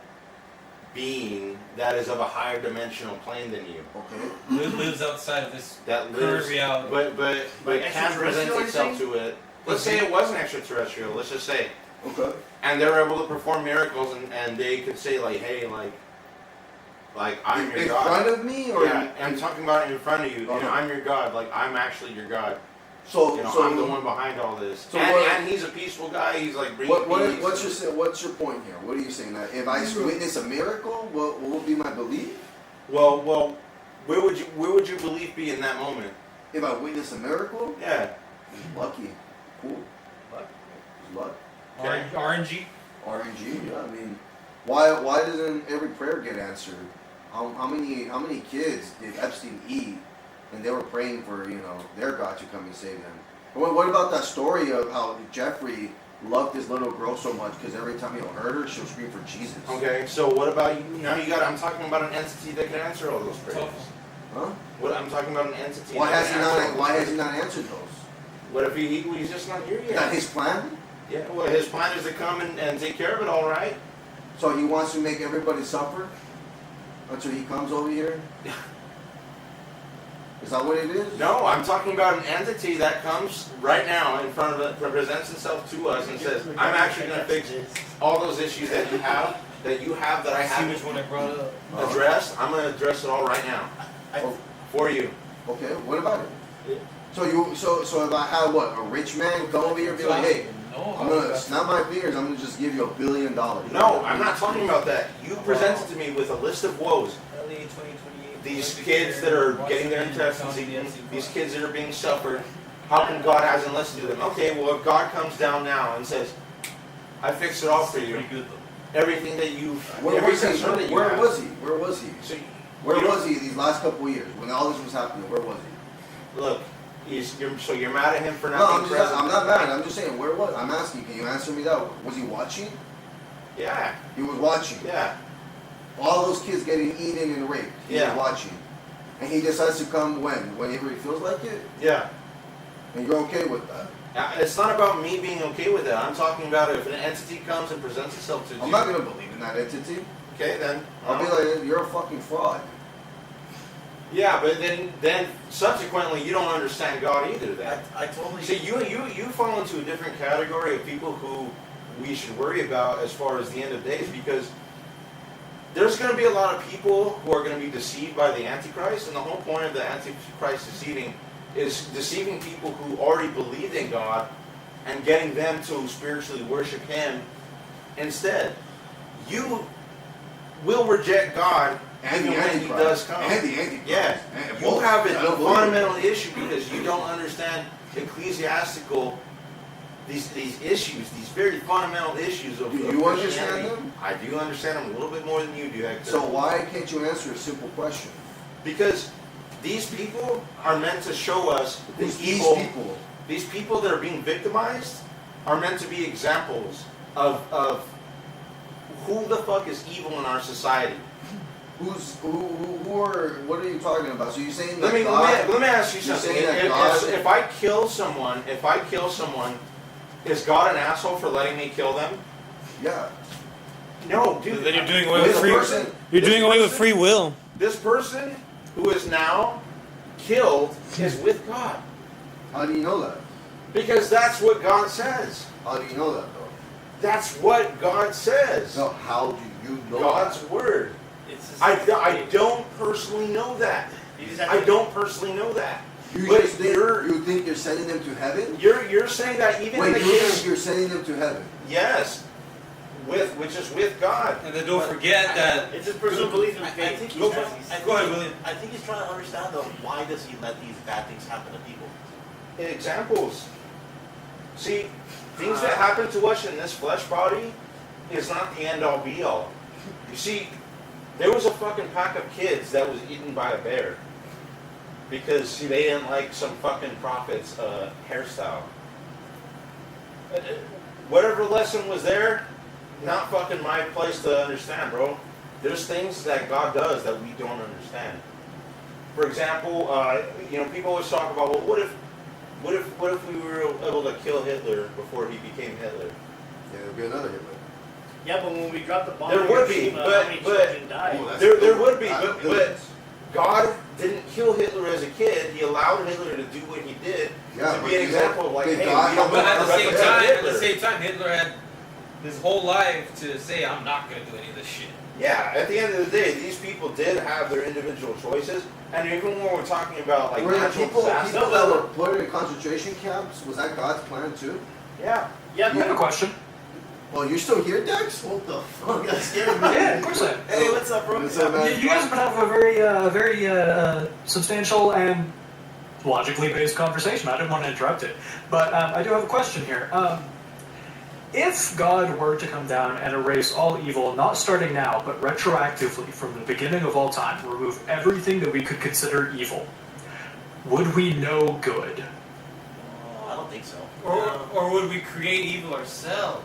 being that is of a higher dimensional plane than you. Okay. Lives outside of this that current reality. But can't present itself to it. let's say it was an extraterrestrial. Let's just say. Okay. And they were able to perform miracles, and they could say like, hey, like I'm your God. In front of me, or yeah, I'm talking about it in front of you. And I'm your God. Like I'm actually your God. So, I'm the one behind all this. So and he's a peaceful guy. He's like bringing peace. What's your point here? What are you saying? That if I witness a miracle, what will be my belief? Well, where would your belief be in that moment? If I witness a miracle? Yeah. Lucky. Cool. Luck. Okay. RNG. Yeah. I mean, why doesn't every prayer get answered? How many kids did Epstein eat? And they were praying for, their God to come and save them. What about that story of how Jeffrey loved this little girl so much because every time he'll hurt her, she'll scream for Jesus? Okay, so what about you? Now I'm talking about an entity that can answer all those prayers. Huh? I'm talking about an entity. Why has he not answered those? What if he's just not here yet? Is that his plan? Yeah. Well, his plan is to come and take care of it. All right. So he wants to make everybody suffer until he comes over here. Is that what it is? No, I'm talking about an entity that comes right now in front of it, presents itself to us and says, I'm actually going to fix all those issues that you have that I haven't addressed. I'm going to address it all right now for you. Okay, what about it? So if I have a rich man come over here and be like, hey, I'm going to snap my fingers, I'm going to just give you $1 billion. No, I'm not talking about that. You presented to me with a list of woes. These kids that are getting their intestines eaten, these kids that are being suffered, how come God hasn't listened to them? Okay, well if God comes down now and says, I fixed it all for you, everything that you've, Where was he? Where was he? So where was he these last couple of years when all this was happening? Where was he? Look, you're mad at him for not being present? I'm not mad. I'm just saying, where was? I'm asking. Can you answer me that? Was he watching? Yeah. He was watching. Yeah. All those kids getting eaten and raped. He was watching. And he decides to come whenever he feels like it? Yeah. And you're okay with that? It's not about me being okay with it. I'm talking about if an entity comes and presents itself to you. I'm not going to believe in that entity. Okay, then. I'll be like, you're a fucking fraud. Yeah, but then subsequently you don't understand God either. Then I totally. See, you fall into a different category of people who we should worry about as far as the end of days, because there's going to be a lot of people who are going to be deceived by the Antichrist, and the whole point of the Antichrist is deceiving people who already believed in God and getting them to spiritually worship Him instead. You will reject God and even when He does come. And the Antichrist. Yeah. You have a fundamental issue because you don't understand ecclesiastical these issues, these very fundamental issues of Christianity. Do you understand them? I do understand them a little bit more than you do, Hector. So why can't you answer a simple question? Because these people are meant to show us These people? These people that are being victimized are meant to be examples of who the fuck is evil in our society. What are you talking about? So you're saying that let me ask you something. If I kill someone, is God an asshole for letting me kill them? Yeah. No, dude. Then you're doing away with free. You're doing away with free will. This person who is now killed is with God. How do you know that? Because that's what God says. How do you know that, though? That's what God says. No, how do you know God's that? word. I don't personally know that. I don't personally know that. You think you're sending them to heaven? You're saying that even in the you think you're sending them to heaven? Yes. Which is with God. And then don't forget that it's his personal belief in faith. Go ahead, William. I think he's trying to understand though, why does he let these bad things happen to people? Examples. See, things that happen to us in this flesh body is not the end all be all. You see, there was a fucking pack of kids that was eaten by a bear because they didn't like some fucking prophet's hairstyle. Whatever lesson was there, not fucking my place to understand, bro. There's things that God does that we don't understand. For example, people always talk about, well, what if we were able to kill Hitler before he became Hitler? Yeah, there'll be another Hitler. Yeah, but when we dropped the bomb, there would be, but there would be, God didn't kill Hitler as a kid. He allowed Hitler to do what he did to be an example of like, hey, but at the same time, Hitler had his whole life to say, I'm not going to do any of this shit. Yeah, at the end of the day, these people did have their individual choices, and even when we're talking about like natural disasters, people that were put in concentration camps, was that God's plan too? Yeah. Yeah, I have a question. Well, you're still here, Dex? What the fuck? That scared me. Yeah, of course I am. Hey, what's up, bro? What's up, man? You guys have been having a very substantial and logically based conversation. I didn't want to interrupt it, but I do have a question here. If God were to come down and erase all evil, not starting now, but retroactively from the beginning of all time, remove everything that we could consider evil, would we know good? I don't think so. Or would we create evil ourselves?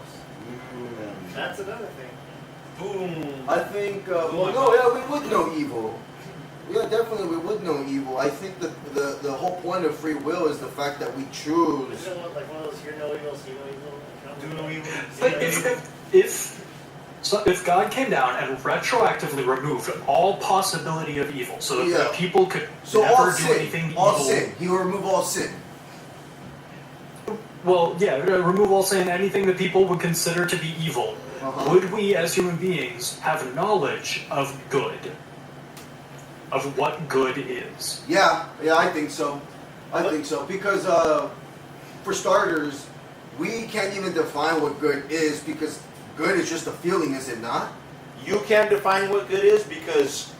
That's another thing. Boom. I think, we would know evil. Yeah, definitely we would know evil. I think that the whole point of free will is the fact that we choose. Isn't it like one of those hear no evil, see no evil? Do no evil. But if God came down and retroactively removed all possibility of evil, so that people could never do anything evil. All sin. He will remove all sin. Well, yeah, remove all sin, anything that people would consider to be evil. Would we, as human beings, have knowledge of good? Of what good is? Yeah, I think so. I think so. Because, for starters, we can't even define what good is because good is just a feeling, is it not? You can't define what good is because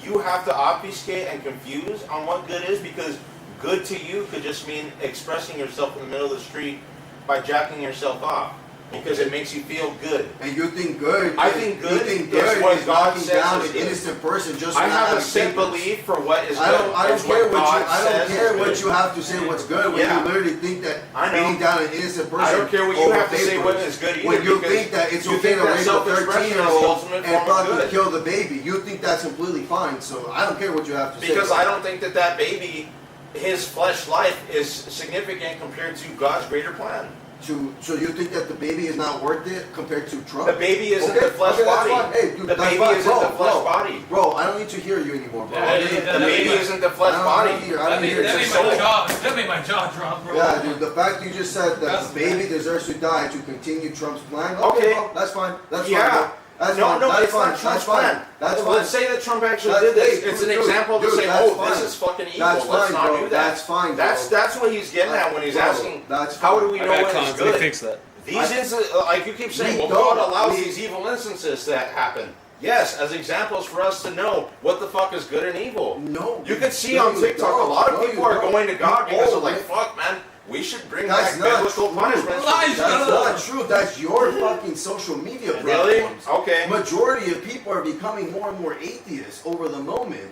you have to obfuscate and confuse on what good is because good to you could just mean expressing yourself in the middle of the street by jacking yourself off because it makes you feel good. And you think good? I think good is what God knocking says down is an good. innocent person just. I for not have a having set tempers. belief for what is good. I don't care what God you. I don't says care is what good. you have to say. What's good when you literally think that beating down an innocent person. I don't care what you over have to say what papers. is good either. When you because think that it's you okay think to that rape a self-expression is the 13-year-old ultimate and form of fucking good. kill the baby, you think that's completely fine. So I don't care what you have to say. Because I don't think that baby, his flesh life is significant compared to God's greater plan. So you think that the baby is not worth it compared to Trump? The baby isn't the flesh that's body. fine. Hey, dude, The that's baby fine. isn't the flesh body. Bro, I don't need to hear you anymore, bro. The baby isn't the flesh body. That made my jaw drop, bro. Yeah, dude, the fact you just said that the baby deserves to die to continue Trump's plan. Okay, bro, that's fine. That's fine, bro. That's no, fine. no, That's it's fine. not Trump's That's fine. plan. That's fine. Let's say that Trump actually That's- did this. hey, It's an dude, example to dude, say, that's oh, fine. this is fucking evil. That's Let's fine, not bro. do that. That's fine, bro. That's what he's getting at when he's asking, how do we know what is good? Fix that. These instances, like you keep saying, well, God allows these evil instances to happen. Yes, as examples for us to know what the fuck is good and evil. No. You can see on TikTok a lot of people are going to God because they're like, fuck, man, we should bring back biblical punishments. That's not true. That's your fucking social media platforms. Really? Okay. Majority of people are becoming more and more atheists over the moment.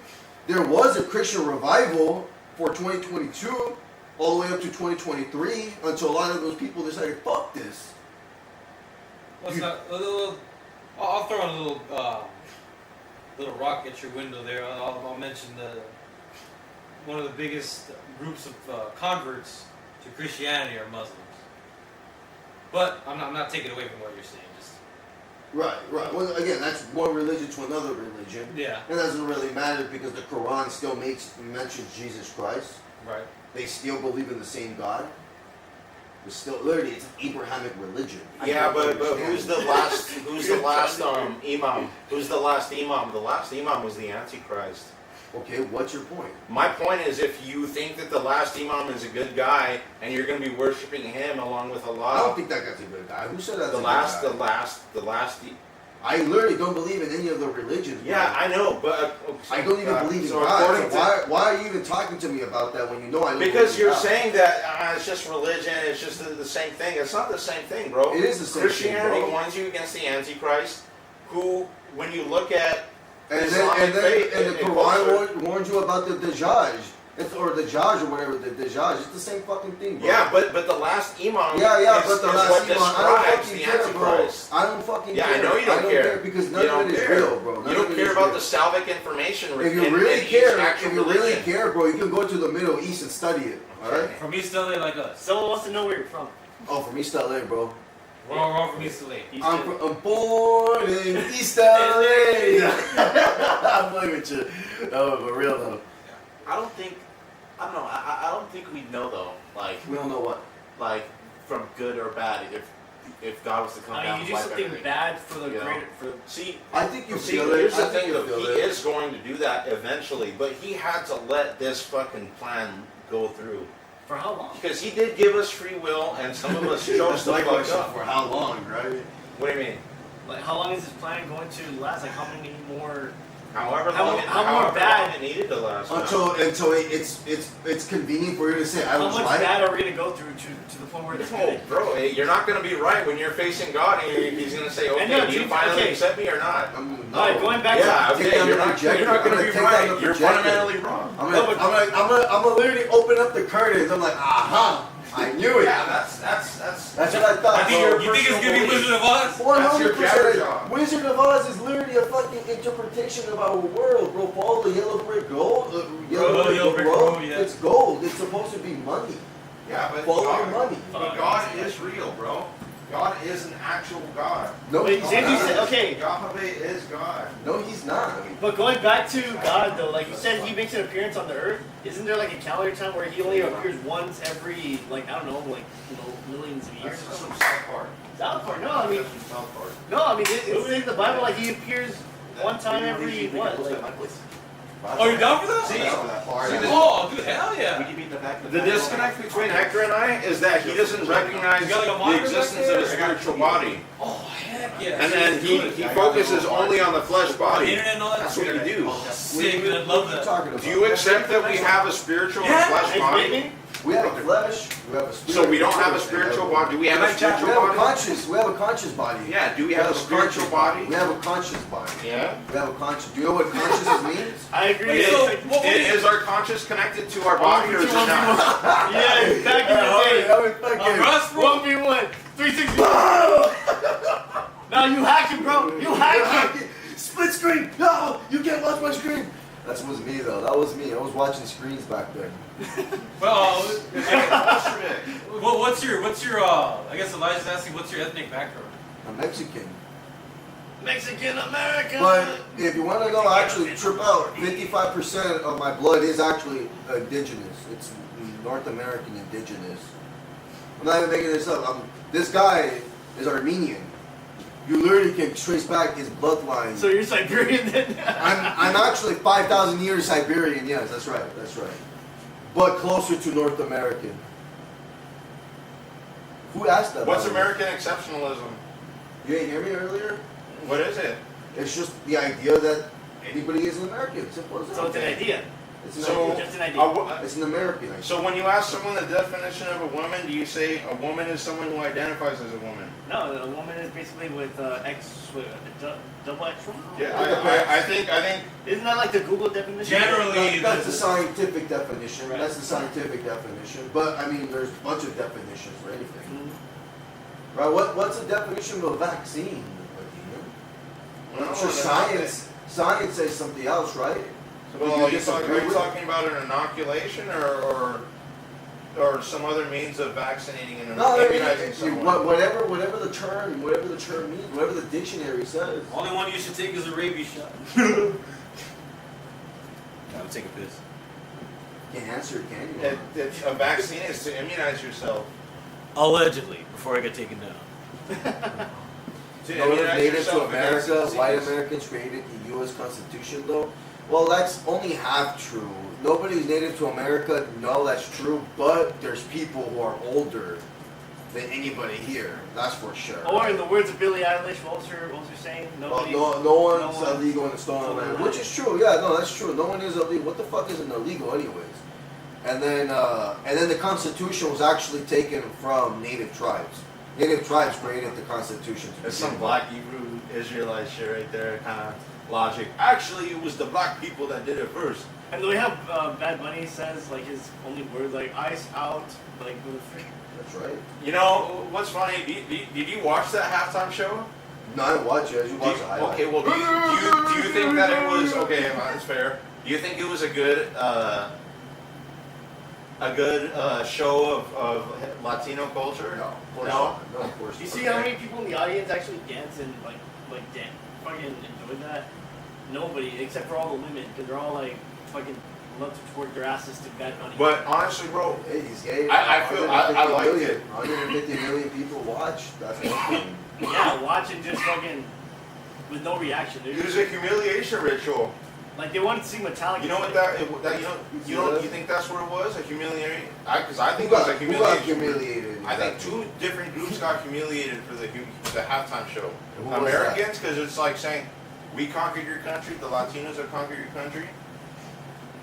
There was a Christian revival for 2022 all the way up to 2023 until a lot of those people decided, fuck this. I'll throw in a little rock at your window there. I'll mention one of the biggest groups of converts to Christianity are Muslims. But I'm not taking away from what you're saying. Just Right. Well, again, that's one religion to another religion. Yeah. It doesn't really matter because the Quran still mentions Jesus Christ. Right. They still believe in the same God. It's still literally it's an Abrahamic religion. Yeah, but who's the last? Who's the last imam? Who's the last imam? The last imam was the Antichrist. Okay, what's your point? My point is, if you think that the last imam is a good guy and you're going to be worshiping him along with Allah, I don't think that guy's a good guy. Who said that's the last. I literally don't believe in any of the religions. Yeah, bro. I know, but I don't even believe in so God. So why are you even talking to me about that when you know I don't because believe you're in God? saying that it's just religion, it's just the same thing. It's not the same thing, bro. It is the same Christianity thing, bro. warns you against the Antichrist, who, when you look at And Islamic faith, the Quran warns you about the Dajjal. Or the Dajjal or whatever, the Dajjal. It's the same fucking thing, bro. Yeah, but the last imam but the is last what imam, I don't describes fucking the care, bro. Antichrist. I don't fucking care. Yeah, I know you don't care. Because none of it is real, bro. You don't care about the salvic information. If you really care, bro, you can go to the Middle East and study it. All right. From East LA like us. Someone wants to know where you're from. Oh, from East LA, bro. We're all from East LA. I'm born in East LA. I'm playing with you. No, for real though. I don't think. I don't know. I don't think we know though. Like We don't know what. like from good or bad if God was to come down you and do wipe something everything. bad for the You know? greater. For See, I think you see, feel it. here's the I think thing you though. feel He it. is going to do that eventually, but he had to let this fucking plan go through. for how long? Because he did give us free will, and some of us chose to Like fuck myself, up. for how long, right? What do you mean? Like, how long is this plan going to last? Like, how many more? However How- long, how more however bad- long it needed to last. man. Until it's convenient for you to say I How was much right. bad are we gonna go through to the point where it's No, good? bro, you're not going to be right when you're facing God, and he's going to say, "Okay, no, do you dude, finally okay. accept me or not?" No. Alright, going back Yeah, Take okay, down you're the not projector. going to I'm be gonna take down right. the You're projector. fundamentally wrong. I'm gonna literally open up the curtains. I'm like, aha! I knew it. Yeah, that's That's what I thought. I think bro. you think it's gonna be Wizard of Oz? 100%. Wizard of Oz is literally a fucking interpretation of our world, bro. Follow the yellow brick gold. Yellow brick road, yeah. It's gold. It's supposed to be money. Yeah, but Follow God, your money. but God is real, bro. God is an actual God. No, Wait, he's Xavier not. said, okay, Yahweh is God. No, he's not. but going back to God though, like you said, he makes an appearance on the earth. Isn't there like a calendar time where he only appears once every, like, I don't know, like, millions of years? That's some South Park. South Park? No, I mean, That's from South Park. no, I mean, it's in the Bible, like, he appears one time every, what, like, Oh, you're down for that? See, Oh, dude, hell yeah. the disconnect between Hector and I is that he doesn't recognize You got like a the monitor existence back of a there? spiritual body. Oh, heck yeah. And then he focuses only on the flesh The body. internet and all that. That's what you do. Sick, man. I love that. Talking about. Do you accept that we have a spiritual and flesh body? We have a flesh. We have a spirit. So we don't have a spiritual body? Do we have a We spiritual have a body? conscious. We have a conscious body. Yeah, do we have a spiritual conscious body? We have a conscious body. Yeah. We have a conscious. Do you know what consciousness means? I agree. Wait, so, what do you- Is our conscious connected to our body or is it not? Yeah, back in the day. Russ, bro. 1v1, 360. No, you hacking, bro. You hacking. Split screen. No, you can't watch my screen. That was me though. That was me. I was watching screens back then. Well, what's your, I guess Elijah's asking, what's your ethnic background? I'm Mexican. Mexican American. But if you want to know, actually, trip out. 55% of my blood is actually indigenous. It's North American indigenous. I'm not even making this up. This guy is Armenian. You literally can trace back his bloodline. So you're Siberian then? I'm actually 5,000 years Siberian. Yes, that's right. That's right. But closer to North American. Who asked that? What's by the way? American exceptionalism? You didn't hear me earlier? What is it? It's just the idea that anybody is an American. Simple as that. So it's an idea. It's an So, idea. Just an idea. It's an American idea. So when you ask someone the definition of a woman, do you say a woman is someone who identifies as a woman? No, a woman is basically with double X. Yeah, I think Isn't that like the Google definition? Generally, That's the scientific definition. That's the scientific definition. But I mean, there's a bunch of definitions for anything. Right? What's the definition of a vaccine? I'm sure science says something else, right? Well, are you talking about an inoculation or some other means of vaccinating and No, immunizing someone? whatever the term means, whatever the dictionary says. only one you should take is a rabies shot. I would take a piss. Can't answer, can you? A vaccine is to immunize yourself. Allegedly, before I get taken down. To No, immunize native to yourself against America, white disease. Americans created the U.S. Constitution, though. Well, that's only half true. Nobody's native to America. No, that's true. But there's people who are older than anybody here. That's for sure. Or in the words of Billie Eilish, what was her saying? Nobody. No one's illegal in the stolen land, which is true. Yeah, no, that's true. No one is illegal. What the fuck isn't illegal, anyways? And then the Constitution was actually taken from native tribes. Native tribes created the Constitution. There's some black Hebrew Israelite shit right there, kind of logic. Actually, it was the black people that did it first. And the way how Bad Bunny says like his only word, like ice out, like That's right. You know what's funny? Did you watch that halftime show? No, I didn't watch it. I just watched the highlight. Okay, well, do you think that it was okay? That's fair. Do you think it was a good a good show of Latino culture? No, No? No, of course. You see how many people in the audience actually dance and like dance, fucking enjoy that? Nobody, except for all the women, because they're all like fucking love to twerk their asses to Bad Bunny. But honestly, bro, Hey, he's gay. I feel I like it. 150 million people watch. That's one thing. Yeah, watching just fucking with no reaction. It was a humiliation ritual. Like they wanted to see Metallica. You know what you think that's what it was? A humiliation? Because I think Who it was got a humiliation. humiliated? I think two different groups got humiliated for the halftime show. Who was Americans, because it's like saying, we conquered your country, the Latinos have conquered your country.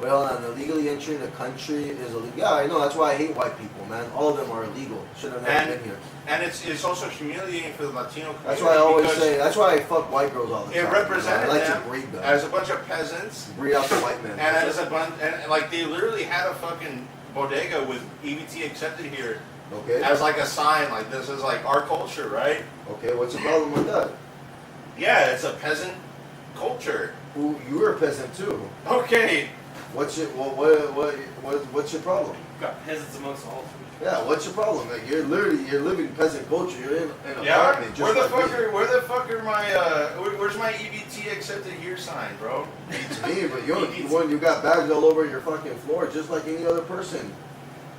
Well, and illegally entering the country is illegal. Yeah, I know. That's why I hate white people, man. All of them are illegal. Should have never been here. And it's also humiliating for the Latino community. That's why I always say. That's why I fuck white girls all the time. It represented I like them to breed them. as a bunch of peasants. Breed out the white man. And as a bunch, and like they literally had a fucking bodega with EBT accepted here. Okay. As like a sign, like this is like our culture, right? Okay, what's the problem with that? Yeah, it's a peasant culture. Who you were a peasant too. Okay. What's your what's your problem? Got peasants amongst all. Yeah, what's your problem? Like you're living peasant culture. You're in an Yeah. apartment. Where the just like fuck are my where's my EBT accepted here sign, bro? It's me, but you got bags all over your fucking floor, just like any other person.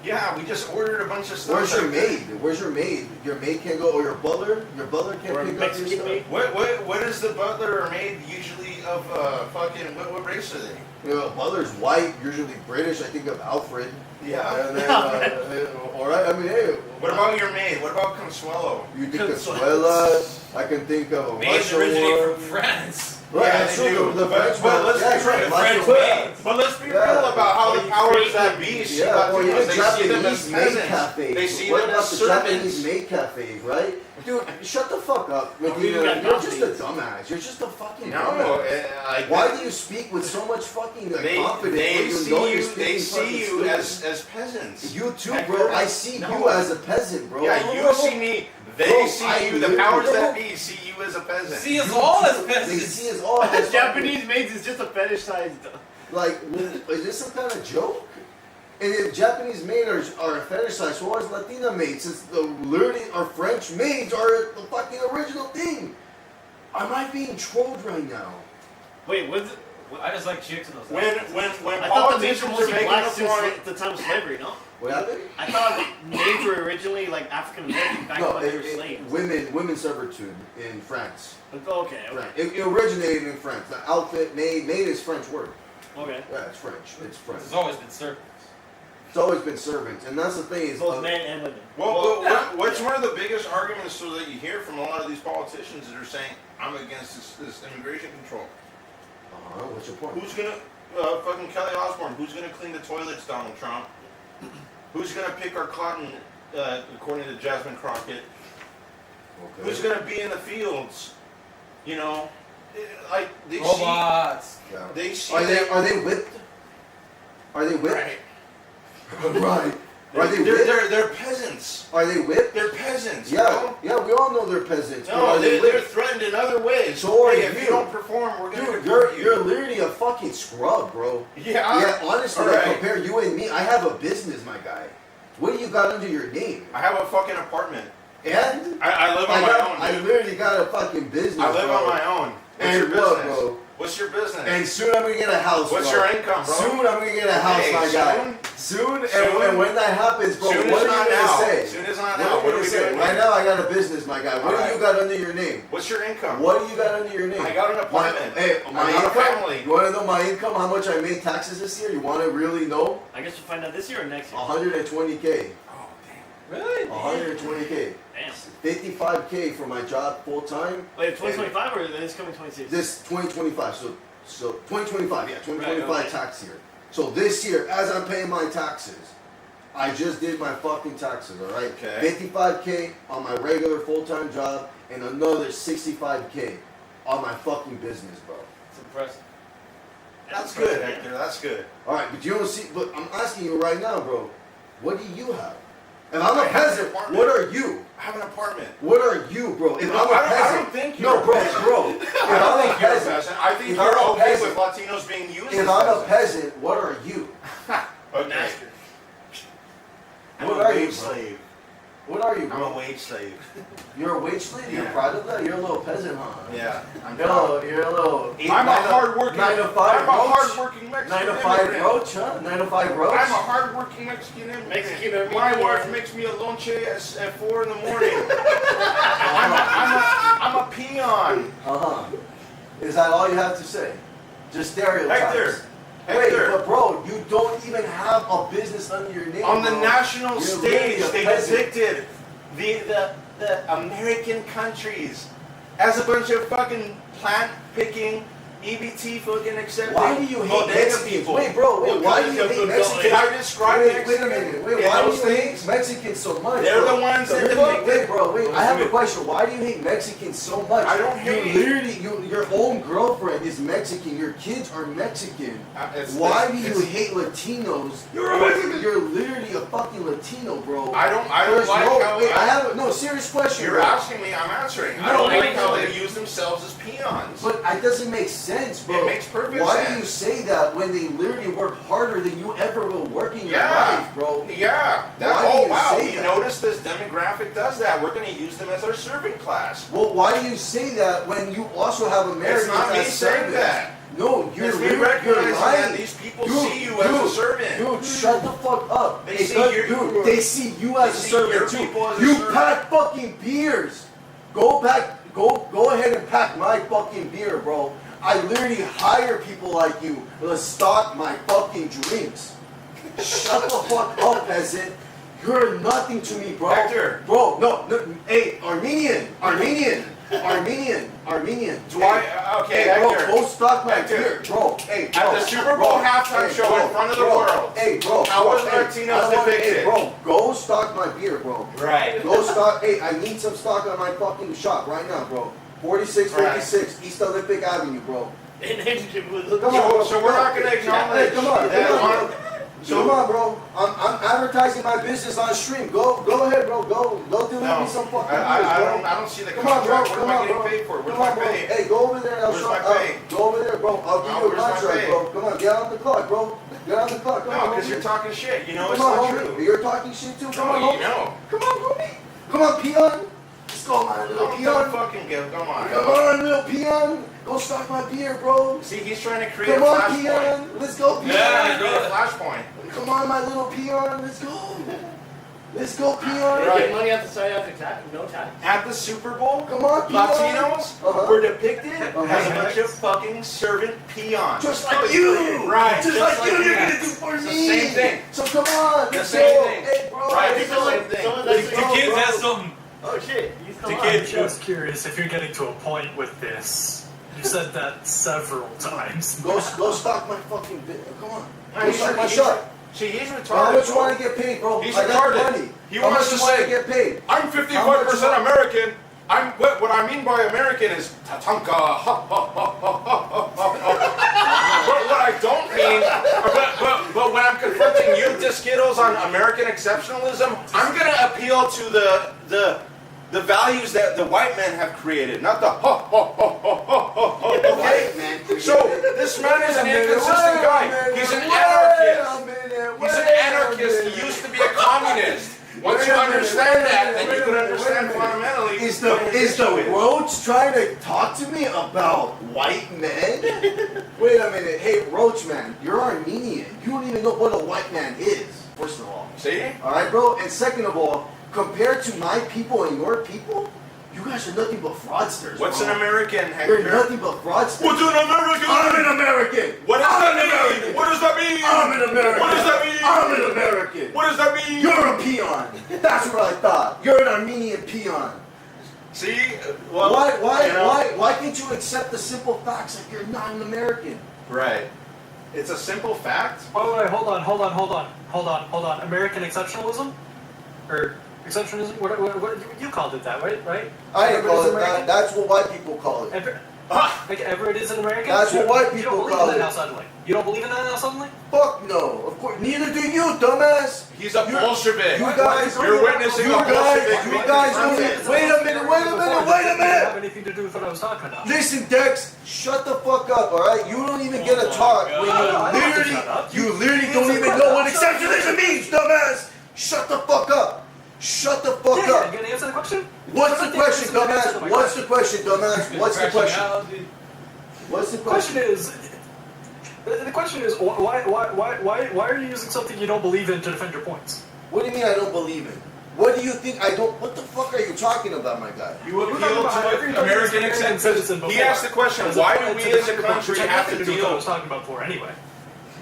Yeah, we just ordered a bunch of stuff. Where's your maid? Where's your maid? Your maid can't go, or your butler? Your butler can't Or a pick up your Mexican stuff. maid? What is the butler or maid usually of fucking what race are they? You know, butler's white, usually British. I think of Alfred. Yeah. And then, all right. I mean, hey. What about your maid? What about Consuelo? You think Consuela? I can think of a Maids Russian originate one. from France. Right, Yeah, that's they true. do. The French But one. let's Yeah, be that's right. real. Like French the- maids. But let's be Yeah. real about how the powers that be see Yeah, or Latinos. even They see them as Japanese maid peasants. cafes. They see what them about as the servants. Japanese maid cafes, right? Dude, shut the fuck up. Like, you got you're just a dummies. dumbass. You're just a fucking No, dumbass. Why do you speak with so much fucking like, confidence they when you see know you're you. speaking They see fucking you stupid? as peasants. You too, Heck, bro. I no. see you as a peasant, bro. Yeah, you see me. They Bro, see I you. The literally- powers that be see you as a peasant. See us all as They peasants. see us all as Japanese maids is just a fetish size. Like, is this some kind of joke? And if Japanese maids are a fetish size, so are Latina maids, since literally our French maids are the fucking original thing. Am I being trolled right now? Wait, what's it? I just like chicks in those. When I thought the maids politicians were are mostly making black a since point, the time of slavery, no? What happened? I thought maids were originally like African American back No, when they were slaves. women's servitude in France. Okay. Right. It originated in France. The outfit, maid is French word. Okay. Yeah, it's French. It's French. It's always been servants. It's always been servants, and that's the thing is. Both men and women. well, what's one of the biggest arguments so that you hear from a lot of these politicians that are saying, I'm against this immigration control. What's your point? Who's gonna, fucking Kelly Osbourne, who's gonna clean the toilets, Donald Trump? Who's gonna pick our cotton, according to Jasmine Crockett? Okay. Who's gonna be in the fields? You know, like they Robots. Yeah. see, they see. Are they whipped? Are they whipped? Right. Right. Are they whipped? They're peasants. Are they whipped? They're peasants. Yeah, bro. yeah, we all know they're peasants. but No, are they they're whipped? threatened in other ways. So are hey, if you. you don't perform, we're gonna Dude, deport you. you're literally a fucking scrub, bro. Yeah. Yeah, honestly, All like, right. compare you and me. I have a business, my guy. What do you got under your name? I have a fucking apartment. And I live on my own. I Dude. literally got a fucking business. I live bro. on my own. What's And your what, business? bro? What's your business? And soon I'm gonna get a house. What's bro. your income, bro? Soon I'm gonna get a house, Hey, my guy. Soon, and when that happens, bro, Soon what is are not you gonna now. say? Soon is not What now. are What you are gonna we say? doing? Right now, I got a business, my guy. What do you got under your name? What's your income? What do you got under your name? I got an apartment. My I got a income. family. You want to know my income? How much I made taxes this year? You want to really know? I guess we'll find out this year or next year. 120K. Oh Really? 120K. Damn. 55K for my job full time. Wait, 2025 or this coming 26? This 2025. So 2025. Yeah, 2025 Right, okay. tax year. So this year, as I'm paying my taxes, I just did my fucking taxes. All right. Okay. 55K on my regular full time job, and another 65K on my fucking business, bro. It's impressive. That's good, Hector. That's good. All right, but you don't see. But I'm asking you right now, bro. What do you have? If I'm I a have an peasant, apartment. what are you? I have an apartment. What are you, bro? If No, I'm a I peasant, don't think no, you're a bro, peasant. bro. If I I'm don't a think you're a peasant, peasant. I think if you're I'm a okay peasant- with Latinos being used if as I'm a peasants. peasant, what are you? Okay. Master. are you, wage bro? slave. What are you, I'm bro? a wage slave. You're a wage slave? You're Yeah. proud of that? You're a little peasant, huh? Yeah. I'm You're a little. I'm a hardworking. 9 to 5 I'm a roach. hardworking Mexican 9 to 5 immigrant. roach, huh? 9 to 5 roach. I'm a hardworking Mexican immigrant. Mexican immigrant. My wife makes me a lonche at 4 in the morning. I'm a peon. Is that all you have to say? Just stereotypes. Hector. Wait, Hector. but bro, you don't even have a business under your name. On the bro. national You're stage, literally a they peasant. depicted the American countries as a bunch of fucking plant-picking, EBT fucking accepting Why do you hate bodega Mexicans? people. Wait, bro, wait, why do you hate Mexicans? Can I describe Wait a Mexicans minute. Wait, in why do those you hate things? Mexicans so much? They're bro? the ones that Wait, bro, wait. I have a Listen. question. Why do you hate Mexicans so much? I don't hate- You literally, your own girlfriend is Mexican. Your kids are Mexican. Why do you hate Latinos? You're a Mexican. You're literally a fucking Latino, bro. I don't There's like no, how. wait, I have no serious question. You're bro. asking me, I'm answering. I No, don't like wait, how wait. they use themselves as peons. But it doesn't make sense, bro. It makes perfect Why sense. do you say that when they literally work harder than you ever will work in your Yeah. life, bro? Yeah. Why do Oh you wow. say You that? notice this demographic does that. We're going to use them as our servant class. Well, why do you say that when you also have Americans It's not me as saying servants? that. No, you're It's me you're recognizing lying. that these people see you as a servant. Dude, shut the fuck up. They It see does- your- dude, they see you as a see servant your too. people as a You servant. pack fucking beers. Go ahead and pack my fucking beer, bro. I literally hire people like you to stock my fucking drinks. Shut the fuck up, peasant. You're nothing to me, bro. Hector. Bro, no, hey, Armenian. Do I? Okay, Hey, bro, Hector. go stock my Hector. beer, bro. Hey, bro. At the Super Bowl bro, halftime hey, show bro, in front of the bro, world. Hey, bro. How bro, was hey, Latinos I wanna- depicted? Hey, bro, go stock my beer, bro. Right. Go stock. Hey, I need some stock on my fucking shop right now, bro. 4656 East Olympic Avenue, bro. And then look Come on, bro. So we're not going to acknowledge Hey, come on, that come on. on. Come on, bro. I'm advertising my business on stream. Go ahead, bro. Go deliver No, me some fucking I beers, bro. don't see the Come on, bro. contract. What Come am I on, getting bro. paid for? Where's Come my on, bro. pay? Hey, go over there. Where's my pay? Go over there, bro. I'll give No, you a where's my contract, pay? bro. Come on, get on the clock, bro. Get on the clock. Come No, on, because homie. you're talking shit. You know it's Come on, not homie. true. You're talking shit too. Come on, No, you homie. know. Come on, homie. Come on, peon. Let's go, my little Don't peon. fucking go. Come on. Come on, little peon. Go stock my beer, bro. See, he's trying to create Come a on, flashpoint. peon. Let's go, peon. Yeah, create a flashpoint. Come on, my little peon. Let's go. Let's go, peon. They get money off the side after tax, no tax. At the Super Bowl, Come on, peon. Latinos were depicted as a Uh-huh. bunch of fucking servant peons. Just like you. Right. Just like you. You're that. gonna do for It's me. the same thing. So come on. The Let's same go. thing. Hey, bro. Right, Let's it's the go. same thing. Someone The that's kids has something. Oh shit, he's The come kids. I'm just curious if you're getting to a point with this. You said that several times. Go stock my fucking beer. Come on. No, Go he's stock my he's- shop. See, he's retarded. How much you bro. want to get paid, bro? He's I got the retarded. money. He How wants much to you want say- to get paid? I'm How 55% much- American. What I mean by American is tatanka. But what I don't mean, but when I'm confronting you, Skittles, on American exceptionalism, I'm gonna appeal to the values that the white men have created, not the okay? So this man is an inconsistent guy. He's an anarchist. He's an anarchist. He used to be a communist. Once you understand that, then you can understand fundamentally. Is the Roach trying to talk to me about white men? Wait a minute. Hey, Roach man, you're Armenian. You don't even know what a white man is, first of all. See? Alright, bro? And second of all, compared to my people and your people, you guys are nothing but fraudsters. What's bro. an American, You're Hector? nothing but fraudsters. What's an American? I'm an American. What does I'm that an mean? American. What does that mean? I'm an American. What does that mean? I'm an American. What does that mean? You're a peon. That's what I thought. You're an Armenian peon. See? Well, Why can't you accept the simple facts that you're not an American? Right. It's a simple fact. Wait, hold on. American exceptionalism? Or exceptionism? What you called it that, right? I didn't call it American? that. That's what white people call it. Like ever it is in America? That's what white You people don't believe call in that it. now suddenly? You don't believe in that now suddenly? Fuck no. Of course, neither do you, dumbass. He's a Bolshevik. You guys, You're witnessing you a Bolshevik. guys don't even, wait a minute. Doesn't have anything to do with what I was talking about. Listen, Dex, shut the fuck up, alright? You don't even get a talk when I don't have to shut up. you literally don't even know what exceptionalism means, dumbass! Shut the fuck up! answer the question? What's the question, dumbass? What's the question, dumbass? What's the question? What's the question? The question is why are you using something you don't believe in to defend your points? What do you mean I don't believe in? What do you think I don't? What the fuck are you talking about, my guy? You appeal to American acceptance. He asked the question, why do we as a country have to deal? I was talking about before anyway.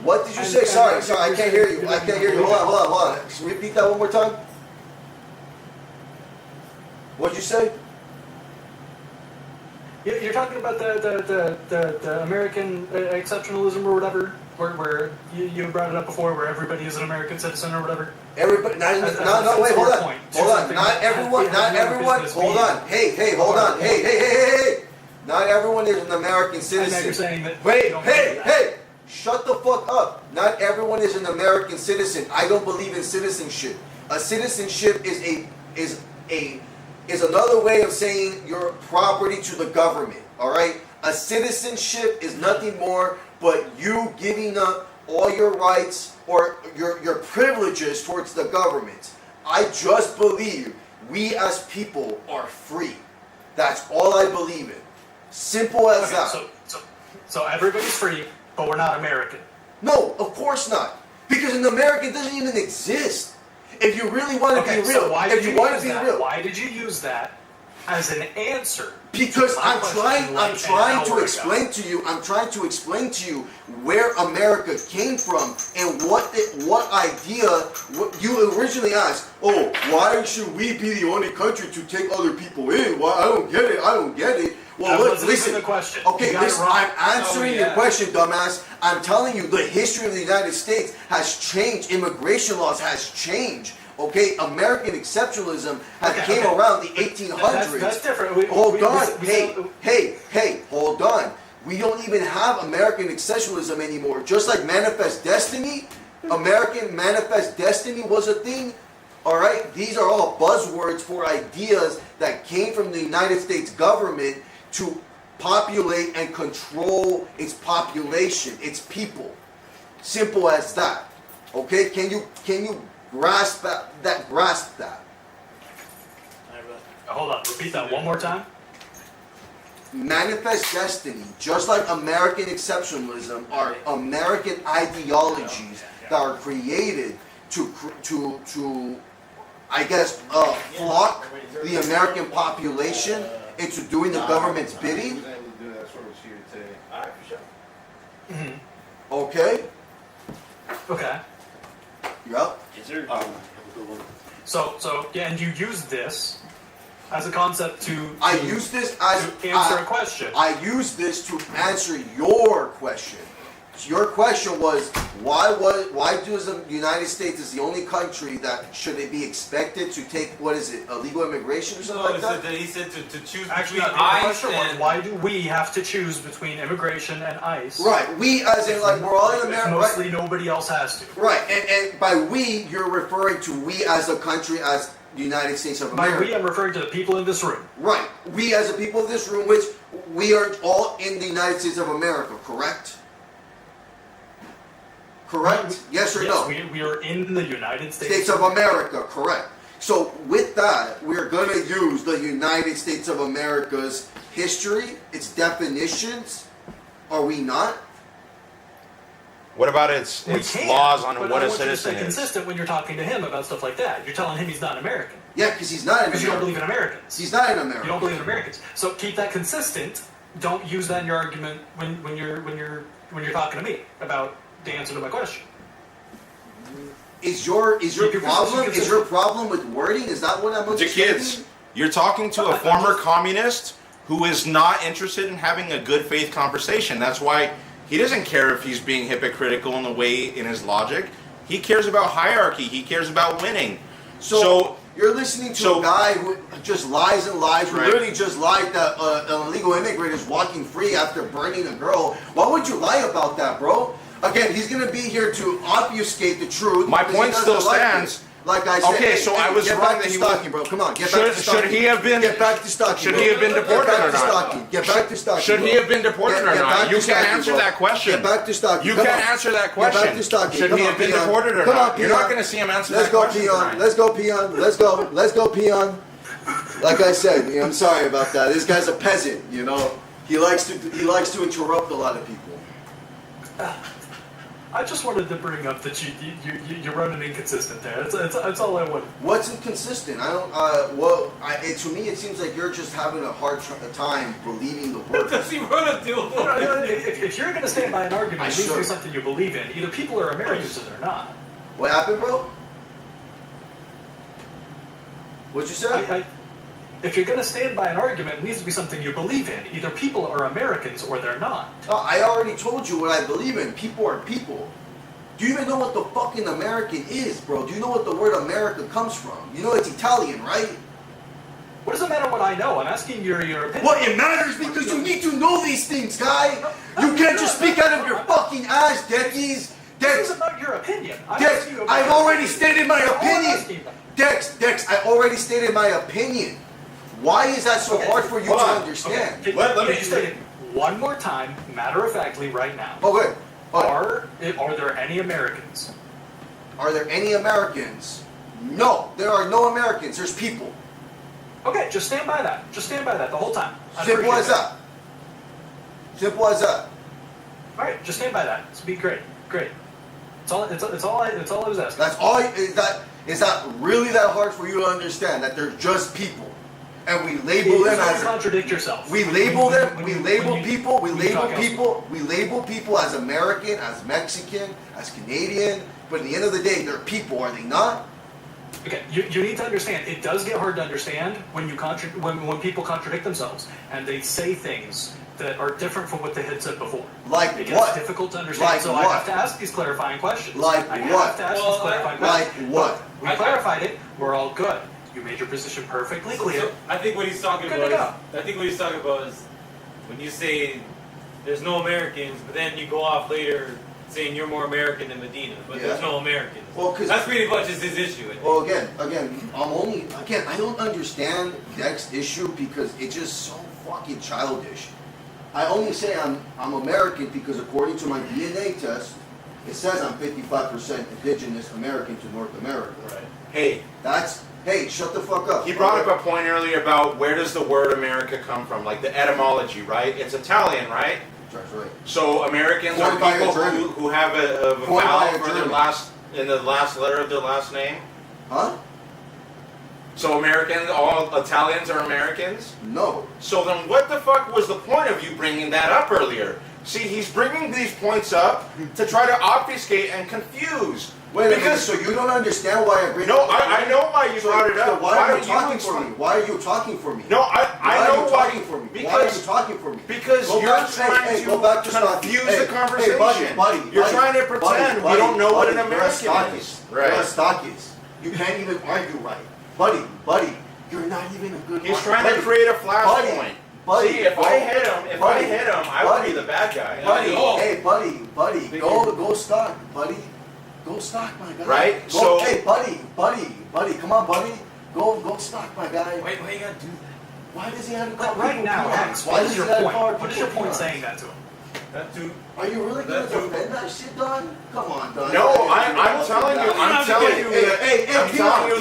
What did you say? Sorry, I can't hear you. I can't hear you. Hold on. Repeat that one more time. What'd you say? You're talking about the American exceptionalism or whatever, where you brought it up before, where everybody is an American citizen or whatever. Everybody, no, wait, hold on. Not everyone, hold on. Hey, hold on. Hey. Not everyone is an American citizen. And now you're saying that. Wait, hey. Shut the fuck up. Not everyone is an American citizen. I don't believe in citizenship. A citizenship is another way of saying you're property to the government. All right. A citizenship is nothing more but you giving up all your rights or your privileges towards the government. I just believe we as people are free. That's all I believe in. Simple as that. So everybody's free, but we're not American. No, of course not. Because an American doesn't even exist. If you really want to be real, so why did you use that as an answer? Because I'm trying to explain to you where America came from and what idea you originally asked. Oh, why should we be the only country to take other people in? Why? I don't get it. Well, listen. The question. Okay, listen. I'm answering your question, dumbass. I'm telling you, the history of the United States has changed. Immigration laws has changed. Okay, American exceptionalism came around the 1800s. That's different. Hold on. Hey, hold on. We don't even have American exceptionalism anymore. Just like Manifest Destiny, American Manifest Destiny was a thing. All right, these are all buzzwords for ideas that came from the United States government to populate and control its population, its people. Simple as that. Okay, can you grasp that? Hold on, repeat that one more time. Manifest Destiny, just like American exceptionalism, are American ideologies that are created to I guess, flock the American population into doing the government's bidding. Okay. Okay. Yep. Yes, sir. So yeah, and you use this as a concept to use this as to answer a question. I use this to answer your question. Your question was why does the United States is the only country that should it be expected to take illegal immigration or something like that? He said to choose Actually, between the ICE question was and why do we have to choose between immigration and ICE? Right, we as in like we're all in America. Mostly nobody else has to. Right, and by we you're referring to we as a country as the United States of America. By we, I'm referring to the people in this room. Right, we as the people of this room, which we are all in the United States of America, correct? Correct? Yes or no? We are in the United States of America, correct. So with that, we're going to use the United States of America's history, its definitions. Are we not? What about its laws on what a citizen is? is? Consistent when you're talking to him about stuff like that. You're telling him he's not American. Yeah, because he's not an American. Because you don't believe in Americans. He's not an American. You don't believe in Americans. So keep that consistent. Don't use that in your argument when you're talking to me about the answer to my question. Is your problem with wording? Is that what I'm understanding? Kids, you're talking to a former communist who is not interested in having a good faith conversation. That's why he doesn't care if he's being hypocritical in the way in his logic. He cares about hierarchy. He cares about winning. So you're listening to a guy who just lies and lies. Who literally just lied that an illegal immigrant is walking free after burning a girl. Why would you lie about that, bro? Again, he's going to be here to obfuscate the truth. My point still stands. Like I said. Okay, so I was wrong that he was. Bro. Come on, get back to Stockton. Should he have been? Get back to Stockton. Should he have been deported or not? Get back to Stockton. Should he have been deported or not? You can't answer that question. Get back to Stockton. You can't answer that question. Get back to Stockton. Should he have been deported or not? You're not going to see him answer that question. Let's go, peon. Let's go, peon. Let's go, peon. like I said, I'm sorry about that. This guy's a peasant, you know. He likes to interrupt a lot of people. I just wanted to bring up that you're running inconsistent there. That's all I wanted. What's inconsistent? I don't. To me, it seems like you're just having a hard time believing the word. Does he run a deal? If you're going to stand by an argument, it needs to be something you believe in. Either people are Americans or they're not. What happened, bro? What'd you say? If you're going to stand by an argument, it needs to be something you believe in. Either people are Americans or they're not. I already told you what I believe in. People are people. Do you even know what the fucking American is, bro? Do you know what the word America comes from? You know it's Italian, right? What does it matter what I know? I'm asking your opinion. Well, it matters because you need to know these things, guy. You can't just speak out of your fucking ass, Deckies. This is about your opinion. Dex, I've already stated my opinion. Dex, I already stated my opinion. Why is that so hard for you to understand? Okay. Let me just say it one more time, matter-of-factly, right now. Okay. Are there any Americans? Are there any Americans? No, there are no Americans. There's people. Okay, just stand by that. Just stand by that the whole time. Simple as that. Simple as that. All right, just stand by that. It's be great. Great. It's all I was asking. That's all. Is that really that hard for you to understand that they're just people, and we label them as contradict yourself. We label them. We label people. We label people. We label people as American, as Mexican, as Canadian. But at the end of the day, they're people, are they not? Okay, you need to understand. It does get hard to understand when when people contradict themselves and they say things that are different from what they had said before. Like it what? It's difficult to understand. Like so what? I have to ask these clarifying questions. Like I what? have to ask these clarifying questions. Like what? We clarified it. We're all good. You made your position perfectly clear. So I think what he's talking about is when you say there's no Americans, but then you go off later saying you're more American than Medina, but there's no Americans. Well, that's pretty much his issue. Well, again, I don't understand Dex's issue because it's just so fucking childish. I only say I'm American because according to my DNA test, it says I'm 55% indigenous American to North America. Right. Hey, shut the fuck up. He brought up a point earlier about where does the word America come from, like the etymology, right? It's Italian, right? That's right. So Americans are people who have a vowel for their in the last letter of their last name? Huh? So all Italians are Americans? No. So then what the fuck was the point of you bringing that up earlier? See, he's bringing these points up to try to obfuscate and confuse. Wait a minute, so you don't understand why I bring it No, up? I know why you brought it up. Why are you talking for me? Why are you talking for me? No, I know why. Why are you talking for me? Why are you talking for me? Because you're trying to confuse the conversation. Buddy, you're trying to pretend we don't know what an American is. Right. You're a stockist. You can't even argue right. Buddy, you're not even a good He's trying to create a flashpoint. See, if I hit him, I would be the bad guy. Buddy, go stock, buddy. Go stock, my guy. Right? Hey, buddy, come on, buddy. Go stock, my guy. Why you gotta do that? Why does he have to call right now, Max, what is your point? What is your point saying that to him? That dude. Are you really going to defend that shit, Don? Come on, Don. No, I'm telling you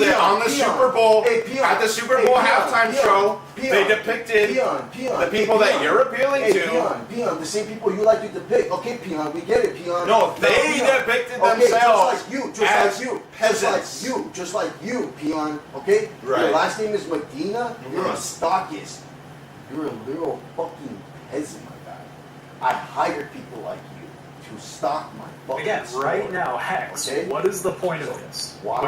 that on the Super Bowl, at the Super Bowl halftime show, they depicted the people that you're appealing to. Peon, the same people you like to depict. Okay, Peon, we get it, Peon. No, they depicted themselves as peasants. Just like you, Peon. Okay? Right. Your last name is Medina. You're a stockist. You're a little fucking peasant, my guy. I hired people like you to stock my fucking Again, store. right now, Hex, what is the point of this? What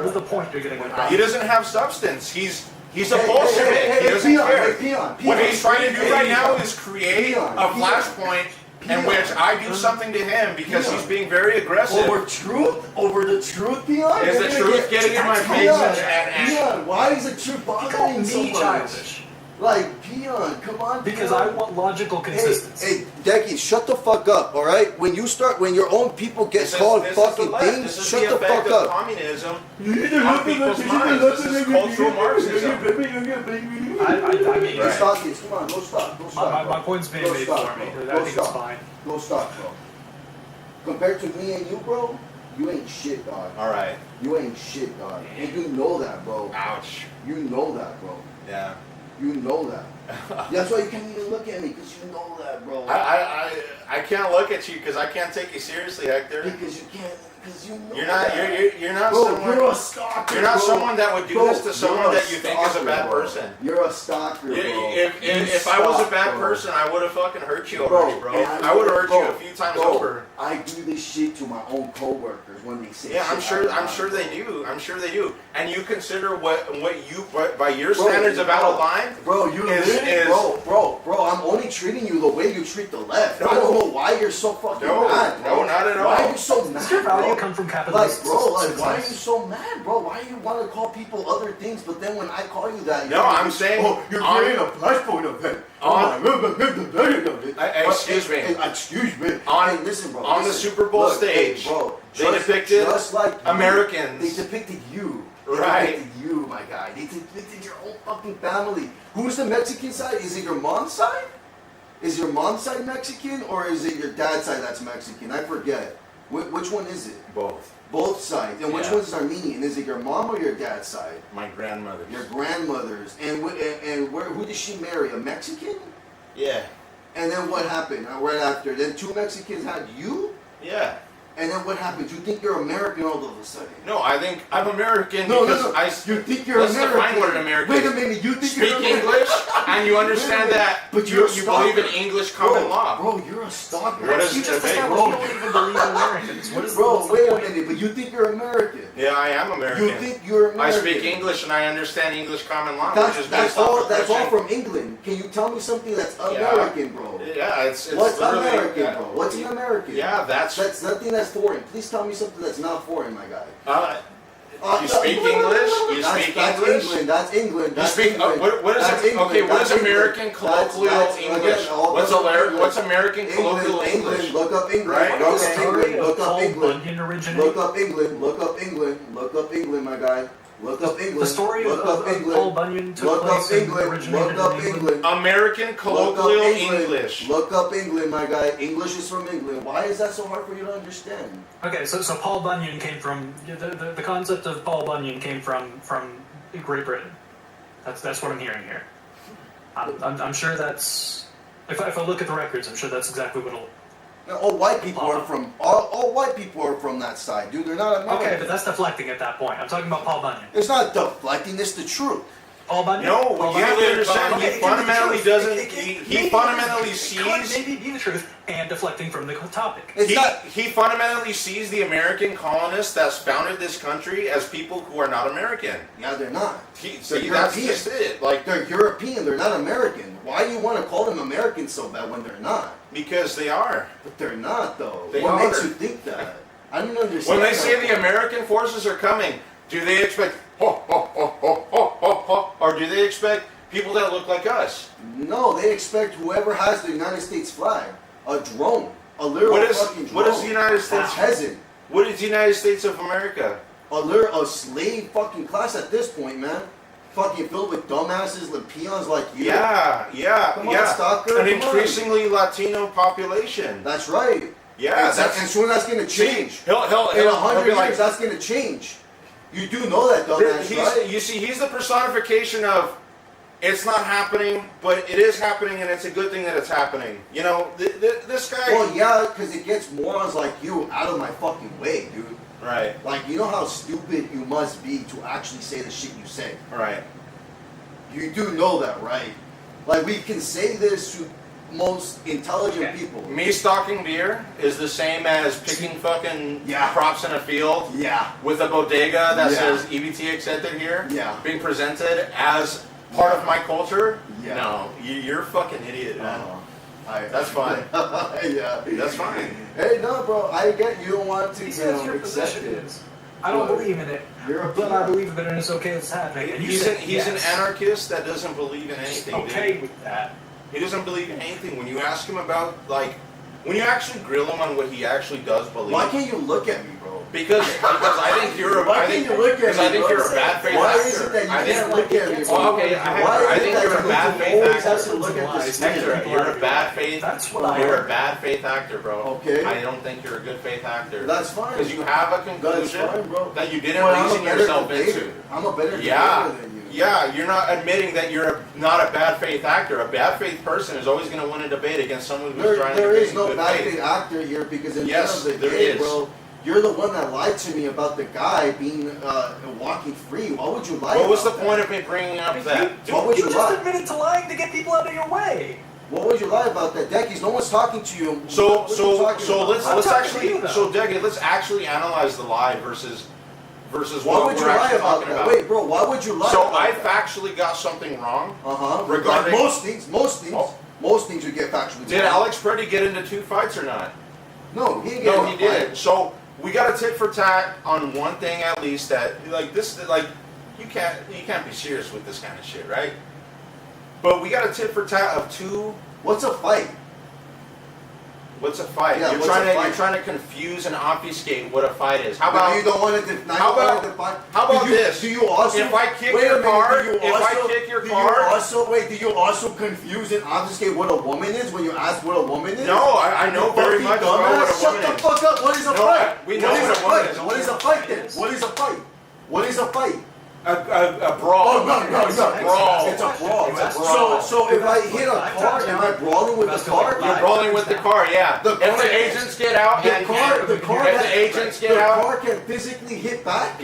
is the point you're getting at? He doesn't have substance. He's a Bolshevik. He doesn't care. What he's trying to do right now is create a flashpoint in which I do something to him because he's being very aggressive. Over the truth, Peon? Is the truth getting in my face? Peon, why is the truth bothering you so much? Childish. Like, Peon, come on, because I want logical consistency. Hey, Decky, shut the fuck up, all right? When your own people get called fucking things, shut the fuck up. Communism on people's minds. This is cultural Marxism. I mean, Go stock it. Come on, go stock. My point's being made for me. I think it's fine. Go stock, bro. Compared to me and you, bro, You ain't shit, dog. All right. You ain't shit, dog. And you know that, bro. Ouch. You know that, bro. Yeah. You know that. That's why you can't even look at me, because you know that, bro. I can't look at you because I can't take you seriously, Hector. Because you can't. Because you know You're not. that. You're not bro, someone. You're a stalker. You're not bro. someone that would do bro, this to someone that you think is a bad bro. person. You're a stalker, bro. If I was a bad person, I would have fucking hurt you already, bro. I would have hurt you a few times over. I do this shit to my own coworkers when they say. Yeah, I'm sure they do. I'm sure they do. And you consider what you by your standards of out of line, bro. Bro. I'm only treating you the way you treat the left. I don't know why you're so fucking mad. Bro. No, not at all. Why are you so mad? Does your value come from capitalism? Like, bro, why are you so mad, bro? Why do you want to call people other things, but then when I call you that, I'm saying, you're creating a flashpoint event. Excuse me. Excuse me. Hey, listen, bro. On the Super Bowl stage, they depicted just like Americans. They depicted you. Right. They depicted you, my guy. They depicted your whole fucking family. Who's the Mexican side? Is it your mom's side? Is your mom's side Mexican, or is it your dad's side that's Mexican? I forget. Which one is it? Both. Both sides. And which one's Armenian? Is it your mom or your dad's side? My grandmother's. Your grandmother's. And who did she marry? A Mexican? Yeah. And then what happened right after? Then 2 Mexicans had you? Yeah. And then what happened? You think you're American all of a sudden? No, I think I'm American because I. You think you're let's American? Define what an American. Wait a minute. You think speak you're American? English and you understand that, but you believe in English common law. Bro, you're a stalker. What is you just it? established you don't even believe in Americans. What is bro, what's wait the a minute. But you think you're American? Yeah, I am American. You think you're American? I speak English and I understand English common law, That's, which is that's based all. off That's all from England. Can you tell me something that's American, bro? Yeah, it's what's literally, American, bro? What's an American? Yeah, that's nothing that's foreign. Please tell me something that's not foreign, my guy. You speak English? You speak English? England. That's England. That's you speak. England. What is that's it? England. Okay, what is that's American England. colloquial English? What's American colloquial English? Look up England. Right? Look up England. Look up England. Look up England. Look up England. Look up England, my guy. Look up England. The story look of up England. Paul Bunyan took look place up England. and originated Look up in England. American colloquial English. Look up England, my guy. English is from England. Why is that so hard for you to understand? Okay, so Paul Bunyan came from the concept of Paul Bunyan came from Great Britain. That's what I'm hearing here. I'm sure that's if I look at the records, I'm sure that's exactly what it'll. All white people are from all white people are from that side, dude. They're not American. Okay, but that's deflecting at that point. I'm talking about Paul Bunyan. It's not deflecting. It's the truth. Paul Bunyan. No, Paul you have to understand. Okay, He fundamentally doesn't. He He fundamentally It sees. could maybe be the truth and deflecting from the topic. He fundamentally sees the American colonists that's founded this country as people who are not American. Yeah, they're not. See, that's just it. Like they're European. They're not American. Why do you want to call them American so bad when they're not? Because they are. But they're not, though. They what are. makes you think that? I don't understand. When they say the American forces are coming, do they expect ho, ho, ho, ho, ho, ho, ho, or do they expect people that look like us? No, they expect whoever has the United States flag, a drone, a literal fucking drone. What is the United States? A peasant. What is the United States of America? A slave fucking class at this point, man. Fucking filled with dumbasses and peons like you. Yeah. Come on, stalker. An come increasingly Latino population. That's right. Yeah, and soon that's gonna change. He'll In 100 years, like, that's gonna change. You do know that, dumbass, right? You see, he's the personification of it's not happening, but it is happening, and it's a good thing that it's happening. You know, this guy. Well, yeah, because it gets morons like you out of my fucking way, dude. Right. Like, you know how stupid you must be to actually say the shit you say. Right. You do know that, right? Like, we can say this to most intelligent people. Me stalking beer is the same as picking fucking crops in a field. Yeah. With a bodega that says EBT accepted here. Yeah. Being presented as part of my culture. Yeah. No, you're a fucking idiot, man. That's fine. Yeah. That's fine. Hey, no, bro. I get you don't want to, He you says know, your accept position it. is, I don't believe in it, but I believe that it is okay it's happening. And He's an anarchist that doesn't believe in anything. Okay dude. with that. He doesn't believe in anything. When you ask him about, like, when you actually grill him on what he actually does believe. Why can't you look at me, bro? Because I think you're a bad faith Why actor. is it that you I think- can't look at me? Well, okay, Why I is think it you're that a bad you faith always have actor. to look at the Hector, you're a bad faith. That's what I You're a heard. bad faith actor, bro. Okay. I don't think you're a good faith actor. That's fine. Because you have a That's conclusion fine, bro. that you didn't Well, I'm a reason better yourself debater. into. I'm a better Yeah, debater than you. yeah, you're not admitting that you're not a bad faith actor. A bad faith person is always going to win a debate against someone who's trying to There debate is in no good bad faith. faith actor here because in Yes, the end of the there day, is. bro, you're the one that lied to me about the guy being walking free. Why would you lie? What was the about point that? of me bringing up You, that? dude, What would you you just lie? admitted to lying to get people out of your way. What would you lie about that, Deckies? No one's talking to you. So What are you talking about? let's I'm talking to actually you, though. Deggy, let's actually analyze the lie versus Why what would you we're lie actually about talking that? about. Wait, bro, why would you lie? So about I that? factually got something wrong. Regarding Regarding most things, Oh. most things you get factually. Did wrong. Alex Pretty get into 2 fights or not? No, he didn't get No, in a he fight. didn't. So we got a tit for tat on one thing at least that you can't be serious with this kind of shit, right? But we got a tit for tat of 2. What's a fight? What's a fight? Yeah, you're what's a fight? you're trying to confuse and obfuscate what a fight is. How Now about you don't want to? how about this? Do you also? If I kick wait a your minute, car, do you if I also- kick your do car- you also wait? Do you also confuse and obfuscate what a woman is when you ask what a woman is? No, I know You very fucking much about dumbass. what a woman Shut the is. fuck up! What is a No, fight? we know What is what a a woman fight? is. What is a fight then? What is a fight? What is a fight? A brawl. Oh no! It's a brawl. It's a brawl. It's a brawl. So if I hit a car, am I brawling with the car? You're brawling with the car, yeah. The If car- the agents get out The and car, if the agents get out, car can physically hit back.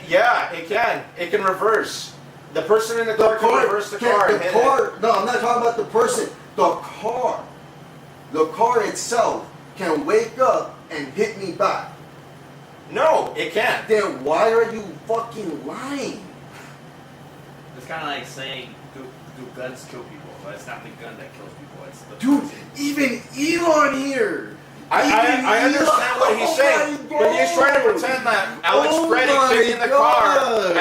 yeah, it can. It can reverse. The person in the car can reverse the car. and hit it. No, I'm not talking about the person. The car itself can wake up and hit me back. No, it can't. Then why are you fucking lying? It's kind of like saying, do guns kill people? But it's not the gun that kills people. It's the Dude, person. even Elon here. I understand what he's saying, but he's trying to pretend that Alex Oh Preddy my kicking the God. car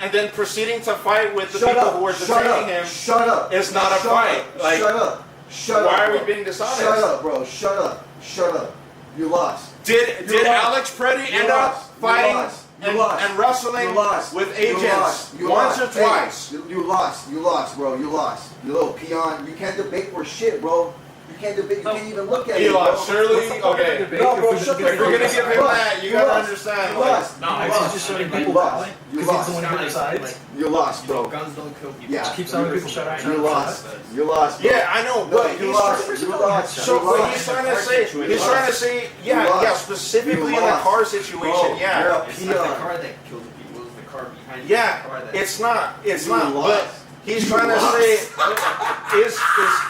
and then proceeding to fight with the people who are detaining him. Shut up. It's not a Shut fight. up. Like, Shut up. Shut up. why are we bro. being dishonest? Shut up, bro. Shut up. Shut up. You lost. Did You lost. Alex Preddy You end up lost. You fighting lost. You and, lost. and wrestling You lost. with You agents lost. You once lost. or twice? Hey, you lost. You lost, bro. You lost. You little peon. You can't debate for shit, bro. You can't debate. You can't even look at it, Elon, bro. surely, okay. No, bro. Shut the If you're gonna fuck give up. him that, you gotta lost. understand. You like, lost. No, You I lost. just showing You people lost. valid. You Because he's lost. the one who decides. You lost, bro. Guns don't kill people. Yeah. Keep telling people shut up. You lost. You lost. Bro. Yeah, I know, No, but you he's lost. trying, You lost. so You what lost. he's trying to say, You yeah, lost. specifically You in the lost. car situation, Bro, yeah. you're a It's not the peon. car that kills the people. It's the car behind the Yeah, car that. it's not, You but lost. he's You trying to lost. say,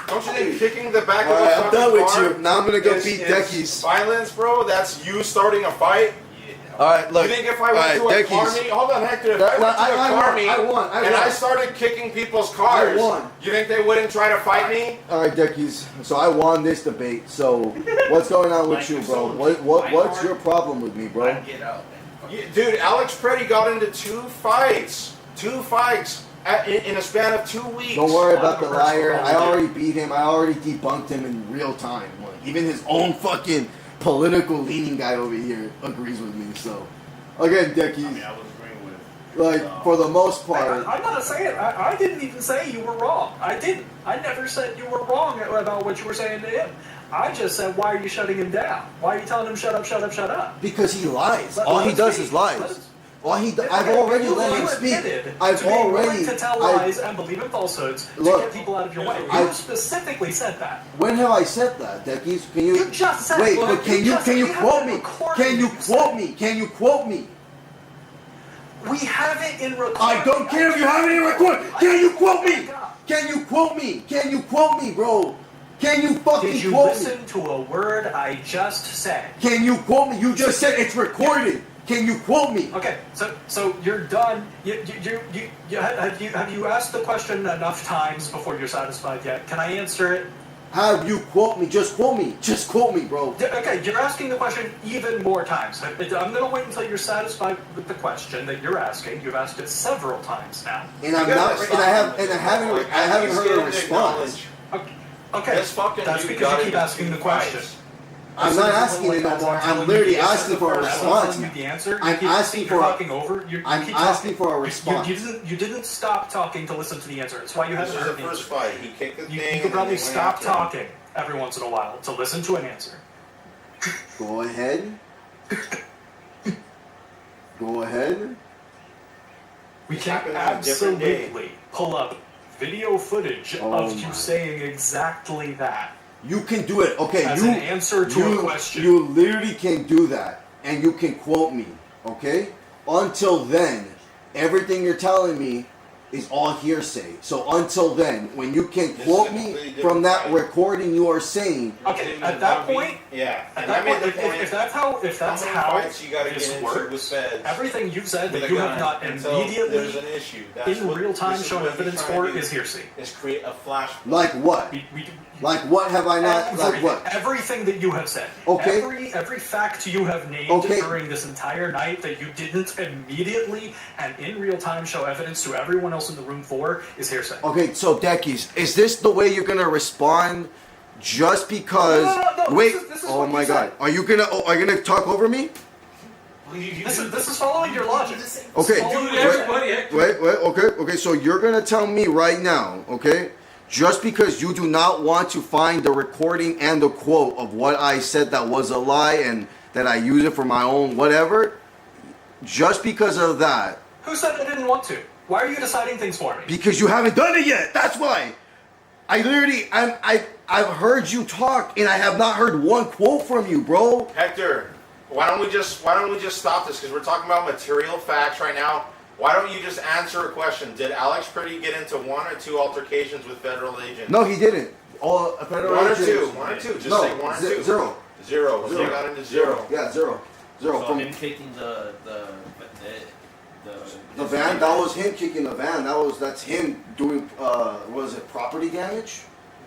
don't you think kicking the back of Alright, a I'm fucking done with car you. Now I'm gonna go is- beat is Deckies. violence, bro? That's you starting a fight? Alright, look. You think if I went to a car meet, hold on, Hector, if I went to a car meet I won. and I started kicking people's cars, I won. you think they wouldn't try to fight me? Alright, Deckies. So I won this debate. So what's going on with Like, you, if bro? someone What's your problem with me, bro? I'd get out. Dude, Alex Preddy got into 2 fights. 2 fights in a span of 2 weeks. Don't worry about the liar. I already beat him. I already debunked him in real time. Like, even his own fucking political leaning guy over here agrees with me. So again, Deckies. I mean, I was agreeing with. Like for the most part. I'm not saying. I didn't even say you were wrong. I didn't. I never said you were wrong about what you were saying to him. I just said, why are you shutting him down? Why are you telling him shut up, shut up, shut up? Because he lies. Let- All he let's does see. is lies. Let's- All he do- I've Okay, already you let him speak. admitted I've to being already. willing to tell lies and believe in falsehoods to Look, get people out of your way. I- You specifically said that. When have I said that, Deckies? Can you? You just said. Wait, look, but can you just- can you we have quote it me? recorded Can you that quote said me? Can you quote me? We have it in recording. I don't care if you have it in record. Can you quote me? Can you quote me? Can you quote me, bro? Can you fucking Did you quote me? listen to a word I just said? Can you quote me? You just said it's recorded. Can you quote me? Okay, so you're done. Have you asked the question enough times before you're satisfied yet? Can I answer it? Have you quote me? Just quote me. Just quote me, bro. Okay, you're asking the question even more times. I'm gonna wait until you're satisfied with the question that you're asking. You've asked it several times now. And I'm not. And I haven't heard a response. Okay, This fucking that's dude because got you keep into asking 2 the question. fights. I'm not asking it no more. I'm literally asking for a response. The answer. I'm asking for. Talking over. I'm asking for a response. You didn't stop talking to listen to the answer. That's why you haven't heard the first fight. He kicked the thing. You could probably stop talking every once in a while to listen to an answer. Go ahead. Go ahead. We can absolutely pull up video footage of you saying exactly that. You can do it. Okay, as an answer to a question. You literally can do that, and you can quote me. Okay. Until then, everything you're telling me is all hearsay. So until then, when you can quote me from that recording you are saying, okay, at that point, at that point, if that's how you gotta this get works, into everything you've said that you have not immediately there's an issue. in real time shown evidence for is hearsay. Is create a flash. Like what? Like what have I not? Like what? Everything that you have said. Okay. Every fact you have named during this entire night that you didn't immediately and in real time show evidence to everyone else in the room for is hearsay. Okay, so Deckies, is this the way you're gonna respond? Just because? No, wait. This is oh what my you God. said. Are you gonna talk over me? This is following your logic. Okay. Everybody. Wait. Okay. So you're gonna tell me right now, okay? Just because you do not want to find the recording and the quote of what I said that was a lie and that I use it for my own whatever, just because of that. Who said I didn't want to? Why are you deciding things for me? Because you haven't done it yet. That's why. I've heard you talk and I have not heard one quote from you, bro. Hector, why don't we just stop this? Because we're talking about material facts right now. Why don't you just answer a question? Did Alex Pretty get into 1 or 2 altercations with federal agents? No, he didn't. All federal agents. 1 or 2. Just no, say 1 or 2. Zero. So you got into 0. Yeah, zero. So From him kicking the van. That was him kicking the van. That's him doing. Was it property damage?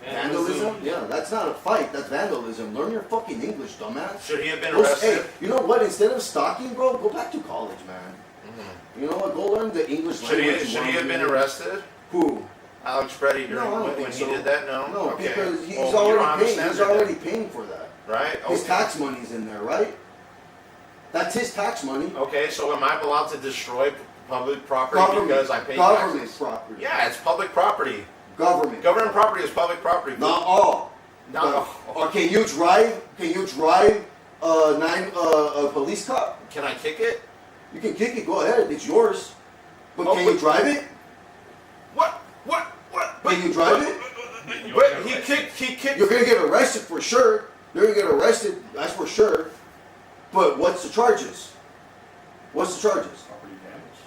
Vandalism? Yeah, that's not a fight. That's vandalism. Learn your fucking English, dumbass. Should he have been arrested? Hey, you know what? Instead of stalking, bro, go back to college, man. You know what? Go learn the English language. Should he have been arrested? Who? Alex Pretty when he did that? No. No, okay. because he's Well, already paying. He's already paying for that. Right. His tax money's in there, right? That's his tax money. Okay, so am I allowed to destroy public property because I pay government taxes? property. Yeah, it's public property. Government property is public property. Not all. No. Or can you drive? A police car? Can I kick it? You can kick it. Go ahead. It's yours. But can you drive it? What? Can you drive it? But he kicked. You're gonna get arrested for sure. You're gonna get arrested. That's for sure. But what's the charges? What's the charges? Property damage.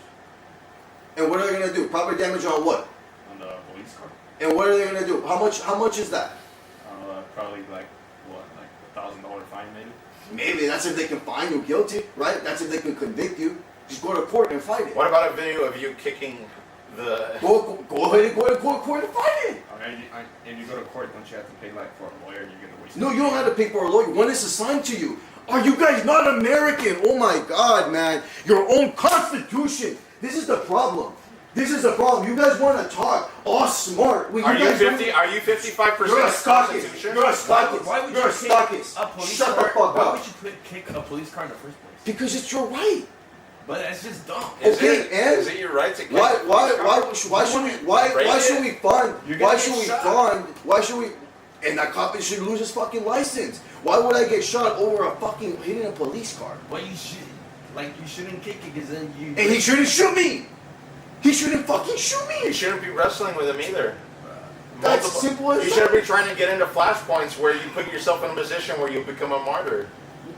And what are they gonna do? Property damage on what? On the police car. And what are they gonna do? How much is that? Probably like $1,000 fine maybe. Maybe that's if they can find you guilty, right? That's if they can convict you. Just go to court and fight it. What about a video of you kicking the? Go ahead and go to court and fight it. And you go to court, don't you have to pay like for a lawyer? And you get to waste. No, you don't have to pay for a lawyer when it's assigned to you. Are you guys not American? Oh my God, man! Your own constitution. This is the problem. This is the problem. You guys want to talk all smart. Are you 50? Are you 55%? You're a stockist. You're a stockist. Why would You're a you kick stockist. a police Shut car? the fuck Why up. would you kick a police car in the first place? Because it's your right. But that's just dumb. Is it your right to kick? Why should we and that cop should lose his fucking license? Why would I get shot over a fucking hitting a police car? Well, you shouldn't kick it because then you. And he shouldn't shoot me. He shouldn't fucking shoot me. You shouldn't be wrestling with him either. That's simple as You shouldn't be trying to get into flashpoints where you put yourself in a position where you become a martyr.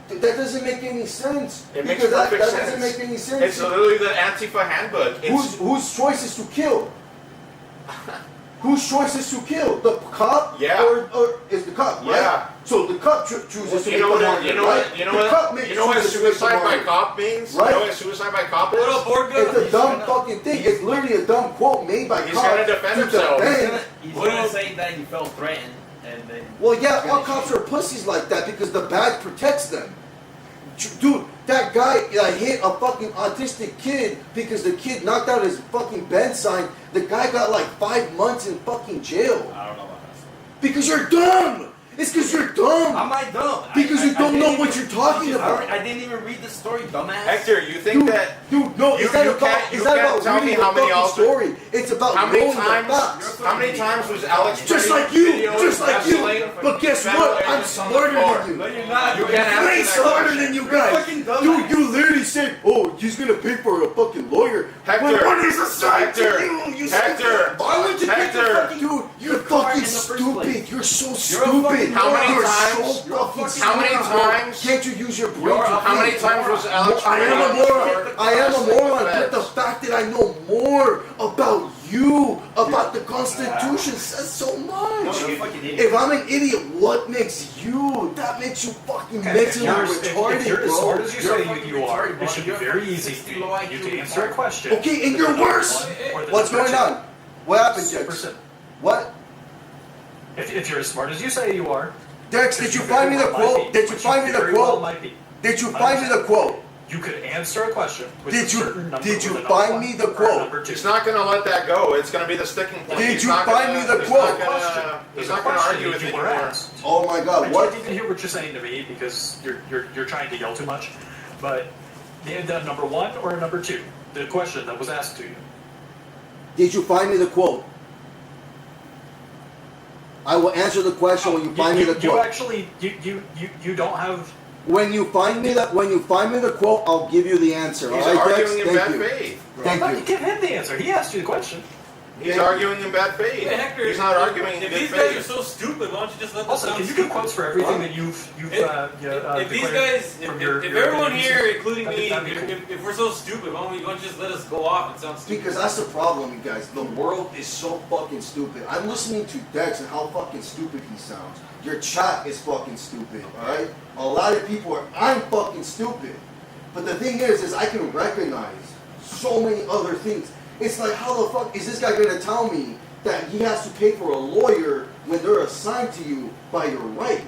That doesn't make any sense. It makes because perfect that sense. doesn't make any sense. It's literally the Antifa handbook. Whose choice is to kill? Whose choice is to kill? The cop? Yeah. Or is the cop, right? Yeah. So the cop chooses to You know make the what? martyr, You know right? what? You know The what? cop makes You know what chooses to make the suicide by martyr. cop means? Right? You know what suicide by cop is? It's a dumb fucking thing. It's literally a dumb quote made by He's cops gonna defend himself. He's gonna say that he felt threatened, and then. Well, yeah, all cops are pussies like that because the badge protects them. Dude, that guy hit a fucking autistic kid because the kid knocked out his fucking bend sign. The guy got like 5 months in fucking jail. I don't know about that. Because you're dumb! It's because you're dumb. How am I dumb? Because you don't know what you're talking about. I didn't even read the story, dumbass. Hector, you think that? Dude, no, it's not about tell me reading how the many fucking story. It's about knowing the facts. How many times was Alex Just like you, But guess what? I'm smarter than you. No, you're not. You can't answer Way that smarter question. than you guys. Dude, you literally said, "Oh, he's gonna pay for a fucking lawyer." Hector, when one is assigned to Hector, you, you Hector, Why would you pick Hector. fucking dude, you're fucking stupid. You're so stupid. How many You're times? So How many stupid. times? Can't you use your brain? How many times was Alex? I am a moron. I am a moron. But the fact that I know more about you, about the Constitution, says so much. you're a fucking idiot. If I'm an idiot, what makes you? That makes you fucking mentally retarded, if you're as bro. smart as you say you are, it should be very easy for you to answer a question. Okay, and you're worse. What's going on? What happened, Dex? What? If you're as smart as you say you are, Dex, did you find me the quote? Did you find me the quote? Did you find me the quote? You could answer a question. With Did a certain number, you with a find number me the one or a quote? number two. He's not going to let that go. It's going to be the sticking point. Did He's you not find gonna- me the he's quote? not gonna- He's not going to argue with you you were anymore. asked. Oh my God! I What? can't even hear what you're saying to me because you're trying to yell too much. But the number one or number two, the question that was asked to you. Did you find me the quote? I will answer the question when you find me the You quote. actually you don't have. When you find me the quote, I'll give you the answer. He's all right, Dex? arguing in Thank bad you. faith. Thank But you. give him the answer. He asked you the question. He's arguing in bad faith. Hey, Hector, He's not arguing in if good these guys are faith. so stupid, why don't you just let them Also, sound can you stupid? give quotes for everything that you've If declared these guys, from if your everyone opinions? here, including That'd me, be cool. if we're so stupid, why don't you just let us go off and sound stupid? Because that's the problem, you guys. The world is so fucking stupid. I'm listening to Dex and how fucking stupid he sounds. Your chat is fucking stupid, alright? A lot of people are, I'm fucking stupid. But the thing is I can recognize so many other things. It's like, how the fuck is this guy gonna tell me that he has to pay for a lawyer when they're assigned to you by your right?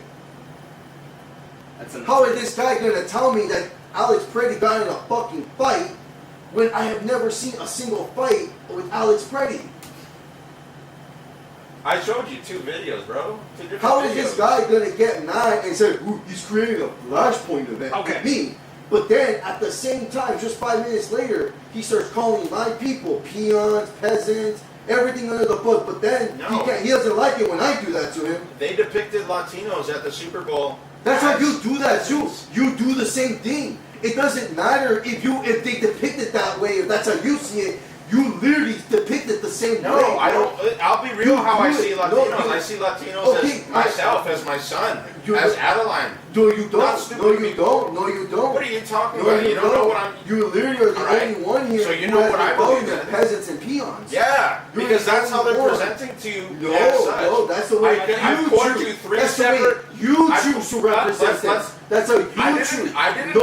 How is this guy gonna tell me that Alex Preddy got in a fucking fight when I have never seen a single fight with Alex Preddy? I showed you 2 videos, bro. 2 different How is videos. this guy gonna get mad and say, ooh, he's creating a flashpoint event with me? But then at the same time, just 5 minutes later, he starts calling my people peons, peasants, everything under the book. But then he doesn't like it when I do that to him. They depicted Latinos at the Super Bowl. That's how you do that too. You do the same thing. It doesn't matter if they depict it that way, if that's how you see it. You literally depict it the same way. No, I don't. I'll be real. How I see Latinos. No, I see Latinos as myself, as my son, as Adeline. No, you don't. Not stupid No, you people. don't. No, you don't. What are you talking No, about? You don't know what I'm. You literally are the Alright. only one here. So you who know has what I been calling believe them in. peasants and peons. Yeah, You're because the that's how only they're one. presenting to you. No, as such. no, that's the way I've you quoted choose. you 3 That's the way separate. you I- choose to represent them. That's how you I didn't- choose. I didn't-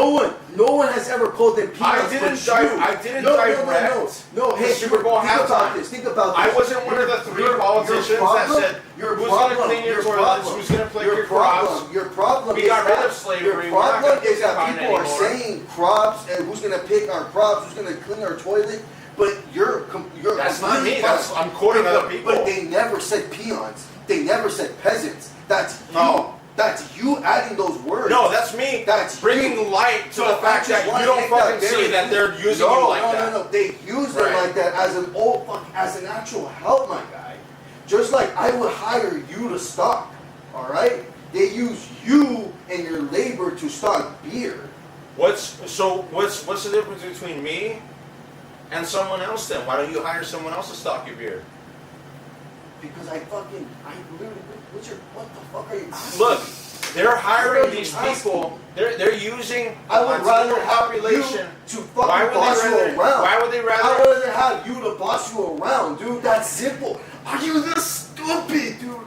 No one has ever called them peons. I didn't but you. direct No, the hey, Super Bowl think about halftime. this. Think about this. I wasn't one of the 3 politicians that said, who's going to clean your toilets, who's going to play your crops. Your problem We is got rid that of slavery. Your We're not problem gonna is that find people are anymore. saying crops and who's going to pick our crops, who's going to clean our toilet. But you're That's not completely me. That's fine. I'm quoting But- other people. But they never said peons. They never said peasants. That's No. That's you adding those words. No, that's me. That's bringing you. light to So the fact I just that wanna you don't make that fucking very see that clear. they're using you like that. No. They use them Right. like that as an actual help, my guy. Just like I would hire you to stock. All right. They use you and your labor to stock beer. What's the difference between me and someone else then? Why don't you hire someone else to stock your beer? Because I literally, what the fuck are you asking? Look, they're hiring What are you these asking? people. They're using I would rather Latino have population. you to Why fucking would boss they you rather? around. Why would they I rather? would rather have you to boss you around, dude. That's simple. Are you this stupid, dude?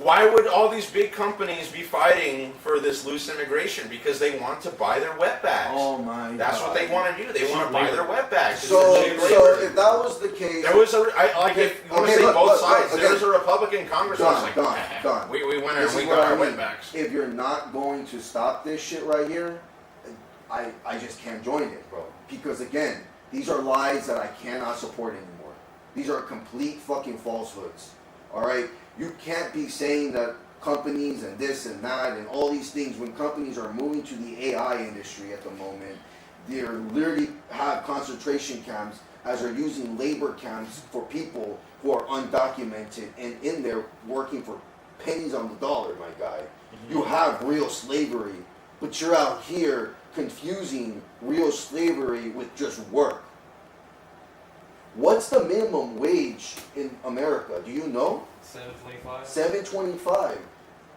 Why would all these big companies be fighting for this loose immigration? Because they want to buy their wetbacks. Oh my That's God. what they want to do. They want to buy their wetbacks. So It's cheap if labor. that was the case, There was if you want to say look, both look, sides, look, there was a Republican congressman who's like, Don. we went in This and we is got what our I mean. wetbacks. If you're not going to stop this shit right here, I just can't join it, bro. Because again, these are lies that I cannot support anymore. These are complete fucking falsehoods. All right, you can't be saying that companies and this and that and all these things, when companies are moving to the AI industry at the moment, they're literally have concentration camps as they're using labor camps for people who are undocumented and in there working for pennies on the dollar, my guy. You have real slavery, but you're out here confusing real slavery with just work. What's the minimum wage in America? Do you know? $7.25. $7.25.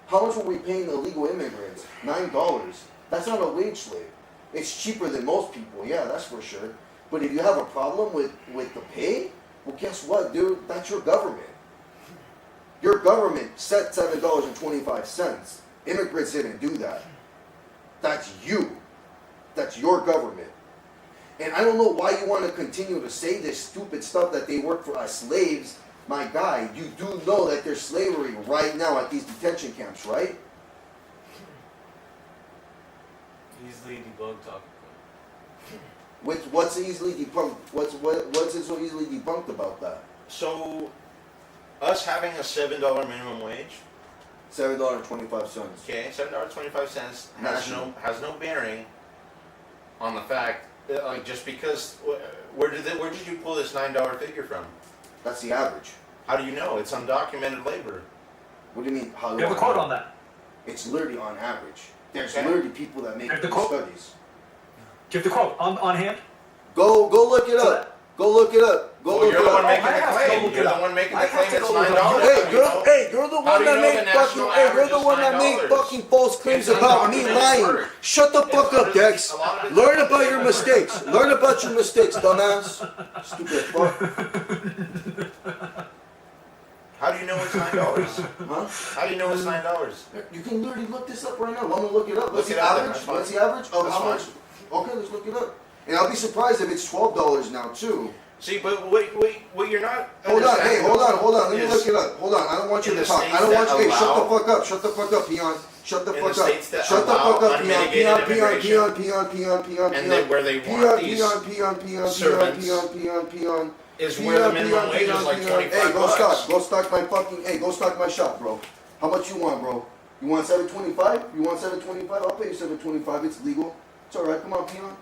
How much were we paying illegal immigrants? $9. That's not a wage slave. It's cheaper than most people, yeah, that's for sure. But if you have a problem with the pay, well, guess what, dude? That's your government. Your government set $7.25. Immigrants didn't do that. That's you. That's your government. And I don't know why you want to continue to say this stupid stuff that they work for as slaves. My guy, you do know that there's slavery right now at these detention camps, right? Easily debunked talking point. What's easily debunked? What's it so easily debunked about that? So, us having a $7 minimum wage. $7.25. Okay, $7.25 has no bearing on the fact that, just because where did you pull this $9 figure from? That's the average. How do you know? It's undocumented labor. What do you mean? How You have a quote on that. It's literally on average. There's literally people that make these studies. Do you have the quote on hand? Go look it up. Go look it up. Go look You're it the up. one making the claim. You're the one making the claim. It's $9. Hey, you're the one that make fucking. Hey, you're the one that make fucking false claims about me lying. Shut the fuck up, Dex. Learn about your mistakes. Learn about your mistakes, dumbass. Stupid fuck. How do you know it's $9? Huh? How do you know it's $9? You can literally look this up right now. Want me to look it up? What's Look the it up, average? that's fine. What's the average? Oh, That's how much? Okay, let's look it up. And I'll be surprised if it's $12 now too. See, but wait, you're not. Hold on, hey, hold on. Let me look it up. Hold on, I don't want you to talk. I don't want you. Hey, shut the fuck up. Shut the fuck up, peon. Shut the fuck up. Shut the fuck up, peon. And then where they want these servants is where the minimum wage is like 25 Hey, bucks. go stock my fucking. Hey, go stock my shop, bro. How much you want, bro? You want $7.25? You want $7.25? I'll pay you $7.25. It's legal. It's all right. Come on, peon.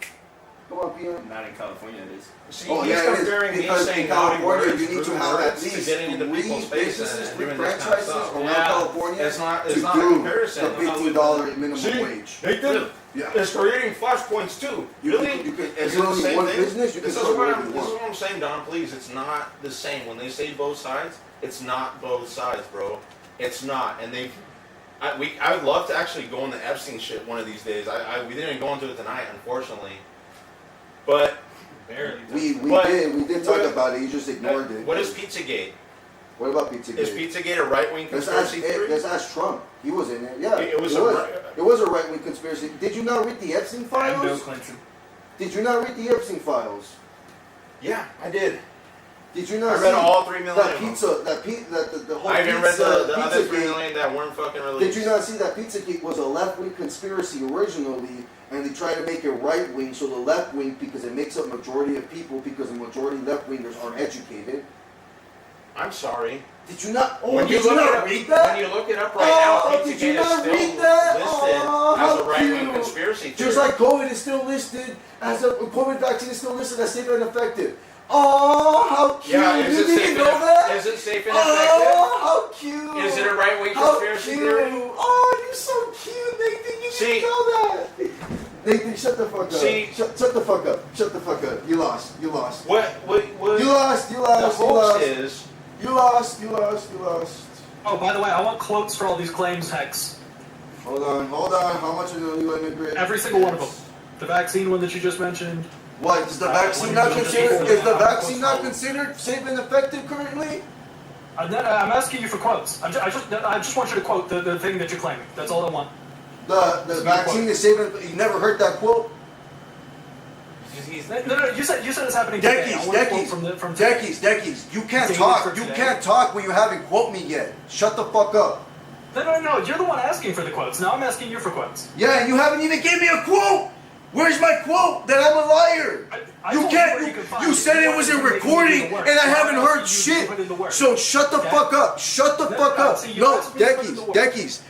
Come on, peon. Not in California, it is. See, Oh, he's yeah, it comparing is. me Because saying in California, words, you need to rude have at words to least getting into 3 people's faces businesses, and 3 doing this kind of franchises stuff. around Yeah. California It's not to a do comparison. the $15 minimum See, wage. Nathan, Yeah. it's creating flashpoints too. You Really? can, Is if it you're the only same one thing? business, you can This is start what whatever you want. I'm saying, Don. Please, it's not the same. When they say both sides, it's not both sides, bro. It's not. And I would love to actually go into Epstein shit one of these days. We didn't go into it tonight, unfortunately. But barely. We did talk about it. You just ignored it. What is Pizzagate? What about Pizzagate? Is Pizzagate a right-wing conspiracy theory? Let's ask Trump. He was in there. Yeah, It was a right-wing conspiracy. Did you not read the Epstein files? Bill Clinton. Did you not read the Epstein files? Yeah, I did. Did you not I read see all 3 million that of them. pizza, the whole I even read pizza, the other 3 Pizzagate? million that weren't fucking released. Did you not see that Pizzagate was a left-wing conspiracy originally, and they tried to make it right-wing, so the left-wing, because it makes up majority of people, because the majority left-wingers aren't educated. I'm sorry. Did you not? Oh, When you did you look it not up, read that? When you look it up right now, did you Pizzagate is not still read that? listed Oh, as a how right-wing cute. conspiracy theory. Just like COVID is still listed as a COVID vaccine is still listed as safe and effective. Oh, how cute! Yeah, is You it safe didn't and know that? Is it safe and Oh, how cute! Is it a right-wing How conspiracy cute. theory? Oh, you're so cute, Nathan. You See- didn't know that. Nathan, shut the fuck up. See- Shut the fuck up. Shut the fuck up. You lost. You lost. What You lost. You lost. the You hoax lost. is? You lost. You lost. You lost. Oh, by the way, I want quotes for all these claims, Hex. Hold on. How much are the new immigrant? Every single one of them. The vaccine one that you just mentioned. What is the vaccine not considered? Is the vaccine not considered safe and effective currently? I'm asking you for quotes. I just want you to quote the thing that you're claiming. That's all I want. The vaccine is safe. You never heard that quote? No. You said it's happening today. I want a quote from Decades. You can't Dated talk. for You today. can't talk when you haven't quote me yet. Shut the fuck up. No. You're the one asking for the quotes. Now I'm asking you for quotes. Yeah, and you haven't even gave me a quote. Where's my quote that I'm a liar? You can't. You said it wasn't recording, and I haven't heard shit. So shut the fuck up. Shut the fuck up. No, Deckies.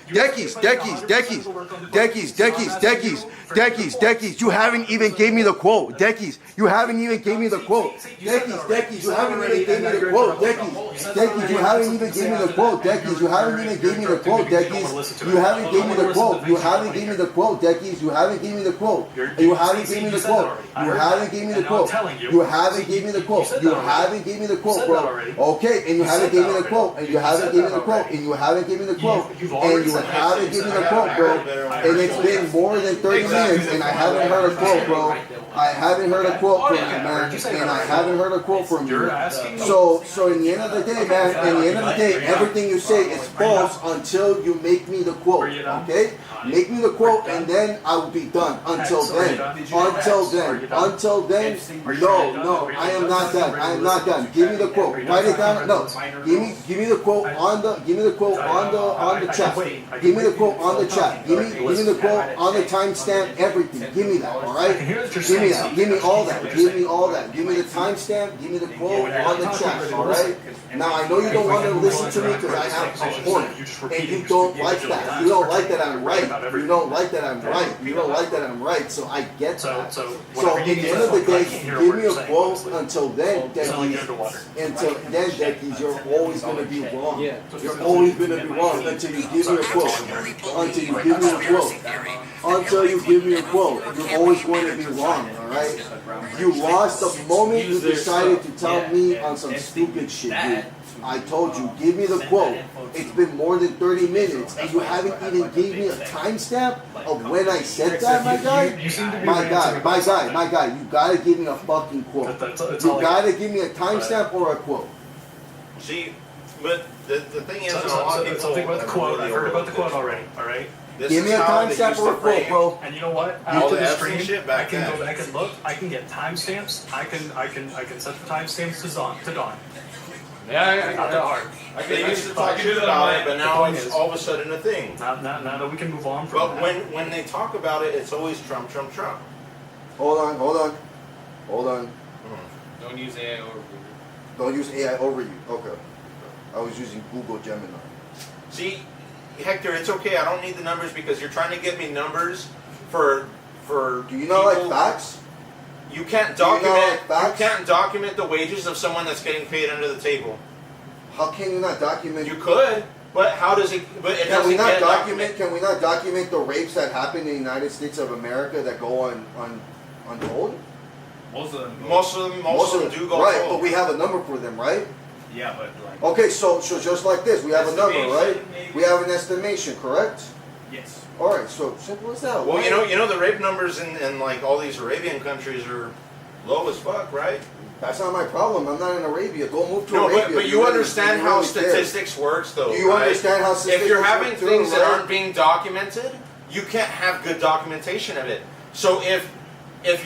You haven't even gave me the quote. Deckies, you haven't even gave me the quote. Deckies, you haven't even gave me the quote. Deckies, you haven't even gave me the quote. Deckies, you haven't even gave me the quote. Deckies, you haven't gave me the quote. You haven't gave me the quote. Deckies, you haven't gave me the quote. You haven't gave me the quote. You haven't gave me the quote. You haven't gave me the quote. You haven't gave me the quote, bro. Okay, and you haven't gave me the quote. And you haven't gave me the quote. And you haven't gave me the quote. And you haven't given me the quote, bro. And it's been more than 30 minutes, and I haven't heard a quote, bro. I haven't heard a quote from you, man. And I haven't heard a quote from you. So in the end of the day, man, in the end of the day, everything you say is false until you make me the quote, okay? Make me the quote, and then I will be done. Until then, no, I am not done. I am not done. Give me the quote. Write it down. No, give me the quote on the chat. Give me the quote on the chat. Give me the quote on the timestamp. Everything. Give me that. All right. Give me that. Give me all that. Give me all that. Give me the timestamp. Give me the quote on the chat. All right. Now I know you don't want to listen to me because I have a point, and you don't like that. You don't like that I'm right. You don't like that I'm right. You don't like that I'm right. So I get that. So at the end of the day, give me a quote. Until then, Deckies, you're always going to be wrong. You're always going to be wrong until you give me a quote. Until you give me a quote. Until you give me a quote. You're always going to be wrong, alright? You lost the moment you decided to tell me on some stupid shit, dude. I told you, give me the quote. It's been more than 30 minutes, and you haven't even gave me a timestamp of when I said that, my guy. My guy, you gotta give me a fucking quote. You gotta give me a timestamp or a quote. See, but the thing is, so think about the quote. I've heard about the quote already. All right. Give me a timestamp or a quote, bro. And you know what? After the stream, I can go back and look. I can get timestamps. I can set the timestamps to Dawn. Yeah, not that hard. They used to talk shit about it, but now it's all of a sudden a thing. Now that we can move on from that. But when they talk about it, it's always Trump. Hold on. Don't use AI over you. Don't use AI over you. Okay. I was using Google Gemini. See, Hector, it's okay. I don't need the numbers because you're trying to get me numbers for. Do you know like facts? You can't document. You can't document the wages of someone that's getting paid under the table. How can you not document? You could, but how does it? But it can we not document? Can we not document the rapes that happen in the United States of America that go untold? Most of them do go right, untold. but we have a number for them, right? Yeah, but like. Okay, so just like this, we have a number, right? Maybe. We have an estimation, correct? Yes. All right, so simple as that. Well, you know the rape numbers in like all these Arabian countries are low as fuck, right? That's not my problem. I'm not in Arabia. Go move to Arabia. But you understand how statistics works, though. Do you understand how statistics works? If you're having things that aren't being documented, you can't have good documentation of it. So if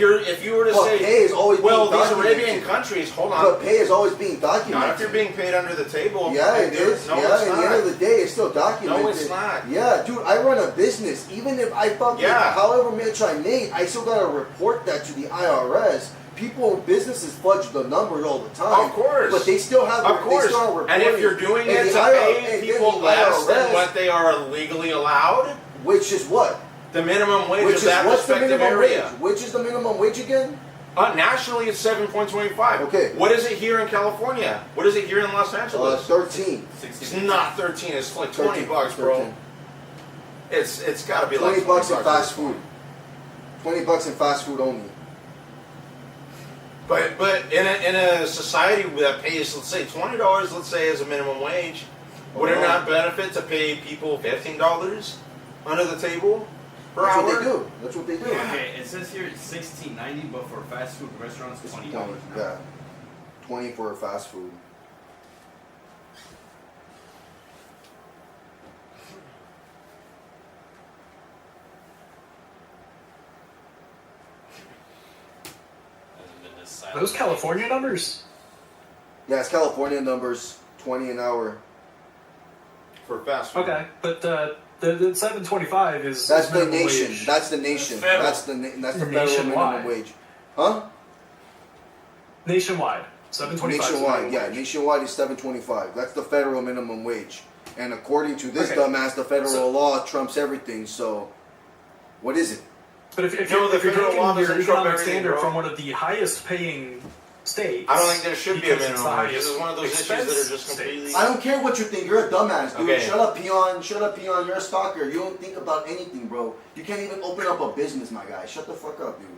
you were to say, pay is always well, being these documented. Arabian countries, hold on. But pay is always being documented. Not if you're being paid under the table. Yeah, it is. No, yeah, it's at not. the end of the day, it's still documented. No, it's not. Yeah, dude, I run a business. Even if I fucking, however much I made, I still gotta report that to the IRS. Businesses fudge the numbers all the time. Of course. But they still have. Of course. And if you're doing it to pay people less than what they are legally allowed, which is what? The minimum wage of that respective area. Which is the minimum wage again? Nationally, it's 7.25. Okay. What is it here in California? What is it here in Los Angeles? 13. It's not 13. It's like 20 bucks, bro. It's got to be 20 like bucks in fast food. 20 bucks in fast food only. But in a society that pays, let's say $20, let's say as a minimum wage, would it not benefit to pay people $15 under the table? That's what they do. That's what they do. Okay, it says here it's $16.90, but for fast food restaurants, $20. Yeah, 20 for fast food. Are those California numbers? Yeah, it's California numbers. 20 an hour for fast food. Okay, but the 7.25 is that's the minimum nation. Wage. That's the nation. That's the federal minimum wage. Huh? Nationwide, $7.25. Nationwide, yeah, nationwide is $7.25. That's the federal minimum wage. And according to this dumbass, the federal law trumps everything. So, what is it? But if you're taking your economic standard from one of the highest paying states, I don't think there should be a because it's minimum the wage. This is one of those issues that highest are just completely. I don't care what you think. You're a dumbass, dude. Okay. Shut up, peon. Shut up, peon. You're a stalker. You don't think about anything, bro. You can't even open up a business, my guy. Shut the fuck up, dude.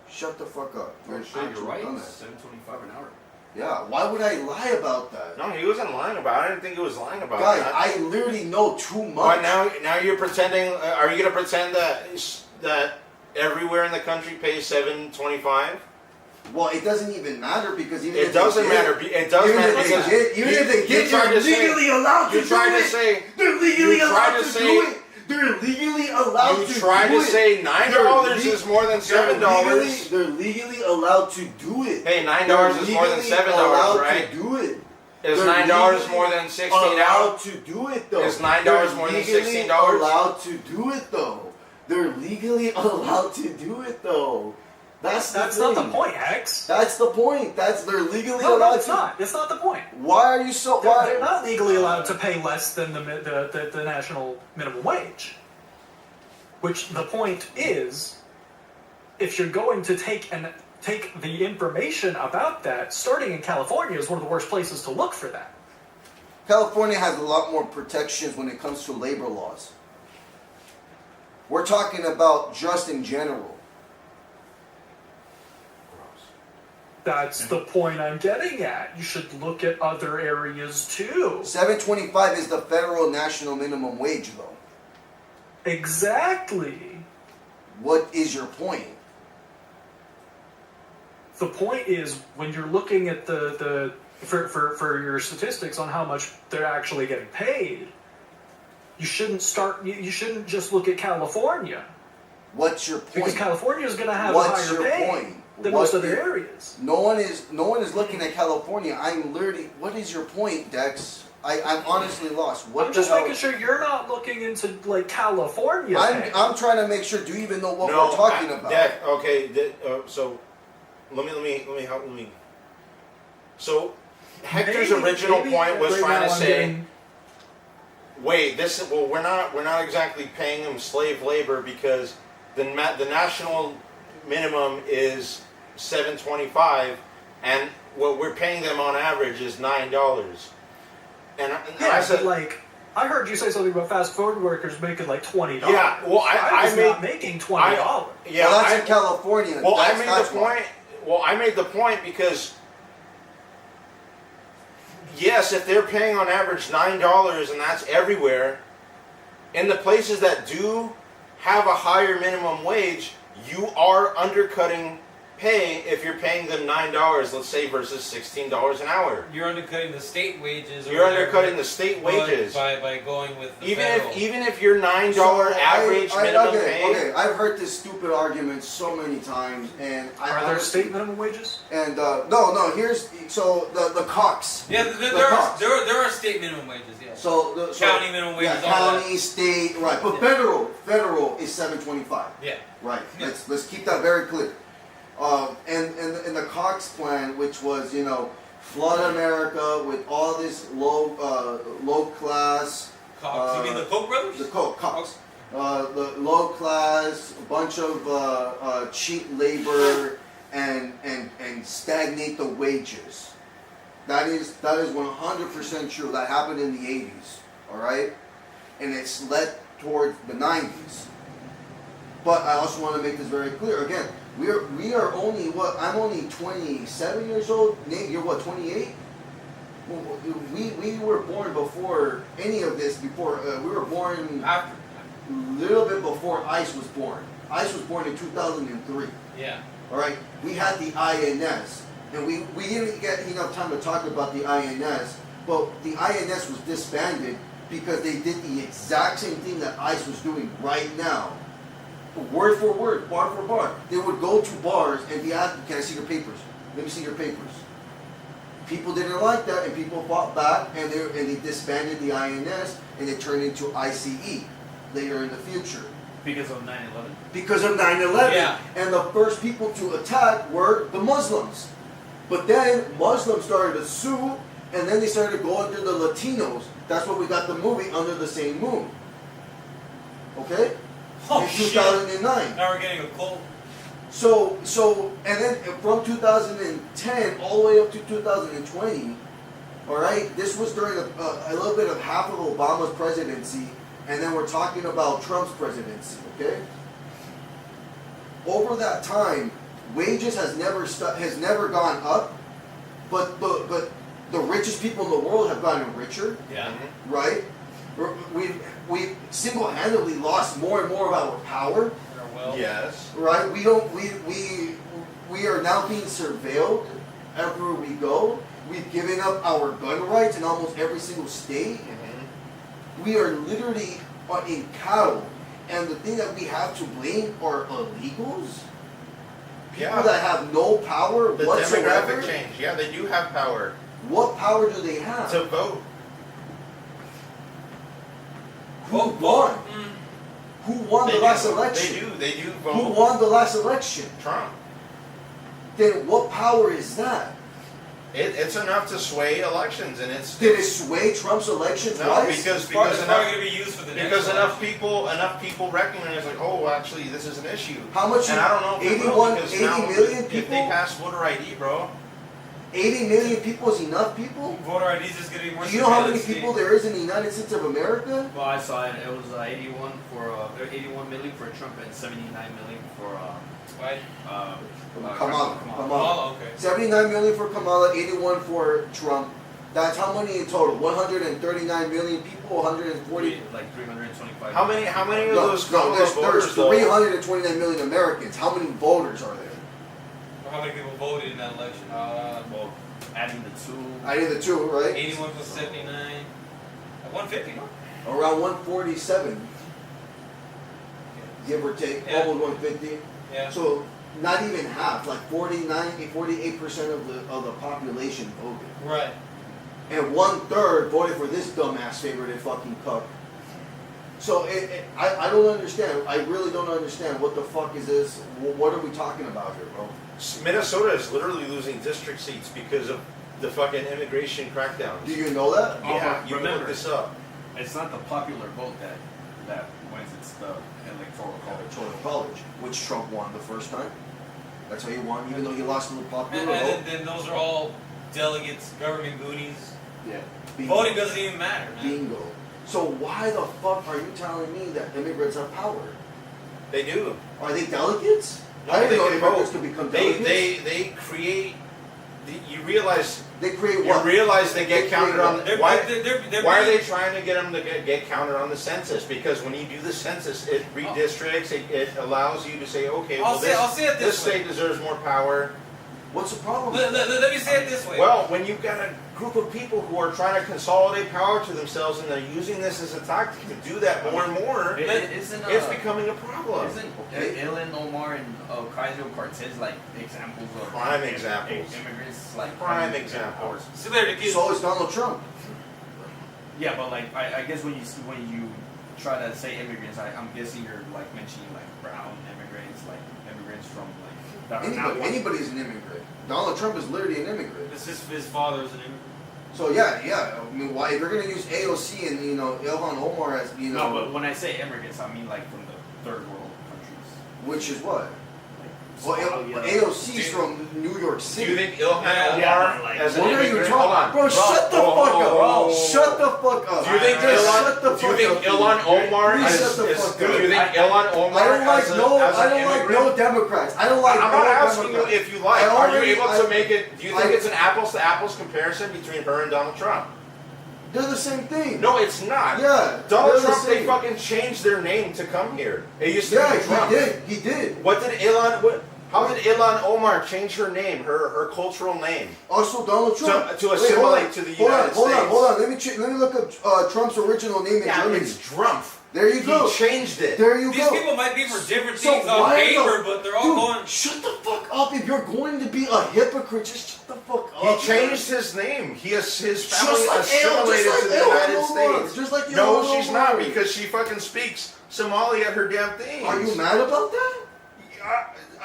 Shut the fuck up. You're an You're actual right. dumbass. $7.25 an hour. Yeah, why would I lie about that? No, he wasn't lying about it. I didn't think he was lying about Guys, that. I literally know too But much. now you're pretending. Are you gonna pretend that everywhere in the country pays $7.25? Well, it doesn't even matter because even It if doesn't they matter. did, It does even matter if they because did, even if they did, tried they're to say- legally allowed to you do tried to it. say- They're legally you tried allowed to to say- do it. They're legally allowed You to tried do to it. say $9 is more than $7. They're legally allowed to do it. Hey, $9 is more than $7, allowed right? to do it. Is They're $9 legally more than $16? allowed to do it though. Is $9 more than They're legally $16? allowed to do it though. They're legally allowed to do it though. That's not the point, Hex. That's the point. They're legally No, allowed it's to. not. It's not the point. Why are you so? They're not legally allowed to pay less than the national minimum wage. Which the point is, if you're going to take the information about that, starting in California is one of the worst places to look for that. California has a lot more protections when it comes to labor laws. We're talking about just in general. That's the point I'm getting at. You should look at other areas too. $7.25 is the federal national minimum wage, though. Exactly. What is your point? The point is when you're looking at for your statistics on how much they're actually getting paid, you shouldn't just look at California. What's your point? Because California is going to have What's a higher your pay point? than What most other is- areas. No one is looking at California. I'm literally. What is your point, Dex? I'm honestly lost. What I'm the just hell? making sure you're not looking into like California. pay. I'm trying to make sure. Do you even know what we're talking about? So let me help me. So Hector's Maybe- original maybe point was right trying now to I'm say, getting- wait, we're not exactly paying them slave labor because the national minimum is $7.25, and what we're paying them on average is $9. And Yeah, I said, like I heard you say something about fast food workers making like $20. Yeah, well, I was made- not making $20. yeah, well, that's in California. Well, that's, I made that's the why. point. Well, I made the point because yes, if they're paying on average $9 and that's everywhere, in the places that do have a higher minimum wage, you are undercutting pay if you're paying them $9, let's say, versus $16 an hour. You're undercutting the state wages. or You're whatever undercutting the state wages. by going with the Even federal. if your $9 average minimum pay. Okay, I've heard this stupid argument so many times, and Are there state minimum wages? And no. Here's the Cox. Yeah, there are state minimum wages. Yeah. So county minimum wages. Yeah, all county, state, right? But federal is $7.25. Yeah. Right. Let's keep that very clear. And the Cox plan, which was flood America with all this low class. Cox. You mean the Koch brothers? The Cox. The low class, a bunch of cheap labor, and stagnate the wages. That is 100% true. That happened in the 80s. All right, and it's led towards the 90s. But I also want to make this very clear. Again, we are only what? I'm only 27 years old. Nate, you're what? 28. We were born before any of this. Before we were born after. A little bit before ICE was born. ICE was born in 2003. Yeah. All right. We had the INS, and we didn't get enough time to talk about the INS. But the INS was disbanded because they did the exact same thing that ICE was doing right now. Word for word, bar for bar. They would go to bars and be asked, "Can I see your papers? Let me see your papers." People didn't like that, and people fought back, and they disbanded the INS, and it turned into ICE later in the future. Because of 9/11. Because of 9/11. Yeah. And the first people to attack were the Muslims. But then Muslims started to sue, and then they started to go after the Latinos. That's why we got the movie Under the Same Moon. Okay? Oh, in shit. 2009. Now we're getting a cult. So, and then from 2010 all the way up to 2020, all right, this was during a little bit of half of Obama's presidency, and then we're talking about Trump's presidency, okay? Over that time, wages has never gone up, but the richest people in the world have gotten richer. Yeah. Right? We single-handedly lost more and more of our power. Yes. Right? We are now being surveilled everywhere we go. We've given up our gun rights in almost every single state. We are literally in cattle. And the thing that we have to blame are illegals. People that have no power The whatsoever. demographic change. Yeah, they do have power. What power do they have? To vote. Who won? Who won the last election? They do vote. Who won the last election? Trump. Then what power is that? It's enough to sway elections, and it's. Did it sway Trump's election No, twice? because enough people recognize like, oh, actually, this is an issue. How much? And I don't know if 80 million people. If they pass voter ID, bro. 80 million people is enough people? Voter ID is just going to be more. Do you know how many people there is in the United States of America? Well, I saw it. It was 81 million for Trump and 79 million for Kamala. Oh, okay. 79 million for Kamala, 81 for Trump. That's how many in total? 139 million people, 140. Like 325. How many of No, those there's voters? 329 million Americans. How many voters are there? How many people voted in that election? Well, adding the two. Adding the two, right? 81 plus 79. 150, no? Around 147. Give or take, Yeah. almost 150. Yeah. So not even half, like 48% of the population voted. Right. And 1/3 voted for this dumbass favorited fucking cuck. So I don't understand. I really don't understand. What the fuck is this? What are we talking about here, bro? Minnesota is literally losing district seats because of the fucking immigration crackdowns. Do you know that? Yeah, you can remember look this up. It's not the popular vote that wins. It's the electoral college. Electoral college, which Trump won the first time. That's how he won, even though he lost in the popular vote. And then those are all delegates, government goonies. Yeah. Voting doesn't even matter, man. Bingo. So why the fuck are you telling me that immigrants have power? They do. Are they delegates? No, I didn't they know can immigrants vote. could become delegates. They create. You realize. They create You what? realize they get counted on. Why are they being- trying to get them to get counted on the census? Because when you do the census, it redistricts. It allows you to say, okay, well, I'll say it this this way. state deserves more power. What's the problem? Let me say it this way. Well, when you've got a group of people who are trying to consolidate power to themselves and they're using this as a tactic to do that more and more, it's becoming a problem. Isn't Ilan Omar and Ocasio Cortez like examples of Prime examples. immigrants like Prime examples. So is Donald Trump. Yeah, but like I guess when you try to say immigrants, I'm guessing you're like mentioning like brown immigrants, like immigrants from like that are not white. Anybody's an immigrant. Donald Trump is literally an immigrant. His father's an immigrant. So yeah. I mean, why if you're gonna use AOC and Ilhan Omar as No, but when I say immigrants, I mean like from the third world countries. which is what? Well, Somalia. AOC is from New York City. Do you think Ilhan Omar Yeah, as an What are you immigrant? talking about? Bro, shut the fuck up. bro. Shut the fuck up. Do you think Just shut the fuck up. Ilhan Omar Please is shut the fuck do up. you think Ilhan Omar I don't like as no immigrant? Democrats. I don't like I'm no not asking Democrats. you if you like. I Are you already- able to I- make it? Do you think it's an apples to apples comparison between her and Donald Trump? They're the same thing. No, it's not. Yeah. Donald they're the Trump, they same. fucking changed their name to come here. It used to Yeah, be Trump. he did. What did how did Ilhan Omar change her name, her cultural name? Also, Donald Trump. To assimilate to the United States. Hold on. Let me look up Trump's original name in Germany. It's Trump. There you go. He changed it. There you These go. people might be for different So things on why paper, the- but they're all Dude, going. Shut the fuck up. If you're going to be a hypocrite, just shut the fuck up. He changed his name. His family Just like assimilated just to like the United Omar. States. Just like No, Ilhan she's Omar. not, because she fucking speaks Somali at her damn thing. Are you mad about that?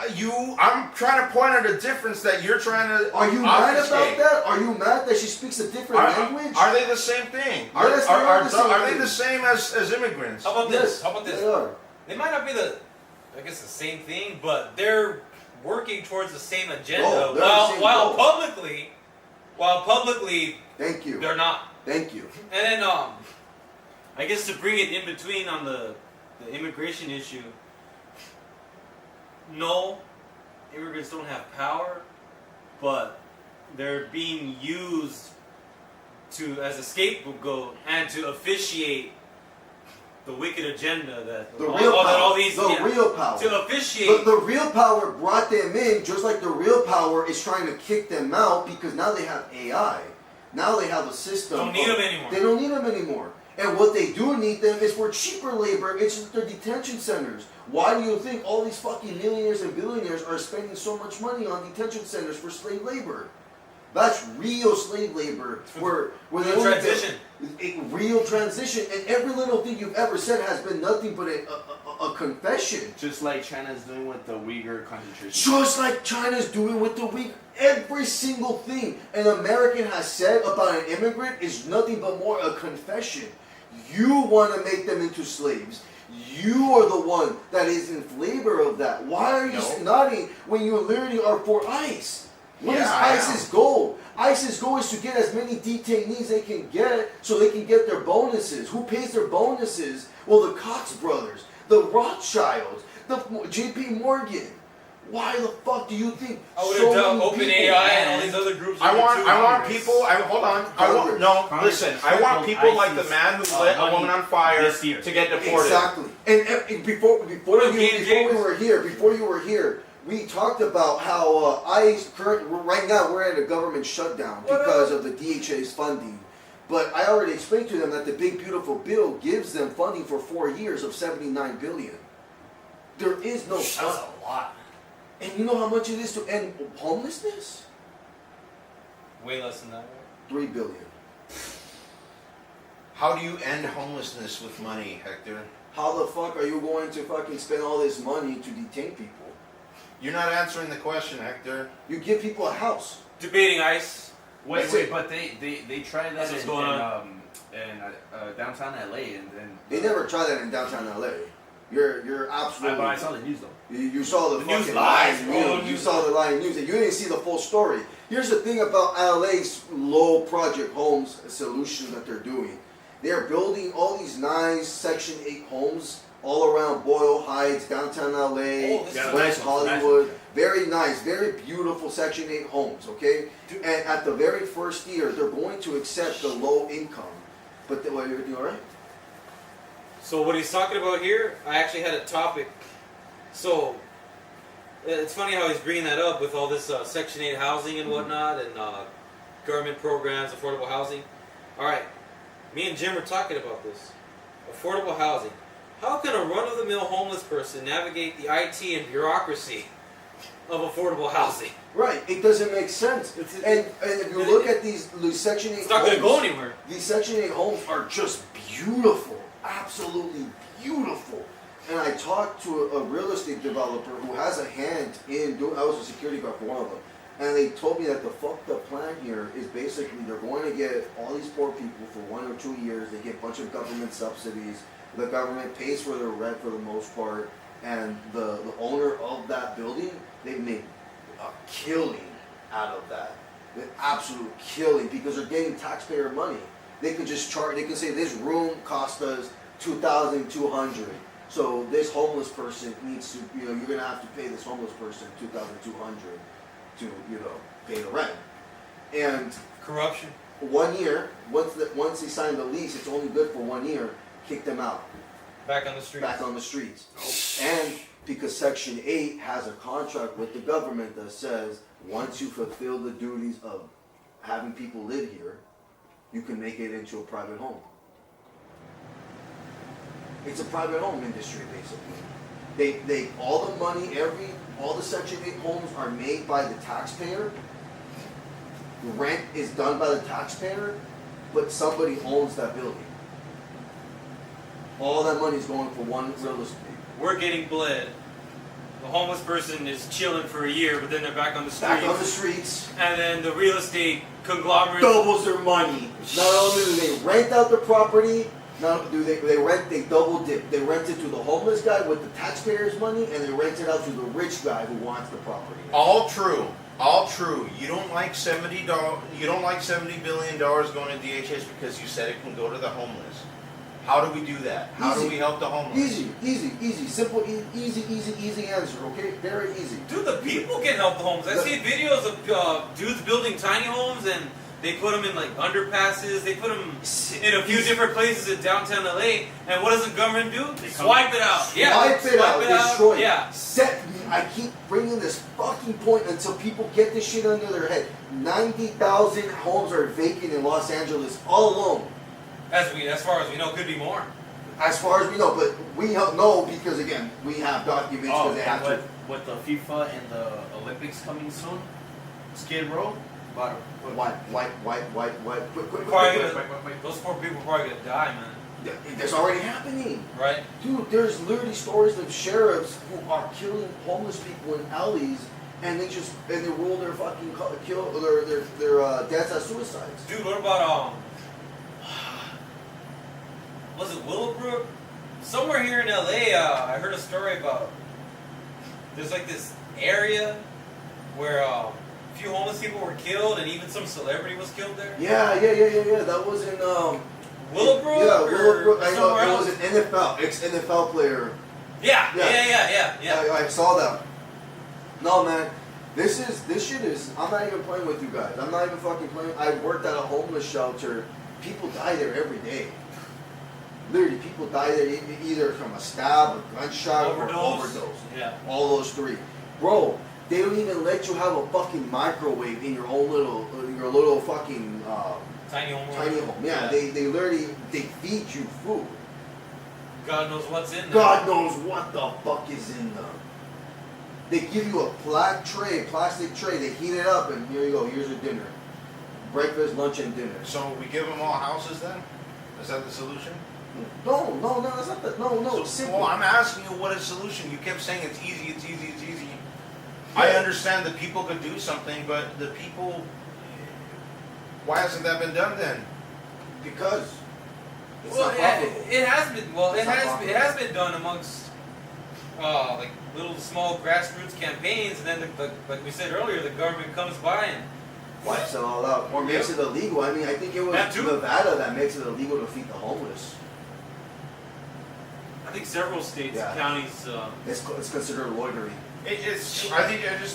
I'm trying to point out a difference that you're trying to. Are you mad about that? Are you mad that she speaks a different language? Are they the same thing? Yes, Are they the same as immigrants? How about this? How about this? They are. They might not be the same thing, but they're working towards the same agenda. While publicly, thank you. They're not. Thank you. And then I guess to bring it in between on the immigration issue. No, immigrants don't have power, but they're being used as a scapegoat and to officiate the wicked agenda that real power. To officiate. But the real power brought them in, just like the real power is trying to kick them out because now they have AI. Now they have a system. Don't need them anymore. They don't need them anymore. And what they do need them is for cheaper labor. It's their detention centers. Why do you think all these fucking millionaires and billionaires are spending so much money on detention centers for slave labor? That's real slave labor. Where they only transition. A real transition. And every little thing you've ever said has been nothing but a confession. Just like China's doing with the Uyghur concentration. Just like China's doing with the Uyghur. Every single thing an American has said about an immigrant is nothing but more a confession. You want to make them into slaves. You are the one that is in favor of that. Why are you nodding when you literally are for ICE? What is ICE's goal? ICE's goal is to get as many detainees they can get so they can get their bonuses. Who pays their bonuses? Well, the Cox brothers, the Rothschilds, the JP Morgan. Why the fuck do you think I would have done OpenAI and all these other groups. I want people. Hold on. I want people like the man who lit a woman on fire to get deported. Exactly. And before you were here, we talked about how ICE right now we're at a government shutdown because of the DHA's funding. But I already explained to them that the Big Beautiful Bill gives them funding for 4 years of $79 billion. There is no. That's a lot. And you know how much it is to end homelessness? Way less than that. $3 billion. How do you end homelessness with money, Hector? How the fuck are you going to fucking spend all this money to detain people? You're not answering the question, Hector. You give people a house. Debating ICE. Wait, but they tried that in downtown LA and they never tried that in downtown LA. You're absolutely. But I saw the news though. You saw the fucking news lies, lying news. You saw the lying news, and you didn't see the full story. Here's the thing about LA's low project homes solution that they're doing. They're building all these nice Section 8 homes all around Boyle Heights, downtown LA, West Hollywood. Very nice, very beautiful Section 8 homes, okay? And at the very first year, they're going to accept the low income. But everything all right? So what he's talking about here, I actually had a topic. So it's funny how he's bringing that up with all this Section 8 housing and whatnot, and government programs, affordable housing. All right, me and Jim were talking about this. Affordable housing. How can a run-of-the-mill homeless person navigate the IT and bureaucracy of affordable housing? Right, it doesn't make sense. And if you look at these Section 8 homes, it's not going to go anywhere. These Section 8 homes are just beautiful. Absolutely beautiful. And I talked to a real estate developer who has a hand in doing, I was a security guard for one of them, and they told me that the fucked up plan here is basically they're going to get all these poor people for 1 or 2 years, they get a bunch of government subsidies, the government pays for their rent for the most part, and the owner of that building, they make a killing out of that. An absolute killing because they're getting taxpayer money. They could just charge. They can say this room cost us $2,200. So this homeless person needs to, you're gonna have to pay this homeless person $2,200 to, pay the rent. And corruption. 1 year. Once they sign the lease, it's only good for 1 year. Kick them out. Back on the streets. Back on the streets. And because Section 8 has a contract with the government that says once you fulfill the duties of having people live here, you can make it into a private home. It's a private home industry, basically. They all the money, all the Section 8 homes are made by the taxpayer. The rent is done by the taxpayer, but somebody owns that building. All that money is going for one real estate. We're getting bled the homeless person is chilling for a year, but then they're back on the streets. Back on the streets. And then the real estate conglomerate doubles their money. Not only do they rent out the property, not do they rent, they double dip. They rent it to the homeless guy with the taxpayers' money, and they rent it out to the rich guy who wants the property. All true. All true. You don't like $70. You don't like $70 billion going to DHS because you said it can go to the homeless. How do we do that? How do we help the homeless? Easy, simple, easy answer. Okay, very easy. Dude, the people can help the homeless. I see videos of dudes building tiny homes, and they put them in like underpasses. They put them in a few different places in downtown LA. And what does the government do? They swipe it out. Yeah, swipe it out. Destroy it. Yeah. I keep bringing this fucking point until people get this shit under their head. 90,000 homes are vacant in Los Angeles all alone. As far as we know, could be more. As far as we know, but we don't know because again, we have documents. Oh, they have to. With the FIFA and the Olympics coming soon, Skid Row, White. Quick. Those poor people are probably gonna die, man. That's already happening. Right? Dude, there's literally stories of sheriffs who are killing homeless people in alleys, and they rule their fucking their deaths as suicides. Dude, what about was it Willowbrook? Somewhere here in LA, I heard a story about there's like this area where a few homeless people were killed, and even some celebrity was killed there. Yeah. That was in Willowbrook. Yeah, Willowbrook. I know else? it was an ex-NFL player. Yeah. I saw that. No, man. This shit is. I'm not even playing with you guys. I'm not even fucking playing. I worked at a homeless shelter. People die there every day. Literally, people die there either from a stab, a gunshot, or overdose. Yeah. All those three. Bro, they don't even let you have a fucking microwave in your own little fucking tiny home. Yeah, they literally they feed you food. God knows what's in there. God knows what the fuck is in them. They give you a plastic tray. They heat it up, and here you go. Here's your dinner. Breakfast, lunch, and dinner. So we give them all houses then? Is that the solution? No, that's not the, no, simple. Well, I'm asking you what is the solution. You kept saying it's easy. I understand that people could do something, but the people, why hasn't that been done then? Because it has been. Well, it has been done amongst like little small grassroots campaigns, and then like we said earlier, the government comes by and wipes it all out, or makes it illegal. I mean, I think it was Nevada that makes it illegal to feed the homeless. I think several states, counties. It's considered loitering. I just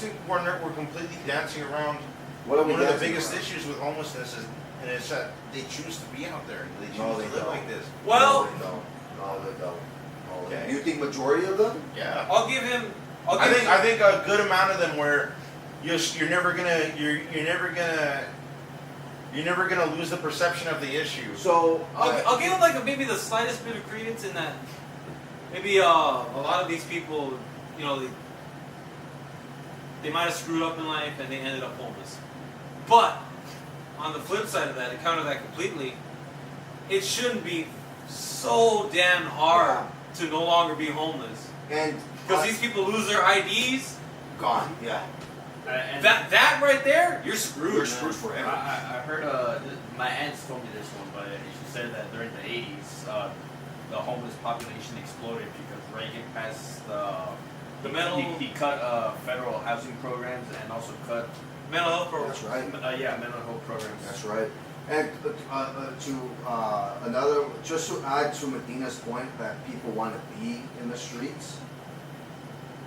think we're completely dancing around. One of the biggest issues with homelessness is that they choose to be out there. They choose to live like this. Well, no, they don't. Okay. You think majority of them? Yeah. I'll give him. I think a good amount of them where you're never gonna lose the perception of the issue. So I'll give him like maybe the slightest bit of credence in that. Maybe a lot of these people, they might have screwed up in life and they ended up homeless. But on the flip side of that, to counter that completely, it shouldn't be so damn hard to no longer be homeless. And because these people lose their IDs, gone. Yeah. And that right there, you're screwed. You're screwed forever. I heard my aunt told me this one, but she said that during the 80s, the homeless population exploded because Reagan passed he cut federal housing programs and also cut mental health programs. That's right. Mental health programs. That's right. And just to add to Medina's point that people want to be in the streets,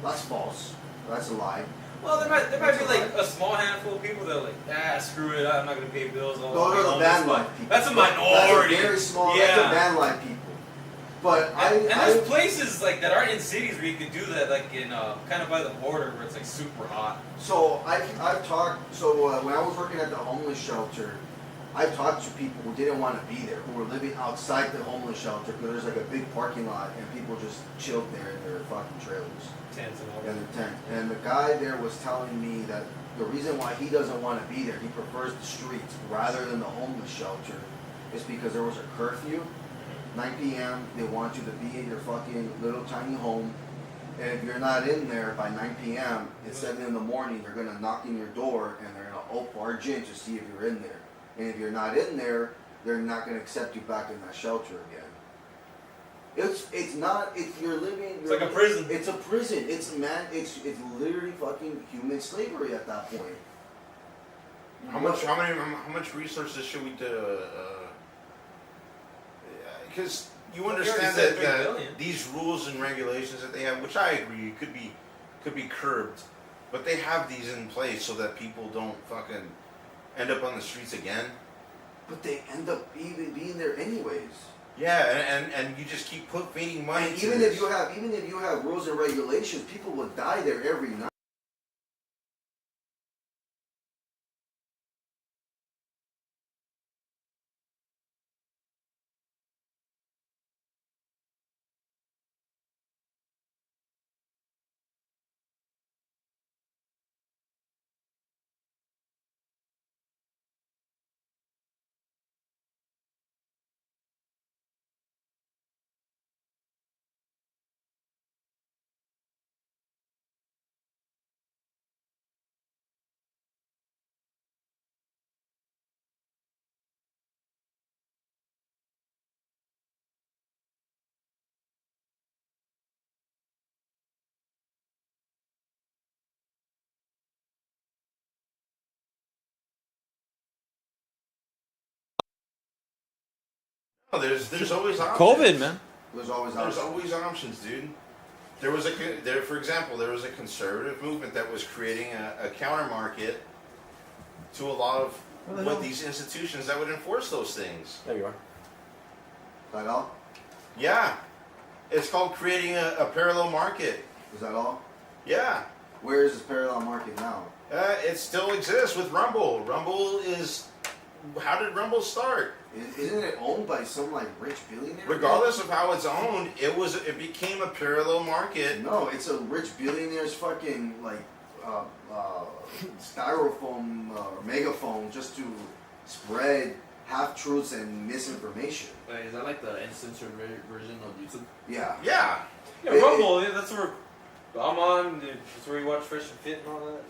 that's false. That's a lie. Well, there might be like a small handful of people that are like, screw it, I'm not going to pay bills. Those are the van life people. That's a minority. That's a very small. Yeah. That's a van life people. But there's places like that aren't in cities where you could do that, like in kind of by the border where it's like super hot. So I've talked. So when I was working at the homeless shelter, I talked to people who didn't want to be there, who were living outside the homeless shelter because there's like a big parking lot and people just chilled there in their fucking trailers. Tents and all that. Yeah, tent. And the guy there was telling me that the reason why he doesn't want to be there, he prefers the streets rather than the homeless shelter, is because there was a curfew. 9 p.m. They want you to be in your fucking little tiny home, And if you're not in there by 9 p.m. at 7 in the morning, they're gonna knock on your door and they're gonna barge in to see if you're in there. And if you're not in there, they're not gonna accept you back in that shelter again. You're living. It's like a prison. It's a prison. It's literally fucking human slavery at that point. How much resources should we do? Because you understand that these rules and regulations that they have, which I agree could be curbed, but they have these in place so that people don't fucking end up on the streets again. But they end up even being there anyways. Yeah, and you just keep feeding money. And even if you have rules and regulations, people will die there every night. No, there's always options. COVID, man. There's always options, dude. For example, there was a conservative movement that was creating a counter market to a lot of these institutions that would enforce those things. There you are. That all? Yeah, it's called creating a parallel market. Is that all? Yeah. Where is this parallel market now? It still exists with Rumble. How did Rumble start? Isn't it owned by some like rich billionaire? Regardless of how it's owned, it became a parallel market. No, it's a rich billionaire's fucking like styrofoam megaphone just to spread half truths and misinformation. Wait, is that like the uncensored version of YouTube? Yeah. Yeah. Yeah, Rumble. That's where I'm on. That's where you watch Fresh and Fit and all that.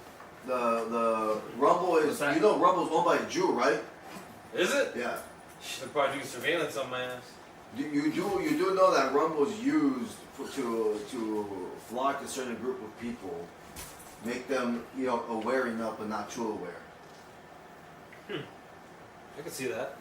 The Rumble is, you know, Rumble's owned by a Jew, right? Is it? Yeah. They're probably doing surveillance on my ass. You do know that Rumble's used to flock a certain group of people, make them aware enough but not too aware. I can see that.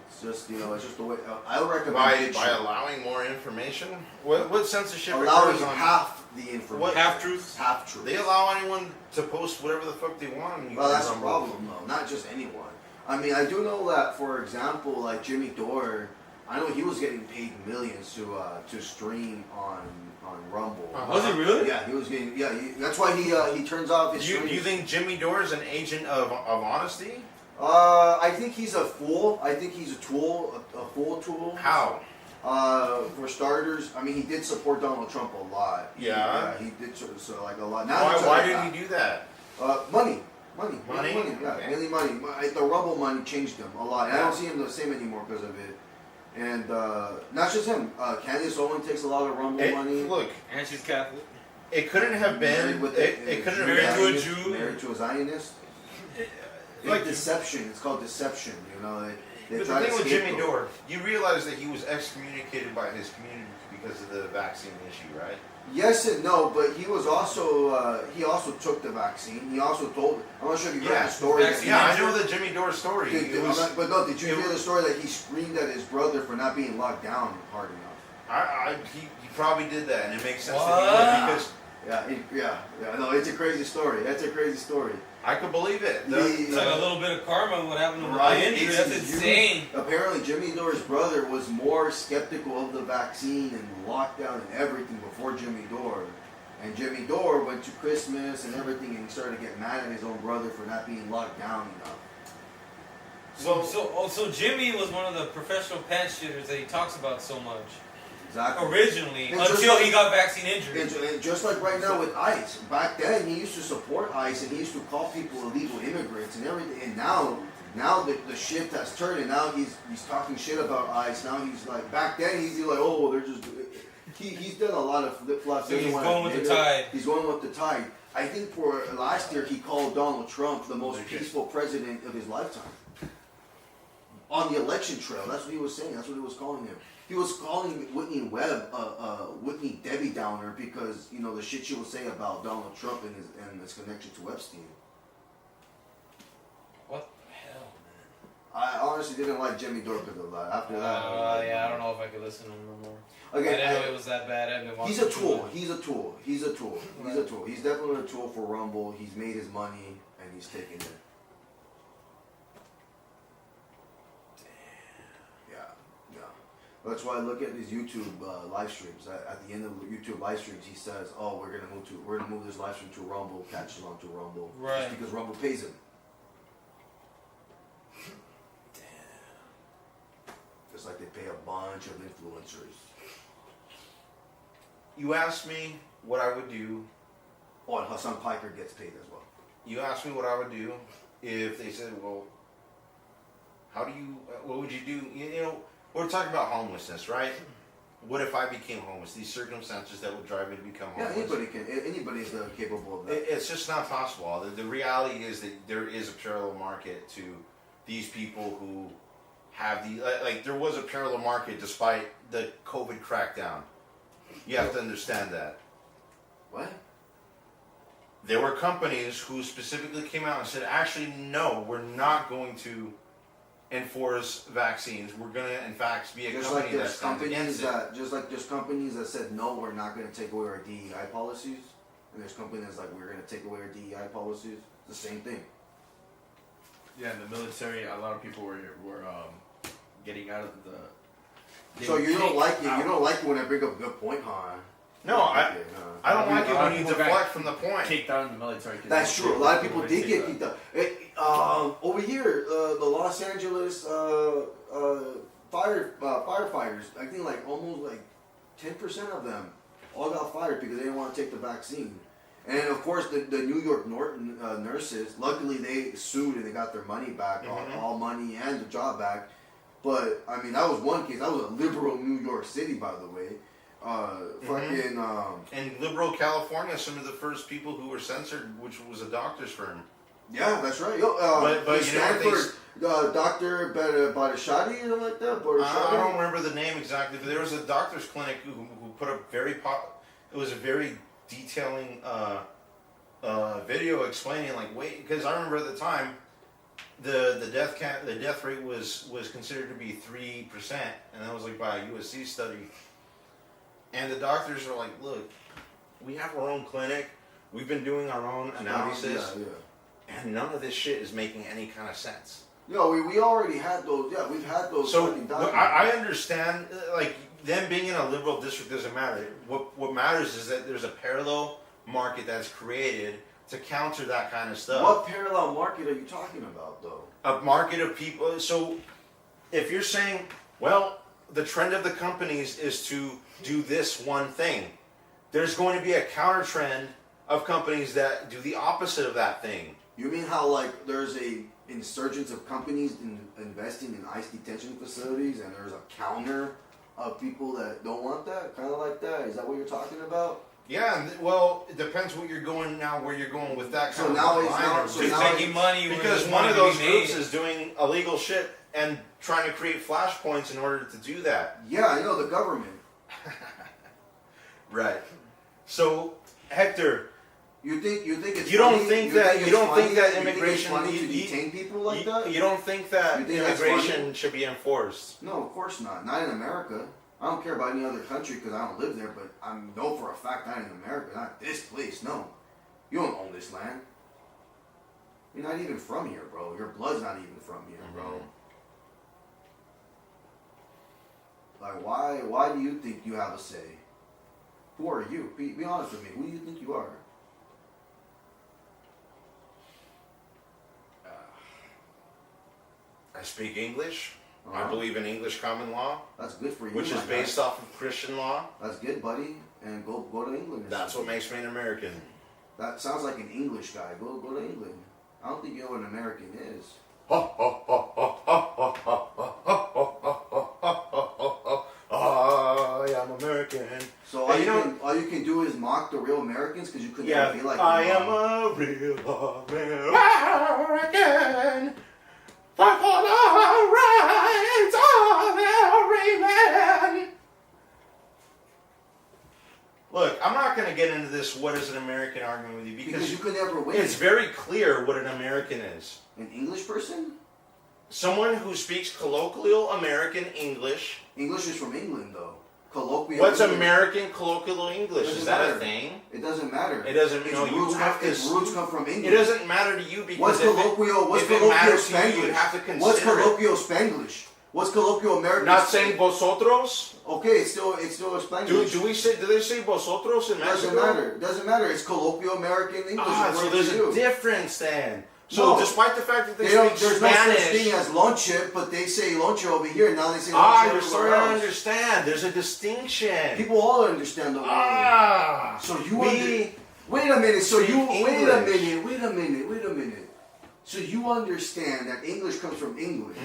It's just it's just the way I recommend by allowing more information. What censorship allowing occurs on half the information. Half truths. Half truths. They allow anyone to post whatever the fuck they want. Well, that's the problem, though. Not just anyone. I mean, I do know that, for example, like Jimmy Dore, I know he was getting paid millions to stream on Rumble. Was he really? Yeah, he was getting. Yeah, that's why he turns off his. Do you think Jimmy Dore is an agent of honesty? I think he's a fool. I think he's a tool, a fool tool. How? For starters, I mean, he did support Donald Trump a lot. Yeah. He did so like a lot. Why did he do that? Money. Yeah, okay. Mainly money. The Rumble money changed him a lot. And I don't see him the same anymore because of it. And not just him. Candace Owens takes a lot of Rumble money. Look, and she's Catholic. It couldn't have been. It couldn't have been married to a Jew. Married to a Zionist. Like deception. It's called deception. But the thing with Jimmy Dore, you realize that he was excommunicated by his community because of the vaccine issue, right? Yes and no, but he was also he also took the vaccine. He also told. I'm not sure if you heard the story. I know the Jimmy Dore story. Did you hear the story that he screamed at his brother for not being locked down hard enough? He probably did that, and it makes sense that he would because. No, it's a crazy story. That's a crazy story. I could believe it. It's like a little bit of karma. What happened to my injury? That's insane. Apparently, Jimmy Dore's brother was more skeptical of the vaccine and lockdown and everything before Jimmy Dore. And Jimmy Dore went to Christmas and everything, and he started to get mad at his own brother for not being locked down enough. So Jimmy was one of the professional pants shitters that he talks about so much. Exactly. Originally, until he got vaccine injury. And just like right now with ICE, back then he used to support ICE and he used to call people illegal immigrants and everything. And now the shift has turned, and now he's talking shit about ICE. Now he's like, back then he's like, oh, they're just. he's done a lot of flip flops. So he's going with the tide. He's going with the tide. I think for last year he called Donald Trump the most peaceful president of his lifetime. On the election trail, that's what he was saying. That's what he was calling him. He was calling Whitney Webb Whitney Debbie Downer because the shit she would say about Donald Trump and his connection to Epstein. What the hell, man? I honestly didn't like Jimmy Dore because of that. After that, yeah, I don't know if I could listen to him no more. Okay, I didn't know it was that bad. I've been watching. He's a tool. He's a tool. He's a tool. He's a tool. He's definitely a tool for Rumble. He's made his money and he's taking it. That's why I look at his YouTube live streams. At the end of the YouTube live streams, he says, "Oh, we're gonna move this live stream to Rumble, catch him onto Rumble, right? Just because Rumble pays him." Damn. Just like they pay a bunch of influencers. You asked me what I would do. Oh, and Hassan Piker gets paid as well. You asked me what I would do if they said, "Well, how do you? What would you do?" We're talking about homelessness, right? What if I became homeless? These circumstances that would drive me to become homeless. Yeah, anybody's capable of that. It's just not possible. The reality is that there is a parallel market to these people who have there was a parallel market despite the COVID crackdown. You have to understand that. What? There were companies who specifically came out and said, actually, no, we're not going to enforce vaccines. We're going to, in fact, be a company that stands against it. Just like there's companies that said, no, we're not going to take away our DEI policies. And there's companies that's like, we're going to take away our DEI policies. It's the same thing. Yeah, in the military, a lot of people were getting out of the... So you don't like it. You don't like it when I bring up a good point, huh? No, I don't like it when you deflect from the point. Kicked out in the military. That's true. A lot of people did get kicked out. Over here, the Los Angeles firefighters, I think almost 10% of them all got fired because they didn't want to take the vaccine. And of course, the New York nurses, luckily they sued and they got their money back, all money and the job back. But I mean, that was one case. That was a liberal New York City, by the way. In liberal California, some of the first people who were censored, which was a doctor's firm. Yeah, that's right. But Stanford, Dr. Badashadi or something like that. I don't remember the name exactly, but there was a doctor's clinic who put a it was a very detailing video explaining because I remember at the time the death rate was considered to be 3%, and that was by a USC study. And the doctors are like, look, we have our own clinic. We've been doing our own analysis. And none of this shit is making any kind of sense. No, we already had those. Yeah, we've had those. So I understand, them being in a liberal district doesn't matter. What matters is that there's a parallel market that's created to counter that kind of stuff. What parallel market are you talking about, though? A market of people. So if you're saying, well, the trend of the companies is to do this one thing, there's going to be a counter trend of companies that do the opposite of that thing. You mean how there's a insurgence of companies investing in ICE detention facilities, and there's a counter of people that don't want that, kind of like that? Is that what you're talking about? Yeah, well, it depends where you're going with that kind of taking money because one of those groups is doing illegal shit and trying to create flashpoints in order to do that. Yeah, I know, the government. Right. So, Hector, you think it's you don't think that immigration to detain people like that? You don't think that immigration should be enforced? No, of course not. Not in America. I don't care about any other country because I don't live there, but I know for a fact not in America, not this place. No, you don't own this land. You're not even from here, bro. Your blood's not even from here, bro. Why do you think you have a say? Who are you? Be honest with me. Who do you think you are? I speak English. I believe in English common law. That's good for you. Which is based off of Christian law. That's good, buddy. And go to England. That's what makes me an American. That sounds like an English guy. Go to England. I don't think you know what an American is. I am American. Americans because you couldn't Yeah, ever be like I them. am a real American. Fight for the rights of every man. Look, I'm not going to get into this what is an American argument with you Because you could never win. it's very clear what an American is. An English person? Someone who speaks colloquial American English. English is from England, though. Colloquial. What's English. American colloquial English? Doesn't Is that matter. a thing? It doesn't matter. It doesn't. Its No, you roots have to. its roots come from England. It doesn't matter to you because What's colloquial? What's if it colloquial matters to you, Spanglish? you have to consider What's it. colloquial Spanglish? What's colloquial American? Not saying vosotros. Okay, it's still a Spanglish. Do we say? Do they say vosotros in Mexico? Doesn't matter. Doesn't matter. It's colloquial American English. Ah, so there's you. a difference then. So No. despite the fact that they There's speak no Spanish, such thing as lonche, but they say lonche over here. Now they say lonche you're everywhere starting to else. understand. There's a distinction. People all understand over Ah, So you we wait a minute. So you speak wait a English. minute. So you understand that English comes from England,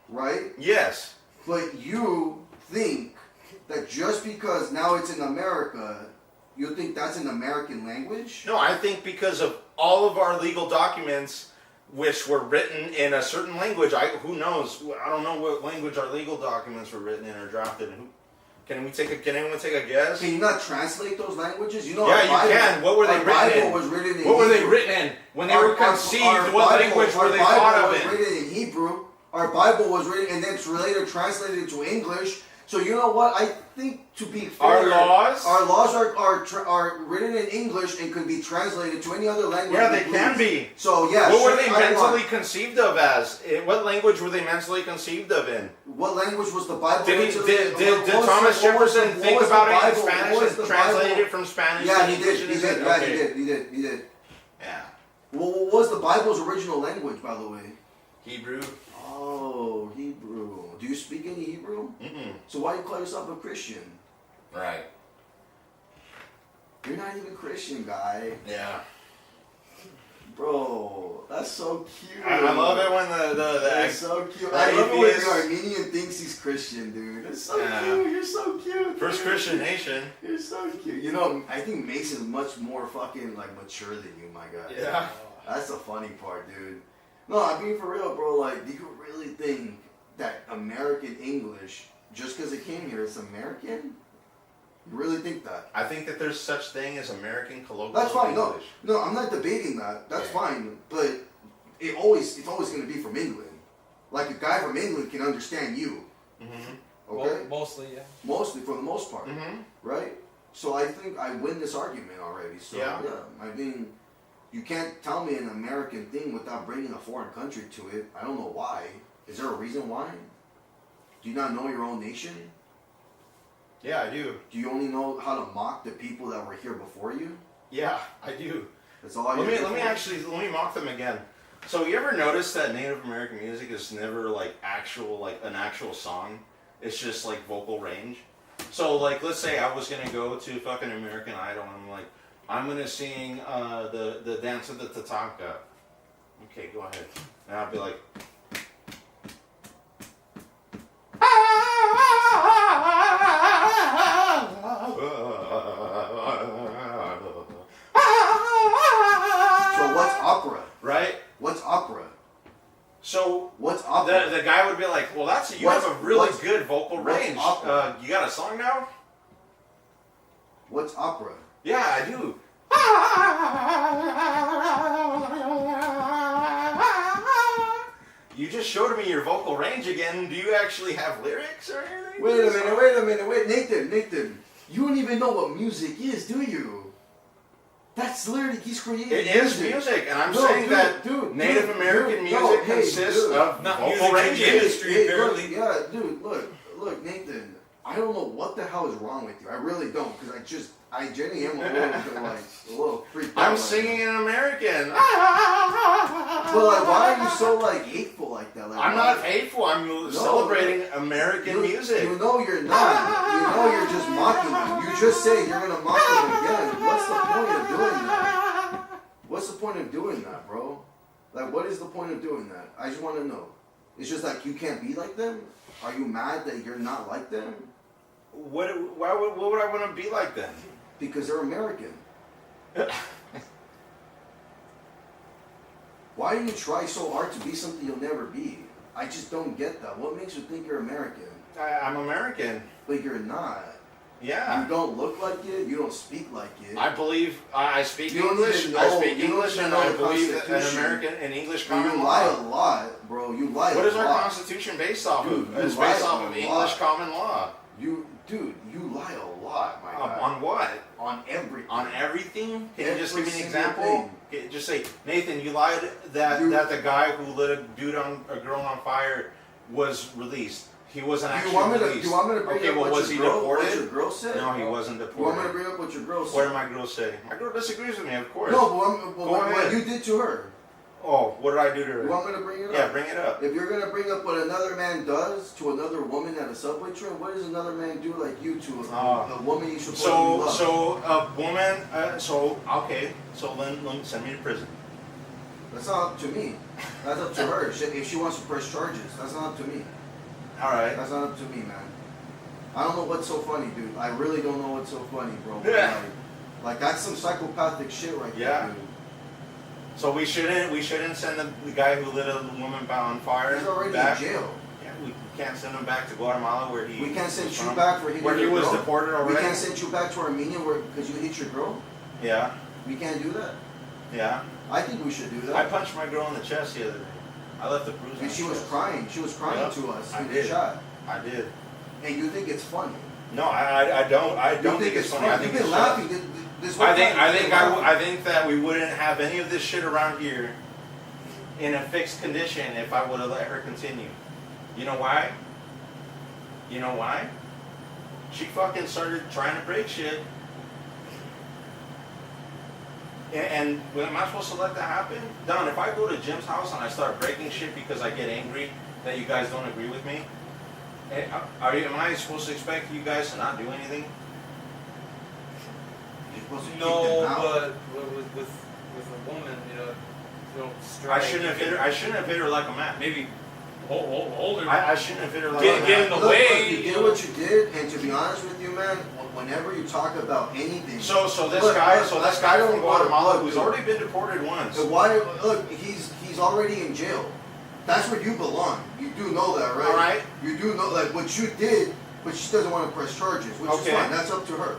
right? Yes. But you think that just because now it's in America, you think that's an American language? No, I think because of all of our legal documents, which were written in a certain language. Who knows? I don't know what language our legal documents were written in or drafted in. Can anyone take a guess? Can you not translate those languages? You know, Yeah, our you Bible, can. What were they our written Bible in? was written in What were they Hebrew. written in? When they were conceived, what language were they thought Our of Bible was in? written in Hebrew. Our Bible was written and then it's later translated into English. So you know what? I think to be fair, Our laws are written in English and could be translated to any other language. Yeah, we they can please. be. So yeah. What were they mentally conceived of as? What language were they mentally conceived of in? What language was the Bible? Did written? Thomas Jefferson think about it in Spanish and translate Bible? it from Spanish Yeah, to he English? did. and He did. said, Yeah, okay. he did. Yeah. Well, what was the Bible's original language, by the way? Hebrew. Oh, Hebrew. Do you speak any Hebrew? So why you call yourself a Christian? Right. You're not even Christian, guy. Yeah. Bro, that's so cute. I love it when the That's so cute. the I love it when atheist- the Armenian thinks he's Christian, dude. That's so Yeah. cute. You're so cute. First dude. Christian nation. You're so cute. You know, I think Mason's much more fucking like mature than you, my guy. Yeah. That's the funny part, dude. No, I mean for real, bro. Like, do you really think that American English, just because it came here, it's American? You really think that? I think that there's such thing as American colloquial That's fine. English. No, I'm not debating that. That's fine. But it's always going to be from England. Like a guy from England can understand you. Okay. Mostly, yeah. Mostly, for the most part, right? So I think I win this argument already. So Yeah. I mean, you can't tell me an American thing without bringing a foreign country to it. I don't know why. Is there a reason why? Do you not know your own nation? Yeah, I do. Do you only know how to mock the people that were here before you? Yeah, I do. That's all. Let me mock them again. So you ever notice that Native American music is never like an actual song? It's just like vocal range. So like, let's say I was gonna go to fucking American Idol and I'm like, I'm gonna sing the dance of the Tatanka. Okay, go ahead. And I'll be like. So what's opera? Right? What's opera? So what's opera? The guy would be like, "Well, you have a really good vocal range. You got a song now? What's opera? Yeah, I do. You just showed me your vocal range again. Do you actually have lyrics or anything? Wait a minute, Nathan. You don't even know what music is, do you? That's literally, he's creating It is music, and I'm saying that Native American music consists of vocal range industry. Look, Nathan. I don't know what the hell is wrong with you. I really don't, because I genuinely am a little freaked out. I'm singing in American. But why are you so hateful like that? I'm not hateful. I'm celebrating American music. You know you're not. You know you're just mocking them. You just say you're gonna mock them again. What's the point of doing that? What's the point of doing that, bro? What is the point of doing that? I just want to know. It's just you can't be like them. Are you mad that you're not like them? What would I want to be like then? Because they're American. Why do you try so hard to be something you'll never be? I just don't get that. What makes you think you're American? I'm American. But you're not. Yeah. You don't look like it. You don't speak like it. I believe I speak You don't English. even know- I speak you don't English, even and know I the believe that an Constitution. American in English You common lie law. a lot, bro. You lie What a is our lot. Constitution based off Dude, of? you It's lie based off a of lot. English common law. You lie a lot, my guy. On what? On everything. On everything? Can you just Every give me an single example? thing. Okay, just say, Nathan, you lied that the guy who lit a girl on fire was released. He wasn't Do actually you want me to? released. Do you want me to bring Okay, up well, what was he your girl, deported? what your girl said? No, he wasn't You want me to deported. bring up what your girl said? What did my girl say? My girl disagrees with me, of course. No, but Go what ahead. you did to her. Oh, what did I do to her? You want me to bring it up? Yeah, bring it up. If you're gonna bring up what another man does to another woman at a subway train, what does another man do like you to a woman you supposedly love? So a woman. Okay. So then send me to prison. That's not up to me. That's up to her. If she wants to press charges, that's not up to me. All right. That's not up to me, man. I don't know what's so funny, dude. I really don't know what's so funny, bro. But Yeah. like that's some psychopathic shit right Yeah. there, dude. So we shouldn't send the guy who lit a woman on fire He's already back. in jail. Yeah, we can't send him back to Guatemala where he. We can't send was you from. back for hitting where he your was girl. deported already. We can't send you back to Armenia because you hit your girl. Yeah. We can't do that. Yeah. I think we should do that. I punched my girl in the chest the other day. I left the bruise. And on she the was chest. crying. She was crying Yep. to us. I in the did. shot. I did. And you think it's funny? No, I don't. I don't think it's funny. I think You've it's been laughing. This whole I think time you've been laughing. I think that we wouldn't have any of this shit around here in a fixed condition if I would have let her continue. You know why? You know why? She fucking started trying to break shit. And am I supposed to let that happen? Don, if I go to Jim's house and I start breaking shit because I get angry that you guys don't agree with me, am I supposed to expect you guys to not do anything? You're supposed to kick No, them out. but with a woman, you don't strike. I shouldn't have hit her. I shouldn't have hit her like a man. Maybe hold her. I shouldn't have hit her like Get a man. in the Look, way. you did what you did, and to be honest with you, man, whenever you talk about anything, So this Look, guy, look, this I guy don't from wanna- Guatemala look, who's dude. already been deported once. why? Look, he's already in jail. That's where you belong. You do know that, right? All right. You do know like what you did, but she doesn't want to press charges, which is Okay. fine. That's up to her.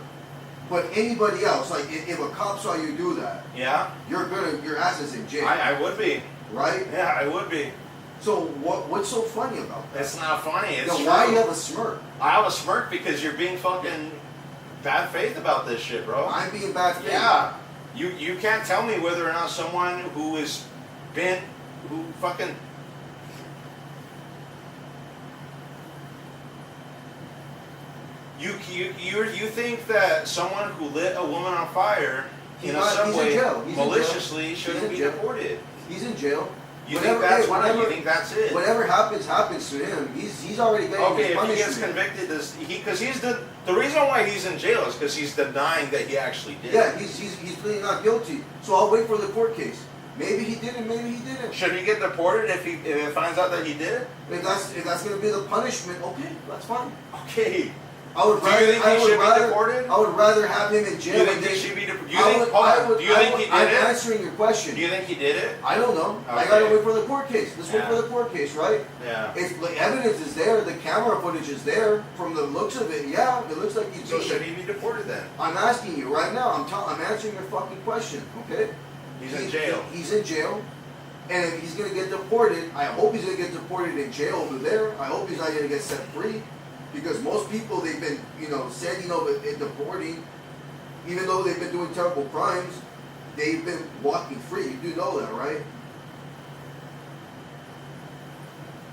But anybody else, like if a cop saw you do that, Yeah, your ass is in jail, I would be. right? Yeah, I would be. So what's so funny about that? It's not funny. It's Then true. why you have a smirk? I have a smirk because you're being fucking bad faith about this shit, bro. I'm being bad faith. Yeah. You can't tell me whether or not someone who fucking. You think that someone who lit a woman on fire in a He's in subway jail. He's in maliciously jail. shouldn't He's be in jail. deported? He's in jail. You think that's why? You whatever- think that's it? Whatever happens to him. He's already getting Okay, his if he punishment. gets convicted, because he's the reason why he's in jail is because he's denying that he actually did. Yeah, he's pleading not guilty. So I'll wait for the court case. Maybe he did it, maybe he didn't. Should he get deported if it finds out that he did? If that's gonna be the punishment, okay, that's fine. Okay. I would Do you rather think he should be deported? I would rather have him in Do jail. you think and he then- should be deported? Do I you would- think? Hold I on. would- Do you I think would- he did I'm it? answering your question. Do you think he did it? I don't know. I Okay. gotta wait for the court case. Let's wait Yeah. for the court case, right? Yeah. It's the evidence is there. The camera footage is there. From the looks of it, yeah, it looks like he's. So should he be deported then? I'm asking you right now. I'm answering your fucking question. Okay. He's in jail. He's in jail. And if he's gonna get deported, I hope he's gonna get deported in jail over there. I hope he's not gonna get set free, because most people they've been, sending over and deporting, even though they've been doing terrible crimes, they've been walking free. You do know that, right?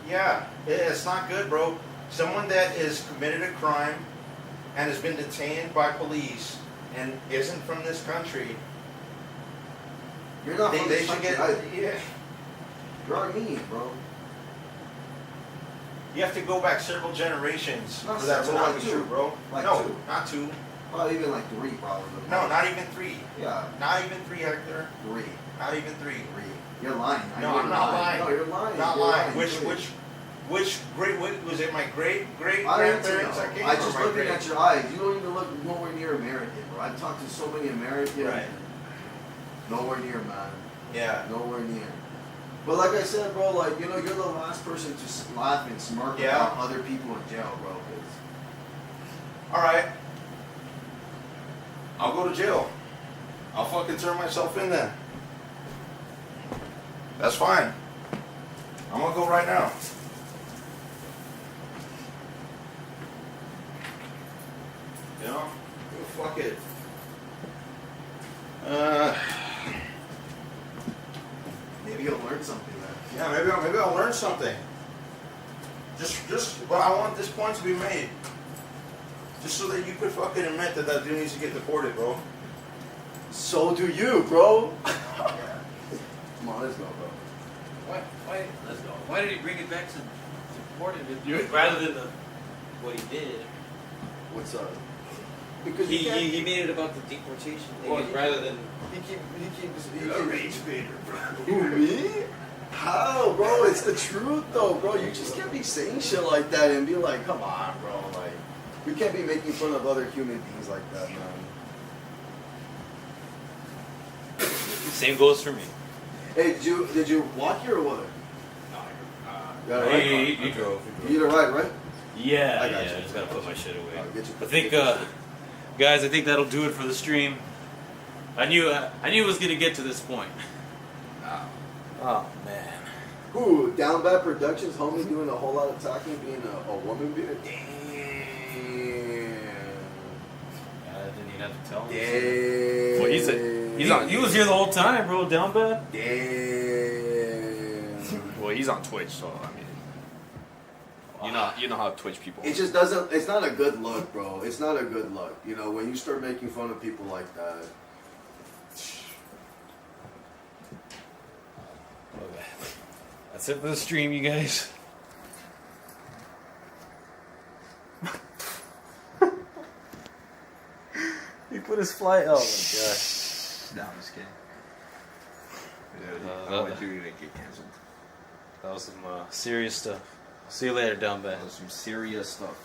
Yeah. It's not good, bro. Someone that has committed a crime and has been detained by police and isn't from this country. You're not from They this should country get. either. Yeah. You're Armenian, bro. You have to go back several generations Not for that to several, not like be two. true, bro. Like no, two. not two. Probably even like 3, probably. No, not even 3. Yeah, Not even 3, Hector. 3. Not even 3. 3. You're lying. I No, know I'm you're not lying. No, you're lying. Not You're lying. Three. Which great? Was it my great I don't grandparents know. that came? I or just my looking great? at your eyes. You don't even look nowhere near American, bro. I've talked to so many Americans. Right. Nowhere near, man. Yeah. Nowhere near. But like I said, bro, like, you know, you're the last person to laugh and smirk about other people in jail, bro. All right. I'll go to jail. I'll fucking turn myself in then. That's fine. I'm gonna go right now. You know? Fuck it. Maybe you'll learn something, man. Yeah, maybe I'll learn something. But I want this point to be made. Just so that you could fucking admit that that dude needs to get deported, bro. So do you, bro. Come on, let's go, bro. Why? Let's go. Why did he bring it back to deported it rather than what he did? What's up? Because he made it about the deportation thing rather than You're a rage baiter, bro. Who, me? How, bro? It's the truth, though, bro. You just can't be saying shit like that and be like, come on, bro. Like, we can't be making fun of other human beings like that, man. Same goes for me. Hey, did you walk here or what? No, he drove. You had a ride, right? Yeah, I got you. I just gotta put my shit away. I'll get you. I think, guys, I think that'll do it for the stream. I knew it was gonna get to this point. Oh man. Who? Down Bad Productions, homie, doing a whole lot of talking, being a woman beater. Damn. I didn't even have to tell him. Damn. Well, he was here the whole time, bro. Down bad. Damn. Well, he's on Twitch, so I mean, you know how Twitch people. It just doesn't. It's not a good look, bro. It's not a good look. You know, when you start making fun of people like that. Okay. That's it for the stream, you guys. He put his fly. Oh my gosh. No, I'm just kidding. I don't want you to get canceled. That was some serious stuff. See you later, down bad. That was some serious stuff.